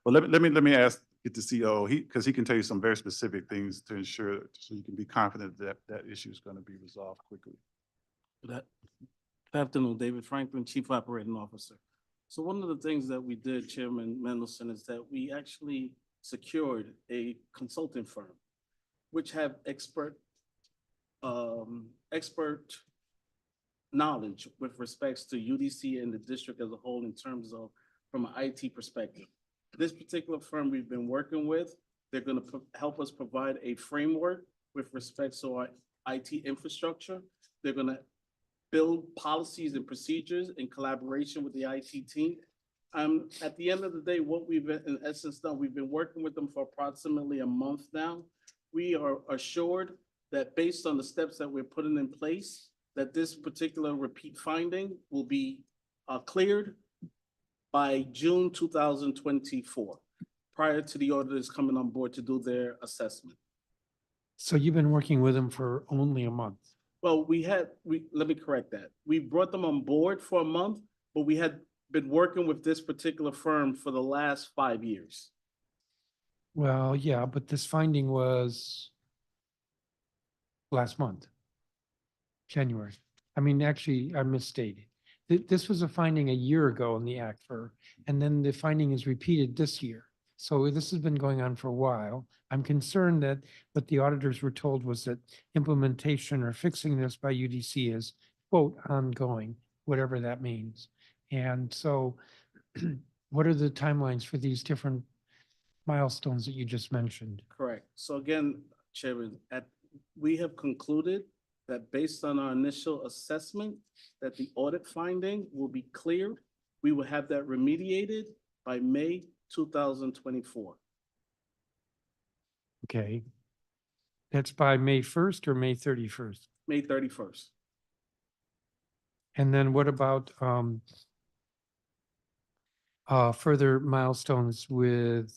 Well, let me get the CEO, because he can tell you some very specific things to ensure, so you can be confident that that issue is going to be resolved quickly. Good afternoon, David Franklin, Chief Operating Officer. So one of the things that we did, Chairman Mendelson, is that we actually secured a consulting firm, which have expert knowledge with respects to UDC and the district as a whole in terms of from an IT perspective. This particular firm we've been working with, they're going to help us provide a framework with respect to our IT infrastructure. They're going to build policies and procedures in collaboration with the IT team. At the end of the day, what we've in essence done, we've been working with them for approximately a month now. We are assured that based on the steps that we're putting in place, that this particular repeat finding will be cleared by June 2024, prior to the auditors coming on board to do their assessment. So you've been working with them for only a month. Well, let me correct that. We brought them on board for a month, but we had been working with this particular firm for the last 5 years. Well, yeah, but this finding was last month, January. I mean, actually, I misstated. This was a finding a year ago in the ACFR, and then the finding is repeated this year. So this has been going on for a while. I'm concerned that what the auditors were told was that implementation or fixing this by UDC is, quote, ongoing, whatever that means. And so what are the timelines for these different milestones that you just mentioned? Correct. So again, Chairman, we have concluded that based on our initial assessment, that the audit finding will be cleared. We will have that remediated by May 2024. Okay. That's by May 1st or May 31st? May 31st. And then what about further milestones with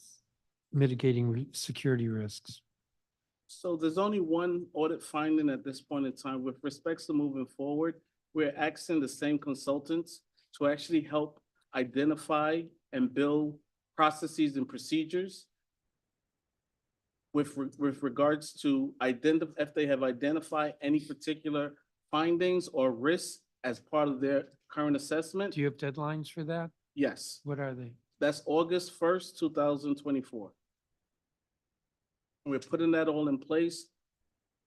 mitigating security risks? So there's only one audit finding at this point in time. With respects to moving forward, we're asking the same consultants to actually help identify and build processes and procedures with regards to if they have identified any particular findings or risks as part of their current assessment. Do you have deadlines for that? Yes, What are they? that's August 1st, 2024. We're putting that all in place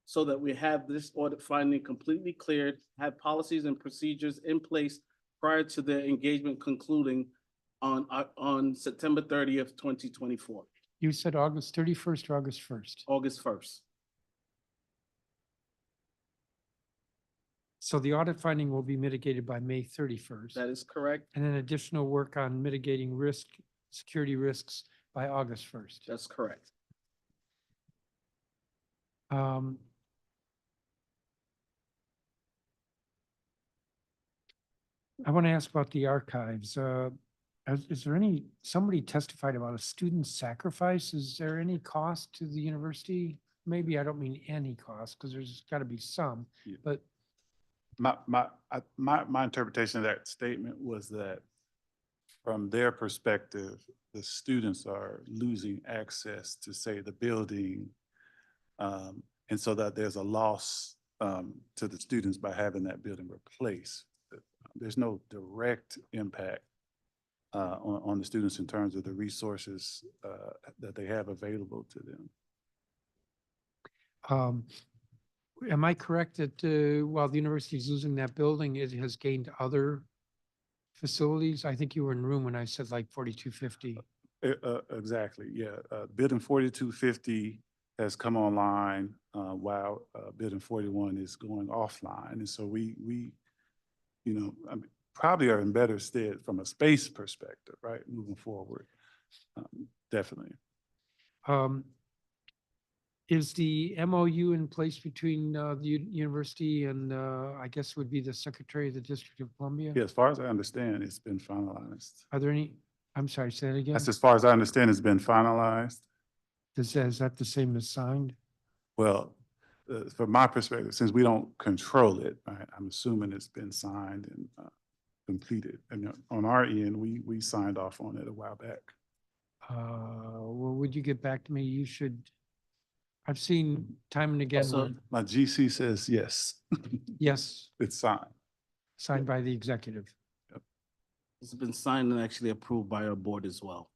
so that we have this audit finding completely cleared, have policies and procedures in place prior to their engagement concluding on September 30th, 2024, You said August 31st or August 1st? August 1st. So the audit finding will be mitigated by May 31st. That is correct. And then additional work on mitigating security risks by August 1st. That's correct. I want to ask about the archives. Is there somebody testified about a student sacrifice? Is there any cost to the university? Maybe I don't mean any cost, because there's got to be some, Yeah. but My interpretation of that statement was that from their perspective, the students are losing access to, say, the building. And so that there's a loss to the students by having that building replaced. There's no direct impact on the students in terms of the resources that they have available to them. am I correct that while the university is losing that building, it has gained other facilities? I think you were in the room when I said like 4250. Exactly, yeah. Building 4250 has come online while building 41 is going offline. And so we probably are in better stead from a space perspective, right, moving forward. Definitely. Is the MOU in place between the university and I guess would be the Secretary of the District of Columbia? Yeah, as far as I understand, it's been finalized. Are there any, I'm sorry, say that again? That's as far as I understand, it's been finalized. Is that the same as signed? Well, from my perspective, since we don't control it, I'm assuming it's been signed and completed. And on our end, we signed off on it a while back. Well, would you get back to me? You should, I've seen time and again. So my GC says yes. Yes. It's signed. Signed by the executive. Yep. It's been signed and actually approved by our board as well.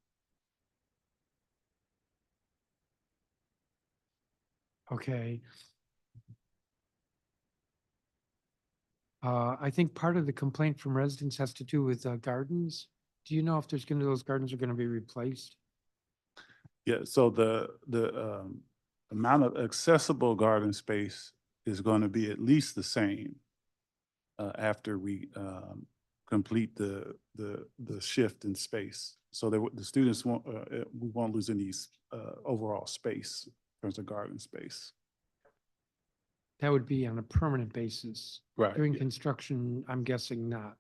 Okay. I think part of the complaint from residents has to do with gardens. Do you know if those gardens are gonna be replaced? Yeah, so the amount of accessible garden space is going to be at least the same after we complete the shift in space. So the students won't, we won't lose any overall space in terms of garden space. That would be on a permanent basis. Right. During construction, I'm guessing not.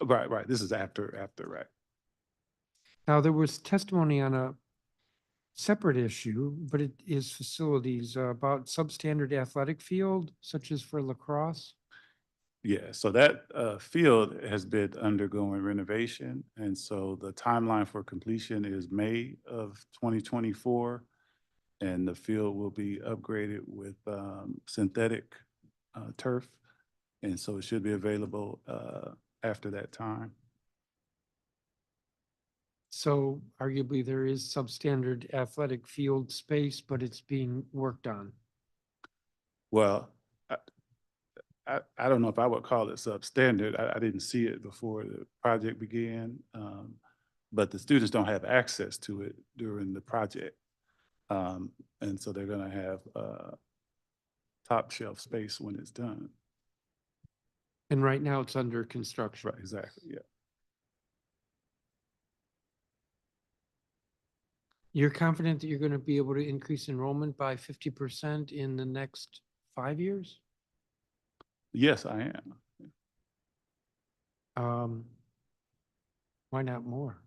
Right. This is after, right. Now, there was testimony on a separate issue, but it is facilities about substandard athletic field, such as for lacrosse. Yeah, so that field has been undergoing renovation. And so the timeline for completion is May of 2024. And the field will be upgraded with synthetic turf. And so it should be available after that time. So arguably there is substandard athletic field space, but it's being worked on. Well, I don't know if I would call it substandard. I didn't see it before the project began, but the students don't have access to it during the project. And so they're gonna have top shelf space when it's done. And right now it's under construction. Right, exactly, yeah. You're confident that you're going to be able to increase enrollment by 50% in the next 5 years? Yes, I am. Why not more?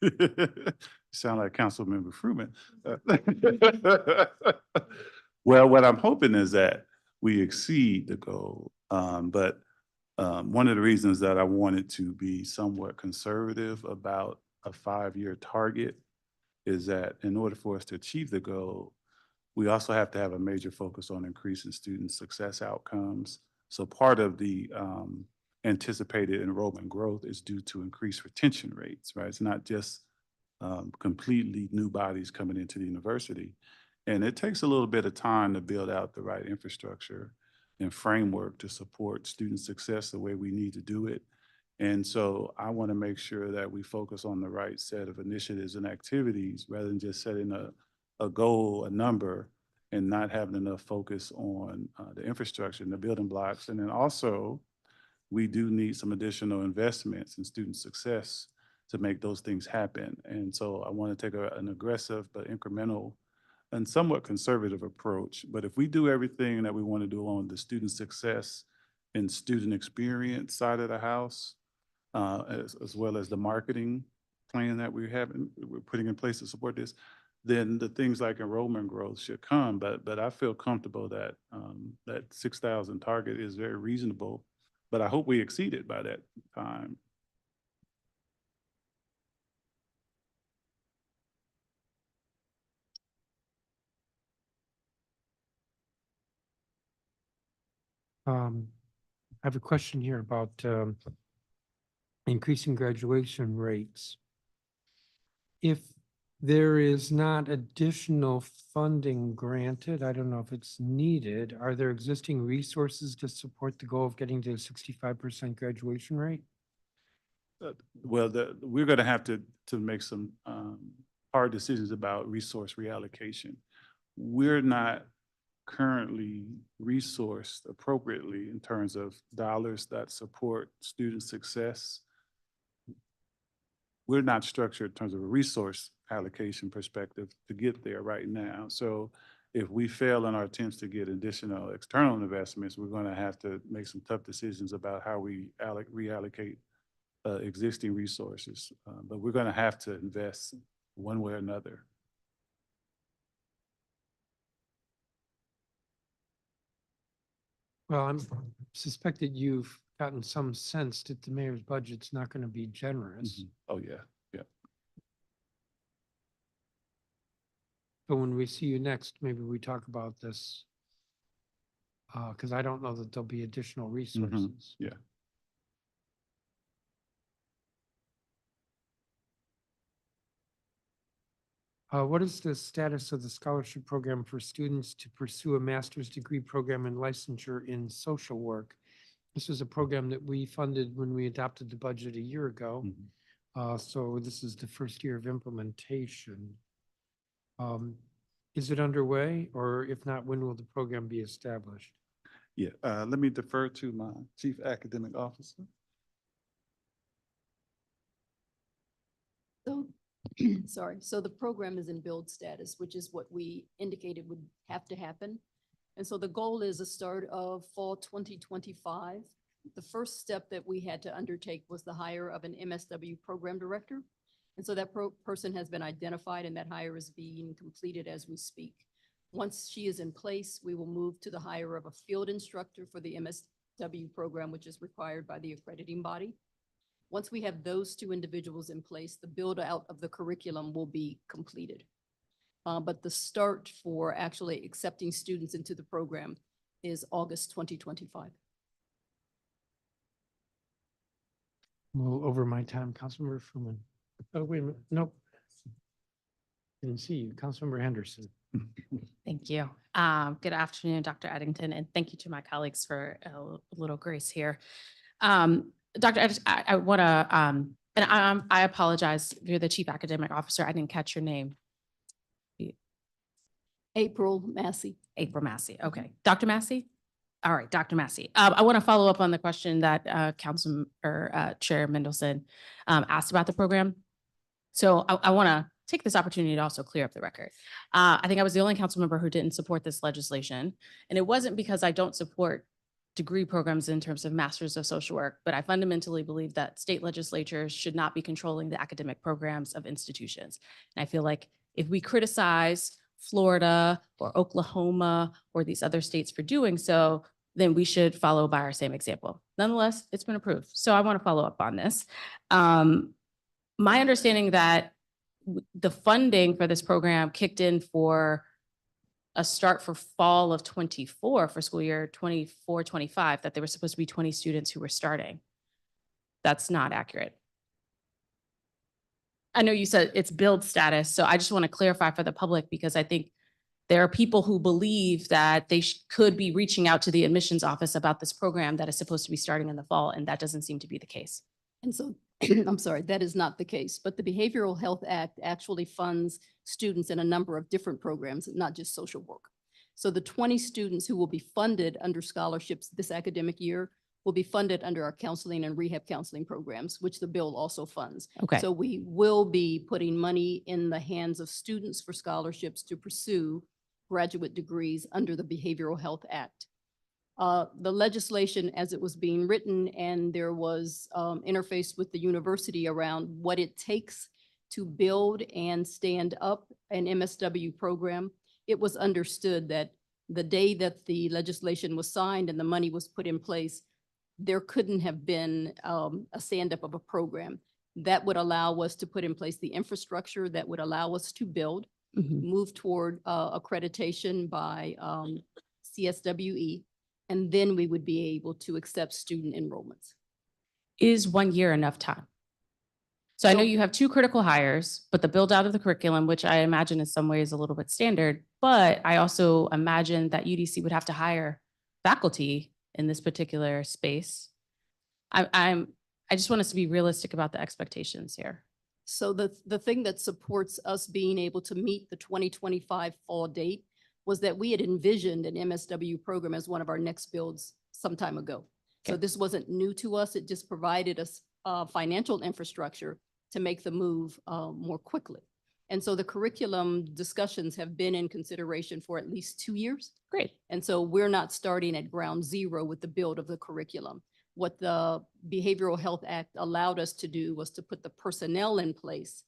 You sound like Councilmember Fruman. Well, what I'm hoping is that we exceed the goal. But one of the reasons that I wanted to be somewhat conservative about a 5-year target is that in order for us to achieve the goal, We also have to have a major focus on increasing student success outcomes. So part of the anticipated enrollment growth is due to increased retention rates, right? It's not just completely new bodies coming into the university. And it takes a little bit of time to build out the right infrastructure and framework to support student success the way we need to do it. And so I want to make sure that we focus on the right set of initiatives and activities rather than just setting a goal, a number, and not having enough focus on the infrastructure and the building blocks. And then also, we do need some additional investments in student success to make those things happen. And so I want to take an aggressive but incremental and somewhat conservative approach. But if we do everything that we want to do on the student success and student experience side of the house, as well as the marketing plan that we're putting in place to support this, then the things like enrollment growth should come. But I feel comfortable that that 6,000 target is very reasonable, but I hope we exceed it by that time. I have a question here about increasing graduation rates. If there is not additional funding granted, I don't know if it's needed, are there existing resources to support the goal of getting to a 65% graduation rate? Well, we're going to have to make some hard decisions about resource reallocation. We're not currently resourced appropriately in terms of dollars that support student success. We're not structured in terms of a resource allocation perspective to get there right now. So if we fail in our attempts to get additional external investments, we're going to have to make some tough decisions about how we reallocate existing resources. But we're going to have to invest one way or another. Well, I'm suspect that you've gotten some sense that the mayor's budget's not going to be generous. Oh, yeah, yeah. So when we see you next, maybe we talk about this. Because I don't know that there'll be additional resources. Yeah. What is the status of the scholarship program for students to pursue a master's degree program in licensure in social work? This was a program that we funded when we adopted the budget a year ago. So this is the first year of implementation. Is it underway, or if not, when will the program be established? Yeah, let me defer to my chief academic officer. So, sorry, so the program is in build status, which is what we indicated would have to happen. And so the goal is a start of fall 2025. The first step that we had to undertake was the hire of an MSW program director. And so that person has been identified, and that hire is being completed as we speak. Once she is in place, we will move to the hire of a field instructor for the MSW program, which is required by the accrediting body. Once we have those two individuals in place, the build out of the curriculum will be completed. But the start for actually accepting students into the program is August 2025. Well, over my time, Councilmember Fruman. Oh, wait a minute, nope. Didn't see you, Councilmember Henderson. Thank you. Good afternoon, Dr. Eddington, and thank you to my colleagues for a little grace here. Dr. I want to, and I apologize, you're the Chief Academic Officer. I didn't catch your name. April Massey. April Massey. Okay. Dr. Massey? All right, Dr. Massey. I want to follow up on the question that Chair Mendelson asked about the program. So I want to take this opportunity to also clear up the record. I think I was the only council member who didn't support this legislation. And it wasn't because I don't support degree programs in terms of masters of social work, but I fundamentally believe that state legislatures should not be controlling the academic programs of institutions. And I feel like if we criticize Florida or Oklahoma or these other states for doing so, then we should follow by our same example. Nonetheless, it's been approved. So I want to follow up on this. My understanding that the funding for this program kicked in for a start for fall of 24 for school year 24-25, that there were supposed to be 20 students who were starting. That's not accurate. I know you said it's build status, so I just want to clarify for the public, because I think there are people who believe that they could be reaching out to the admissions office about this program that is supposed to be starting in the fall, and that doesn't seem to be the case. And so, I'm sorry, that is not the case, but the Behavioral Health Act actually funds students in a number of different programs, not just social work. So the 20 students who will be funded under scholarships this academic year will be funded under our counseling and rehab counseling programs, which the bill also funds. Okay. So we will be putting money in the hands of students for scholarships to pursue graduate degrees under the Behavioral Health Act. The legislation as it was being written, and there was interface with the university around what it takes to build and stand up an MSW program. It was understood that the day that the legislation was signed and the money was put in place, there couldn't have been a stand-up of a program that would allow us to put in place the infrastructure that would allow us to build, move toward accreditation by CSWE, and then we would be able to accept student enrollments. Is 1 year enough time? So I know you have 2 critical hires, but the build out of the curriculum, which I imagine in some ways a little bit standard, but I also imagine that UDC would have to hire faculty in this particular space. I just want us to be realistic about the expectations here. So the thing that supports us being able to meet the 2025 fall date was that we had envisioned an MSW program as one of our next builds some time ago. So Okay. this wasn't new to us. It just provided us financial infrastructure to make the move more quickly. And so the curriculum discussions have been in consideration for at least 2 years. Great. And so we're not starting at ground zero with the build of the curriculum. What the Behavioral Health Act allowed us to do was to put the personnel in place,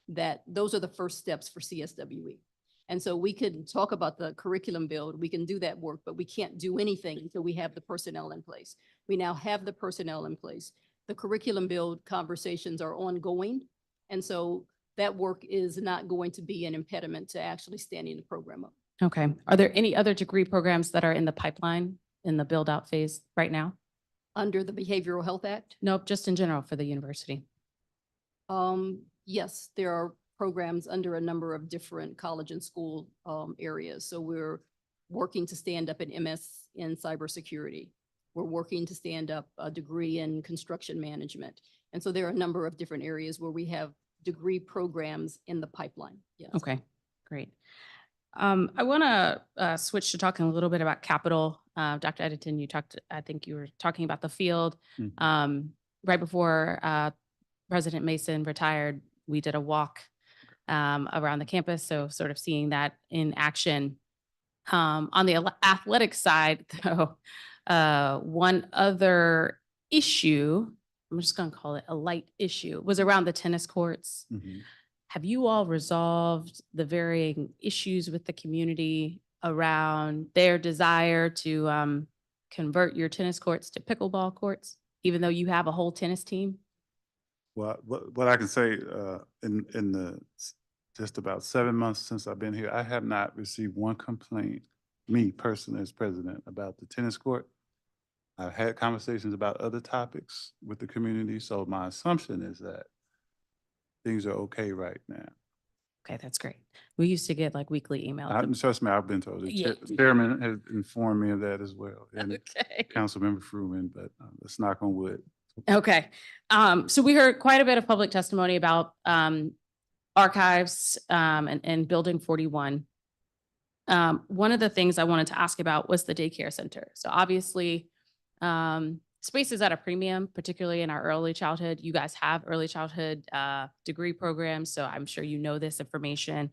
that those are the first steps for CSWE. And so we can talk about the curriculum build, we can do that work, but we can't do anything until we have the personnel in place. We now have the personnel in place. The curriculum build conversations are ongoing. And so that work is not going to be an impediment to actually standing the program up. Okay. Are there any other degree programs that are in the pipeline in the build out phase right now? Under the Behavioral Health Act? Nope, just in general for the university. Yes, there are programs under a number of different college and school areas. So we're working to stand up an MS in cybersecurity. We're working to stand up a degree in construction management. And so there are a number of different areas where we have degree programs in the pipeline. Yes. Okay, great. I want to switch to talking a little bit about capital. Dr. Eddington, I think you were talking about the field. Right before President Mason retired, we did a walk around the campus. So sort of seeing that in action. On the athletic side, though, one other issue, I'm just going to call it a light issue, was around the tennis courts. Have you all resolved the varying issues with the community around their desire to convert your tennis courts to pickleball courts, even though you have a whole tennis team? Well, what I can say, in the just about 7 months since I've been here, I have not received one complaint, me personally as president, about the tennis court. I've had conversations about other topics with the community, so my assumption is that things are okay right now. Okay, that's great. We used to get like weekly emails. Trust me, I've been told. The Yeah. chairman has informed me of that as well, and Okay. Councilmember Fruman, but let's knock on wood. Okay. So we heard quite a bit of public testimony about archives and Building 41. One of the things I wanted to ask about was the daycare center. So obviously, space is at a premium, particularly in our early childhood. You guys have early childhood degree programs, so I'm sure you know this information.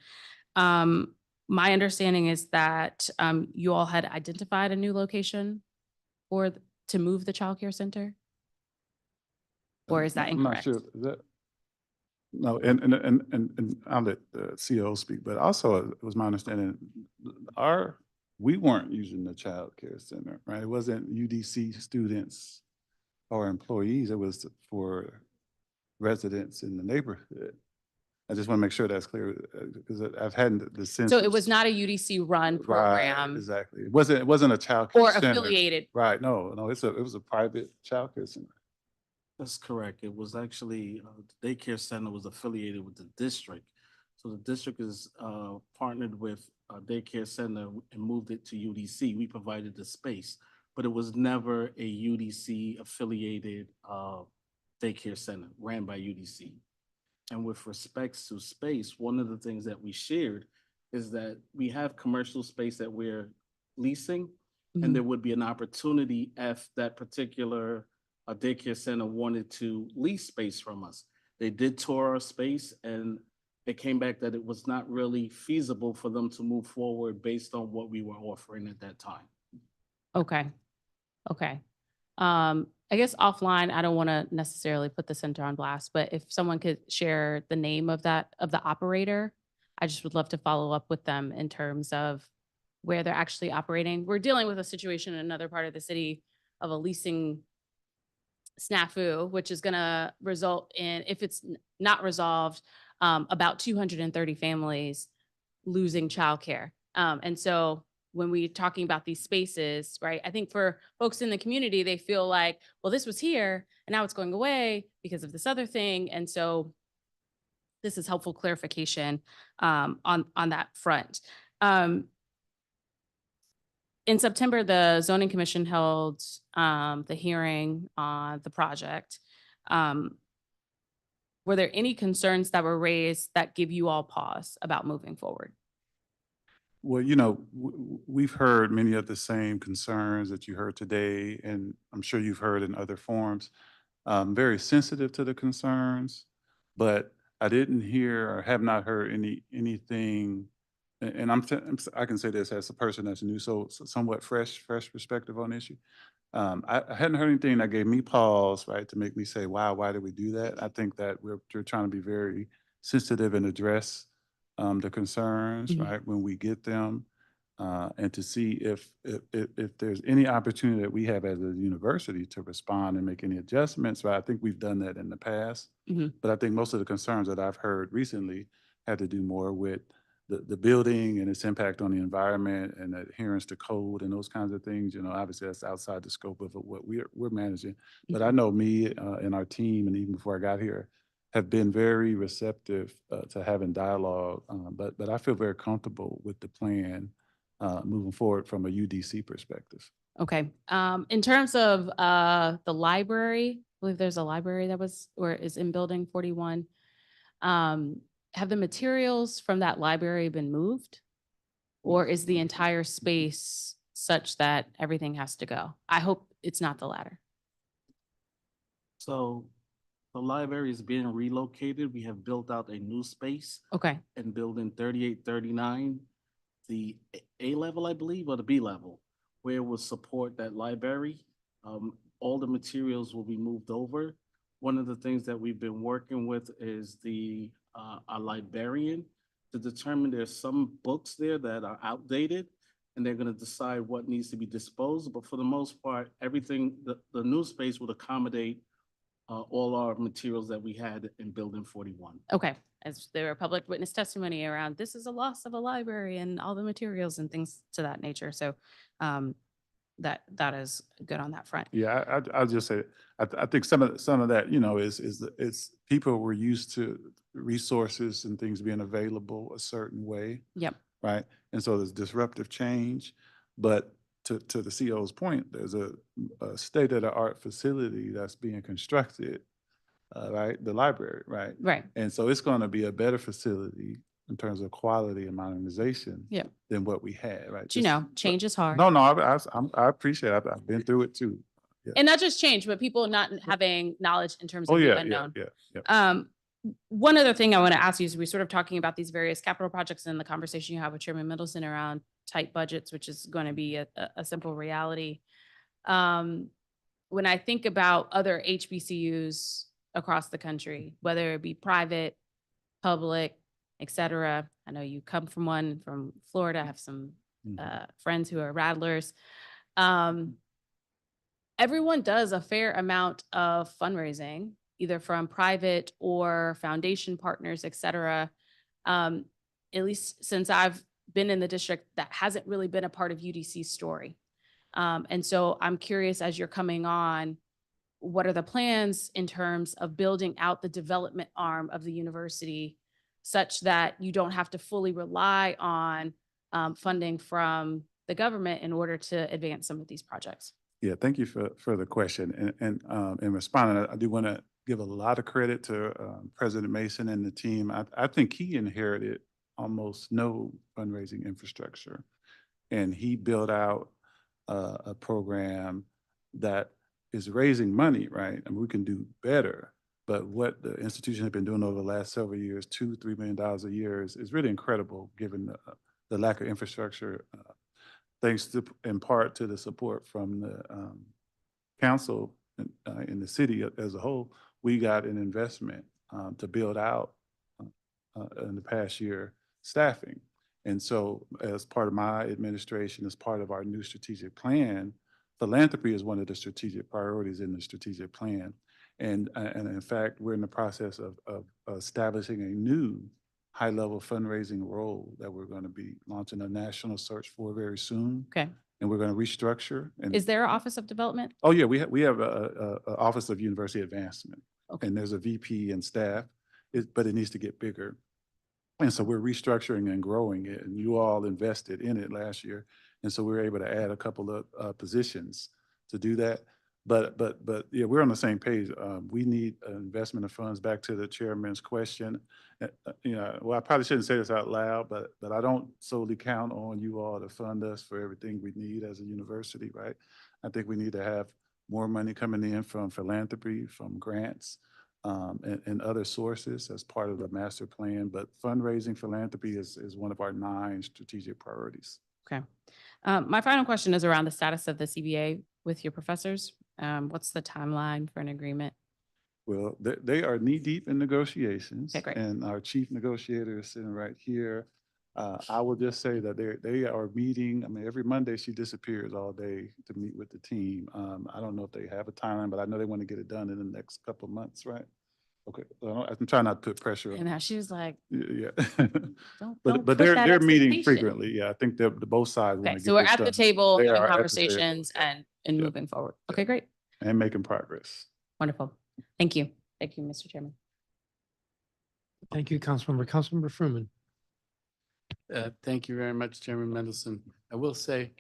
My understanding is that you all had identified a new location to move the childcare center? Or is that incorrect? I'm not sure. Is that? No, and I'll let the CEO speak, but also it was my understanding, we weren't using the child care center, right? It wasn't UDC students or employees, it was for residents in the neighborhood. I just want to make sure that's clear, because I've had the sense. So it was not a UDC run Right, program exactly. It wasn't a child or care center. affiliated. Right, no, it was a private child care center. That's correct. It was actually, the daycare center was affiliated with the district. So the district is partnered with a daycare center and moved it to UDC. We provided the space, but it was never a UDC affiliated daycare center ran by UDC. And with respects to space, one of the things that we shared is that we have commercial space that we're leasing, and there would be an opportunity if that particular daycare center wanted to lease space from us. They did tour our space, and it came back that it was not really feasible for them to move forward based on what we were offering at that time. Okay. Okay. I guess offline, I don't want to necessarily put the center on blast, but if someone could share the name of the operator, I just would love to follow up with them in terms of where they're actually operating. We're dealing with a situation in another part of the city of a leasing snafu, which is going to result in, if it's not resolved, about 230 families losing childcare. And so when we're talking about these spaces, right, I think for folks in the community, they feel like, well, this was here and now it's going away because of this other thing. And so this is helpful clarification on that front. In September, the Zoning Commission held the hearing on the project. Were there any concerns that were raised that give you all pause about moving forward? Well, we've heard many of the same concerns that you heard today, and I'm sure you've heard in other forums. Very sensitive to the concerns, but I didn't hear or have not heard anything. And I can say this as a person that's new, so somewhat fresh perspective on the issue. I hadn't heard anything that gave me pause, right, to make me say, wow, why did we do that? I think that we're trying to be very sensitive and address the concerns, right, when we get them, and to see if there's any opportunity that we have as a university to respond and make any adjustments, right? I think we've done that in the past, but I think most of the concerns that I've heard recently had to do more with the building and its impact on the environment and adherence to code and those kinds of things. Obviously that's outside the scope of what we're managing. But I know me and our team, and even before I got here, have been very receptive to having dialogue. But I feel very comfortable with the plan moving forward from a UDC perspective. Okay. In terms of the library, I believe there's a library that was or is in building 41. Have the materials from that library been moved? Or is the entire space such that everything has to go? I hope it's not the latter. So the library is being relocated. We have built out a new space. Okay. In building 3839, the A level, I believe, or the B level, where it will support that library. All the materials will be moved over. One of the things that we've been working with is a librarian to determine there's some books there that are outdated, and they're going to decide what needs to be disposed. But for the most part, everything, the new space would accommodate all our materials that we had in building 41. Okay. As there were public witness testimony around, this is a loss of a library and all the materials and things to that nature. So that is good on that front. Yeah, I'll just say, I think some of that, is people were used to resources and things being available a certain way. Yep. Right. And so there's disruptive change, but to the CEO's point, there's a state-of-the-art facility that's being constructed, right? The library, right? Right. And so it's going to be a better facility in terms of quality and modernization than what we had, right? But change is hard. No, I appreciate it. I've been through it too. Yeah. And not just change, but people not having knowledge in terms of the unknown. Yeah. One other thing I want to ask you is we're sort of talking about these various capital projects and the conversation you have with Chairman Mendelson around tight budgets, which is going to be a simple reality. When I think about other HBCUs across the country, whether it be private, public, et cetera. I know you come from one from Florida. I have some friends who are Rattlers. Everyone does a fair amount of fundraising, either from private or foundation partners, et cetera. At least since I've been in the district, that hasn't really been a part of UDC's story. And so I'm curious, as you're coming on, what are the plans in terms of building out the development arm of the university such that you don't have to fully rely on funding from the government in order to advance some of these projects? Yeah, thank you for the question. And in responding, I do want to give a lot of credit to President Mason and the team. I think he inherited almost no fundraising infrastructure. And he built out a program that is raising money, right? And we can do better. But what the institution has been doing over the last several years, $2-3 million a year, is really incredible given the lack of infrastructure. Thanks to, in part, to the support from the council in the city as a whole, we got an investment to build out in the past year staffing. And so as part of my administration, as part of our new strategic plan, philanthropy is one of the strategic priorities in the strategic plan. And in fact, we're in the process of establishing a new high-level fundraising role that we're going to be launching a national search for very soon. Okay. And we're going to restructure. And Is there an Office of Development? oh yeah, we have a Office of University Advancement, Okay. and there's a VP and staff, but it needs to get bigger. And so we're restructuring and growing it, and you all invested in it last year, and so we were able to add a couple of positions to do that. But yeah, we're on the same page. We need an investment of funds. Back to the chairman's question, you know, well, I probably shouldn't say this out loud, but I don't solely count on you all to fund us for everything we need as a university, right? I think we need to have more money coming in from philanthropy, from grants, and other sources as part of the master plan. But fundraising, philanthropy is one of our 9 strategic priorities. Okay. My final question is around the status of the CBA with your professors. What's the timeline for an agreement? Well, they are knee-deep in negotiations. Okay, great. And our chief negotiator is sitting right here. I will just say that they are meeting. I mean, every Monday she disappears all day to meet with the team. I don't know if they have a timeline, but I know they want to get it done in the next couple of months, right? Okay, I'm trying not to put pressure on. And now she was like, Yeah. don't But put they're that meeting expectation. frequently. Yeah, I think the both sides want Okay, to get so we're this at the done. table They having are at the table, conversations yeah. and Yeah. moving forward. Okay, great. And making progress. Wonderful. Thank you. Thank you, Mr. Chairman. Thank you, Councilmember. Councilmember Fruman. Thank you very much, Chairman Mendelson. I will say,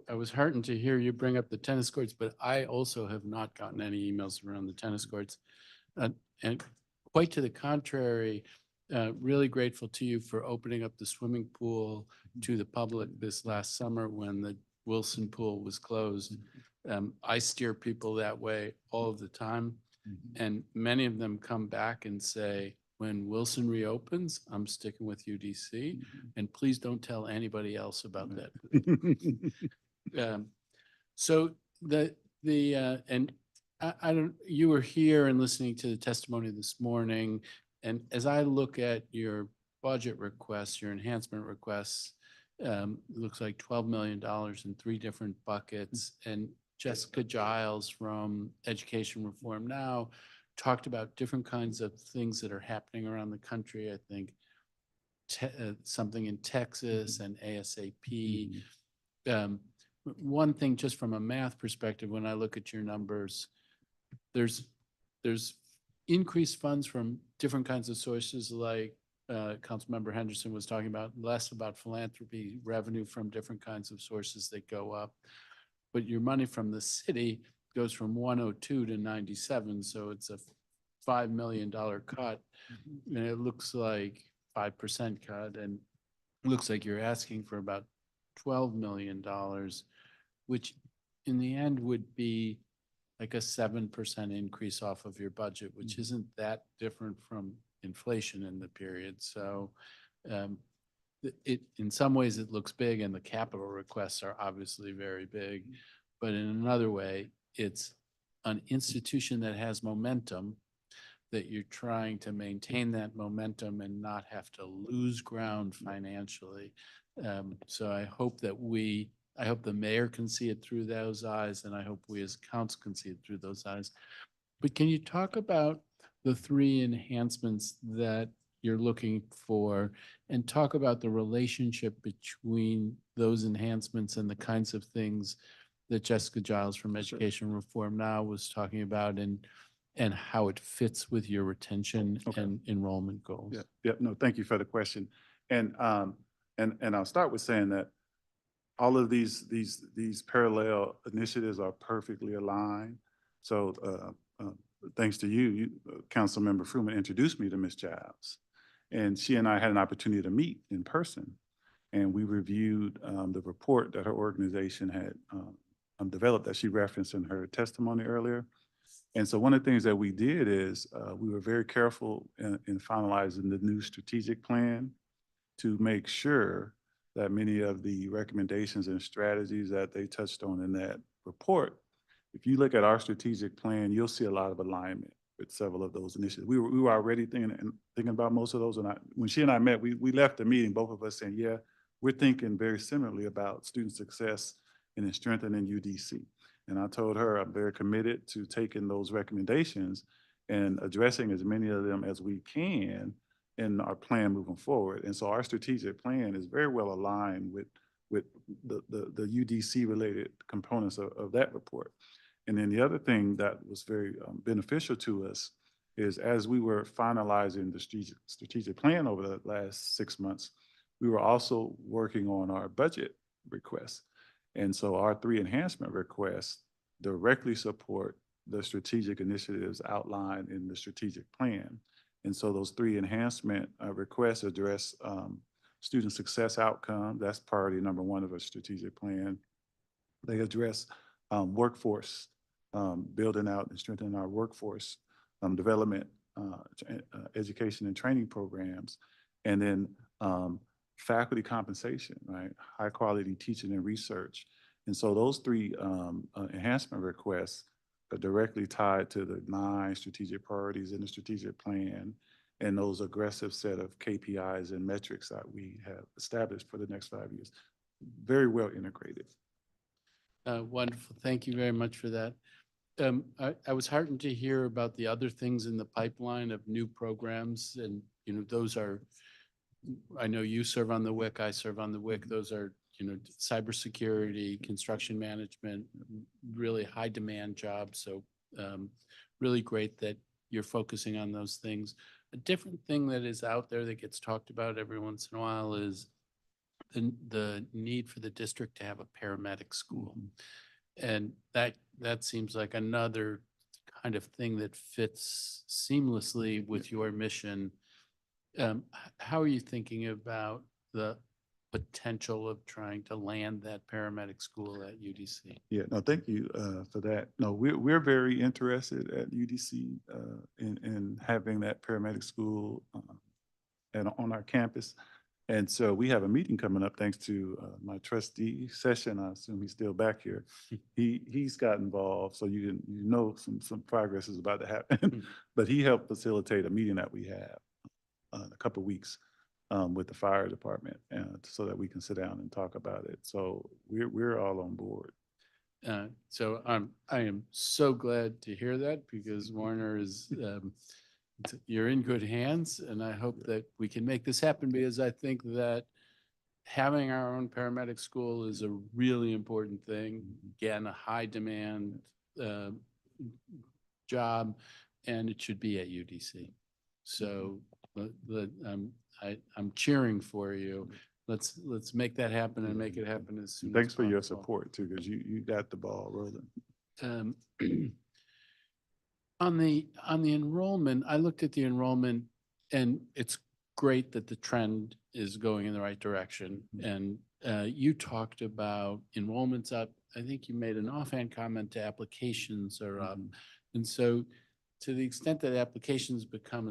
I was heartened to hear you bring up the tennis courts, but I also have not gotten any emails around the tennis courts. And quite to the contrary, really grateful to you for opening up the swimming pool to the public this last summer when the Wilson pool was closed. I steer people that way all of the time. And many of them come back and say, when Wilson reopens, I'm sticking with UDC, and please don't tell anybody else about that. So and I don't, you were here and listening to the testimony this morning, and as I look at your budget requests, your enhancement requests, it looks like $12 million in 3 different buckets, and Jessica Giles from Education Reform Now talked about different kinds of things that are happening around the country. I think something in Texas and ASAP. One thing, just from a math perspective, when I look at your numbers, there's increased funds from different kinds of sources, like Councilmember Henderson was talking about, less about philanthropy, revenue from different kinds of sources that go up. But your money from the city goes from 102 to 97, so it's a $5 million cut. And it looks like 5% cut, and it looks like you're asking for about $12 million, which in the end would be like a 7% increase off of your budget, which isn't that different from inflation in the period. So in some ways it looks big, and the capital requests are obviously very big, but in another way, it's an institution that has momentum, that you're trying to maintain that momentum and not have to lose ground financially. So I hope the mayor can see it through those eyes, and I hope we as council can see it through those eyes. But can you talk about the three enhancements that you're looking for and talk about the relationship between those enhancements and the kinds of things that Jessica Giles from Education Reform Now was talking about and how it fits with your retention and enrollment goals? Yeah, no, thank you for the question. And I'll start with saying that all of these parallel initiatives are perfectly aligned. So thanks to you, Councilmember Fruman introduced me to Ms. Giles. And she and I had an opportunity to meet in person. And we reviewed the report that her organization had developed that she referenced in her testimony earlier. And so one of the things that we did is we were very careful in finalizing the new strategic plan to make sure that many of the recommendations and strategies that they touched on in that report, if you look at our strategic plan, you'll see a lot of alignment with several of those initiatives. We were already thinking about most of those. And when she and I met, we left the meeting, both of us saying, yeah, we're thinking very similarly about student success and in strengthening UDC. And I told her I'm very committed to taking those recommendations and addressing as many of them as we can in our plan moving forward. And so our strategic plan is very well aligned with the UDC related components of that report. And then the other thing that was very beneficial to us is as we were finalizing the strategic plan over the last 6 months, we were also working on our budget requests. And so our 3 enhancement requests directly support the strategic initiatives outlined in the strategic plan. And so those 3 enhancement requests address student success outcome. That's priority number 1 of a strategic plan. They address workforce, building out and strengthening our workforce development, education and training programs, and then faculty compensation, right? High quality teaching and research. And so those 3 enhancement requests are directly tied to the 9 strategic priorities in the strategic plan and those aggressive set of KPIs and metrics that we have established for the next 5 years. Very well integrated. Wonderful. Thank you very much for that. I was heartened to hear about the other things in the pipeline of new programs. And, you know, those are, I know you serve on the WIC, I serve on the WIC. Those are, you know, cybersecurity, construction management, really high demand jobs. So really great that you're focusing on those things. A different thing that is out there that gets talked about every once in a while is the need for the district to have a paramedic school. And that seems like another kind of thing that fits seamlessly with your mission. How are you thinking about the potential of trying to land that paramedic school at UDC? Yeah, no, thank you for that. No, we're very interested at UDC in having that paramedic school and on our campus. And so we have a meeting coming up thanks to my trustee session. I assume he's still back here. He's got involved, so you know some progress is about to happen. But he helped facilitate a meeting that we have in a couple of weeks with the fire department so that we can sit down and talk about it. So we're all on board. So I am so glad to hear that because Warner is you're in good hands, and I hope that we can make this happen because I think that having our own paramedic school is a really important thing. Again, a high demand job, and it should be at UDC. So I'm cheering for you. Let's make that happen and make it happen as soon as possible. Thanks for your support too, because you got the ball rolling. On the enrollment, I looked at the enrollment and it's great that the trend is going in the right direction. And you talked about enrollments up. I think you made an offhand comment to applications are up. And so to the extent that applications become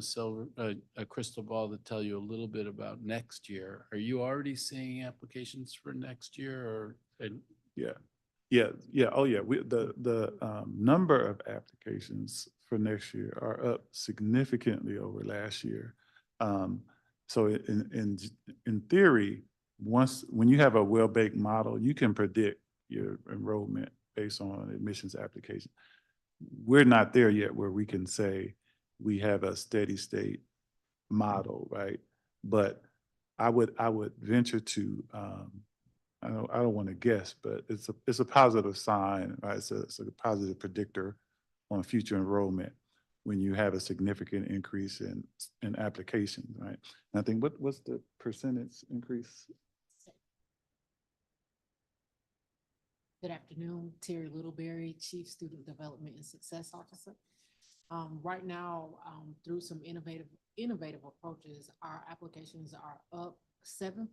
a crystal ball that tell you a little bit about next year, are you already seeing applications for next year or? Yeah. Oh, yeah. The number of applications for next year are up significantly over last year. So in theory, when you have a well-baked model, you can predict your enrollment based on admissions application. we're not there yet where we can say we have a steady state model, right? But I would venture to, I don't want to guess, but it's a positive sign, right? It's a positive predictor on future enrollment when you have a significant increase in applications, right? And I think what's the percentage increase? Good afternoon, Terry Littleberry, Chief Student Development and Success Officer. Right now, through some innovative approaches, our applications are up 7%.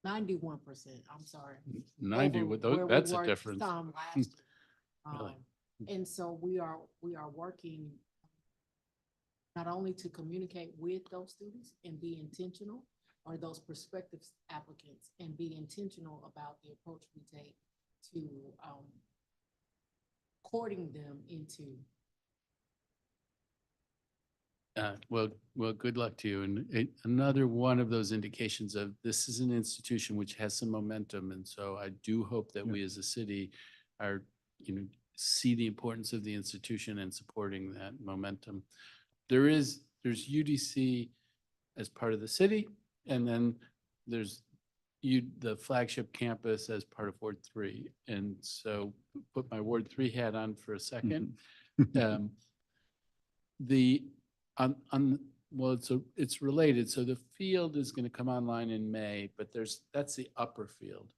91%, I'm sorry. 90, over with where those, we that's a were difference. some last year. Really? And so we are working not only to communicate with those students and be intentional, or those prospective applicants, and be intentional about the approach we take to courting them into. Well, good luck to you. And another one of those indications of this is an institution which has some momentum. And so I do hope that we as a city are, see the importance of the institution and supporting that momentum. There's UDC as part of the city, and then there's the flagship campus as part of Ward 3. And so put my Ward 3 hat on for a second. Well, it's related. So the field is going to come online in May, but that's the upper field.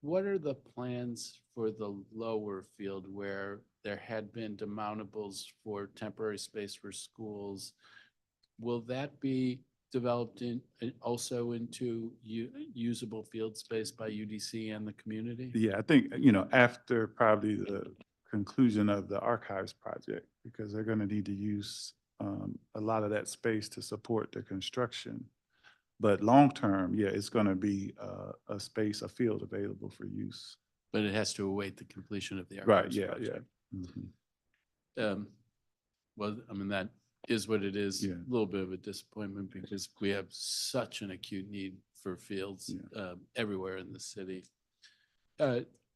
What are the plans for the lower field where there had been demountables for temporary space for schools? Will that be developed also into usable field space by UDC and the community? Yeah, I think, after probably the conclusion of the archives project, because they're going to need to use a lot of that space to support the construction. But long-term, yeah, it's going to be a field available for use. But it has to await the completion of the Right, archives yeah, project. yeah. Mhm. Well, I mean, that is what it is. Yeah. A little bit of a disappointment because we have such an acute need for fields everywhere in the city.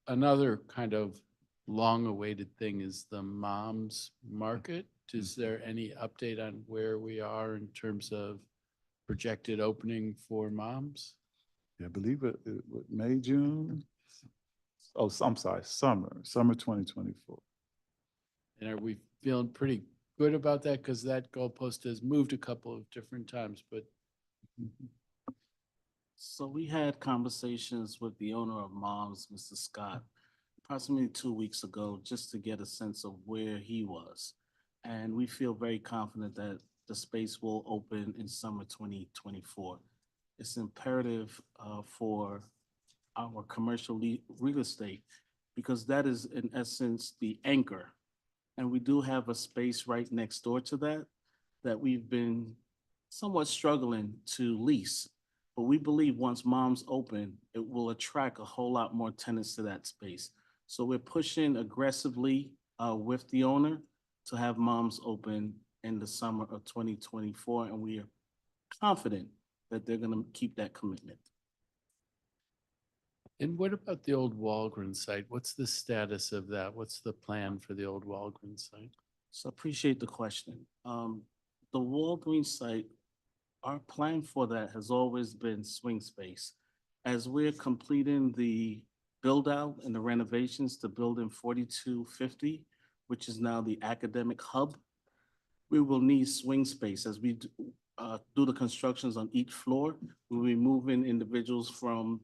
Another kind of long-awaited thing is the moms market. Is there any update on where we are in terms of projected opening for moms? Yeah, I believe it May, June. Oh, I'm sorry, summer 2024. And are we feeling pretty good about that? Because that goalpost has moved a couple of different times, but. So we had conversations with the owner of Moms, Mr. Scott, approximately 2 weeks ago, just to get a sense of where he was. And we feel very confident that the space will open in summer 2024. It's imperative for our commercial real estate because that is in essence the anchor. And we do have a space right next door to that we've been somewhat struggling to lease. But we believe once Moms open, it will attract a whole lot more tenants to that space. So we're pushing aggressively with the owner to have Moms open in the summer of 2024. And we are confident that they're going to keep that commitment. And what about the old Walgreens site? What's the status of that? What's the plan for the old Walgreens site? So appreciate the question. The Walgreens site, our plan for that has always been swing space. As we're completing the build out and the renovations to building 4250, which is now the academic hub, we will need swing space as we do the constructions on each floor. We'll be moving individuals from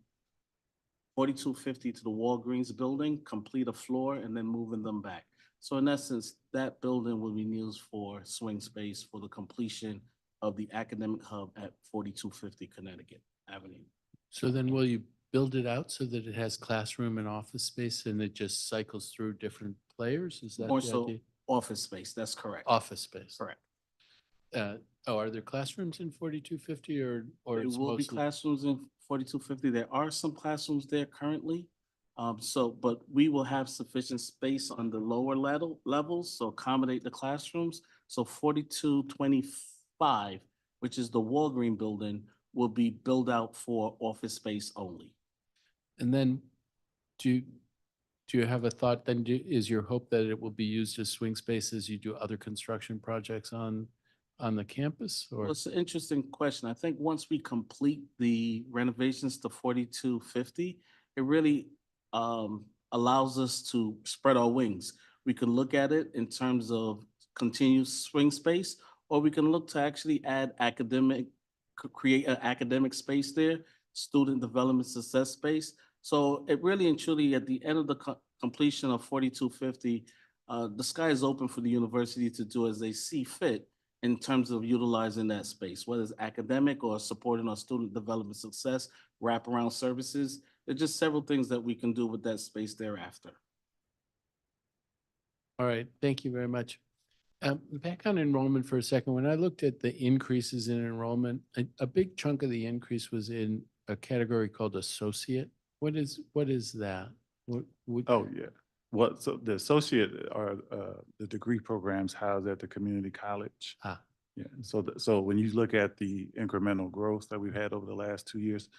4250 to the Walgreens building, complete a floor, and then moving them back. So in essence, that building will be used for swing space for the completion of the academic hub at 4250 Connecticut Avenue. So then will you build it out so that it has classroom and office space and it just cycles through different players? Is that the Also, idea? office space, that's correct. Office space. Correct. Are there classrooms in 4250 or There it's will be mostly? classrooms in 4250. There are some classrooms there currently. But we will have sufficient space on the lower levels, so accommodate the classrooms. So 4225, which is the Walgreen building, will be built out for office space only. And then do you have a thought then? Is your hope that it will be used as swing space as you do other construction projects on the campus Well, or? it's an interesting question. I think once we complete the renovations to 4250, it really allows us to spread our wings. We can look at it in terms of continuous swing space, or we can look to actually add create an academic space there, student development success space. So it really and truly, at the end of the completion of 4250, the sky is open for the university to do as they see fit in terms of utilizing that space, whether it's academic or supporting our student development success, wraparound services. There's just several things that we can do with that space thereafter. All right, thank you very much. Back on enrollment for a second, when I looked at the increases in enrollment, a big chunk of the increase was in a category called associate. What is that? Oh, yeah. So the associate are the degree programs housed at the community college. Ah. Yeah, so when you look at the incremental growth that we've had over the last 2 years,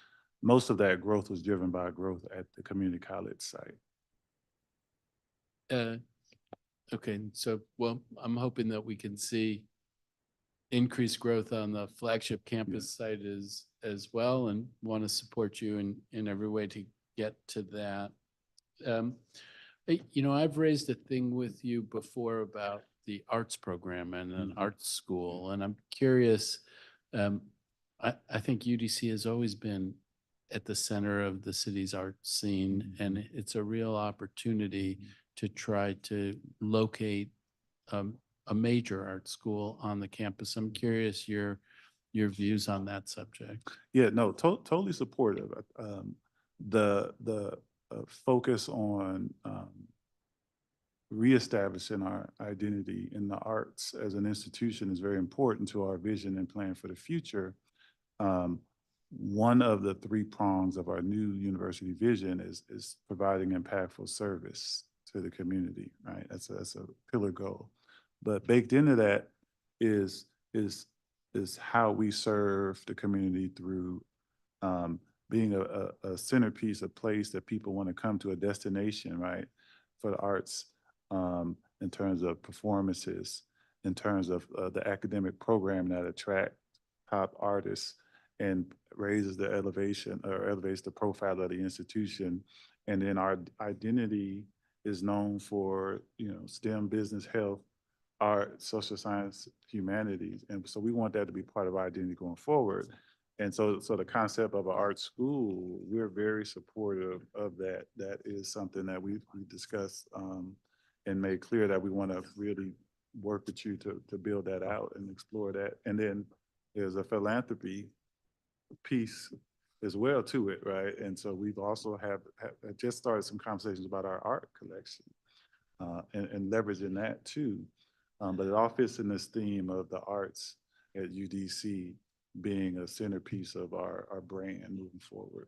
most of that growth was driven by growth at the community college site. Okay, so, well, I'm hoping that we can see increased growth on the flagship campus site as well, and want to support you in every way to get to that. You know, I've raised a thing with you before about the arts program and an arts school, and I'm curious, I think UDC has always been at the center of the city's art scene, and it's a real opportunity to try to locate a major art school on the campus. I'm curious your views on that subject. Yeah, no, totally supportive. The focus on reestablishing our identity in the arts as an institution is very important to our vision and plan for the future. One of the 3 prongs of our new university vision is providing impactful service to the community, right? That's a pillar goal. But baked into that is how we serve the community through being a centerpiece, a place that people want to come to, a destination, right, for the arts, in terms of performances, in terms of the academic program that attract top artists and raises the elevation or elevates the profile of the institution. And then our identity is known for, STEM, business, health, art, social science, humanities. And so we want that to be part of our identity going forward. And so the concept of an art school, we're very supportive of that. That is something that we discussed and made clear that we want to really work with you to build that out and explore that. And then there's a philanthropy piece as well to it, right? And so we've also have just started some conversations about our art collection and leveraging that too. But it all fits in this theme of the arts at UDC being a centerpiece of our brand moving forward.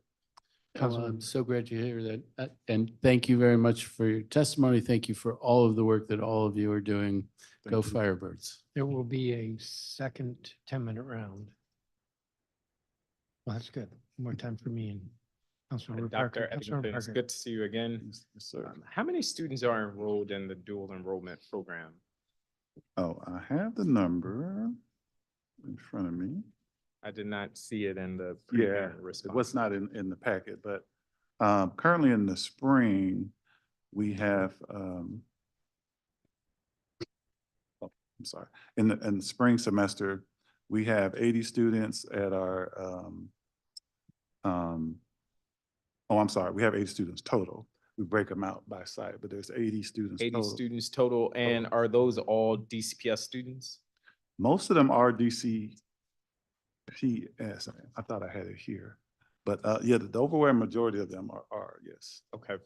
Well, I'm so glad you hear that. And thank you very much for your testimony. Thank you for all of the work that all of you are doing. Go Firebirds. There will be a second 10-minute round. Well, that's good. More time for me and Councilmember Parker. Dr. Councilmember Edmonton, it's Parker. good to see you again. Yes, sir. How many students are enrolled in the dual enrollment program? Oh, I have the number in front of me. I did not see it in the Yeah, pre-parent it response. was not in the packet, but currently in the spring, we have, I'm sorry, in the spring semester, we have 80 students at our, I'm sorry, we have 80 students total. We break them out by site, but there's 80 students 80 total. students total, and are those all DCPS students? Most of them are DCPS. I thought I had it here. But yeah, the overwhelming majority of them are, yes. Okay.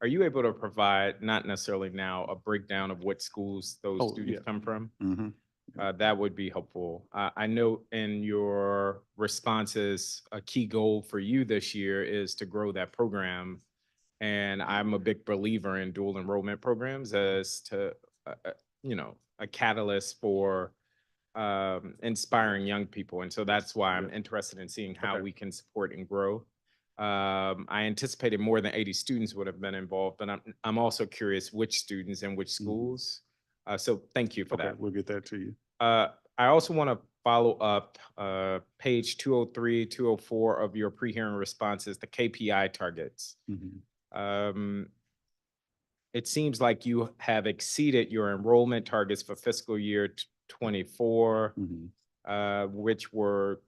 Are you able to provide, not necessarily now, a breakdown of what schools those Oh, students yeah. come from? Mm-hmm. That would be helpful. I know in your responses, a key goal for you this year is to grow that program. And I'm a big believer in dual enrollment programs as to, a catalyst for inspiring young people. And so that's why I'm interested in seeing how we can support and grow. I anticipated more than 80 students would have been involved, but I'm also curious which students and which schools. So thank you for Okay, that. we'll get that to you. I also want to follow up page 203, 204 of your pre-hearing responses, the KPI targets. It seems like you have exceeded your enrollment targets for fiscal year 24, which were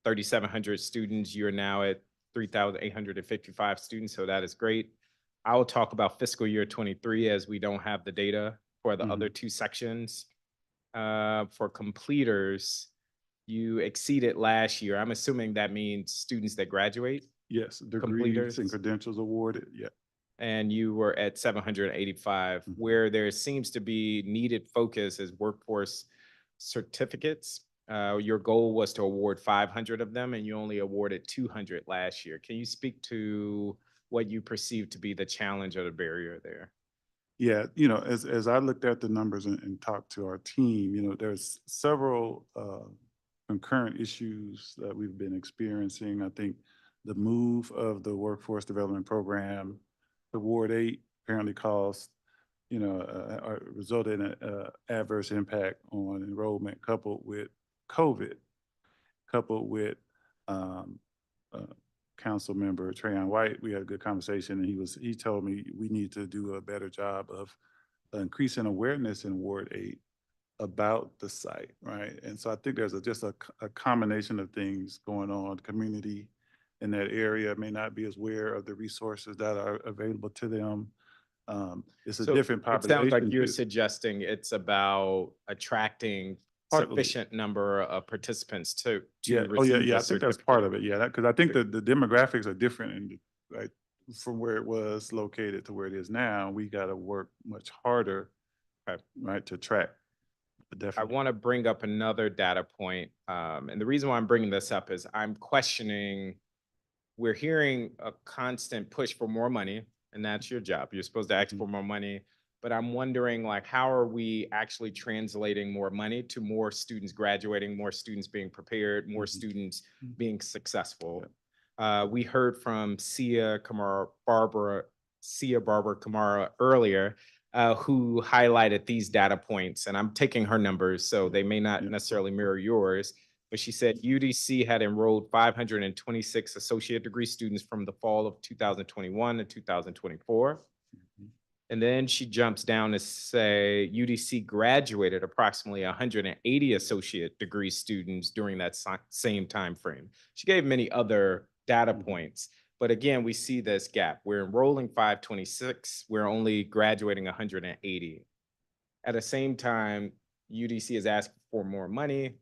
3,700 students. You're now at 3,855 students, so that is great. I'll talk about fiscal year 23 as we don't have the data for the other two sections. For completers, you exceeded last year. I'm assuming that means students that graduate? Yes, degrees Completers. and credentials awarded, yeah. And you were at 785. Where there seems to be needed focus is workforce certificates. Your goal was to award 500 of them, and you only awarded 200 last year. Can you speak to what you perceive to be the challenge or the barrier there? Yeah, you know, as I looked at the numbers and talked to our team, you know, there's several concurrent issues that we've been experiencing. I think the move of the workforce development program to Ward 8 apparently caused, you know, resulted in an adverse impact on enrollment, coupled with COVID, coupled with council member Trayon White. We had a good conversation, and he told me we need to do a better job of increasing awareness in Ward 8 about the site, right? And so I think there's just a combination of things going on. The community in that area may not be as aware of the resources that are available to them. It's a So different it population. sounds like you're too. suggesting it's about attracting Partly. sufficient number of participants to Yeah, receive oh yeah, a yeah, I think that's part of certificate. it, yeah, because I think the demographics are different in, right, from where it was located to where it is now. We gotta work much harder, right, to track. But I definitely. want to bring up another data point. And the reason why I'm bringing this up is I'm questioning, we're hearing a constant push for more money, and that's your job. You're supposed to ask for more money. But I'm wondering, like, how are we actually translating more money to more students graduating, more students being prepared, more students being successful? We heard from Sia Barbara Kamara earlier, who highlighted these data points, and I'm taking her numbers, so they may not necessarily mirror yours. But she said UDC had enrolled 526 associate degree students from the fall of 2021 to 2024. And then she jumps down to say UDC graduated approximately 180 associate degree students during that same time frame. She gave many other data points, but again, we see this gap. We're enrolling 526, we're only graduating 180. At the same time, UDC is asking for more money.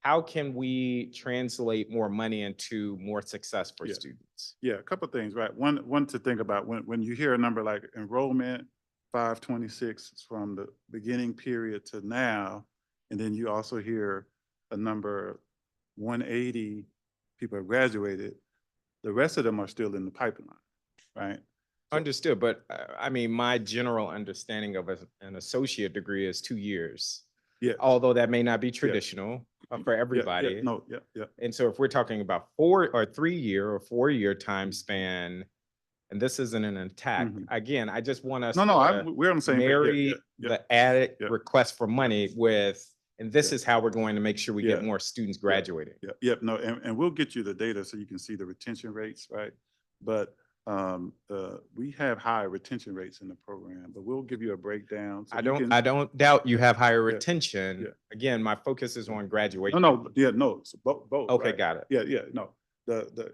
How can we translate more money into more success for students? Yeah, a couple of things, right? One to think about when you hear a number like enrollment, 526 from the beginning period to now, and then you also hear a number 180 people have graduated. The rest of them are still in the pipeline, right? Understood, but I mean, my general understanding of an associate degree is 2 years. Yeah. Although that may not be traditional for everybody. Yeah. And so if we're talking about 4 or 3 year or 4 year time span, and this isn't an attack, again, I just want us we're on the same page. marry the added Yeah. request for money with, and this is how we're going to make sure we get more students graduating. No, and we'll get you the data so you can see the retention rates, right? But we have high retention rates in the program, but we'll give you a breakdown. So I don't doubt you have higher Yeah. retention. Yeah. Again, my focus is on graduation. No, so both. Okay, right? got it. Yeah, no, the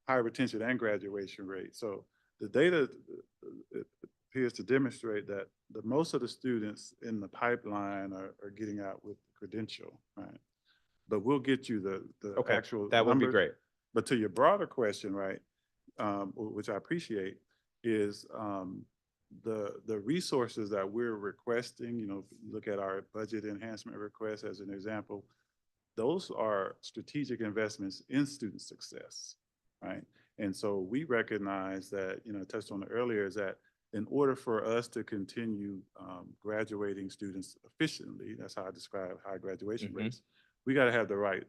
high retention and graduation rate. So the data appears to demonstrate that the most of the students in the pipeline are getting out with credential, right? But we'll get you the Okay, actual that would be numbers. great. But to your broader question, right, which I appreciate, is the resources that we're requesting. You know, if you look at our budget enhancement request as an example, those are strategic investments in student success, right? And so we recognize that, you know, I touched on it earlier, is that in order for us to continue graduating students efficiently, that's how I describe high graduation rates, we got to have the right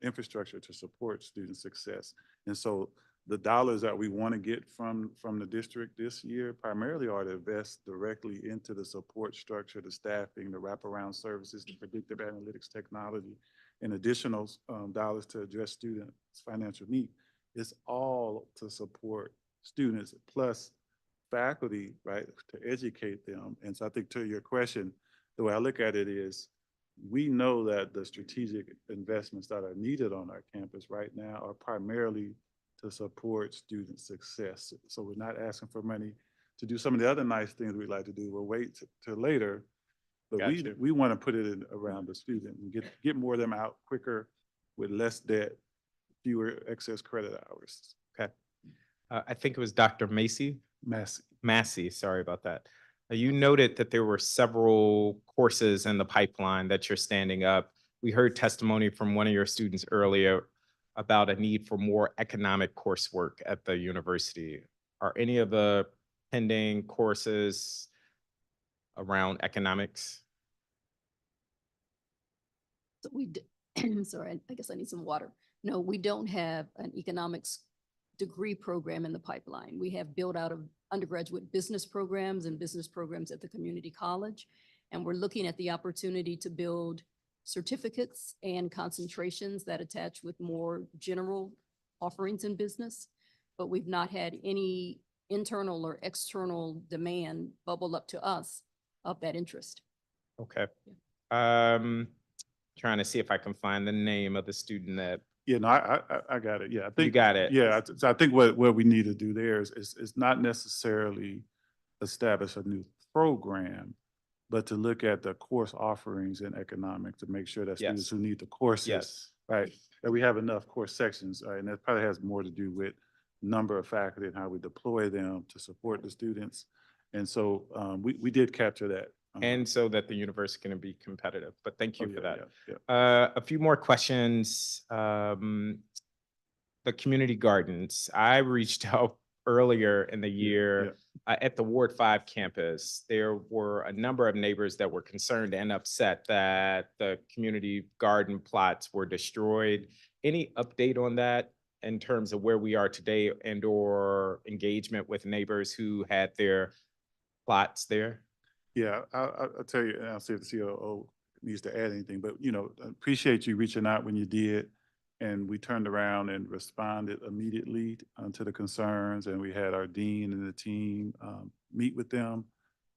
infrastructure to support student success. And so the dollars that we want to get from the district this year primarily are to invest directly into the support structure, the staffing, the wraparound services, the predictive analytics technology, and additional dollars to address students' financial need. It's all to support students plus faculty, right, to educate them. And so I think to your question, the way I look at it is, we know that the strategic investments that are needed on our campus right now are primarily to support student success. So we're not asking for money to do some of the other nice things we'd like to do. We'll wait till later, but Gotcha. we want to put it in around the student and get more of them out quicker with less debt, fewer excess credit hours. Okay. I think it was Dr. Massey. Massey. Sorry about that. You noted that there were several courses in the pipeline that you're standing up. We heard testimony from one of your students earlier about a need for more economic coursework at the university. Are any of the pending courses around economics? So sorry, I guess I need some water. No, we don't have an economics degree program in the pipeline. We have built out of undergraduate business programs and business programs at the community college. And we're looking at the opportunity to build certificates and concentrations that attach with more general offerings in business. But we've not had any internal or external demand bubble up to us of that interest. Okay. Trying to see if I can find the name of the student that. Yeah, no, I got it. Yeah, I think You got it. Yeah, so I think what we need to do there is not necessarily establish a new program, but to look at the course offerings in economics to make sure that students Yes. who need the courses, Yes. right, that we have enough course sections, right, and that probably has more to do with number of faculty and how we deploy them to support the students. And so we did capture that. And so that the university can be competitive, but thank you Oh, for yeah, that. yeah. A few more questions. The community gardens, I reached out earlier in the year at the Ward 5 campus. There were a number of neighbors that were concerned and upset that the community garden plots were destroyed. Any update on that in terms of where we are today and or engagement with neighbors who had their plots there? Yeah, I'll tell you, and I'll see if the COO needs to add anything, but I appreciate you reaching out when you did. And we turned around and responded immediately to the concerns, and we had our dean and the team meet with them.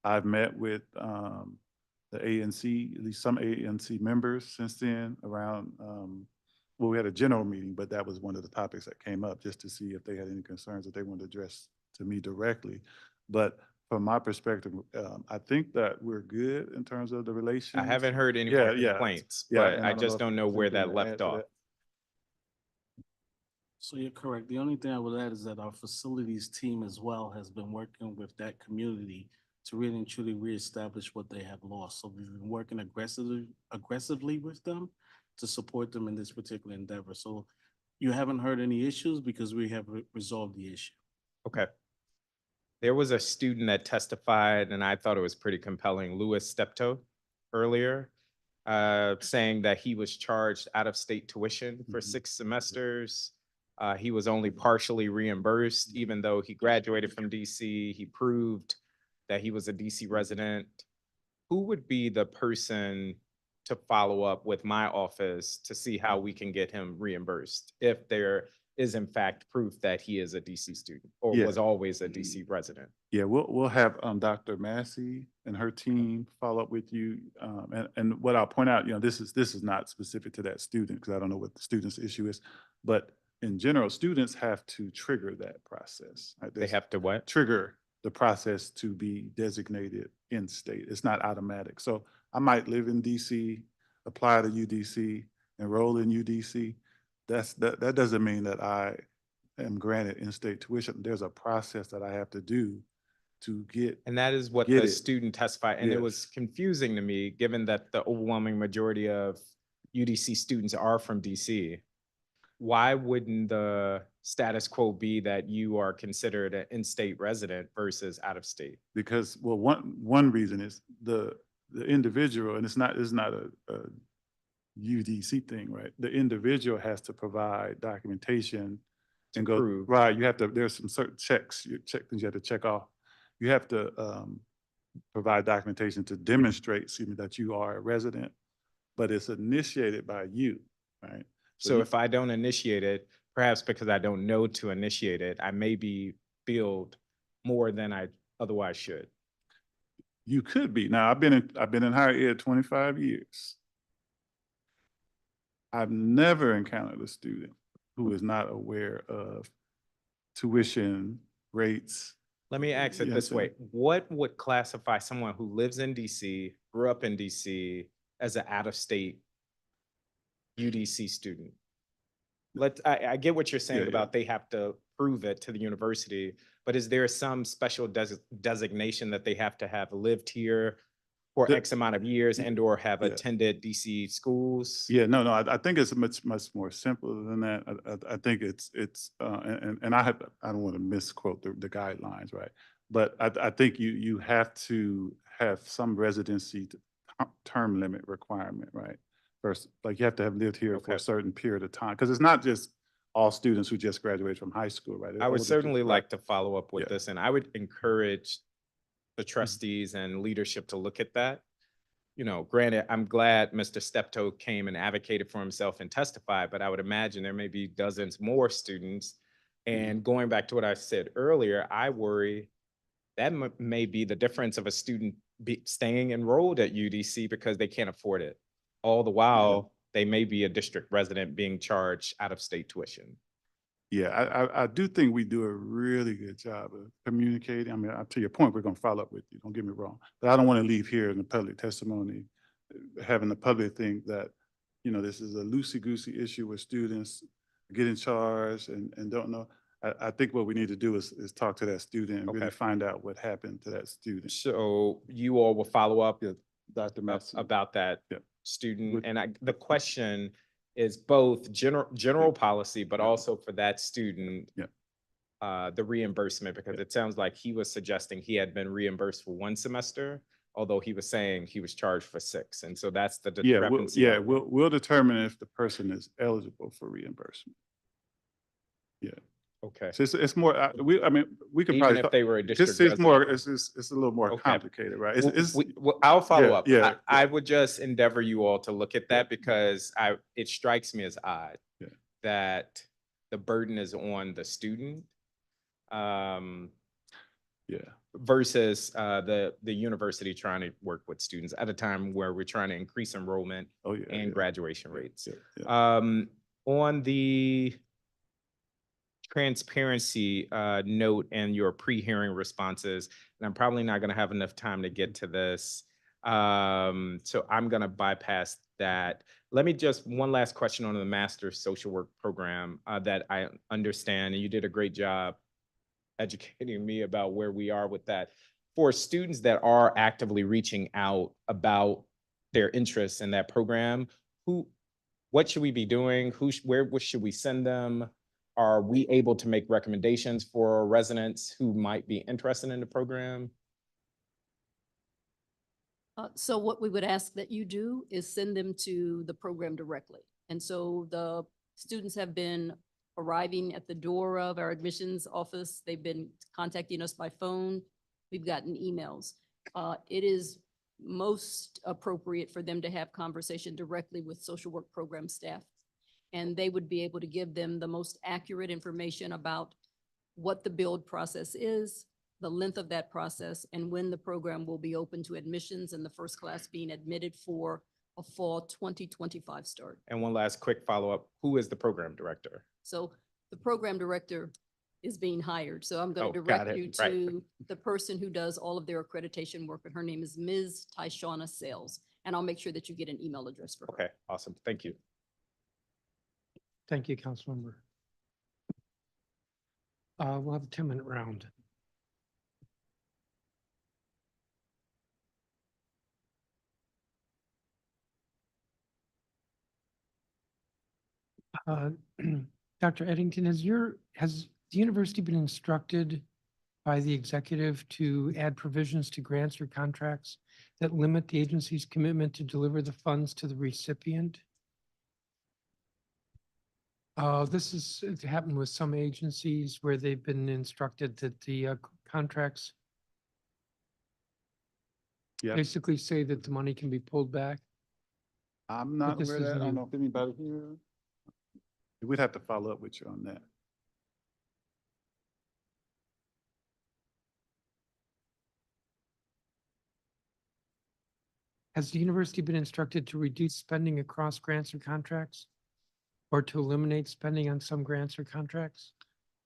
I've met with the ANC, at least some ANC members since then around, well, we had a general meeting, but that was one of the topics that came up just to see if they had any concerns that they wanted to address to me directly. But from my perspective, I think that we're good in terms of the relations. I haven't heard any more Yeah, complaints, yeah, but and I don't just if don't know there's where anything that to add left to off. that. So you're correct. The only thing I would add is that our facilities team as well has been working with that community to really and truly reestablish what they have lost. So we've been working aggressively with them to support them in this particular endeavor. So you haven't heard any issues because we have resolved the issue. Okay. There was a student that testified, and I thought it was pretty compelling, Louis Steptoe, earlier, saying that he was charged out-of-state tuition for 6 semesters. He was only partially reimbursed, even though he graduated from DC. He proved that he was a DC resident. Who would be the person to follow up with my office to see how we can get him reimbursed if there is in fact proof that he is a DC student or Yeah. was always a DC resident? Yeah, we'll have Dr. Massey and her team follow up with you. And what I'll point out, this is not specific to that student because I don't know what the student's issue is, but in general, students have to trigger that process. Right? They have to what? Trigger the process to be designated in state. It's not automatic. So I might live in DC, apply to UDC, enroll in UDC. That doesn't mean that I am granted in-state tuition. There's a process that I have to do to get. And that is what Get the it. student testified. And it was confusing to me, given that the overwhelming majority of UDC students are from DC. Why wouldn't the status quo be that you are considered an in-state resident versus out-of-state? Because, well, one reason is the individual, and it's not a UDC thing, right? The individual has to provide documentation and go, prove. right, you have to, there's some certain checks, things you have to check off. You have to provide documentation to demonstrate, excuse me, that you are a resident, but it's initiated by you, right? So you- if I don't initiate it, perhaps because I don't know to initiate it, I may be billed more than I otherwise should. You could be. Now, I've been in higher ed 25 years. I've never encountered a student who is not aware of tuition rates. Let me ask it You this way. understand? What would classify someone who lives in DC, grew up in DC, as an out-of-state UDC student? I get what you're saying Yeah. about they have to prove it to the university, but is there some special designation that they have to have lived here for The- X amount of years and or have Yeah. attended DC schools? Yeah, no, I think it's much more simpler than that. I think it's and I don't want to misquote the guidelines, right? But I think you have to have some residency term limit requirement, right? First, like you have to have lived here for a certain period of time, because it's not just all students who just graduated from high school, right? I would Older certainly people, like to follow up with Yeah. this, and I would encourage the trustees and leadership to look at that. You know, granted, I'm glad Mr. Steptoe came and advocated for himself and testified, but I would imagine there may be dozens more students. And going back to what I said earlier, I worry that may be the difference of a student staying enrolled at UDC because they can't afford it. All the while, they may be a district resident being charged out-of-state tuition. Yeah, I do think we do a really good job of communicating. I mean, to your point, we're gonna follow up with you, don't get me wrong. But I don't want to leave here in the public testimony, having the public think that, you know, this is a loosey-goosey issue where students get in charge and don't know. I think what we need to do is talk to that student and really Okay. find out what happened to that student. So you all will follow up Dr. Messon. about that Yeah. student? Would- And the question is both general policy, but also for that student. Yeah. The reimbursement, because it sounds like he was suggesting he had been reimbursed for one semester, although he was saying he was charged for 6. And so that's the discrepancy. We'll determine if the person is eligible for reimbursement. Yeah. Okay. So it's more, we could Even probably. if they were a district It's more, resident. it's a little more Okay. complicated, right? I'll follow Yeah, up. yeah, I would just endeavor you all to look at that because it strikes me as odd Yeah. that the burden is on the student. Yeah. Versus the university trying to work with students at a time where we're trying to increase enrollment and graduation rates. On the transparency note and your pre-hearing responses, and I'm probably not going to have enough time to get to this, so I'm going to bypass that. Let me just, one last question on the Master Social Work Program that I understand, and you did a great job educating me about where we are with that. For students that are actively reaching out about their interests in that program, what should we be doing? Where should we send them? Are we able to make recommendations for residents who might be interested in the program? So what we would ask that you do is send them to the program directly. And so the students have been arriving at the door of our admissions office. They've been contacting us by phone. We've gotten emails. It is most appropriate for them to have conversation directly with social work program staff. And they would be able to give them the most accurate information about what the build process is, the length of that process, and when the program will be open to admissions and the first class being admitted for a fall 2025 start. And one last quick follow-up. Who is the program director? So the program director is being hired. So I'm going Oh, to got direct it. you Right. to the person who does all of their accreditation work, and her name is Ms. Tyshauna Sales. And I'll make sure that you get an email address for her. Okay, awesome. Thank you. Thank you, Councilmember. We'll have a 10-minute round. Dr. Eddington, has the university been instructed by the executive to add provisions to grants or contracts that limit the agency's commitment to deliver the funds to the recipient? It happened with some agencies where they've been instructed that the contracts Yeah, basically say that the money can be pulled back. I'm But not this aware of is that. I don't new. know if anybody here. We'd have to follow up with you on that. Has the university been instructed to reduce spending across grants or contracts? Or to eliminate spending on some grants or contracts?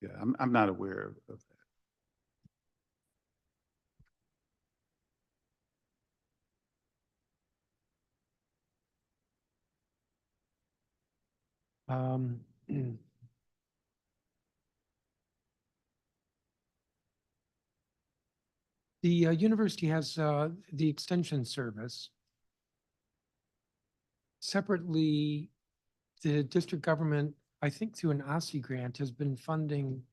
Yeah, I'm not aware of that. Um, The university has the extension service. Separately, the district government, I think through an OSSI grant, has been funding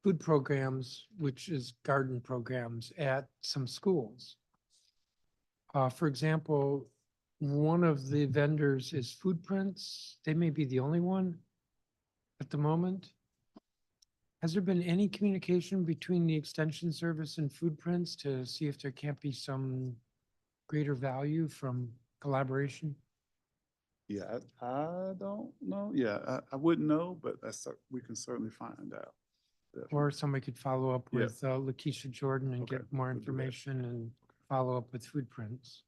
food programs, which is garden programs at some schools. For example, one of the vendors is Foodprints. They may be the only one at the moment. Has there been any communication between the extension service and Foodprints to see if there can't be some greater value from collaboration? Yeah, I don't know. Yeah, I wouldn't know, but we can certainly find out. Or somebody could follow up Yeah. with Lakeisha Jordan and Okay, get more we'll do that. information and follow up with Foodprints.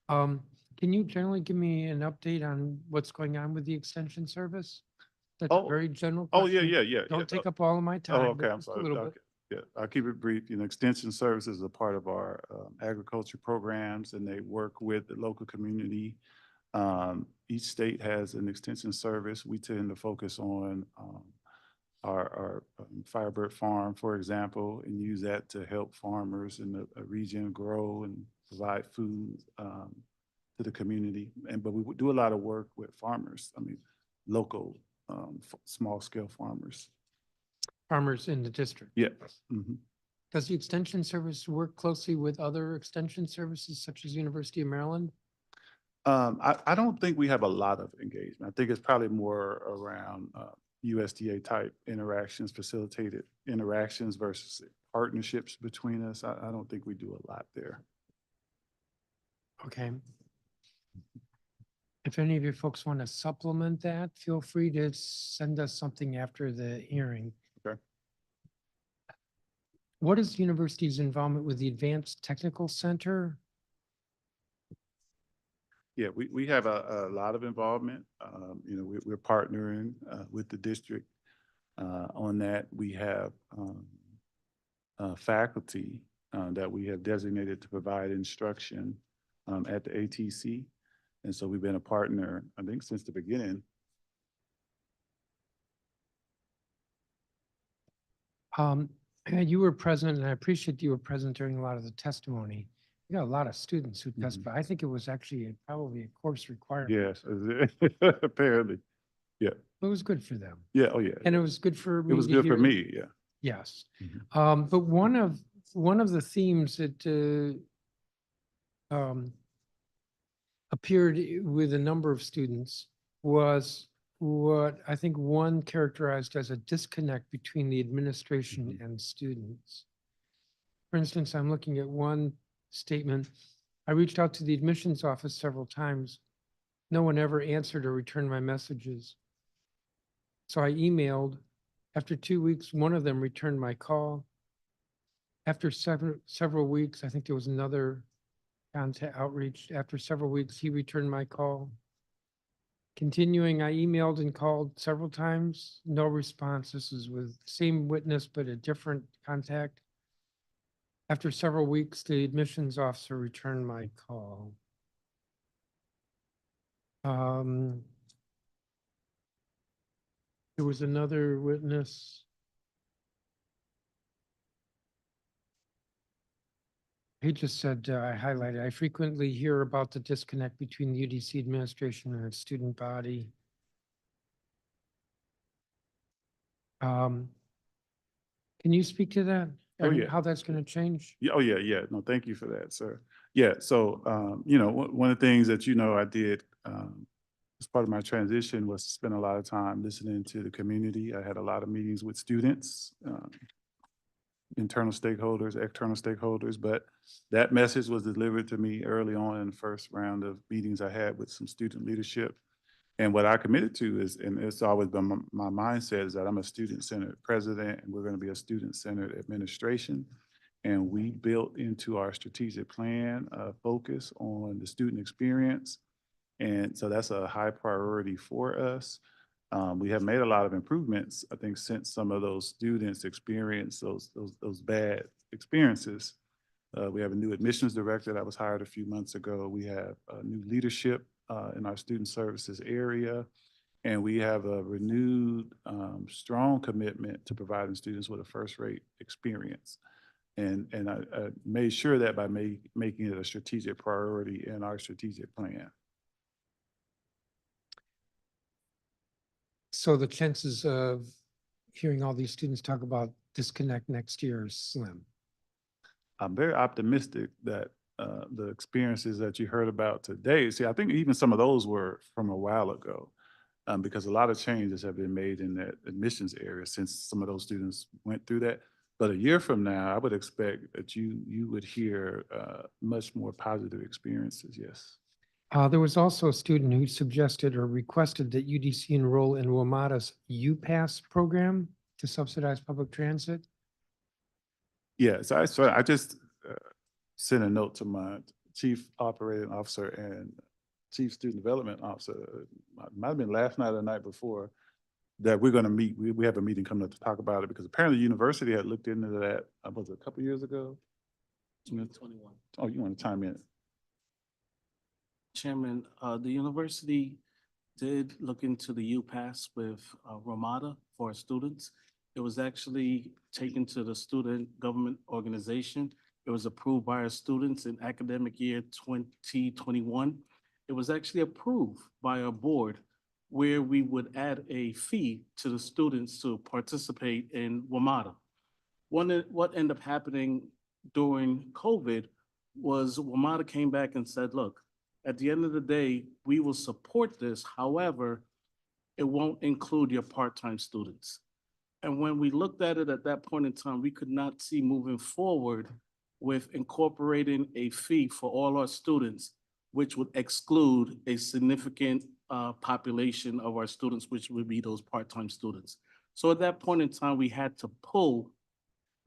Can you generally give me an update on what's going on with the extension service? That's a Oh, very general Oh, yeah, question. yeah, yeah. Don't take up all of my Oh, time, okay, but I'm just a sorry. little bit. Okay. Yeah, I'll keep it brief. Extension services are part of our agriculture programs, and they work with the local community. Each state has an extension service. We tend to focus on our Firebird Farm, for example, and use that to help farmers in the region grow and provide food to the community. But we would do a lot of work with farmers. I mean, local, small scale farmers. Farmers in the district. Yeah. Mhm. Does the extension service work closely with other extension services such as University of Maryland? I don't think we have a lot of engagement. I think it's probably more around USDA type interactions, facilitated interactions versus partnerships between us. I don't think we do a lot there. Okay. If any of you folks want to supplement that, feel free to send us something after the hearing. Okay. What is the university's involvement with the Advanced Technical Center? Yeah, we have a lot of involvement. We're partnering with the district on that. We have faculty that we have designated to provide instruction at the ATC. And so we've been a partner, I think, since the beginning. You were present, and I appreciate you were present during a lot of the testimony. You got a lot of students who testified. I think it was actually probably a course requirement. Yes, apparently. Yeah. It was good for them. Yeah. Oh, yeah. And it was good for me. It was to good for hear- me. Yeah. Yes. Mhm. But one of the themes that appeared with a number of students was what I think one characterized as a disconnect between the administration and students. For instance, I'm looking at one statement. I reached out to the admissions office several times. No one ever answered or returned my messages. So I emailed. After 2 weeks, one of them returned my call. After several weeks, I think there was another contact outreach. After several weeks, he returned my call. Continuing, I emailed and called several times, no response. This is with same witness, but a different contact. After several weeks, the admissions officer returned my call. There was another witness. He just said, I highlighted, I frequently hear about the disconnect between the UDC administration and its student body. Can you speak to that? Oh, And yeah. how that's going to change? Yeah. Oh, yeah. Yeah. No, thank you for that, sir. Yeah. So, one of the things that, I did as part of my transition was to spend a lot of time listening to the community. I had a lot of meetings with students, internal stakeholders, external stakeholders, but that message was delivered to me early on in the first round of meetings I had with some student leadership. And what I committed to is, and it's always been my mindset, is that I'm a student-centered president and we're going to be a student-centered administration. And we built into our strategic plan a focus on the student experience. And so that's a high priority for us. We have made a lot of improvements, I think, since some of those students experienced those bad experiences. We have a new admissions director that was hired a few months ago. We have new leadership in our student services area. And we have a renewed, strong commitment to providing students with a first-rate experience. And I made sure that by making it a strategic priority in our strategic plan. So the chances of hearing all these students talk about disconnect next year is slim. I'm very optimistic that the experiences that you heard about today, see, I think even some of those were from a while ago, because a lot of changes have been made in that admissions area since some of those students went through that. But a year from now, I would expect that you would hear much more positive experiences, yes. There was also a student who suggested or requested that UDC enroll in WMATA's UPass program to subsidize public transit. Yes, I just sent a note to my chief operating officer and chief student development officer. Might have been last night or the night before, that we're going to meet. We have a meeting coming up to talk about it because apparently the university had looked into that, was it a couple years ago? 2021. Oh, you want to chime in? Chairman, the university did look into the UPass with Ramada for our students. It was actually taken to the student government organization. It was approved by our students in academic year 2021. It was actually approved by our board where we would add a fee to the students to participate in WMATA. What ended up happening during COVID was WMATA came back and said, look, at the end of the day, we will support this. However, it won't include your part-time students. And when we looked at it at that point in time, we could not see moving forward with incorporating a fee for all our students, which would exclude a significant population of our students, which would be those part-time students. So at that point in time, we had to pull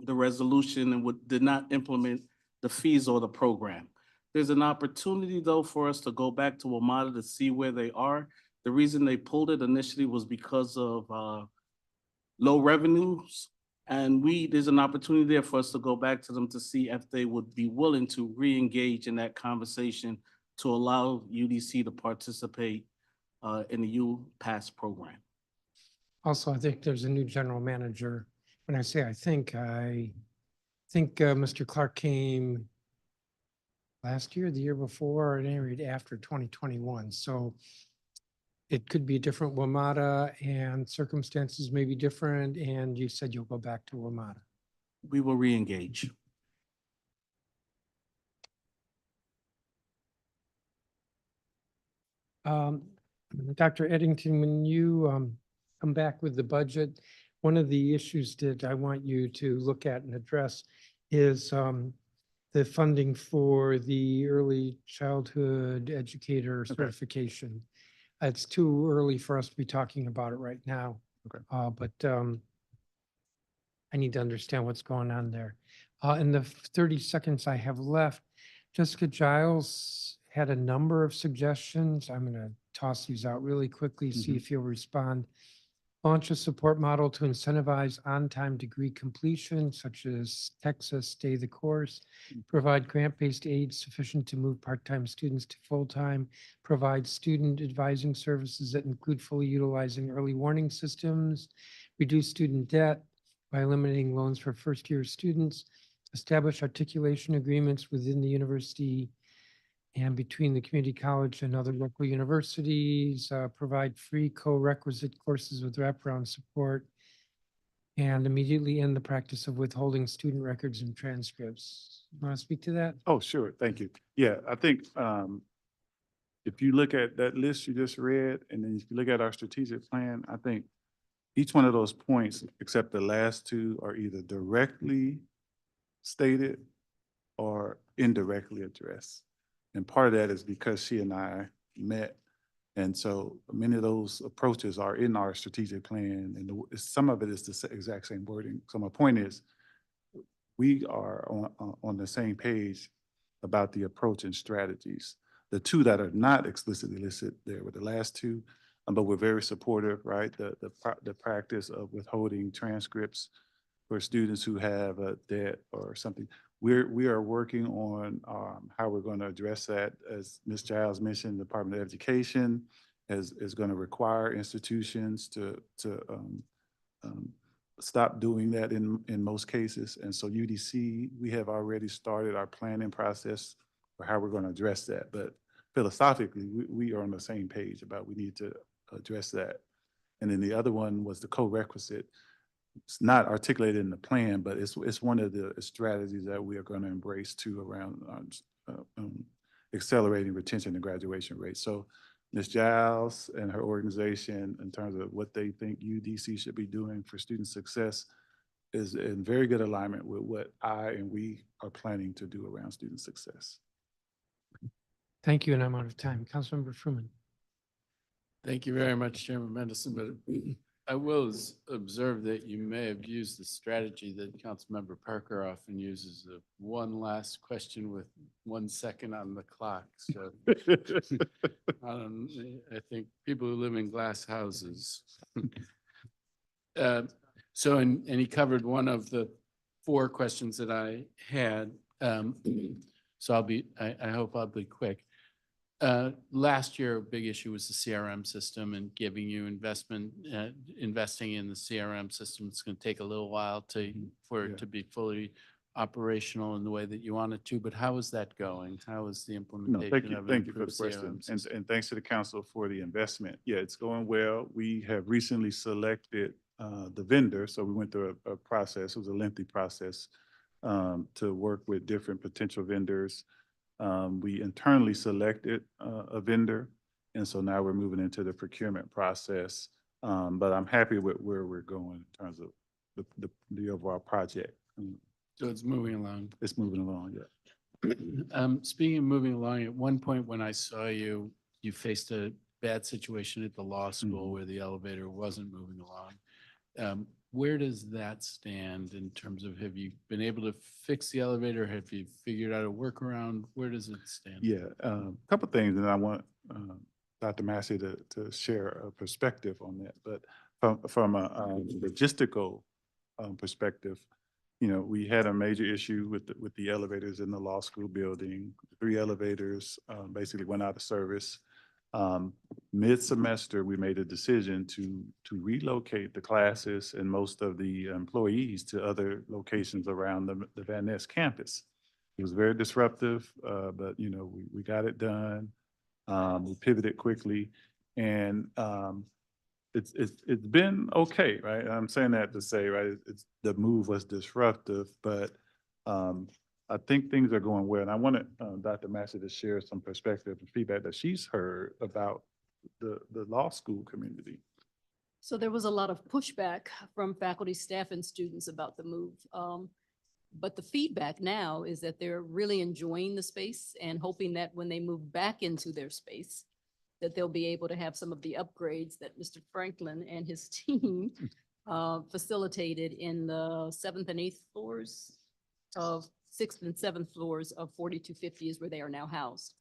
the resolution and did not implement the fees or the program. There's an opportunity, though, for us to go back to WMATA to see where they are. The reason they pulled it initially was because of low revenues. And there's an opportunity there for us to go back to them to see if they would be willing to re-engage in that conversation to allow UDC to participate in the UPass program. Also, I think there's a new general manager. When I say I think Mr. Clark came last year, the year before, or at any rate after 2021. So it could be a different WMATA and circumstances may be different. And you said you'll go back to WMATA. We will re-engage. Dr. Eddington, when you come back with the budget, one of the issues that I want you to look at and address is the funding for the early childhood educator certification. It's too early for us to be talking about it right now. Okay. But I need to understand what's going on there. In the 30 seconds I have left, Jessica Giles had a number of suggestions. I'm going to toss these out really quickly, see if you'll respond. Launch a support model to incentivize on-time degree completion, such as Texas Stay the Course. Provide grant-based aid sufficient to move part-time students to full-time. Provide student advising services that include fully utilizing early warning systems. Reduce student debt by eliminating loans for first-year students. Establish articulation agreements within the university and between the community college and other local universities, provide free co-requisite courses with wraparound support, and immediately end the practice of withholding student records and transcripts. You want to speak to that? Oh, sure. Thank you. Yeah, I think if you look at that list you just read, and then if you look at our strategic plan, I think each one of those points, except the last two, are either directly stated or indirectly addressed. And part of that is because she and I met. And so many of those approaches are in our strategic plan, and some of it is the exact same wording. So my point is, we are on the same page about the approach and strategies. The two that are not explicitly listed there were the last two, but we're very supportive, right? The practice of withholding transcripts for students who have a debt or something. We are working on how we're going to address that. As Ms. Giles mentioned, the Department of Education is going to require institutions to stop doing that in most cases. And so UDC, we have already started our planning process for how we're going to address that. But philosophically, we are on the same page about we need to address that. And then the other one was the co-requisite. It's not articulated in the plan, but it's one of the strategies that we are going to embrace too around accelerating retention and graduation rates. So Ms. Giles and her organization, in terms of what they think UDC should be doing for student success, is in very good alignment with what I and we are planning to do around student success. Thank you, and I'm out of time. Councilmember Fruman. Thank you very much, Chairman Mendelson, but I will observe that you may have used the strategy that Councilmember Parker often uses of one last question with 1 second on the clock. So I think people who live in glass houses. And he covered one of the 4 questions that I had. So I hope I'll be quick. Last year, a big issue was the CRM system and giving you investing in the CRM system. It's going to take a little while for it to be fully operational in the way that you want it to. But how is that going? How is the implementation of Thank you for the question. And thanks to the council for the investment. Yeah, it's going well. We have recently selected the vendor. So we went through a process. It was a lengthy process to work with different potential vendors. We internally selected a vendor, and so now we're moving into the procurement process. But I'm happy with where we're going in terms of the overall project. So it's moving along. It's moving along, yeah. Speaking of moving along, at one point when I saw you, you faced a bad situation at the law school where the elevator wasn't moving along. Where does that stand in terms of, have you been able to fix the elevator? Have you figured out a workaround? Where does it stand? Yeah, a couple of things, and I want Dr. Massey to share a perspective on that. But from a logistical perspective, you know, we had a major issue with the elevators in the law school building. 3 elevators basically went out of service. Mid-semester, we made a decision to relocate the classes and most of the employees to other locations around the Van Ness campus. It was very disruptive, but you know, we got it done. We pivoted quickly, and it's been okay, right? I'm saying that to say, right, the move was disruptive, but I think things are going well. And I wanted Dr. Massey to share some perspective and feedback that she's heard about the law school community. So there was a lot of pushback from faculty, staff, and students about the move. But the feedback now is that they're really enjoying the space and hoping that when they move back into their space, that they'll be able to have some of the upgrades that Mr. Franklin and his team facilitated in the 7th and 8th floors of 6th and 7th floors of 4250 is where they are now housed.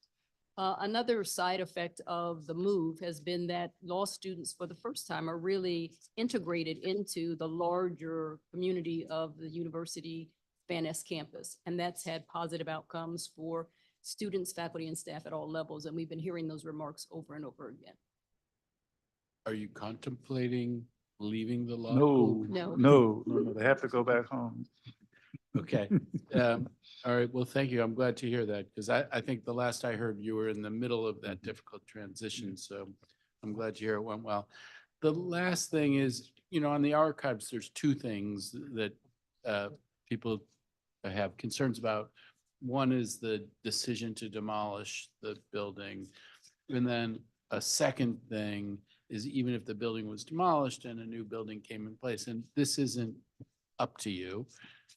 Another side effect of the move has been that law students for the first time are really integrated into the larger community of the University Van Ness campus. And that's had positive outcomes for students, faculty, and staff at all levels. And we've been hearing those remarks over and over again. Are you contemplating leaving the law No, school? no, they have to go back home. Okay. All right. Well, thank you. I'm glad to hear that, because I think the last I heard, you were in the middle of that difficult transition. So I'm glad to hear it went well. The last thing is, you know, on the archives, there's 2 things that people have concerns about. One is the decision to demolish the building. And then a second thing is even if the building was demolished and a new building came in place, and this isn't up to you,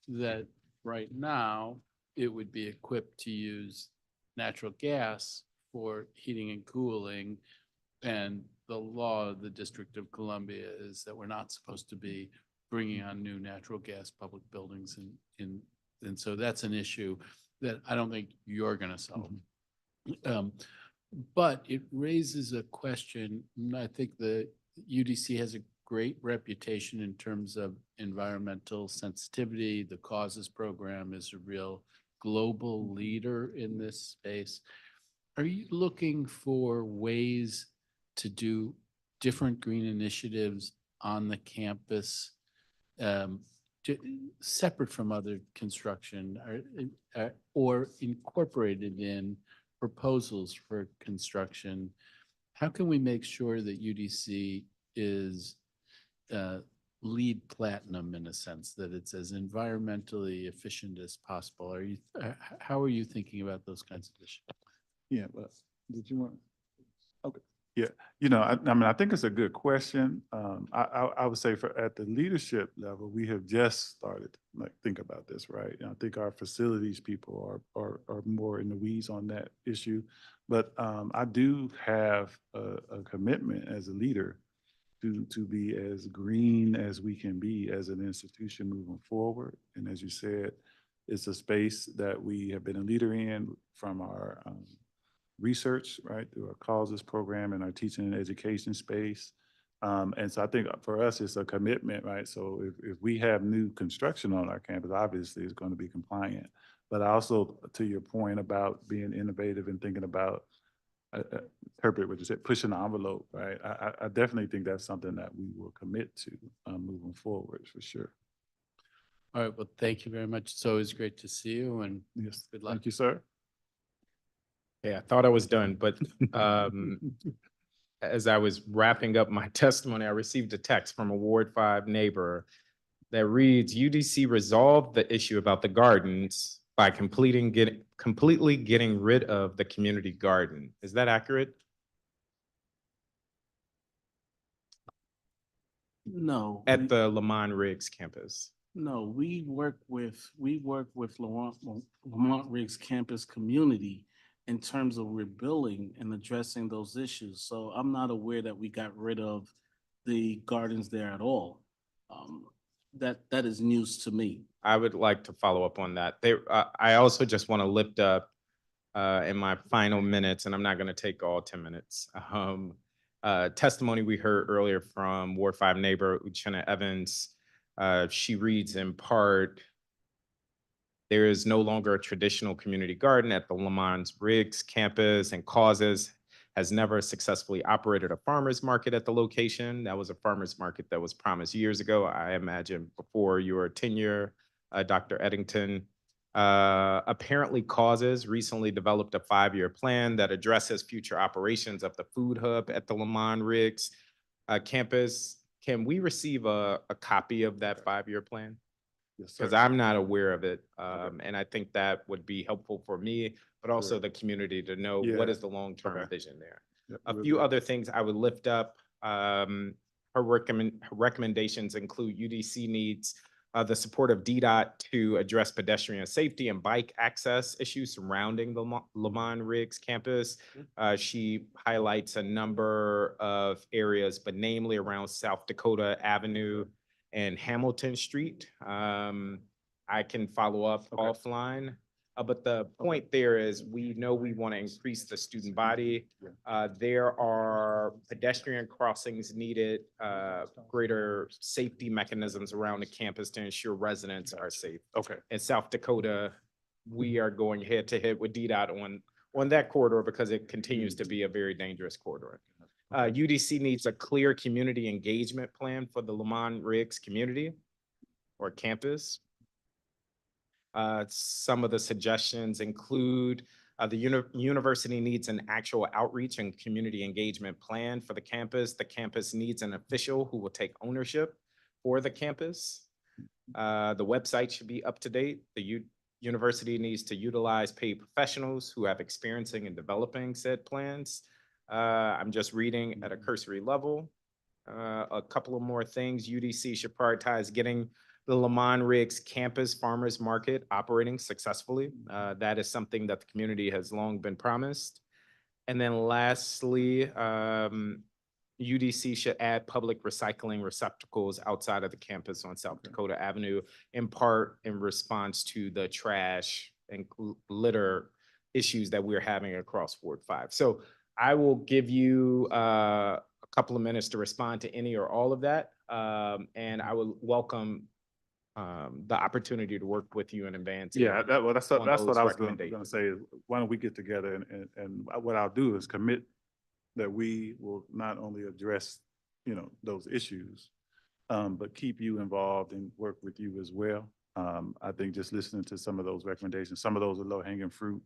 that right now it would be equipped to use natural gas for heating and cooling. And the law of the District of Columbia is that we're not supposed to be bringing on new natural gas public buildings and so that's an issue that I don't think you're gonna solve. But it raises a question, and I think the UDC has a great reputation in terms of environmental sensitivity. The Causes Program is a real global leader in this space. Are you looking for ways to do different green initiatives on the campus, separate from other construction or incorporated in proposals for construction? How can we make sure that UDC is LEED platinum in a sense, that it's as environmentally efficient as possible? How are you thinking about those kinds of issues? Yeah, but did you want? Okay. Yeah, you know, I mean, I think it's a good question. I would say at the leadership level, we have just started to think about this, right? And I think our facilities people are more in the weeds on that issue. But I do have a commitment as a leader to be as green as we can be as an institution moving forward. And as you said, it's a space that we have been a leader in from our research, right, through our causes program and our teaching and education space. And so I think for us, it's a commitment, right? So if we have new construction on our campus, obviously it's going to be compliant. But also to your point about being innovative and thinking about, interpret what you said, pushing the envelope, right? I definitely think that's something that we will commit to moving forward for sure. All right, well, thank you very much. It's always great to see you and yes, good luck. Thank you, sir. Yeah, I thought I was done, but as I was wrapping up my testimony, I received a text from a Ward 5 neighbor that reads, UDC resolved the issue about the gardens by completely getting rid of the community garden. Is that accurate? No. At the Lamont Riggs campus? No, we work with Lamont Riggs campus community in terms of rebuilding and addressing those issues. So I'm not aware that we got rid of the gardens there at all. That is news to me. I would like to follow up on that. I also just want to lift up in my final minutes, and I'm not going to take all 10 minutes. Testimony we heard earlier from Ward 5 neighbor Uchenna Evans. She reads in part, there is no longer a traditional community garden at the Lamont Riggs campus, and Causes has never successfully operated a farmer's market at the location. That was a farmer's market that was promised years ago, I imagine before your tenure, Dr. Eddington. Apparently Causes recently developed a 5-year plan that addresses future operations of the food hub at the Lamont Riggs campus. Can we receive a copy of that 5-year plan? Yes, Because I'm not aware of it. And I think that would be helpful for me, but also the community to know what is the long-term vision there. A few other things I would lift up. Her recommendations include UDC needs the support of DDOT to address pedestrian safety and bike access issues surrounding the Lamont Riggs campus. She highlights a number of areas, but namely around South Dakota Avenue and Hamilton Street. I can follow up offline. But the point there is we know we want to increase the student body. There are pedestrian crossings needed, greater safety mechanisms around the campus to ensure residents are safe. Okay. In South Dakota, we are going head to head with DDOT on that corridor because it continues to be a very dangerous corridor. UDC needs a clear community engagement plan for the Lamont Riggs community or campus. Some of the suggestions include the university needs an actual outreach and community engagement plan for the campus. The campus needs an official who will take ownership for the campus. The website should be up to date. The university needs to utilize paid professionals who have experience in developing said plans. I'm just reading at a cursory level. A couple of more things. UDC should prioritize getting the Lamont Riggs Campus Farmers Market operating successfully. That is something that the community has long been promised. And then lastly, UDC should add public recycling receptacles outside of the campus on South Dakota Avenue, in part in response to the trash and litter issues that we're having across Ward 5. So I will give you a couple of minutes to respond to any or all of that. And I will welcome the opportunity to work with you in advance. Yeah, that's what on I those was gonna recommendations. say, is why don't we get together and what I'll do is commit that we will not only address, those issues, but keep you involved and work with you as well. I think just listening to some of those recommendations, some of those are low hanging fruit.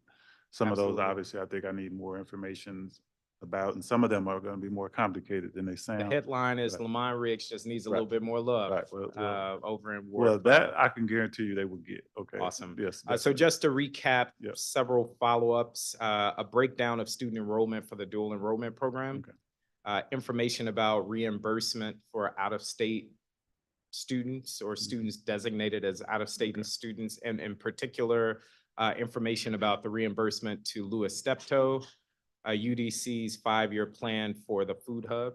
Some of those, Absolutely. obviously, I think I need more information about, and some of them are gonna be more complicated than they The sound. headline is Right. Lamont Riggs just needs a Right. little bit more love Right. Well, over in well, Ward that 5. I can guarantee you they will get, okay? Awesome. Yes. So definitely. just to recap, Yep. several follow-ups, a breakdown of student enrollment for the dual enrollment program. Okay. Information about reimbursement for out-of-state students or students designated as out-of-state students, and in particular, information about the reimbursement to Louis Steptoe, UDC's 5-year plan for the food hub.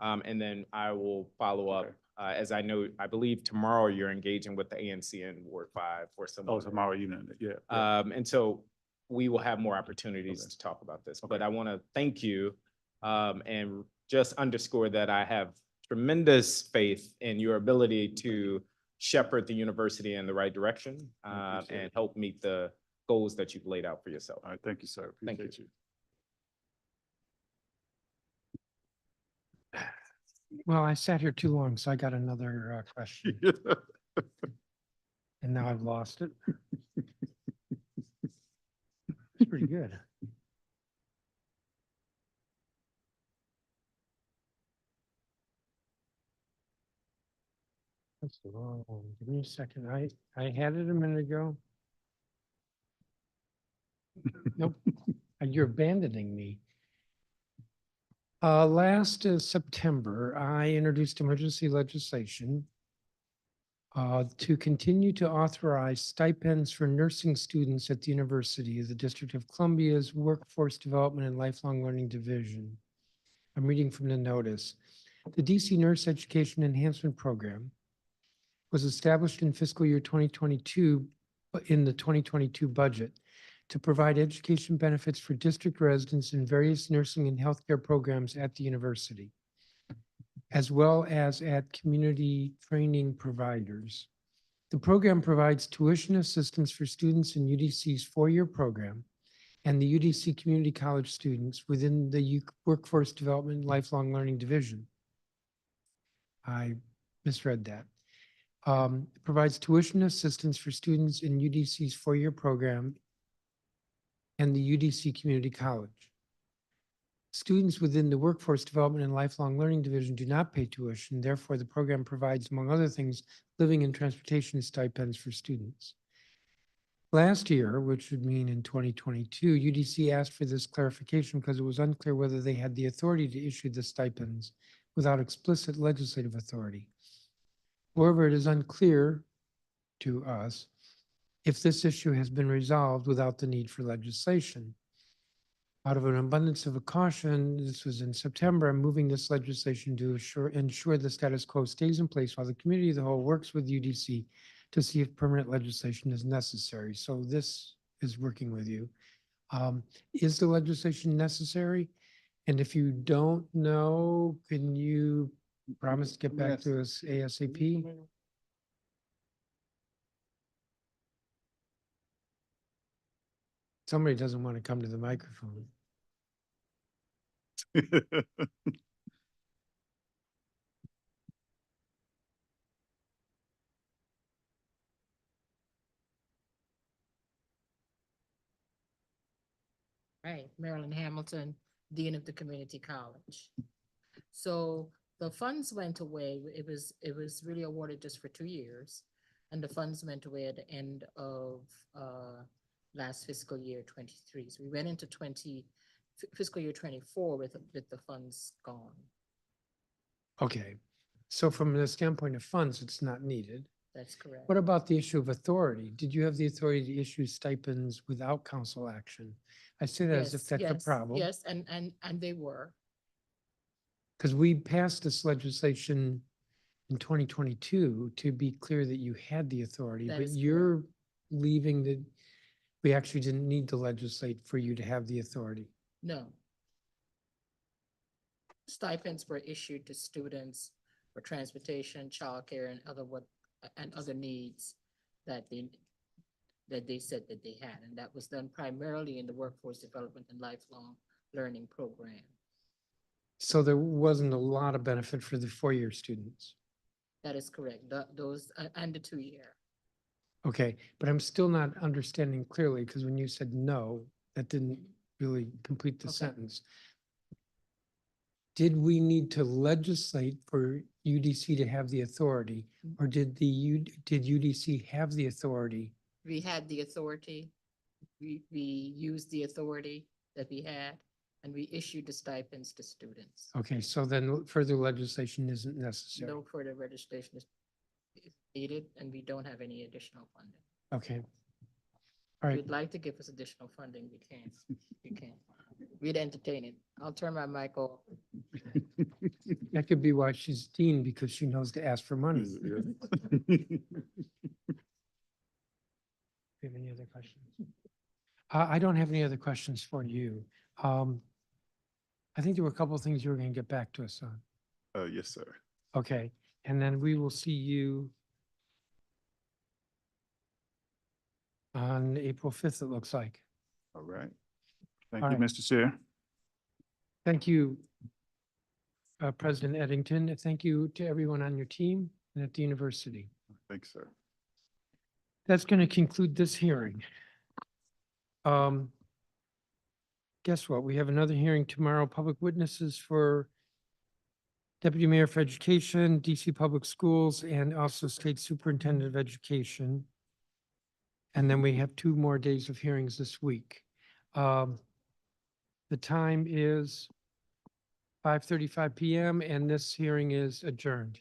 And then I will follow up, as I know, I believe tomorrow you're engaging with the ANC in Ward 5 for some. Oh, tomorrow evening, yeah. And so we will have more opportunities to talk about this, but I want to thank you and just underscore that I have tremendous faith in your ability to shepherd the university in the right direction and help meet the goals that you've laid out for yourself. All right, thank you, sir. Thank Appreciate you. Well, I sat here too long, so I got another question. And now I've lost it. It's pretty good. That's the wrong one. Give me a second. I had it a minute ago. Nope. You're abandoning me. Last September, I introduced emergency legislation to continue to authorize stipends for nursing students at the University of the District of Columbia's Workforce Development and Lifelong Learning Division. I'm reading from the notice. The DC Nurse Education Enhancement Program was established in fiscal year 2022, in the 2022 budget, to provide education benefits for district residents in various nursing and healthcare programs at the university, as well as at community training providers. The program provides tuition assistance for students in UDC's 4-year program and the UDC Community College students within the Workforce Development and Lifelong Learning Division. I misread that. It provides tuition assistance for students in UDC's 4-year program and the UDC Community College. Students within the Workforce Development and Lifelong Learning Division do not pay tuition. Therefore, the program provides, among other things, living and transportation stipends for students. Last year, which would mean in 2022, UDC asked for this clarification because it was unclear whether they had the authority to issue the stipends without explicit legislative authority. However, it is unclear to us if this issue has been resolved without the need for legislation. Out of an abundance of caution, this was in September, I'm moving this legislation to ensure the status quo stays in place while the community of the whole works with UDC to see if permanent legislation is necessary. So this is working with you. Is the legislation necessary? And if you don't know, can you promise to get back to us ASAP? Somebody doesn't want to come to the microphone. Right, Marilyn Hamilton, Dean of the Community College. So the funds went away. It was really awarded just for 2 years. And the funds went away at the end of last fiscal year 23. So we went into 24 fiscal year 24 with the funds gone. Okay, so from the standpoint of funds, it's not needed. That's correct. What about the issue of authority? Did you have the authority to issue stipends without council action? I say that as if that's a problem. Yes, and they were. Because we passed this legislation in 2022 to be clear that you had the authority, That but is you're leaving that we actually didn't need to legislate for you to have the authority. No. Stipends were issued to students for transportation, childcare, and other needs that they said that they had, and that was done primarily in the workforce development and lifelong learning program. So there wasn't a lot of benefit for the four-year students. That is correct. Those and the 2-year. Okay, but I'm still not understanding clearly, because when you said no, that didn't really complete the Okay. sentence. Did we need to legislate for UDC to have the authority, or did UDC have the authority? We had the authority. We used the authority that we had, and we issued the stipends to students. Okay, so then further legislation isn't necessary. No further registration is needed, and we don't have any additional funding. Okay. All If right, you'd like to give us additional funding, we can. We can. We'd entertain it. I'll turn my mic off. that could be why she's dean, because she knows to ask for money. Do you have any other questions? I don't have any other questions for you. I think there were a couple of things you were going to get back to us on. Yes, sir. Okay, and then we will see you on April 5th, it looks like. All right. Thank All you, right. Mr. Chair. Thank you, President Eddington. Thank you to everyone on your team and at the university. Thanks, sir. That's going to conclude this hearing. Guess what? We have another hearing tomorrow, public witnesses for Deputy Mayor for Education, DC Public Schools, and also State Superintendent of Education. And then we have 2 more days of hearings this week. The time is 5:35 PM and this hearing is adjourned.